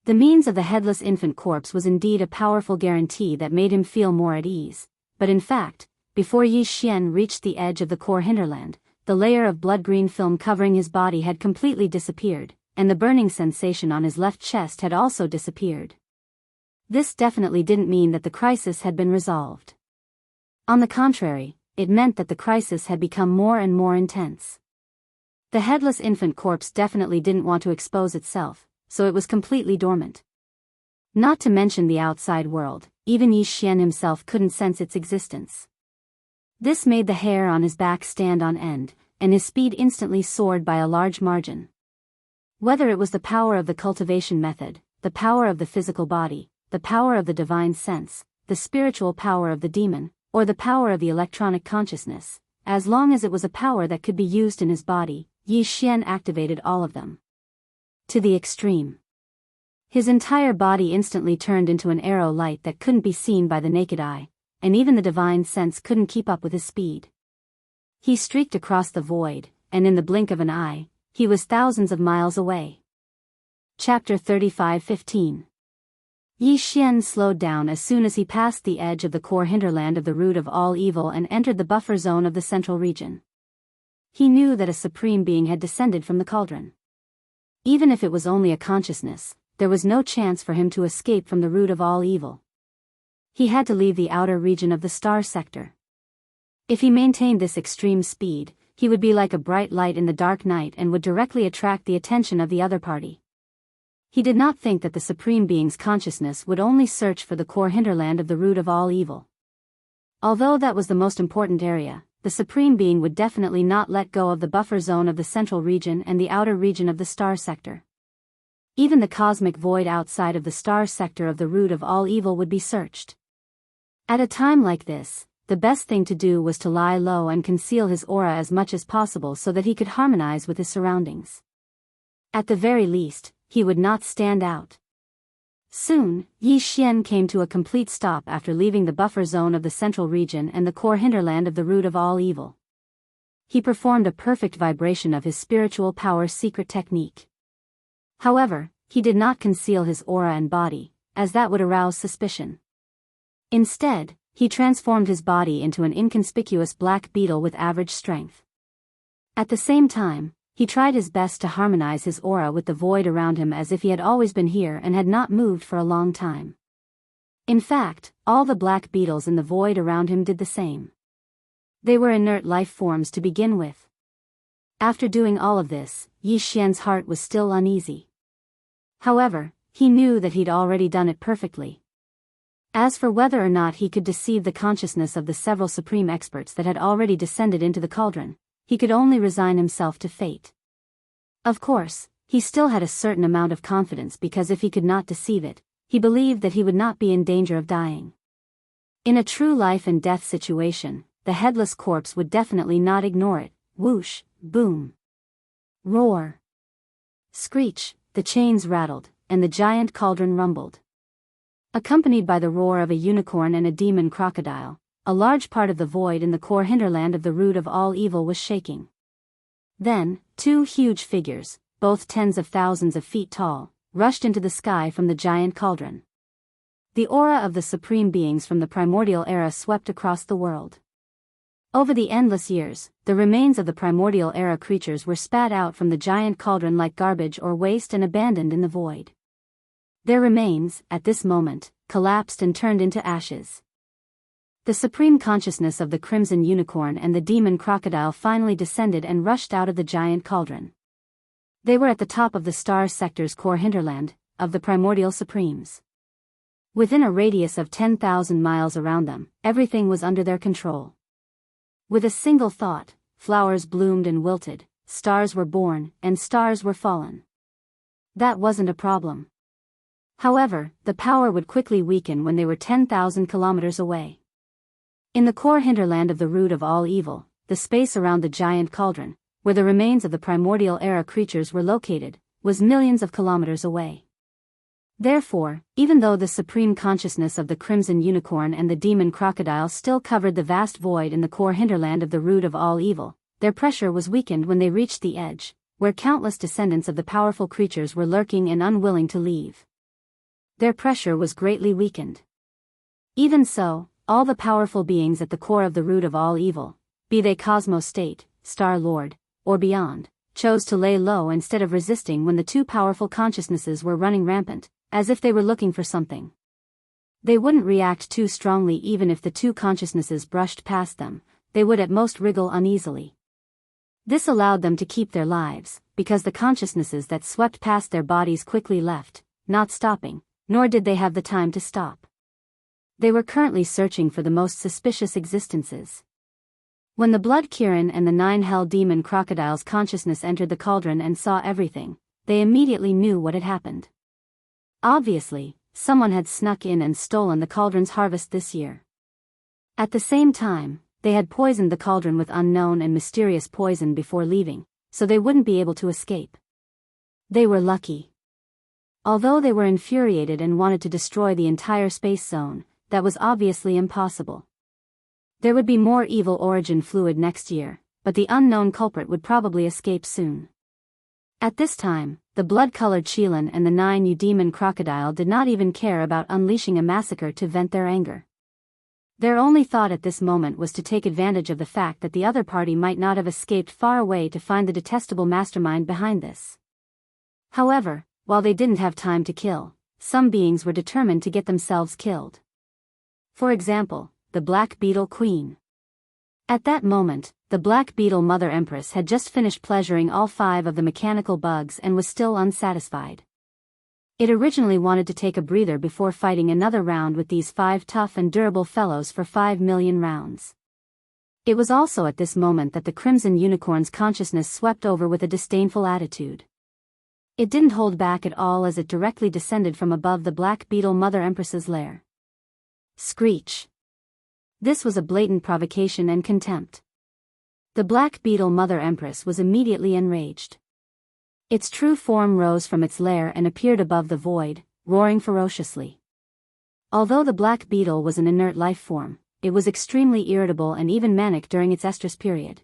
Speaker 1: The means of the headless infant corpse was indeed a powerful guarantee that made him feel more at ease, but in fact, before Yi Xian reached the edge of the core hinterland, the layer of blood-green film covering his body had completely disappeared, and the burning sensation on his left chest had also disappeared. This definitely didn't mean that the crisis had been resolved. On the contrary, it meant that the crisis had become more and more intense. The headless infant corpse definitely didn't want to expose itself, so it was completely dormant. Not to mention the outside world, even Yi Xian himself couldn't sense its existence. This made the hair on his back stand on end, and his speed instantly soared by a large margin. Whether it was the power of the cultivation method, the power of the physical body, the power of the divine sense, the spiritual power of the demon, or the power of the electronic consciousness, as long as it was a power that could be used in his body, Yi Xian activated all of them. To the extreme. His entire body instantly turned into an arrow light that couldn't be seen by the naked eye, and even the divine sense couldn't keep up with his speed. He streaked across the void, and in the blink of an eye, he was thousands of miles away. Chapter 35:15. Yi Xian slowed down as soon as he passed the edge of the core hinterland of the root of all evil and entered the buffer zone of the central region. He knew that a supreme being had descended from the cauldron. Even if it was only a consciousness, there was no chance for him to escape from the root of all evil. He had to leave the outer region of the star sector. If he maintained this extreme speed, he would be like a bright light in the dark night and would directly attract the attention of the other party. He did not think that the Supreme Being's consciousness would only search for the core hinterland of the root of all evil. Although that was the most important area, the Supreme Being would definitely not let go of the buffer zone of the central region and the outer region of the star sector. Even the cosmic void outside of the star sector of the root of all evil would be searched. At a time like this, the best thing to do was to lie low and conceal his aura as much as possible so that he could harmonize with his surroundings. At the very least, he would not stand out. Soon, Yi Xian came to a complete stop after leaving the buffer zone of the central region and the core hinterland of the root of all evil. He performed a perfect vibration of his spiritual power secret technique. However, he did not conceal his aura and body, as that would arouse suspicion. Instead, he transformed his body into an inconspicuous black beetle with average strength. At the same time, he tried his best to harmonize his aura with the void around him as if he had always been here and had not moved for a long time. In fact, all the black beetles in the void around him did the same. They were inert life forms to begin with. After doing all of this, Yi Xian's heart was still uneasy. However, he knew that he'd already done it perfectly. As for whether or not he could deceive the consciousness of the several supreme experts that had already descended into the cauldron, he could only resign himself to fate. Of course, he still had a certain amount of confidence because if he could not deceive it, he believed that he would not be in danger of dying. In a true life and death situation, the headless corpse would definitely not ignore it. Whoosh, boom, roar, screech, the chains rattled, and the giant cauldron rumbled. Accompanied by the roar of a unicorn and a demon crocodile, a large part of the void in the core hinterland of the root of all evil was shaking. Then, two huge figures, both tens of thousands of feet tall, rushed into the sky from the giant cauldron. The aura of the supreme beings from the primordial era swept across the world. Over the endless years, the remains of the primordial era creatures were spat out from the giant cauldron like garbage or waste and abandoned in the void. Their remains, at this moment, collapsed and turned into ashes. The supreme consciousness of the crimson unicorn and the demon crocodile finally descended and rushed out of the giant cauldron. They were at the top of the star sector's core hinterland, of the primordial supremes. Within a radius of 10,000 miles around them, everything was under their control. With a single thought, flowers bloomed and wilted, stars were born, and stars were fallen. That wasn't a problem. However, the power would quickly weaken when they were 10,000 kilometers away. In the core hinterland of the root of all evil, the space around the giant cauldron, where the remains of the primordial era creatures were located, was millions of kilometers away. Therefore, even though the supreme consciousness of the crimson unicorn and the demon crocodile still covered the vast void in the core hinterland of the root of all evil, their pressure was weakened when they reached the edge, where countless descendants of the powerful creatures were lurking and unwilling to leave. Their pressure was greatly weakened. Even so, all the powerful beings at the core of the root of all evil, be they Cosmos State, Star Lord, or beyond, chose to lay low instead of resisting when the two powerful consciousnesses were running rampant, as if they were looking for something. They wouldn't react too strongly even if the two consciousnesses brushed past them, they would at most wriggle uneasily. This allowed them to keep their lives, because the consciousnesses that swept past their bodies quickly left, not stopping, nor did they have the time to stop. They were currently searching for the most suspicious existences. When the Blood Kirin and the 9 Hell Demon Crocodile's consciousness entered the cauldron and saw everything, they immediately knew what had happened. Obviously, someone had snuck in and stolen the cauldron's harvest this year. At the same time, they had poisoned the cauldron with unknown and mysterious poison before leaving, so they wouldn't be able to escape. They were lucky. Although they were infuriated and wanted to destroy the entire space zone, that was obviously impossible. There would be more evil origin fluid next year, but the unknown culprit would probably escape soon. At this time, the blood-colored Qilin and the 9 Demon Crocodile did not even care about unleashing a massacre to vent their anger. Their only thought at this moment was to take advantage of the fact that the other party might not have escaped far away to find the detestable mastermind behind this. However, while they didn't have time to kill, some beings were determined to get themselves killed. For example, the Black Beetle Queen. At that moment, the Black Beetle Mother Empress had just finished pleasuring all 5 of the mechanical bugs and was still unsatisfied. It originally wanted to take a breather before fighting another round with these 5 tough and durable fellows for 5 million rounds. It was also at this moment that the Crimson Unicorn's consciousness swept over with a disdainful attitude. It didn't hold back at all as it directly descended from above the Black Beetle Mother Empress's lair. Screech. This was a blatant provocation and contempt. The Black Beetle Mother Empress was immediately enraged. Its true form rose from its lair and appeared above the void, roaring ferociously. Although the Black Beetle was an inert life form, it was extremely irritable and even manic during its estrus period.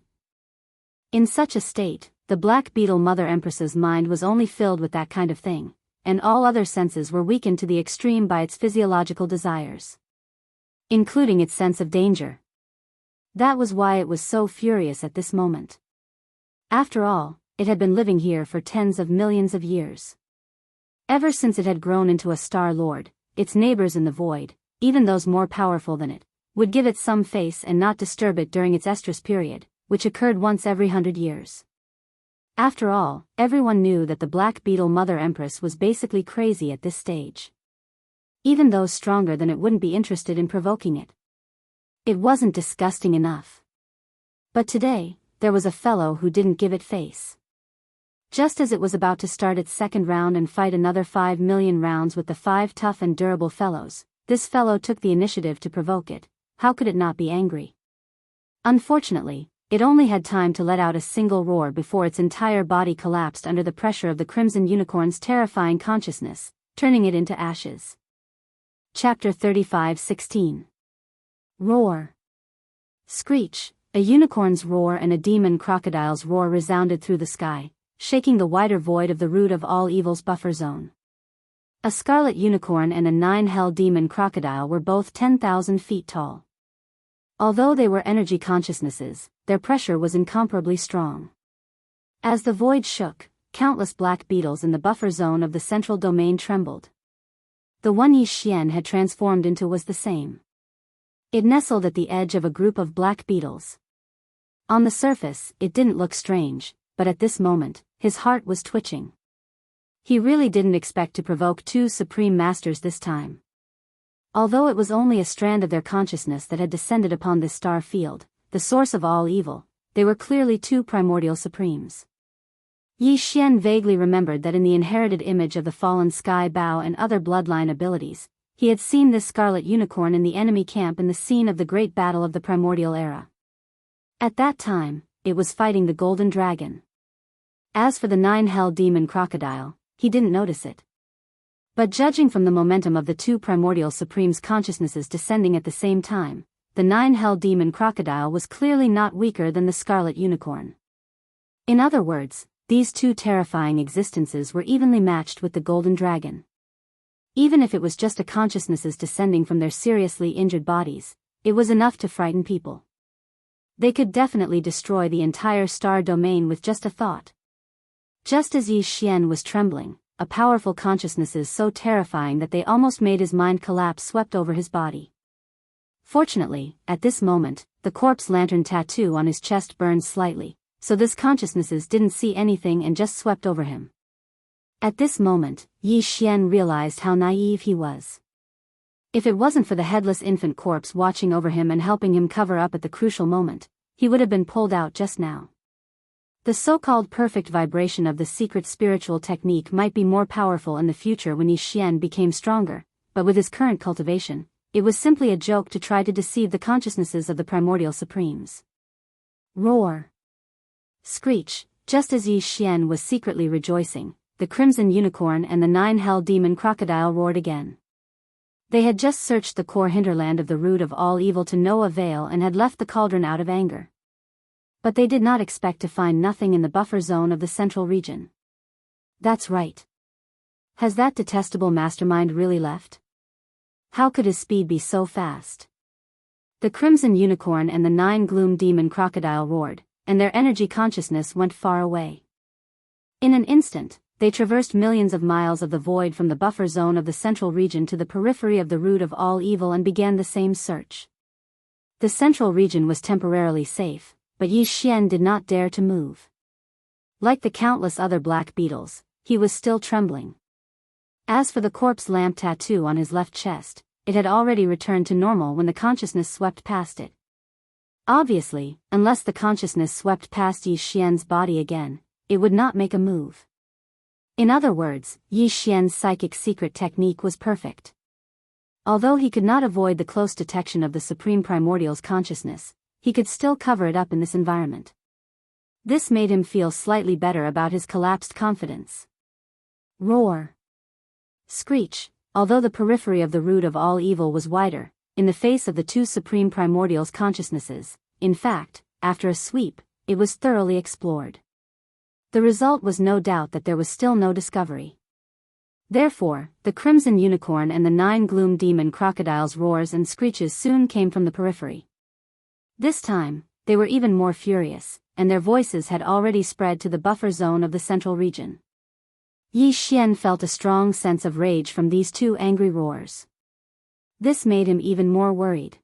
Speaker 1: In such a state, the Black Beetle Mother Empress's mind was only filled with that kind of thing, and all other senses were weakened to the extreme by its physiological desires, including its sense of danger. That was why it was so furious at this moment. After all, it had been living here for tens of millions of years. Ever since it had grown into a Star Lord, its neighbors in the void, even those more powerful than it, would give it some face and not disturb it during its estrus period, which occurred once every 100 years. After all, everyone knew that the Black Beetle Mother Empress was basically crazy at this stage. Even those stronger than it wouldn't be interested in provoking it. It wasn't disgusting enough. But today, there was a fellow who didn't give it face. Just as it was about to start its second round and fight another 5 million rounds with the 5 tough and durable fellows, this fellow took the initiative to provoke it. How could it not be angry? Unfortunately, it only had time to let out a single roar before its entire body collapsed under the pressure of the Crimson Unicorn's terrifying consciousness, turning it into ashes. Chapter 35:16. Roar. Screech. A unicorn's roar and a demon crocodile's roar resounded through the sky, shaking the wider void of the root of all evil's buffer zone. A scarlet unicorn and a 9-hell demon crocodile were both 10,000 feet tall. Although they were energy consciousnesses, their pressure was incomparably strong. As the void shook, countless black beetles in the buffer zone of the central domain trembled. The one Yi Xian had transformed into was the same. It nestled at the edge of a group of black beetles. On the surface, it didn't look strange, but at this moment, his heart was twitching. He really didn't expect to provoke 2 supreme masters this time. Although it was only a strand of their consciousness that had descended upon this star field, the source of all evil, they were clearly 2 primordial supremes. Yi Xian vaguely remembered that in the inherited image of the fallen sky Bao and other bloodline abilities, he had seen this scarlet unicorn in the enemy camp in the scene of the great battle of the primordial era. At that time, it was fighting the golden dragon. As for the 9-hell demon crocodile, he didn't notice it. But judging from the momentum of the 2 primordial supremes' consciousnesses descending at the same time, the 9-hell demon crocodile was clearly not weaker than the scarlet unicorn. In other words, these 2 terrifying existences were evenly matched with the golden dragon. Even if it was just a consciousnesses descending from their seriously injured bodies, it was enough to frighten people. They could definitely destroy the entire star domain with just a thought. Just as Yi Xian was trembling, a powerful consciousnesses so terrifying that they almost made his mind collapse swept over his body. Fortunately, at this moment, the corpse lantern tattoo on his chest burned slightly, so this consciousnesses didn't see anything and just swept over him. At this moment, Yi Xian realized how naive he was. If it wasn't for the headless infant corpse watching over him and helping him cover up at the crucial moment, he would have been pulled out just now. The so-called perfect vibration of the secret spiritual technique might be more powerful in the future when Yi Xian became stronger, but with his current cultivation, it was simply a joke to try to deceive the consciousnesses of the primordial supremes. Roar. Screech. Just as Yi Xian was secretly rejoicing, the crimson unicorn and the 9-hell demon crocodile roared again. They had just searched the core hinterland of the root of all evil to no avail and had left the cauldron out of anger. But they did not expect to find nothing in the buffer zone of the central region. That's right. Has that detestable mastermind really left? How could his speed be so fast? The crimson unicorn and the 9 gloom demon crocodile roared, and their energy consciousness went far away. In an instant, they traversed millions of miles of the void from the buffer zone of the central region to the periphery of the root of all evil and began the same search. The central region was temporarily safe, but Yi Xian did not dare to move. Like the countless other black beetles, he was still trembling. As for the corpse lamp tattoo on his left chest, it had already returned to normal when the consciousness swept past it. Obviously, unless the consciousness swept past Yi Xian's body again, it would not make a move. In other words, Yi Xian's psychic secret technique was perfect. Although he could not avoid the close detection of the Supreme Primordial's consciousness, he could still cover it up in this environment. This made him feel slightly better about his collapsed confidence. Roar. Screech. Although the periphery of the root of all evil was wider, in the face of the 2 Supreme Primordial's consciousnesses, in fact, after a sweep, it was thoroughly explored. The result was no doubt that there was still no discovery. Therefore, the crimson unicorn and the 9 gloom demon crocodile's roars and screeches soon came from the periphery. This time, they were even more furious, and their voices had already spread to the buffer zone of the central region. Yi Xian felt a strong sense of rage from these 2 angry roars. This made him even more worried.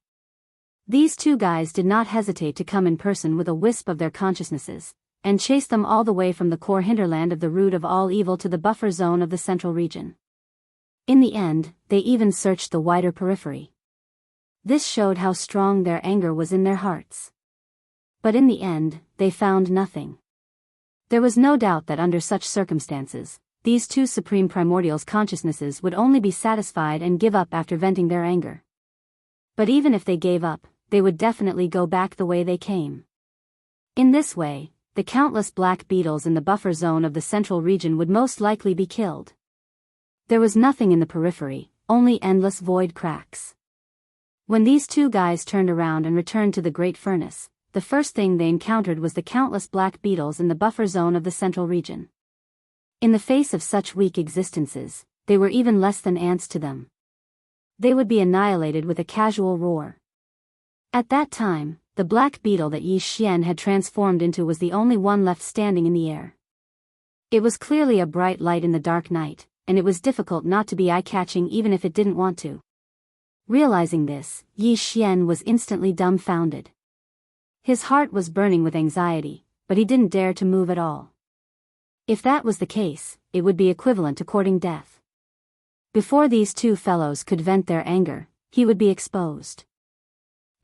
Speaker 1: These 2 guys did not hesitate to come in person with a wisp of their consciousnesses, and chase them all the way from the core hinterland of the root of all evil to the buffer zone of the central region. In the end, they even searched the wider periphery. This showed how strong their anger was in their hearts. But in the end, they found nothing. There was no doubt that under such circumstances, these two supreme primordials' consciousnesses would only be satisfied and give up after venting their anger. But even if they gave up, they would definitely go back the way they came. In this way, the countless black beetles in the buffer zone of the central region would most likely be killed. There was nothing in the periphery, only endless void cracks. When these two guys turned around and returned to the Great Furnace, the first thing they encountered was the countless black beetles in the buffer zone of the central region. In the face of such weak existences, they were even less than ants to them. They would be annihilated with a casual roar. At that time, the black beetle that Yi Xian had transformed into was the only one left standing in the air. It was clearly a bright light in the dark night, and it was difficult not to be eye-catching even if it didn't want to. Realizing this, Yi Xian was instantly dumbfounded. His heart was burning with anxiety, but he didn't dare to move at all. If that was the case, it would be equivalent to courting death. Before these two fellows could vent their anger, he would be exposed.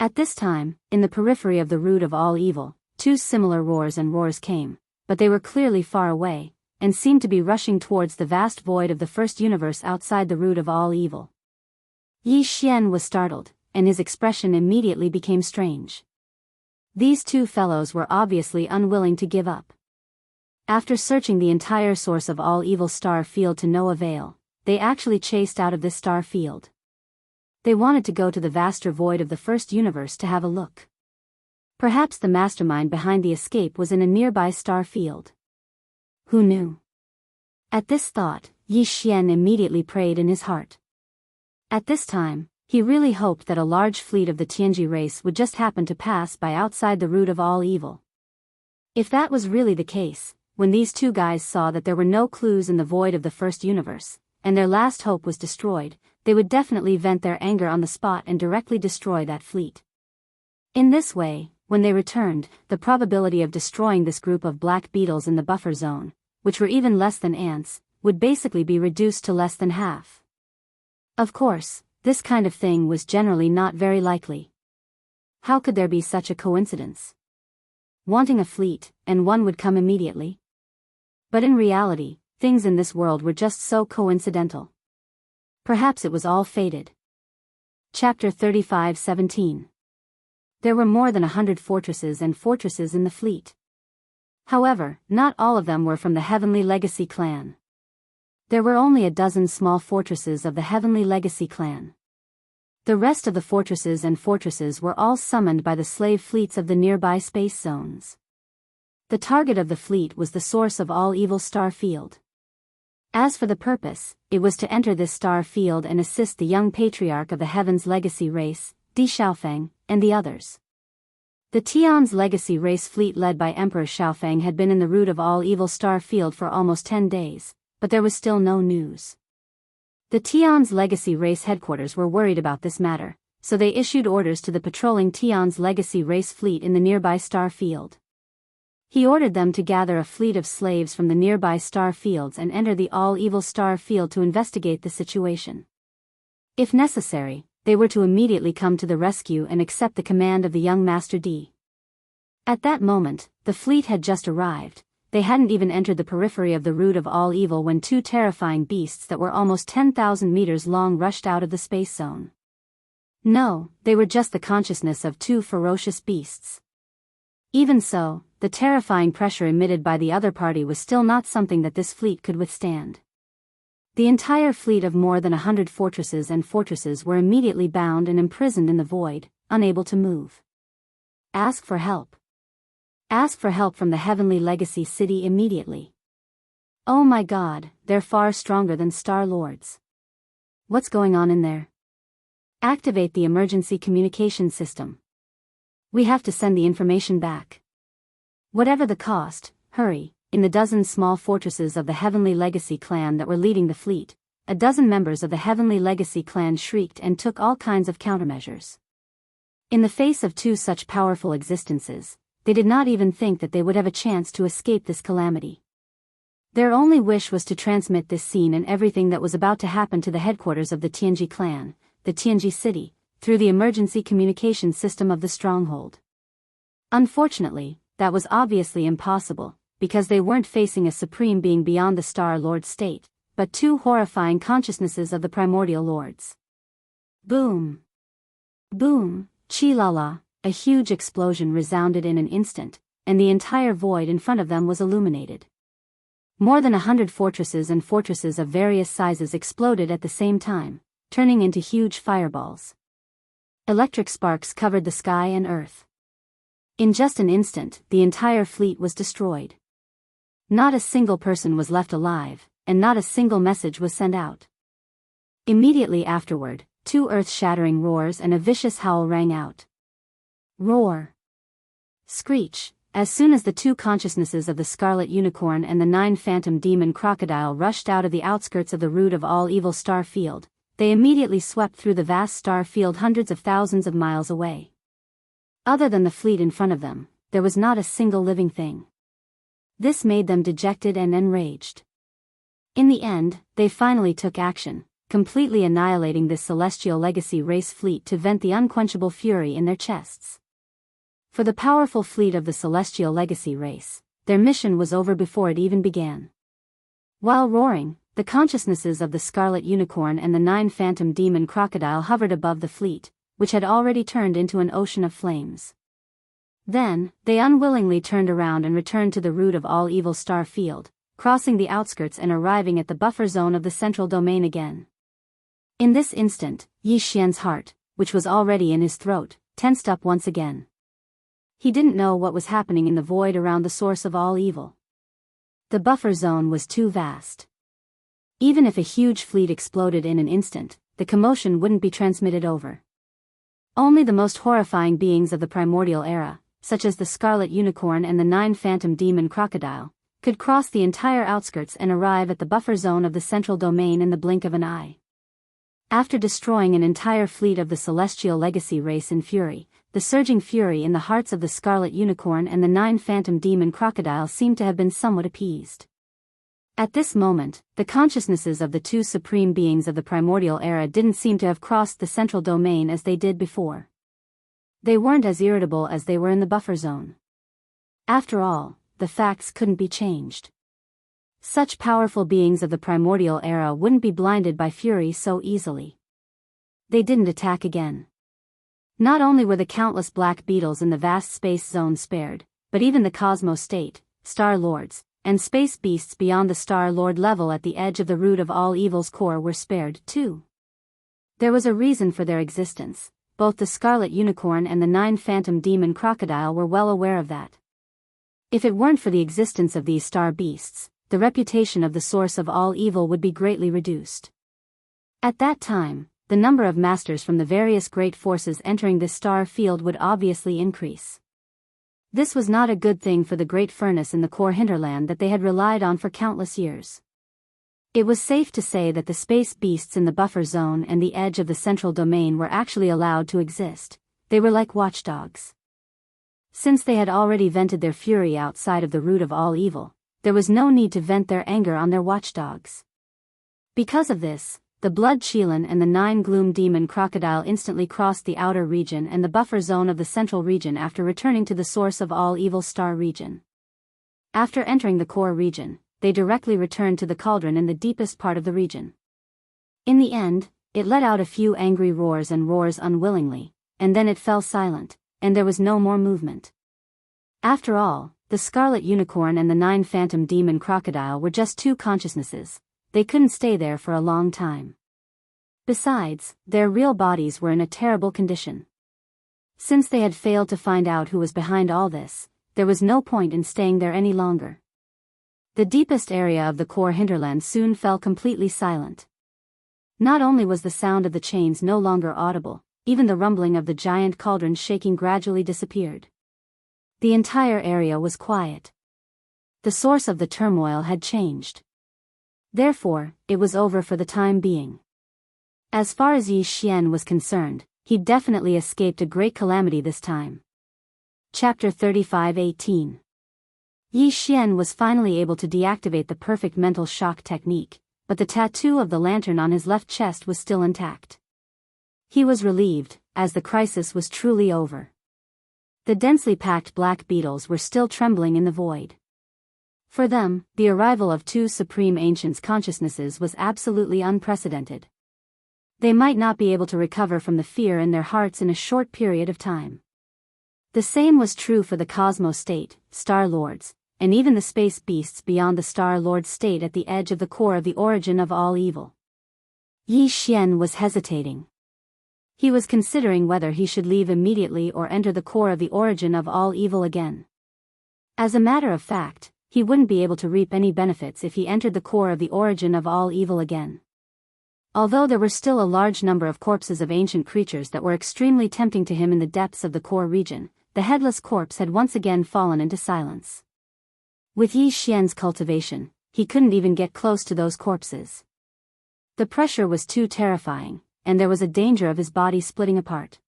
Speaker 1: At this time, in the periphery of the root of all evil, two similar roars came, but they were clearly far away, and seemed to be rushing towards the vast void of the first universe outside the root of all evil. Yi Xian was startled, and his expression immediately became strange. These two fellows were obviously unwilling to give up. After searching the entire source of all evil star field to no avail, they actually chased out of this star field. They wanted to go to the vaster void of the first universe to have a look. Perhaps the mastermind behind the escape was in a nearby star field. Who knew? At this thought, Yi Xian immediately prayed in his heart. At this time, he really hoped that a large fleet of the Tianji race would just happen to pass by outside the root of all evil. If that was really the case, when these two guys saw that there were no clues in the void of the first universe, and their last hope was destroyed, they would definitely vent their anger on the spot and directly destroy that fleet. In this way, when they returned, the probability of destroying this group of black beetles in the buffer zone, which were even less than ants, would basically be reduced to less than half. Of course, this kind of thing was generally not very likely. How could there be such a coincidence? Wanting a fleet, and one would come immediately? But in reality, things in this world were just so coincidental. Perhaps it was all fated. Chapter 35:17. There were more than 100 fortresses in the fleet. However, not all of them were from the Heavenly Legacy clan. There were only a dozen small fortresses of the Heavenly Legacy clan. The rest of the fortresses were all summoned by the slave fleets of the nearby space zones. The target of the fleet was the source of all evil star field. As for the purpose, it was to enter this star field and assist the young patriarch of the Heaven's Legacy race, Di Xiaofeng, and the others. The Tian's Legacy race fleet led by Emperor Xiaofeng had been in the root of all evil star field for almost 10 days, but there was still no news. The Tian's Legacy race headquarters were worried about this matter, so they issued orders to the patrolling Tian's Legacy race fleet in the nearby star field. He ordered them to gather a fleet of slaves from the nearby star fields and enter the all-evil star field to investigate the situation. If necessary, they were to immediately come to the rescue and accept the command of the young Master Di. At that moment, the fleet had just arrived. They hadn't even entered the periphery of the root of all evil when two terrifying beasts that were almost 10,000 meters long rushed out of the space zone. No, they were just the consciousness of two ferocious beasts. Even so, the terrifying pressure emitted by the other party was still not something that this fleet could withstand. The entire fleet of more than 100 fortresses were immediately bound and imprisoned in the void, unable to move. Ask for help. Ask for help from the Heavenly Legacy City immediately. Oh my God, they're far stronger than Star Lords. What's going on in there? Activate the emergency communication system. We have to send the information back. Whatever the cost, hurry. In the dozen small fortresses of the Heavenly Legacy clan that were leading the fleet, a dozen members of the Heavenly Legacy clan shrieked and took all kinds of countermeasures. In the face of two such powerful existences, they did not even think that they would have a chance to escape this calamity. Their only wish was to transmit this scene and everything that was about to happen to the headquarters of the Tianji clan, the Tianji city, through the emergency communication system of the stronghold. Unfortunately, that was obviously impossible, because they weren't facing a supreme being beyond the Star Lord state, but two horrifying consciousnesses of the primordial lords. Boom! Boom! Chi-la-la, a huge explosion resounded in an instant, and the entire void in front of them was illuminated. More than 100 fortresses and fortresses of various sizes exploded at the same time, turning into huge fireballs. Electric sparks covered the sky and earth. In just an instant, the entire fleet was destroyed. Not a single person was left alive, and not a single message was sent out. Immediately afterward, two earth-shattering roars and a vicious howl rang out. Roar! Screech! As soon as the two consciousnesses of the Scarlet Unicorn and the 9 Phantom Demon Crocodile rushed out of the outskirts of the root of all evil star field, they immediately swept through the vast star field hundreds of thousands of miles away. Other than the fleet in front of them, there was not a single living thing. This made them dejected and enraged. In the end, they finally took action, completely annihilating this celestial legacy race fleet to vent the unquenchable fury in their chests. For the powerful fleet of the celestial legacy race, their mission was over before it even began. While roaring, the consciousnesses of the Scarlet Unicorn and the 9 Phantom Demon Crocodile hovered above the fleet, which had already turned into an ocean of flames. Then, they unwillingly turned around and returned to the root of all evil star field, crossing the outskirts and arriving at the buffer zone of the central domain again. In this instant, Yi Xian's heart, which was already in his throat, tensed up once again. He didn't know what was happening in the void around the source of all evil. The buffer zone was too vast. Even if a huge fleet exploded in an instant, the commotion wouldn't be transmitted over. Only the most horrifying beings of the primordial era, such as the Scarlet Unicorn and the 9 Phantom Demon Crocodile, could cross the entire outskirts and arrive at the buffer zone of the central domain in the blink of an eye. After destroying an entire fleet of the celestial legacy race in fury, the surging fury in the hearts of the Scarlet Unicorn and the 9 Phantom Demon Crocodile seemed to have been somewhat appeased. At this moment, the consciousnesses of the two supreme beings of the primordial era didn't seem to have crossed the central domain as they did before. They weren't as irritable as they were in the buffer zone. After all, the facts couldn't be changed. Such powerful beings of the primordial era wouldn't be blinded by fury so easily. They didn't attack again. Not only were the countless black beetles in the vast space zone spared, but even the Cosmos State, Star Lords, and space beasts beyond the Star Lord level at the edge of the root of all evil's core were spared too. There was a reason for their existence. Both the Scarlet Unicorn and the 9 Phantom Demon Crocodile were well aware of that. If it weren't for the existence of these star beasts, the reputation of the source of all evil would be greatly reduced. At that time, the number of masters from the various great forces entering this star field would obviously increase. This was not a good thing for the great furnace in the core hinterland that they had relied on for countless years. It was safe to say that the space beasts in the buffer zone and the edge of the central domain were actually allowed to exist. They were like watchdogs. Since they had already vented their fury outside of the root of all evil, there was no need to vent their anger on their watchdogs. Because of this, the Blood Qilin and the 9 Gloom Demon Crocodile instantly crossed the outer region and the buffer zone of the central region after returning to the source of all evil star region. After entering the core region, they directly returned to the cauldron in the deepest part of the region. In the end, it let out a few angry roars and roars unwillingly, and then it fell silent, and there was no more movement. After all, the Scarlet Unicorn and the 9 Phantom Demon Crocodile were just two consciousnesses. They couldn't stay there for a long time. Besides, their real bodies were in a terrible condition. Since they had failed to find out who was behind all this, there was no point in staying there any longer. The deepest area of the core hinterland soon fell completely silent. Not only was the sound of the chains no longer audible, even the rumbling of the giant cauldron shaking gradually disappeared. The entire area was quiet. The source of the turmoil had changed. Therefore, it was over for the time being. As far as Yi Xian was concerned, he'd definitely escaped a great calamity this time. Chapter 35:18 Yi Xian was finally able to deactivate the perfect mental shock technique, but the tattoo of the lantern on his left chest was still intact. He was relieved, as the crisis was truly over. The densely packed black beetles were still trembling in the void. For them, the arrival of two supreme ancients' consciousnesses was absolutely unprecedented. They might not be able to recover from the fear in their hearts in a short period of time. The same was true for the Cosmos State, Star Lords, and even the space beasts beyond the Star Lord state at the edge of the core of the origin of all evil. Yi Xian was hesitating. He was considering whether he should leave immediately or enter the core of the origin of all evil again. As a matter of fact, he wouldn't be able to reap any benefits if he entered the core of the origin of all evil again. Although there were still a large number of corpses of ancient creatures that were extremely tempting to him in the depths of the core region, the headless corpse had once again fallen into silence. With Yi Xian's cultivation, he couldn't even get close to those corpses. The pressure was too terrifying, and there was a danger of his body splitting apart.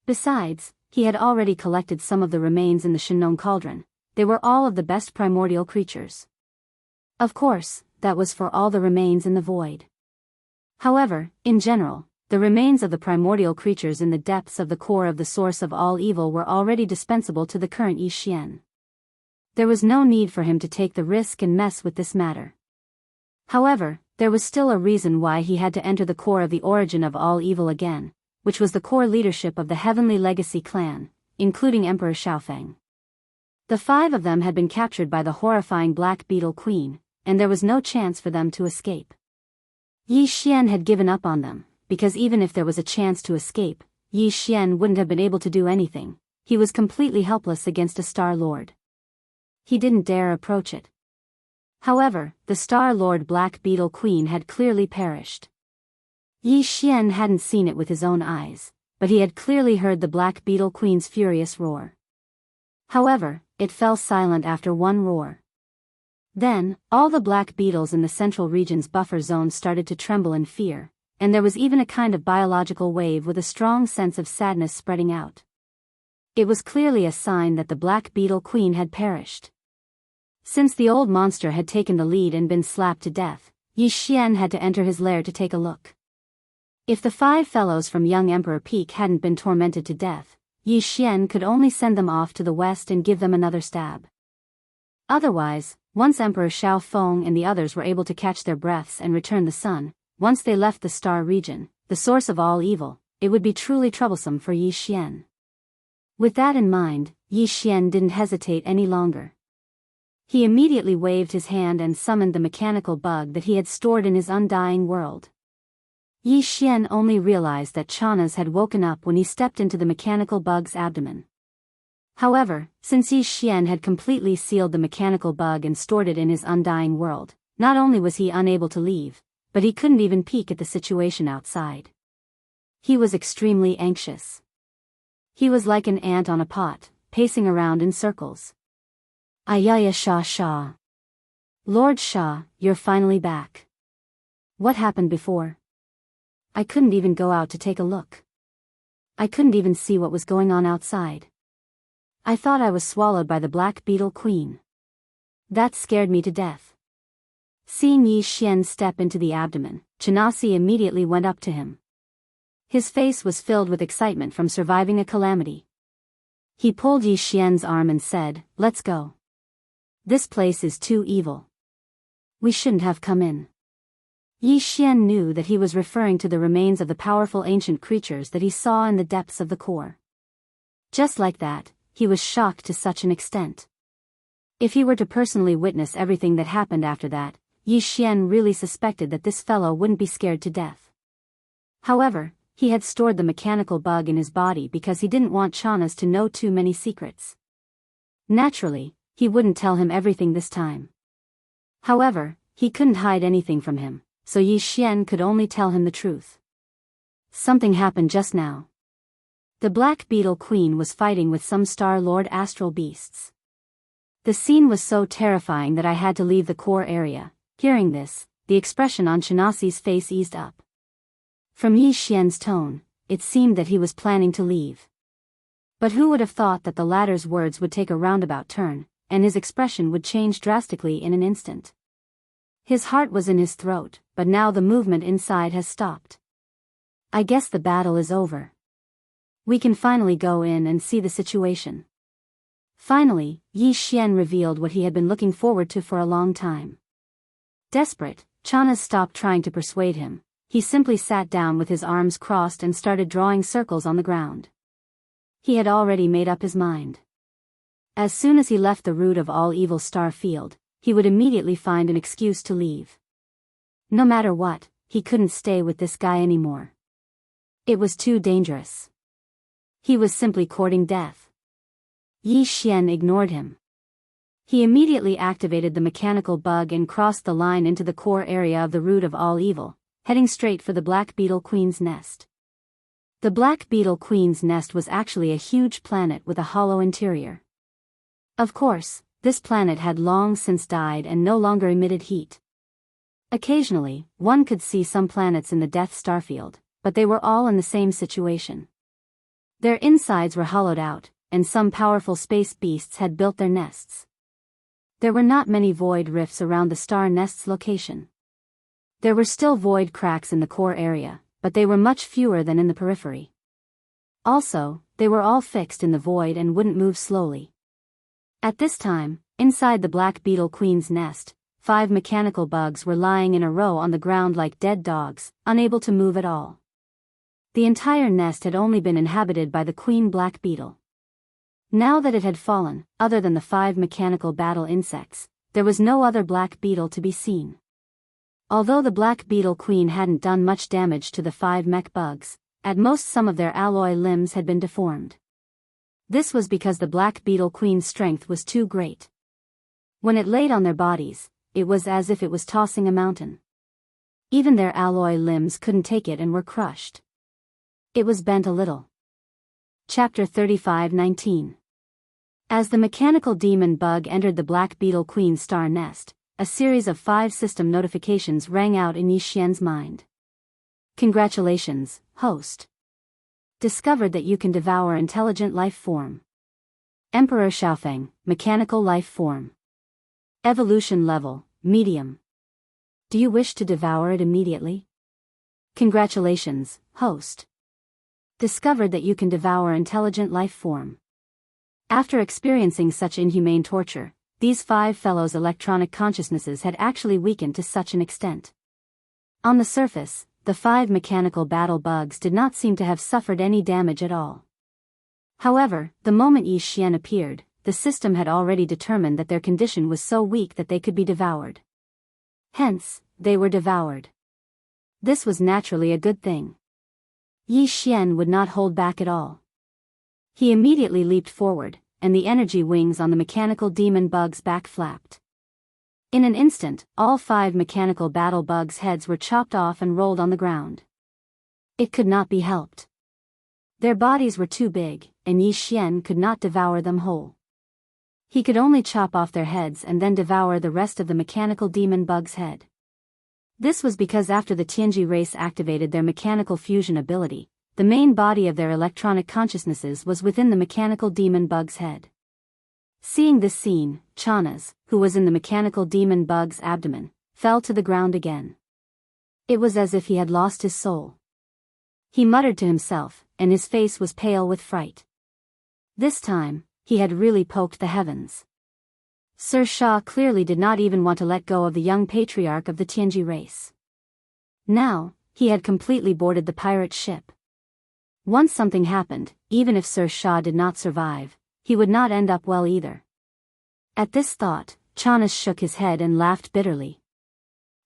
Speaker 1: Besides, he had already collected some of the remains in the Shenong cauldron. They were all of the best primordial creatures. Of course, that was for all the remains in the void. However, in general, the remains of the primordial creatures in the depths of the core of the source of all evil were already dispensable to the current Yi Xian. There was no need for him to take the risk and mess with this matter. However, there was still a reason why he had to enter the core of the origin of all evil again, which was the core leadership of the Heavenly Legacy clan, including Emperor Xiaofeng. The 5 of them had been captured by the horrifying Black Beetle Queen, and there was no chance for them to escape. Yi Xian had given up on them, because even if there was a chance to escape, Yi Xian wouldn't have been able to do anything. He was completely helpless against a Star Lord. He didn't dare approach it. However, the Star Lord Black Beetle Queen had clearly perished. Yi Xian hadn't seen it with his own eyes, but he had clearly heard the Black Beetle Queen's furious roar. However, it fell silent after one roar. Then, all the black beetles in the central region's buffer zone started to tremble in fear, and there was even a kind of biological wave with a strong sense of sadness spreading out. It was clearly a sign that the Black Beetle Queen had perished. Since the old monster had taken the lead and been slapped to death, Yi Xian had to enter his lair to take a look. If the 5 fellows from Young Emperor Peak hadn't been tormented to death, Yi Xian could only send them off to the west and give them another stab. Otherwise, once Emperor Xiaofeng and the others were able to catch their breaths and return the sun, once they left the star region, the source of all evil, it would be truly troublesome for Yi Xian. With that in mind, Yi Xian didn't hesitate any longer. He immediately waved his hand and summoned the mechanical bug that he had stored in his undying world. Yi Xian only realized that Chanas had woken up when he stepped into the mechanical bug's abdomen. However, since Yi Xian had completely sealed the mechanical bug and stored it in his undying world, not only was he unable to leave, but he couldn't even peek at the situation outside. He was extremely anxious. He was like an ant on a pot, pacing around in circles. Ayaya Shah Shah. Lord Shah, you're finally back. What happened before? I couldn't even go out to take a look. I couldn't even see what was going on outside. I thought I was swallowed by the Black Beetle Queen. That scared me to death. Seeing Yi Xian step into the abdomen, Chanasi immediately went up to him. His face was filled with excitement from surviving a calamity. He pulled Yi Xian's arm and said, "Let's go. This place is too evil. We shouldn't have come in." Yi Xian knew that he was referring to the remains of the powerful ancient creatures that he saw in the depths of the core. Just like that, he was shocked to such an extent. If he were to personally witness everything that happened after that, Yi Xian really suspected that this fellow wouldn't be scared to death. However, he had stored the mechanical bug in his body because he didn't want Chanas to know too many secrets. Naturally, he wouldn't tell him everything this time. However, he couldn't hide anything from him, so Yi Xian could only tell him the truth. Something happened just now. The Black Beetle Queen was fighting with some Star Lord astral beasts. The scene was so terrifying that I had to leave the core area. Hearing this, the expression on Chanasi's face eased up. From Yi Xian's tone, it seemed that he was planning to leave. But who would have thought that the latter's words would take a roundabout turn, and his expression would change drastically in an instant. His heart was in his throat, but now the movement inside has stopped. I guess the battle is over. We can finally go in and see the situation. Finally, Yi Xian revealed what he had been looking forward to for a long time. Desperate, Chanas stopped trying to persuade him. He simply sat down with his arms crossed and started drawing circles on the ground. He had already made up his mind. As soon as he left the root of all evil star field, he would immediately find an excuse to leave. No matter what, he couldn't stay with this guy anymore. It was too dangerous. He was simply courting death. Yi Xian ignored him. He immediately activated the mechanical bug and crossed the line into the core area of the root of all evil, heading straight for the Black Beetle Queen's nest. The Black Beetle Queen's nest was actually a huge planet with a hollow interior. Of course, this planet had long since died and no longer emitted heat. Occasionally, one could see some planets in the Death Starfield, but they were all in the same situation. Their insides were hollowed out, and some powerful space beasts had built their nests. There were not many void rifts around the star nest's location. There were still void cracks in the core area, but they were much fewer than in the periphery. Also, they were all fixed in the void and wouldn't move slowly. At this time, inside the Black Beetle Queen's nest, 5 mechanical bugs were lying in a row on the ground like dead dogs, unable to move at all. The entire nest had only been inhabited by the Queen Black Beetle. Now that it had fallen, other than the 5 mechanical battle insects, there was no other Black Beetle to be seen. Although the Black Beetle Queen hadn't done much damage to the 5 mech bugs, at most some of their alloy limbs had been deformed. This was because the Black Beetle Queen's strength was too great. When it laid on their bodies, it was as if it was tossing a mountain. Even their alloy limbs couldn't take it and were crushed. It was bent a little. Chapter 35:19. As the mechanical demon bug entered the Black Beetle Queen's star nest, a series of 5 system notifications rang out in Yi Xian's mind. Congratulations, host. Discovered that you can devour intelligent life form. Emperor Xiaofeng, mechanical life form. Evolution level, medium. Do you wish to devour it immediately? Congratulations, host. Discovered that you can devour intelligent life form. After experiencing such inhumane torture, these 5 fellows' electronic consciousnesses had actually weakened to such an extent. On the surface, the 5 mechanical battle bugs did not seem to have suffered any damage at all. However, the moment Yi Xian appeared, the system had already determined that their condition was so weak that they could be devoured. Hence, they were devoured. This was naturally a good thing. Yi Xian would not hold back at all. He immediately leaped forward, and the energy wings on the mechanical demon bug's back flapped. In an instant, all 5 mechanical battle bugs' heads were chopped off and rolled on the ground. It could not be helped. Their bodies were too big, and Yi Xian could not devour them whole. He could only chop off their heads and then devour the rest of the mechanical demon bug's head. This was because after the Tianji race activated their mechanical fusion ability, the main body of their electronic consciousnesses was within the mechanical demon bug's head. Seeing this scene, Chanas, who was in the mechanical demon bug's abdomen, fell to the ground again. It was as if he had lost his soul. He muttered to himself, and his face was pale with fright. This time, he had really poked the heavens. Sir Shah clearly did not even want to let go of the young patriarch of the Tianji race. Now, he had completely boarded the pirate ship. Once something happened, even if Sir Shah did not survive, he would not end up well either. At this thought, Chanas shook his head and laughed bitterly.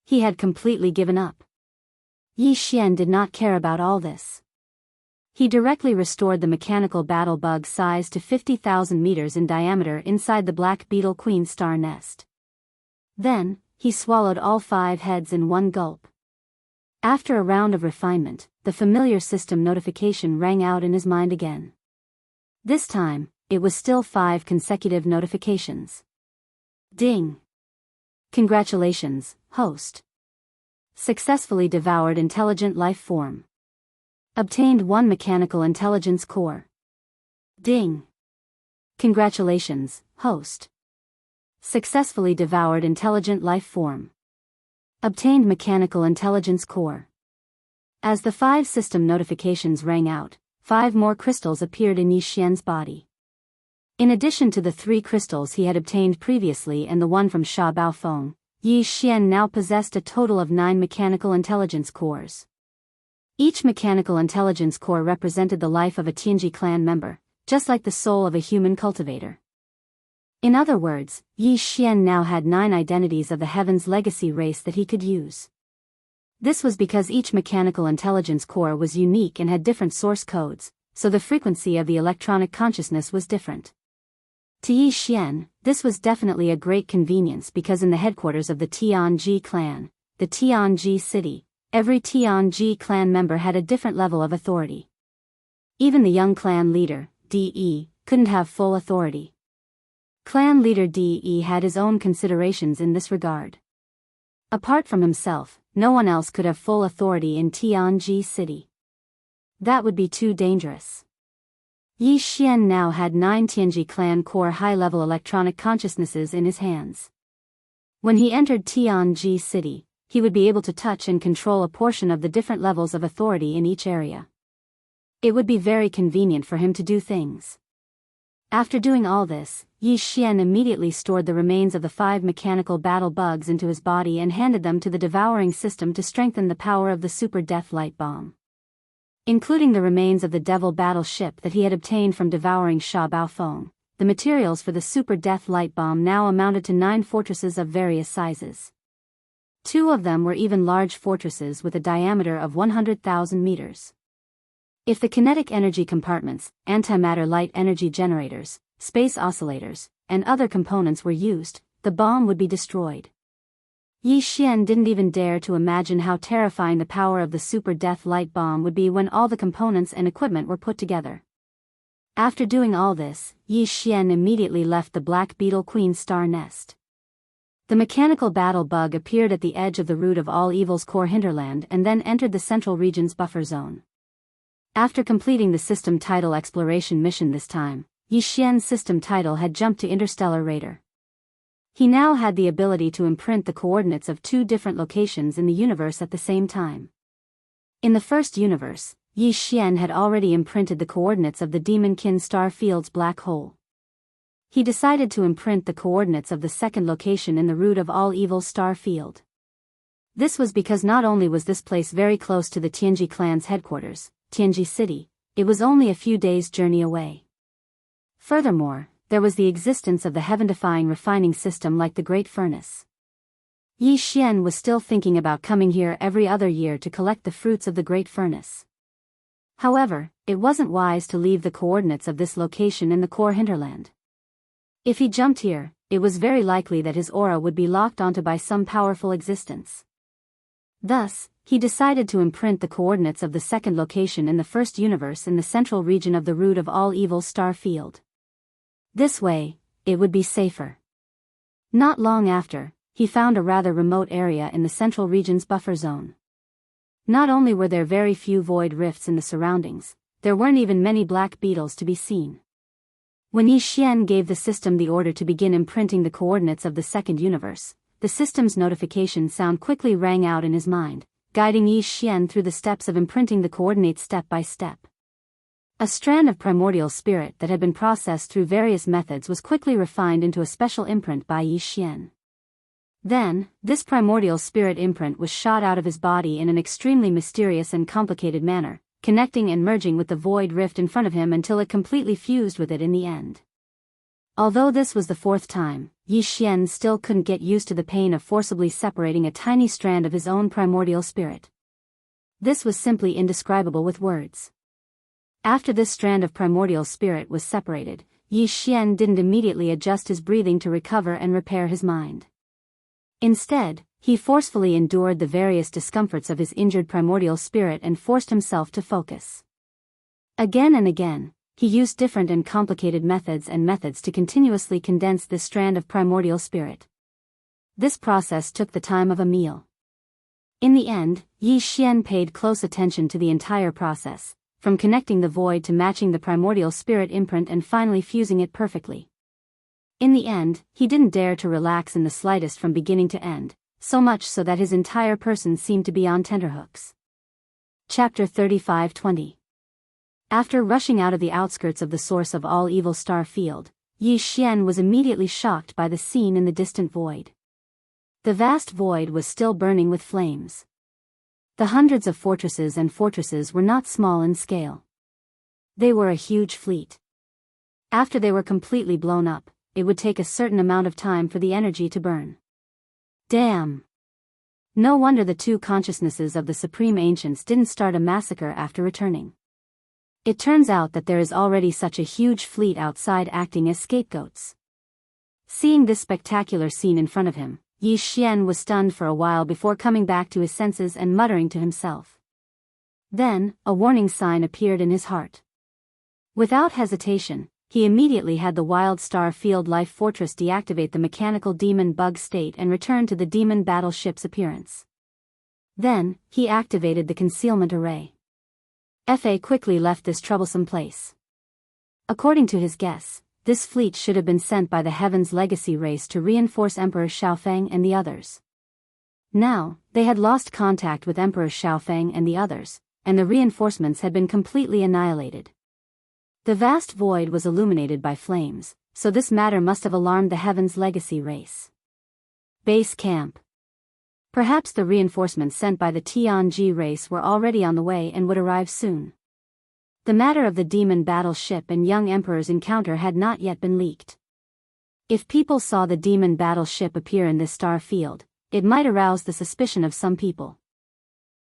Speaker 1: He had completely given up. Yi Xian did not care about all this. He directly restored the mechanical battle bug size to 50,000 meters in diameter inside the Black Beetle Queen's star nest. Then, he swallowed all 5 heads in one gulp. After a round of refinement, the familiar system notification rang out in his mind again. This time, it was still 5 consecutive notifications. Ding! Congratulations, host. Successfully devoured intelligent life form. Obtained 1 mechanical intelligence core. Ding! Congratulations, host. Successfully devoured intelligent life form. Obtained mechanical intelligence core. As the 5 system notifications rang out, 5 more crystals appeared in Yi Xian's body. In addition to the 3 crystals he had obtained previously and the one from Sha Baofeng, Yi Xian now possessed a total of 9 mechanical intelligence cores. Each mechanical intelligence core represented the life of a Tianji clan member, just like the soul of a human cultivator. In other words, Yi Xian now had 9 identities of the Heaven's legacy race that he could use. This was because each mechanical intelligence core was unique and had different source codes, so the frequency of the electronic consciousness was different. To Yi Xian, this was definitely a great convenience because in the headquarters of the Tianji clan, the Tianji city, every Tianji clan member had a different level of authority. Even the young clan leader, De, couldn't have full authority. Clan leader De had his own considerations in this regard. Apart from himself, no one else could have full authority in Tianji city. That would be too dangerous. Yi Xian now had 9 Tianji clan core high-level electronic consciousnesses in his hands. When he entered Tianji city, he would be able to touch and control a portion of the different levels of authority in each area. It would be very convenient for him to do things. After doing all this, Yi Xian immediately stored the remains of the 5 mechanical battle bugs into his body and handed them to the devouring system to strengthen the power of the super death light bomb. Including the remains of the devil battle ship that he had obtained from devouring Sha Baofeng, the materials for the super death light bomb now amounted to 9 fortresses of various sizes. 2 of them were even large fortresses with a diameter of 100,000 meters. If the kinetic energy compartments, antimatter light energy generators, space oscillators, and other components were used, the bomb would be destroyed. Yi Xian didn't even dare to imagine how terrifying the power of the super death light bomb would be when all the components and equipment were put together. After doing all this, Yi Xian immediately left the Black Beetle Queen Star nest. The mechanical battle bug appeared at the edge of the root of all evil's core hinterland and then entered the central region's buffer zone. After completing the system title exploration mission this time, Yi Xian's system title had jumped to Interstellar Raider. He now had the ability to imprint the coordinates of 2 different locations in the universe at the same time. In the first universe, Yi Xian had already imprinted the coordinates of the Demonkin star field's black hole. He decided to imprint the coordinates of the second location in the root of all evil star field. This was because not only was this place very close to the Tianji clan's headquarters, Tianji City, it was only a few days' journey away. Furthermore, there was the existence of the heaven-defying refining system like the Great Furnace. Yi Xian was still thinking about coming here every other year to collect the fruits of the Great Furnace. However, it wasn't wise to leave the coordinates of this location in the core hinterland. If he jumped here, it was very likely that his aura would be locked onto by some powerful existence. Thus, he decided to imprint the coordinates of the second location in the first universe in the central region of the root of all evil star field. This way, it would be safer. Not long after, he found a rather remote area in the central region's buffer zone. Not only were there very few void rifts in the surroundings, there weren't even many black beetles to be seen. When Yi Xian gave the system the order to begin imprinting the coordinates of the second universe, the system's notification sound quickly rang out in his mind, guiding Yi Xian through the steps of imprinting the coordinates step by step. A strand of primordial spirit that had been processed through various methods was quickly refined into a special imprint by Yi Xian. Then, this primordial spirit imprint was shot out of his body in an extremely mysterious and complicated manner, connecting and merging with the void rift in front of him until it completely fused with it in the end. Although this was the 4th time, Yi Xian still couldn't get used to the pain of forcibly separating a tiny strand of his own primordial spirit. This was simply indescribable with words. After this strand of primordial spirit was separated, Yi Xian didn't immediately adjust his breathing to recover and repair his mind. Instead, he forcefully endured the various discomforts of his injured primordial spirit and forced himself to focus. Again and again, he used different and complicated methods to continuously condense this strand of primordial spirit. This process took the time of a meal. In the end, Yi Xian paid close attention to the entire process, from connecting the void to matching the primordial spirit imprint and finally fusing it perfectly. In the end, he didn't dare to relax in the slightest from beginning to end, so much so that his entire person seemed to be on tenterhooks. Chapter 35-20. After rushing out of the outskirts of the source of all evil star field, Yi Xian was immediately shocked by the scene in the distant void. The vast void was still burning with flames. The hundreds of fortresses were not small in scale. They were a huge fleet. After they were completely blown up, it would take a certain amount of time for the energy to burn. Damn! No wonder the two consciousnesses of the Supreme Ancients didn't start a massacre after returning. It turns out that there is already such a huge fleet outside acting as scapegoats. Seeing this spectacular scene in front of him, Yi Xian was stunned for a while before coming back to his senses and muttering to himself. Then, a warning sign appeared in his heart. Without hesitation, he immediately had the Wild Star Field Life Fortress deactivate the mechanical demon bug state and return to the demon battleship's appearance. Then, he activated the concealment array. Fa quickly left this troublesome place. According to his guess, this fleet should have been sent by the Heaven's Legacy race to reinforce Emperor Xiaofeng and the others. Now, they had lost contact with Emperor Xiaofeng and the others, and the reinforcements had been completely annihilated. The vast void was illuminated by flames, so this matter must have alarmed the Heaven's Legacy race. Base camp. Perhaps the reinforcements sent by the Tianji race were already on the way and would arrive soon. The matter of the demon battleship and young emperor's encounter had not yet been leaked. If people saw the demon battleship appear in this star field, it might arouse the suspicion of some people.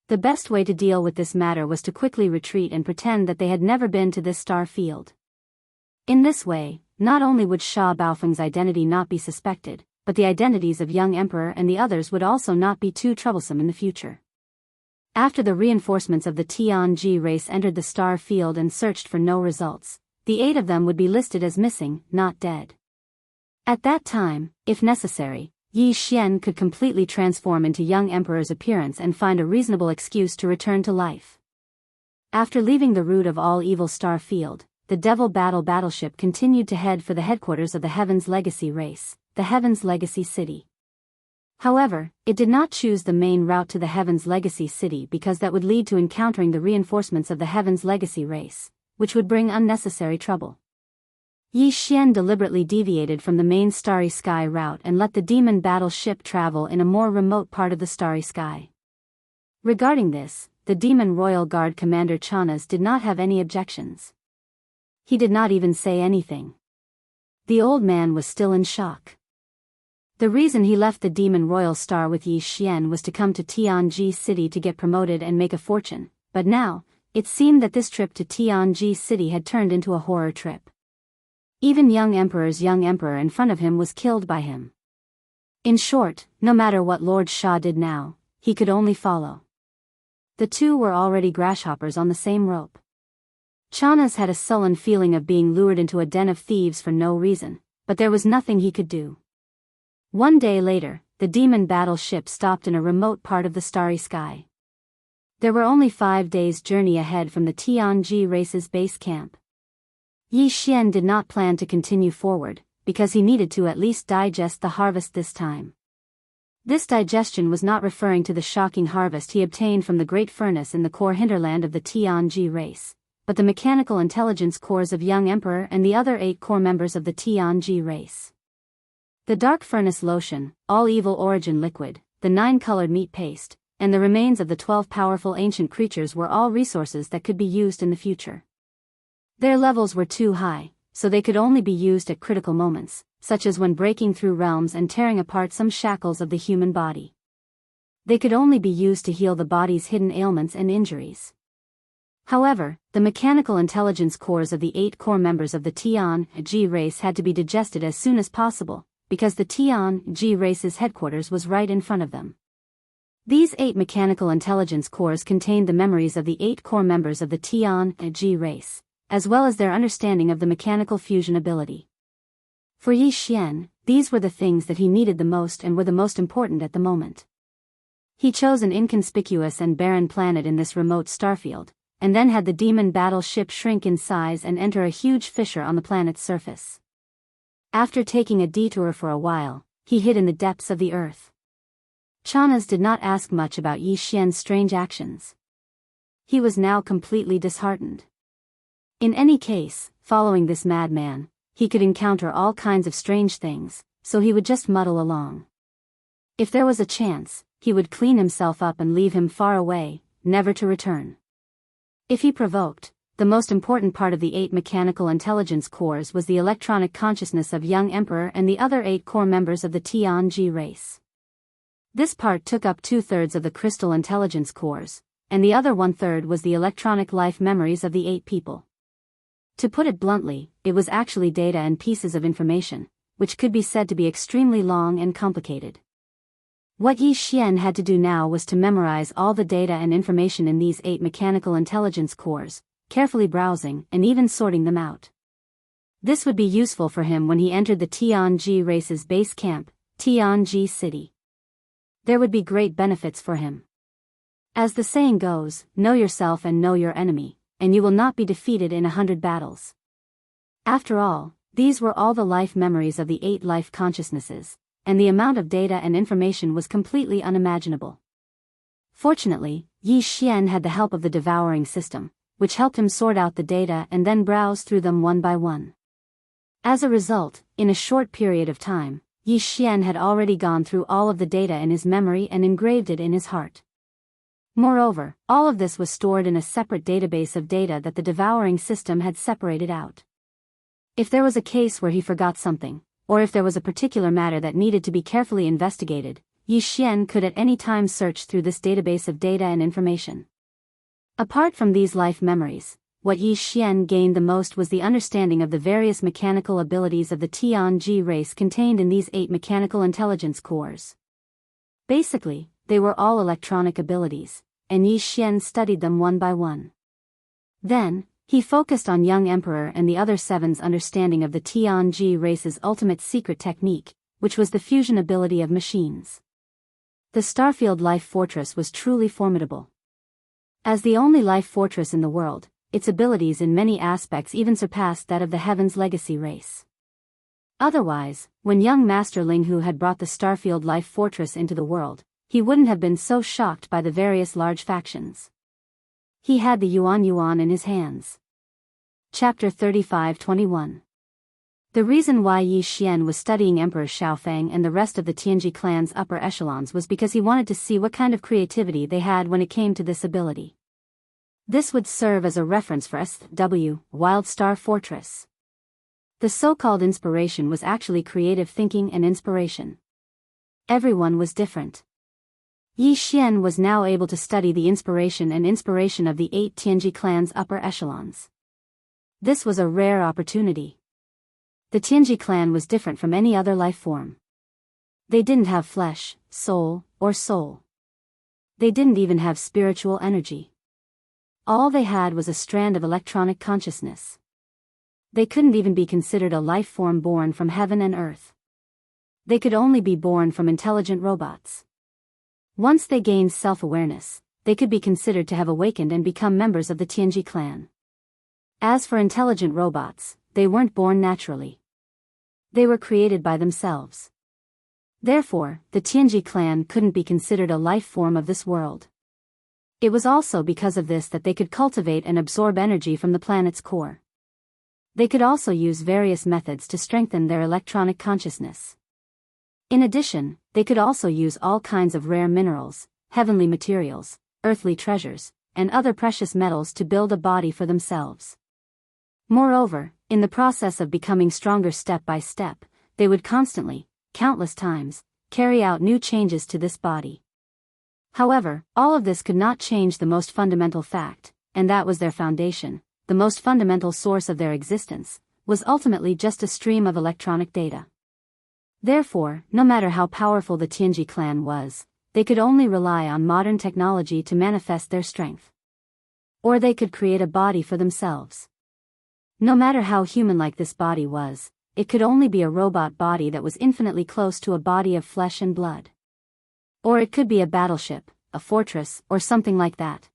Speaker 1: The best way to deal with this matter was to quickly retreat and pretend that they had never been to this star field. In this way, not only would Sha Baofeng's identity not be suspected, but the identities of young emperor and the others would also not be too troublesome in the future. After the reinforcements of the Tianji race entered the star field and searched for no results, the 8 of them would be listed as missing, not dead. At that time, if necessary, Yi Xian could completely transform into young emperor's appearance and find a reasonable excuse to return to life. After leaving the root of all evil star field, the Devil battleship continued to head for the headquarters of the Heaven's Legacy race, the Heaven's Legacy City. However, it did not choose the main route to the Heaven's Legacy City because that would lead to encountering the reinforcements of the Heaven's Legacy race, which would bring unnecessary trouble. Yi Xian deliberately deviated from the main Starry Sky route and let the demon battleship travel in a more remote part of the Starry Sky. Regarding this, the Demon Royal Guard Commander Chanas did not have any objections. He did not even say anything. The old man was still in shock. The reason he left the Demon Royal Star with Yi Xian was to come to Tianji City to get promoted and make a fortune, but now, it seemed that this trip to Tianji City had turned into a horror trip. Even young emperor's young emperor in front of him was killed by him. In short, no matter what Lord Sha did now, he could only follow. The two were already grasshoppers on the same rope. Chanas had a sullen feeling of being lured into a den of thieves for no reason, but there was nothing he could do. One day later, the demon battleship stopped in a remote part of the Starry Sky. There were only 5 days' journey ahead from the Tianji race's base camp. Yi Xian did not plan to continue forward, because he needed to at least digest the harvest this time. This digestion was not referring to the shocking harvest he obtained from the great furnace in the core hinterland of the Tianji race, but the mechanical intelligence cores of young emperor and the other 8 core members of the Tianji race. The dark furnace lotion, all evil origin liquid, the 9-colored meat paste, and the remains of the 12 powerful ancient creatures were all resources that could be used in the future. Their levels were too high, so they could only be used at critical moments, such as when breaking through realms and tearing apart some shackles of the human body. They could only be used to heal the body's hidden ailments and injuries. However, the mechanical intelligence cores of the 8 core members of the Tianji race had to be digested as soon as possible, because the Tianji race's headquarters was right in front of them. These 8 mechanical intelligence cores contained the memories of the 8 core members of the Tianji race, as well as their understanding of the mechanical fusion ability. For Yi Xian, these were the things that he needed the most and were the most important at the moment. He chose an inconspicuous and barren planet in this remote starfield, and then had the demon battleship shrink in size and enter a huge fissure on the planet's surface. After taking a detour for a while, he hid in the depths of the earth. Chanas did not ask much about Yi Xian's strange actions. He was now completely disheartened. In any case, following this madman, he could encounter all kinds of strange things, so he would just muddle along. If there was a chance, he would clean himself up and leave him far away, never to return. If he provoked, the most important part of the 8 mechanical intelligence cores was the electronic consciousness of young emperor and the other 8 core members of the Tianji race. This part took up 2/3 of the crystal intelligence cores, and the other 1/3 was the electronic life memories of the 8 people. To put it bluntly, it was actually data and pieces of information, which could be said to be extremely long and complicated. What Yi Xian had to do now was to memorize all the data and information in these 8 mechanical intelligence cores, carefully browsing and even sorting them out. This would be useful for him when he entered the Tianji race's base camp, Tianji City. There would be great benefits for him. As the saying goes, know yourself and know your enemy, and you will not be defeated in 100 battles. After all, these were all the life memories of the 8 life consciousnesses, and the amount of data and information was completely unimaginable. Fortunately, Yi Xian had the help of the devouring system, which helped him sort out the data and then browse through them one by one. As a result, in a short period of time, Yi Xian had already gone through all of the data in his memory and engraved it in his heart. Moreover, all of this was stored in a separate database of data that the devouring system had separated out. If there was a case where he forgot something, or if there was a particular matter that needed to be carefully investigated, Yi Xian could at any time search through this database of data and information. Apart from these life memories, what Yi Xian gained the most was the understanding of the various mechanical abilities of the Tianji race contained in these 8 mechanical intelligence cores. Basically, they were all electronic abilities, and Yi Xian studied them one by one. Then, he focused on young emperor and the other 7's understanding of the Tianji race's ultimate secret technique, which was the fusion ability of machines. The Starfield Life Fortress was truly formidable. As the only life fortress in the world, its abilities in many aspects even surpassed that of the Heaven's Legacy race. Otherwise, when young Master Linghu had brought the Starfield Life Fortress into the world, he wouldn't have been so shocked by the various large factions. He had the Yuan in his hands. Chapter 35-21. The reason why Yi Xian was studying Emperor Xiaofeng and the rest of the Tianji clan's upper echelons was because he wanted to see what kind of creativity they had when it came to this ability. This would serve as a reference for SW, Wild Star Fortress. The so-called inspiration was actually creative thinking and inspiration. Everyone was different. Yi Xian was now able to study the inspiration of the 8 Tianji clan's upper echelons. This was a rare opportunity. The Tianji clan was different from any other life form. They didn't have flesh, soul, or soul. They didn't even have spiritual energy. All they had was a strand of electronic consciousness. They couldn't even be considered a life form born from heaven and earth. They could only be born from intelligent robots. Once they gained self-awareness, they could be considered to have awakened and become members of the Tianji clan. As for intelligent robots, they weren't born naturally. They were created by themselves. Therefore, the Tianji clan couldn't be considered a life form of this world. It was also because of this that they could cultivate and absorb energy from the planet's core. They could also use various methods to strengthen their electronic consciousness. In addition, they could also use all kinds of rare minerals, heavenly materials, earthly treasures, and other precious metals to build a body for themselves. Moreover, in the process of becoming stronger step by step, they would constantly, countless times, carry out new changes to this body. However, all of this could not change the most fundamental fact, and that was their foundation, the most fundamental source of their existence, was ultimately just a stream of electronic data. Therefore, no matter how powerful the Tianji clan was, they could only rely on modern technology to manifest their strength. Or they could create a body for themselves. No matter how human-like this body was, it could only be a robot body that was infinitely close to a body of flesh and blood. Or it could be a battleship, a fortress, or something like that.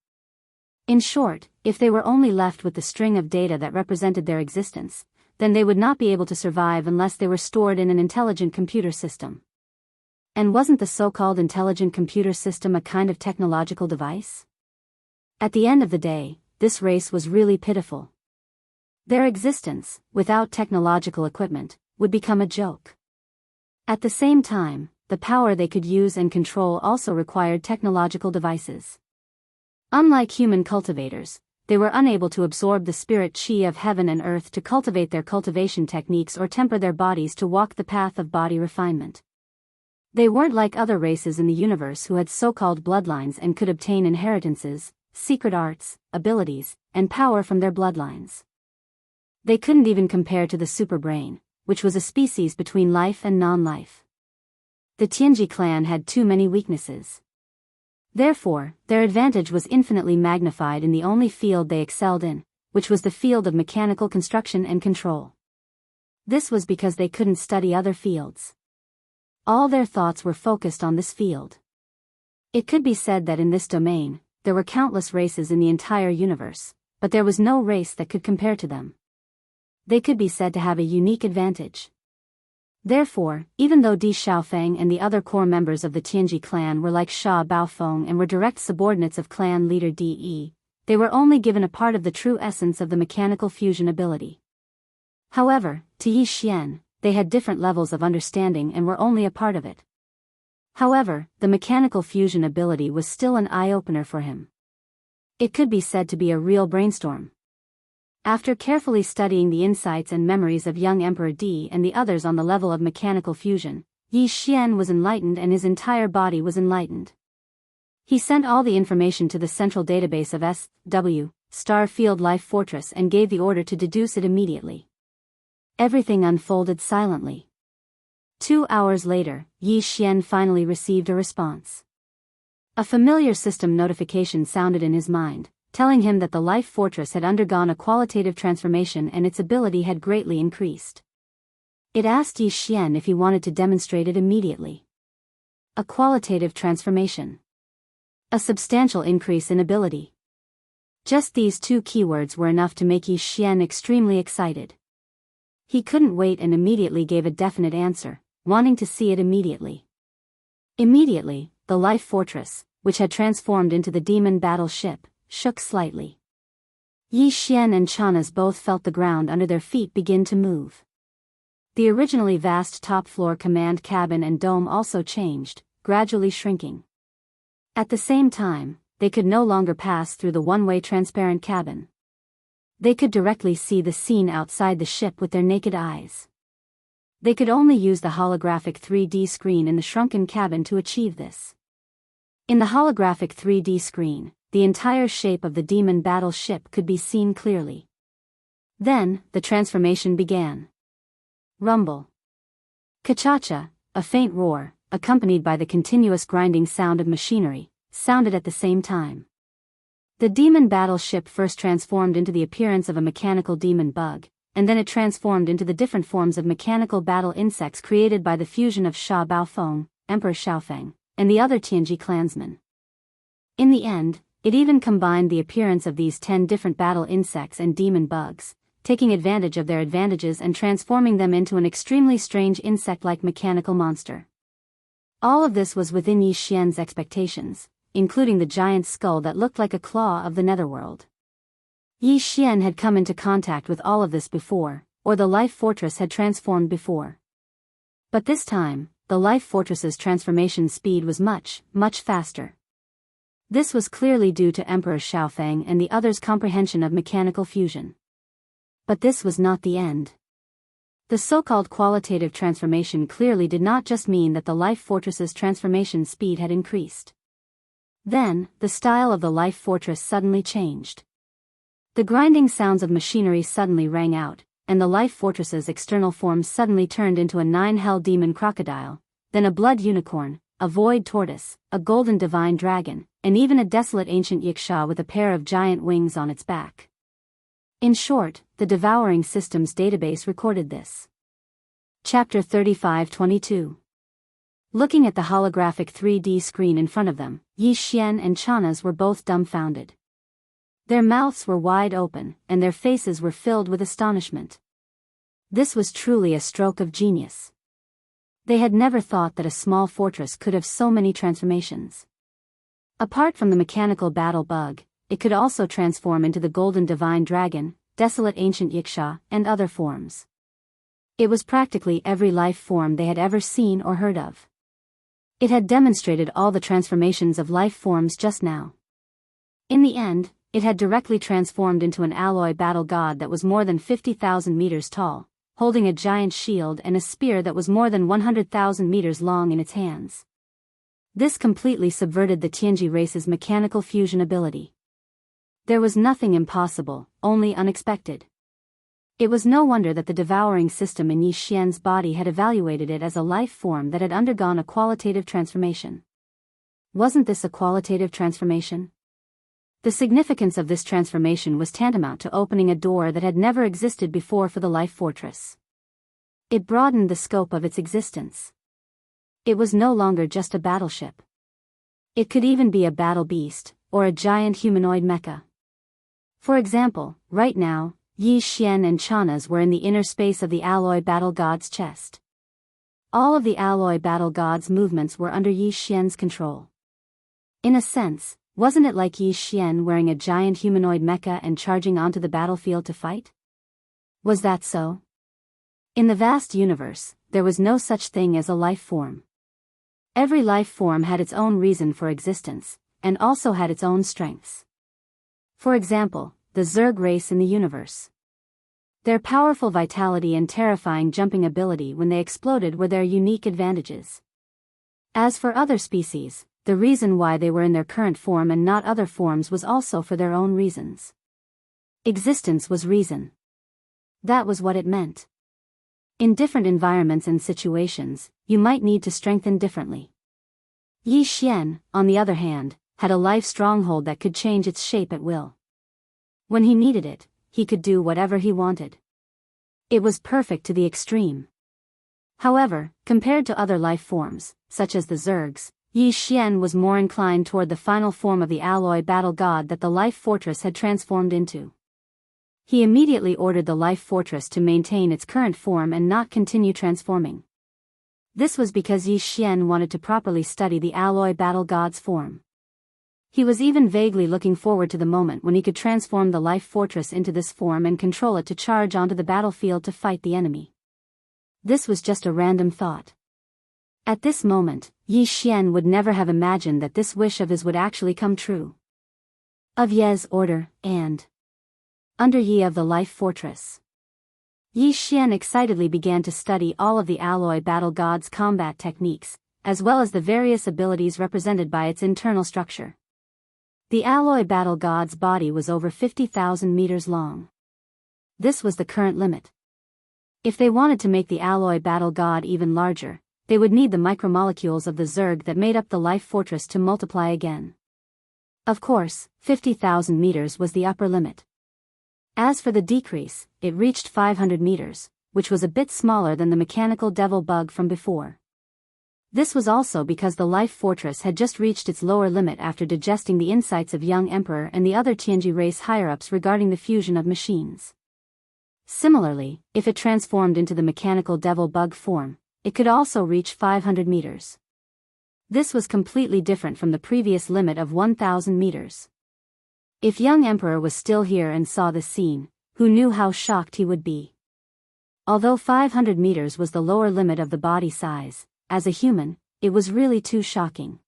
Speaker 1: In short, if they were only left with the string of data that represented their existence, then they would not be able to survive unless they were stored in an intelligent computer system. And wasn't the so-called intelligent computer system a kind of technological device? At the end of the day, this race was really pitiful. Their existence, without technological equipment, would become a joke. At the same time, the power they could use and control also required technological devices. Unlike human cultivators, they were unable to absorb the spirit chi of heaven and earth to cultivate their cultivation techniques or temper their bodies to walk the path of body refinement. They weren't like other races in the universe who had so-called bloodlines and could obtain inheritances, secret arts, abilities, and power from their bloodlines. They couldn't even compare to the superbrain, which was a species between life and non-life. The Tianji clan had too many weaknesses. Therefore, their advantage was infinitely magnified in the only field they excelled in, which was the field of mechanical construction and control. This was because they couldn't study other fields. All their thoughts were focused on this field. It could be said that in this domain, there were countless races in the entire universe, but there was no race that could compare to them. They could be said to have a unique advantage. Therefore, even though Di Xiaofeng and the other core members of the Tianji clan were like Sha Baofeng and were direct subordinates of clan leader Di, they were only given a part of the true essence of the mechanical fusion ability. However, to Yi Xian, they had different levels of understanding and were only a part of it. However, the mechanical fusion ability was still an eye-opener for him. It could be said to be a real brainstorm. After carefully studying the insights and memories of young Emperor Di and the others on the level of mechanical fusion, Yi Xian was enlightened and his entire body was enlightened. He sent all the information to the central database of SW, Star Field Life Fortress, and gave the order to deduce it immediately. Everything unfolded silently. 2 hours later, Yi Xian finally received a response. A familiar system notification sounded in his mind, telling him that the Life Fortress had undergone a qualitative transformation and its ability had greatly increased. It asked Yi Xian if he wanted to demonstrate it immediately. A qualitative transformation. A substantial increase in ability. Just these two keywords were enough to make Yi Xian extremely excited. He couldn't wait and immediately gave a definite answer, wanting to see it immediately. Immediately, the Life Fortress, which had transformed into the demon battle ship, shook slightly. Yi Xian and Chanas both felt the ground under their feet begin to move. The originally vast top-floor command cabin and dome also changed, gradually shrinking. At the same time, they could no longer pass through the one-way transparent cabin. They could directly see the scene outside the ship with their naked eyes. They could only use the holographic 3D screen in the shrunken cabin to achieve this. In the holographic 3D screen, the entire shape of the demon battle ship could be seen clearly. Then, the transformation began. Rumble. Ka-cha-cha, a faint roar, accompanied by the continuous grinding sound of machinery, sounded at the same time. The demon battle ship first transformed into the appearance of a mechanical demon bug, and then it transformed into the different forms of mechanical battle insects created by the fusion of Sha Baofeng, Emperor Xiaofeng, and the other Tianji clansmen. In the end, it even combined the appearance of these 10 different battle insects and demon bugs, taking advantage of their advantages and transforming them into an extremely strange insect-like mechanical monster. All of this was within Yi Xian's expectations, including the giant skull that looked like a claw of the netherworld. Yi Xian had come into contact with all of this before, or the Life Fortress had transformed before. But this time, the Life Fortress's transformation speed was much, much faster. This was clearly due to Emperor Xiaofeng and the others' comprehension of mechanical fusion. But this was not the end. The so-called qualitative transformation clearly did not just mean that the Life Fortress's transformation speed had increased. Then, the style of the Life Fortress suddenly changed. The grinding sounds of machinery suddenly rang out, and the Life Fortress's external form suddenly turned into a 9-hell demon crocodile, then a blood unicorn, a void tortoise, a golden divine dragon, and even a desolate ancient yiksha with a pair of giant wings on its back. In short, the Devouring Systems database recorded this. Chapter 35-22. Looking at the holographic 3D screen in front of them, Yi Xian and Chanas were both dumbfounded. Their mouths were wide open, and their faces were filled with astonishment. This was truly a stroke of genius. They had never thought that a small fortress could have so many transformations. Apart from the mechanical battle bug, it could also transform into the golden divine dragon, desolate ancient Yiksha, and other forms. It was practically every life form they had ever seen or heard of. It had demonstrated all the transformations of life forms just now. In the end, it had directly transformed into an alloy battle god that was more than 50,000 meters tall, holding a giant shield and a spear that was more than 100,000 meters long in its hands. This completely subverted the Tianji race's mechanical fusion ability. There was nothing impossible, only unexpected. It was no wonder that the devouring system in Yi Xian's body had evaluated it as a life form that had undergone a qualitative transformation. Wasn't this a qualitative transformation? The significance of this transformation was tantamount to opening a door that had never existed before for the life fortress. It broadened the scope of its existence. It was no longer just a battleship. It could even be a battle beast, or a giant humanoid mecha. For example, right now, Yi Xian and Chana's were in the inner space of the alloy battle god's chest. All of the alloy battle god's movements were under Yi Xian's control. In a sense, wasn't it like Yi Xian wearing a giant humanoid mecha and charging onto the battlefield to fight? Was that so? In the vast universe, there was no such thing as a life form. Every life form had its own reason for existence, and also had its own strengths. For example, the Zerg race in the universe. Their powerful vitality and terrifying jumping ability when they exploded were their unique advantages. As for other species, the reason why they were in their current form and not other forms was also for their own reasons. Existence was reason. That was what it meant. In different environments and situations, you might need to strengthen differently. Yi Xian, on the other hand, had a life stronghold that could change its shape at will. When he needed it, he could do whatever he wanted. It was perfect to the extreme. However, compared to other life forms, such as the Zergs, Yi Xian was more inclined toward the final form of the alloy battle god that the life fortress had transformed into. He immediately ordered the life fortress to maintain its current form and not continue transforming. This was because Yi Xian wanted to properly study the alloy battle god's form. He was even vaguely looking forward to the moment when he could transform the life fortress into this form and control it to charge onto the battlefield to fight the enemy. This was just a random thought. At this moment, Yi Xian would never have imagined that this wish of his would actually come true. Of Ye's order, and under Yi of the life fortress. Yi Xian excitedly began to study all of the alloy battle god's combat techniques, as well as the various abilities represented by its internal structure. The alloy battle god's body was over 50,000 meters long. This was the current limit. If they wanted to make the alloy battle god even larger, they would need the micromolecules of the Zerg that made up the life fortress to multiply again. Of course, 50,000 meters was the upper limit. As for the decrease, it reached 500 meters, which was a bit smaller than the mechanical devil bug from before. This was also because the life fortress had just reached its lower limit after digesting the insights of young Emperor and the other Tianji race higher-ups regarding the fusion of machines. Similarly, if it transformed into the mechanical devil bug form, it could also reach 500 meters. This was completely different from the previous limit of 1,000 meters. If young Emperor was still here and saw this scene, who knew how shocked he would be? Although 500 meters was the lower limit of the body size, as a human, it was really too shocking.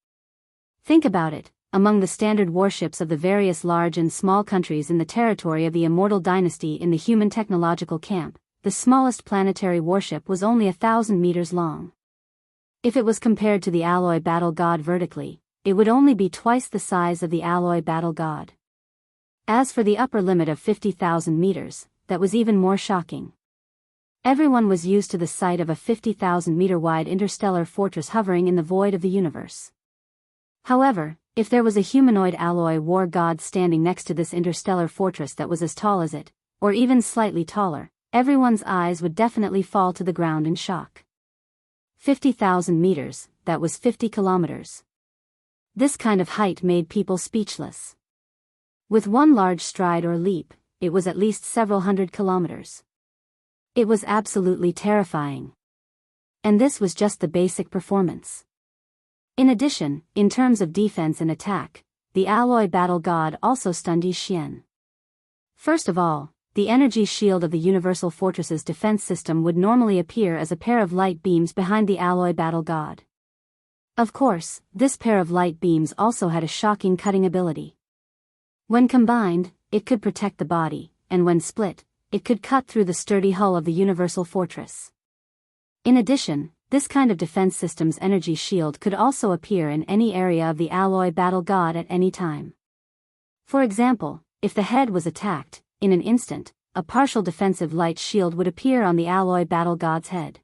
Speaker 1: Think about it, among the standard warships of the various large and small countries in the territory of the Immortal Dynasty in the human technological camp, the smallest planetary warship was only 1,000 meters long. If it was compared to the alloy battle god vertically, it would only be twice the size of the alloy battle god. As for the upper limit of 50,000 meters, that was even more shocking. Everyone was used to the sight of a 50,000-meter-wide interstellar fortress hovering in the void of the universe. However, if there was a humanoid alloy war god standing next to this interstellar fortress that was as tall as it, or even slightly taller, everyone's eyes would definitely fall to the ground in shock. 50,000 meters, that was 50 kilometers. This kind of height made people speechless. With one large stride or leap, it was at least several hundred kilometers. It was absolutely terrifying. And this was just the basic performance. In addition, in terms of defense and attack, the alloy battle god also stunned Yi Xian. First of all, the energy shield of the Universal Fortress's defense system would normally appear as a pair of light beams behind the alloy battle god. Of course, this pair of light beams also had a shocking cutting ability. When combined, it could protect the body, and when split, it could cut through the sturdy hull of the Universal Fortress. In addition, this kind of defense system's energy shield could also appear in any area of the alloy battle god at any time. For example, if the head was attacked, in an instant, a partial defensive light shield would appear on the alloy battle god's head.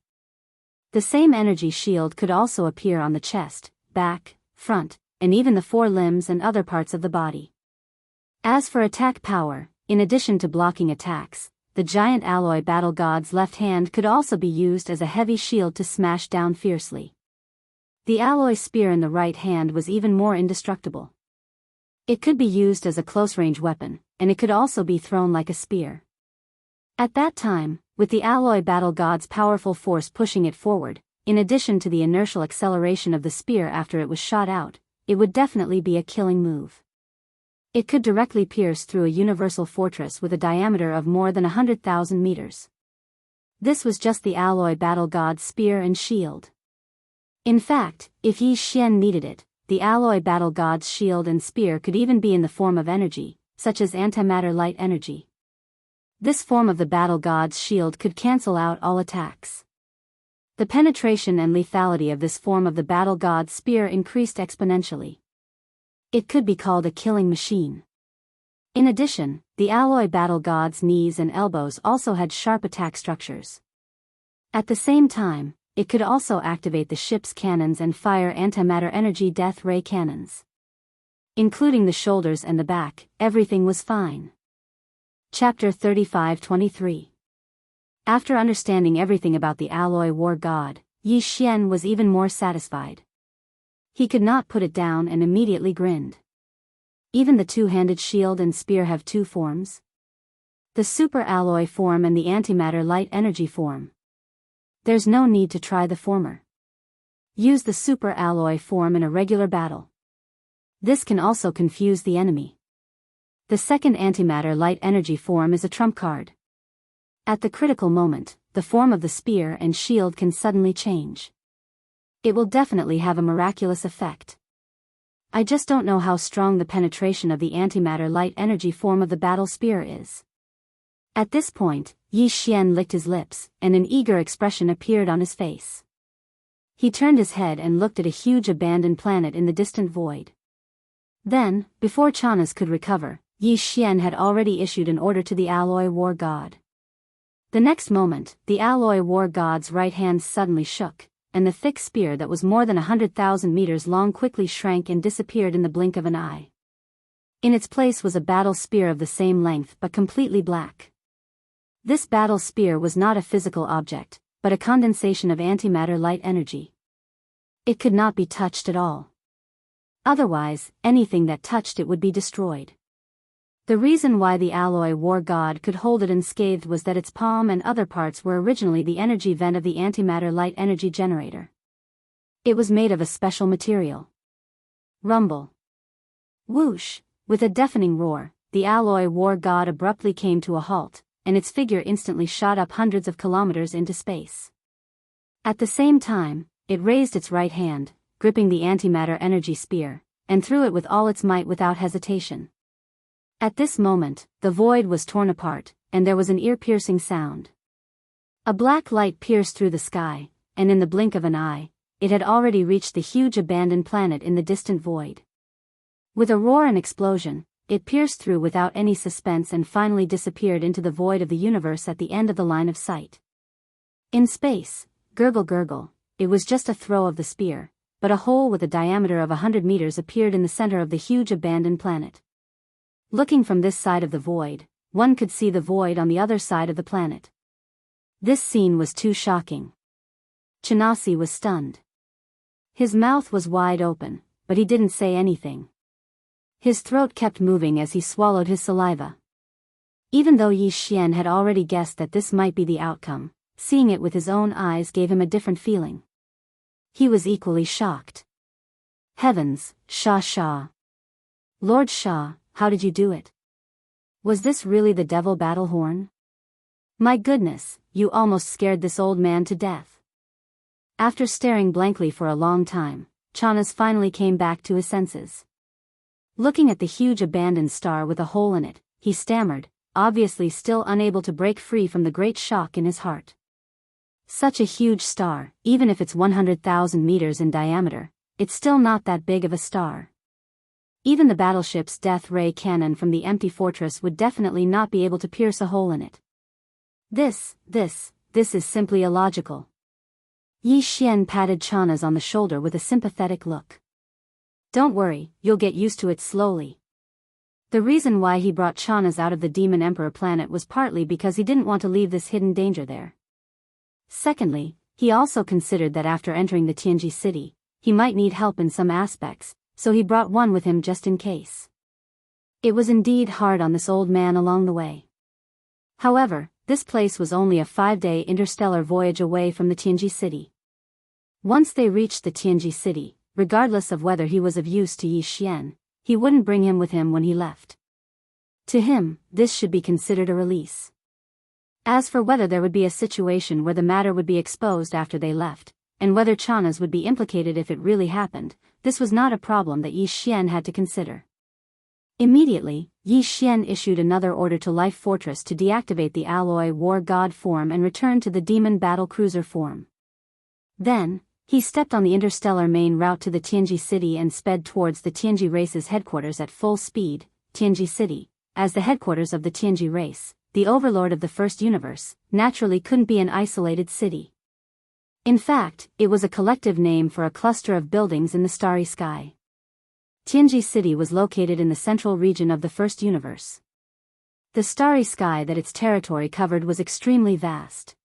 Speaker 1: The same energy shield could also appear on the chest, back, front, and even the forelimbs and other parts of the body. As for attack power, in addition to blocking attacks, the giant alloy battle god's left hand could also be used as a heavy shield to smash down fiercely. The alloy spear in the right hand was even more indestructible. It could be used as a close-range weapon, and it could also be thrown like a spear. At that time, with the alloy battle god's powerful force pushing it forward, in addition to the inertial acceleration of the spear after it was shot out, it would definitely be a killing move. It could directly pierce through a universal fortress with a diameter of more than 100,000 meters. This was just the alloy battle god's spear and shield. In fact, if Yi Xian needed it, the alloy battle god's shield and spear could even be in the form of energy, such as antimatter light energy. This form of the battle god's shield could cancel out all attacks. The penetration and lethality of this form of the battle god's spear increased exponentially. It could be called a killing machine. In addition, the alloy battle god's knees and elbows also had sharp attack structures. At the same time, it could also activate the ship's cannons and fire antimatter energy death ray cannons. Including the shoulders and the back, everything was fine. Chapter 35-23. After understanding everything about the alloy war god, Yi Xian was even more satisfied. He could not put it down and immediately grinned. Even the two-handed shield and spear have two forms. The super alloy form and the antimatter light energy form. There's no need to try the former. Use the super alloy form in a regular battle. This can also confuse the enemy. The second antimatter light energy form is a trump card. At the critical moment, the form of the spear and shield can suddenly change. It will definitely have a miraculous effect. I just don't know how strong the penetration of the antimatter light energy form of the battle spear is. At this point, Yi Xian licked his lips, and an eager expression appeared on his face. He turned his head and looked at a huge abandoned planet in the distant void. Then, before Chanas could recover, Yi Xian had already issued an order to the alloy war god. The next moment, the alloy war god's right hand suddenly shook, and the thick spear that was more than 100,000 meters long quickly shrank and disappeared in the blink of an eye. In its place was a battle spear of the same length but completely black. This battle spear was not a physical object, but a condensation of antimatter light energy. It could not be touched at all. Otherwise, anything that touched it would be destroyed. The reason why the alloy war god could hold it unscathed was that its palm and other parts were originally the energy vent of the antimatter light energy generator. It was made of a special material. Rumble. Whoosh! With a deafening roar, the alloy war god abruptly came to a halt, and its figure instantly shot up hundreds of kilometers into space. At the same time, it raised its right hand, gripping the antimatter energy spear, and threw it with all its might without hesitation. At this moment, the void was torn apart, and there was an ear-piercing sound. A black light pierced through the sky, and in the blink of an eye, it had already reached the huge abandoned planet in the distant void. With a roar and explosion, it pierced through without any suspense and finally disappeared into the void of the universe at the end of the line of sight. In space, gurgle gurgle, it was just a throw of the spear, but a hole with a diameter of 100 meters appeared in the center of the huge abandoned planet. Looking from this side of the void, one could see the void on the other side of the planet. This scene was too shocking. Chanasi was stunned. His mouth was wide open, but he didn't say anything. His throat kept moving as he swallowed his saliva. Even though Yi Xian had already guessed that this might be the outcome, seeing it with his own eyes gave him a different feeling. He was equally shocked. Heavens, Sha. Lord Sha, how did you do it? Was this really the devil battle horn? My goodness, you almost scared this old man to death. After staring blankly for a long time, Chanas finally came back to his senses. Looking at the huge abandoned star with a hole in it, he stammered, obviously still unable to break free from the great shock in his heart. Such a huge star, even if it's 100,000 meters in diameter, it's still not that big of a star. Even the battleship's death ray cannon from the empty fortress would definitely not be able to pierce a hole in it. This is simply illogical. Yi Xian patted Chanas on the shoulder with a sympathetic look. Don't worry, you'll get used to it slowly. The reason why he brought Chanas out of the Demon Emperor planet was partly because he didn't want to leave this hidden danger there. Secondly, he also considered that after entering the Tianji city, he might need help in some aspects, so he brought one with him just in case. It was indeed hard on this old man along the way. However, this place was only a 5-day interstellar voyage away from the Tianji city. Once they reached the Tianji city, regardless of whether he was of use to Yi Xian, he wouldn't bring him with him when he left. To him, this should be considered a release. As for whether there would be a situation where the matter would be exposed after they left, and whether Chanas would be implicated if it really happened, this was not a problem that Yi Xian had to consider. Immediately, Yi Xian issued another order to Life Fortress to deactivate the alloy war god form and return to the demon battle cruiser form. Then, he stepped on the interstellar main route to the Tianji city and sped towards the Tianji race's headquarters at full speed. Tianji city, as the headquarters of the Tianji race, the overlord of the first universe, naturally couldn't be an isolated city. In fact, it was a collective name for a cluster of buildings in the starry sky. Tianji city was located in the central region of the first universe. The starry sky that its territory covered was extremely vast.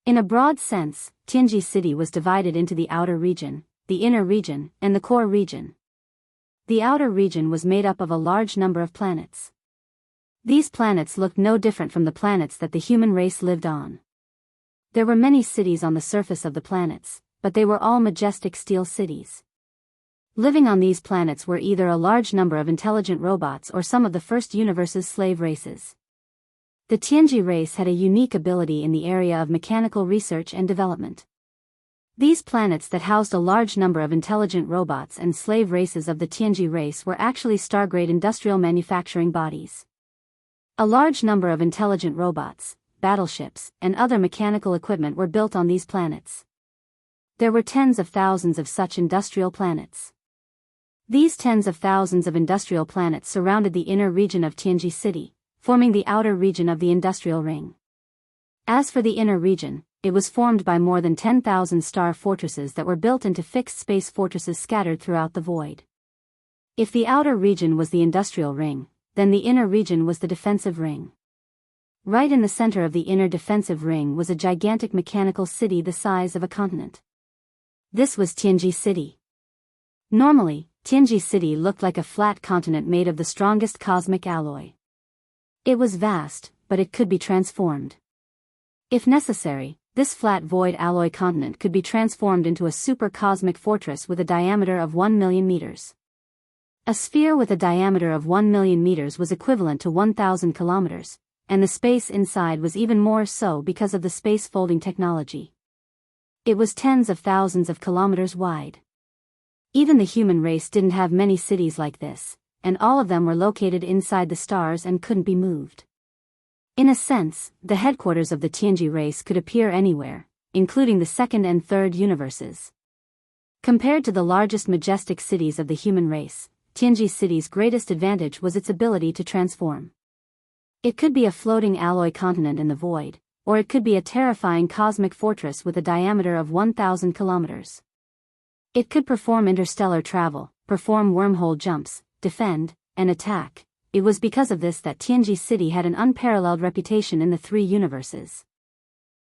Speaker 1: In a broad sense, Tianji city was divided into the outer region, the inner region, and the core region. The outer region was made up of a large number of planets. These planets looked no different from the planets that the human race lived on. There were many cities on the surface of the planets, but they were all majestic steel cities. Living on these planets were either a large number of intelligent robots or some of the first universe's slave races. The Tianji race had a unique ability in the area of mechanical research and development. These planets that housed a large number of intelligent robots and slave races of the Tianji race were actually star-grade industrial manufacturing bodies. A large number of intelligent robots, battleships, and other mechanical equipment were built on these planets. There were tens of thousands of such industrial planets. These tens of thousands of industrial planets surrounded the inner region of Tianji city, forming the outer region of the industrial ring. As for the inner region, it was formed by more than 10,000 star fortresses that were built into fixed space fortresses scattered throughout the void. If the outer region was the industrial ring, then the inner region was the defensive ring. Right in the center of the inner defensive ring was a gigantic mechanical city the size of a continent. This was Tianji city. Normally, Tianji city looked like a flat continent made of the strongest cosmic alloy. It was vast, but it could be transformed. If necessary, this flat void alloy continent could be transformed into a super cosmic fortress with a diameter of 1 million meters. A sphere with a diameter of 1 million meters was equivalent to 1,000 kilometers, and the space inside was even more so because of the space folding technology. It was tens of thousands of kilometers wide. Even the human race didn't have many cities like this, and all of them were located inside the stars and couldn't be moved. In a sense, the headquarters of the Tianji race could appear anywhere, including the second and third universes. Compared to the largest majestic cities of the human race, Tianji city's greatest advantage was its ability to transform. It could be a floating alloy continent in the void, or it could be a terrifying cosmic fortress with a diameter of 1,000 kilometers. It could perform interstellar travel, perform wormhole jumps, defend, and attack. It was because of this that Tianji city had an unparalleled reputation in the three universes.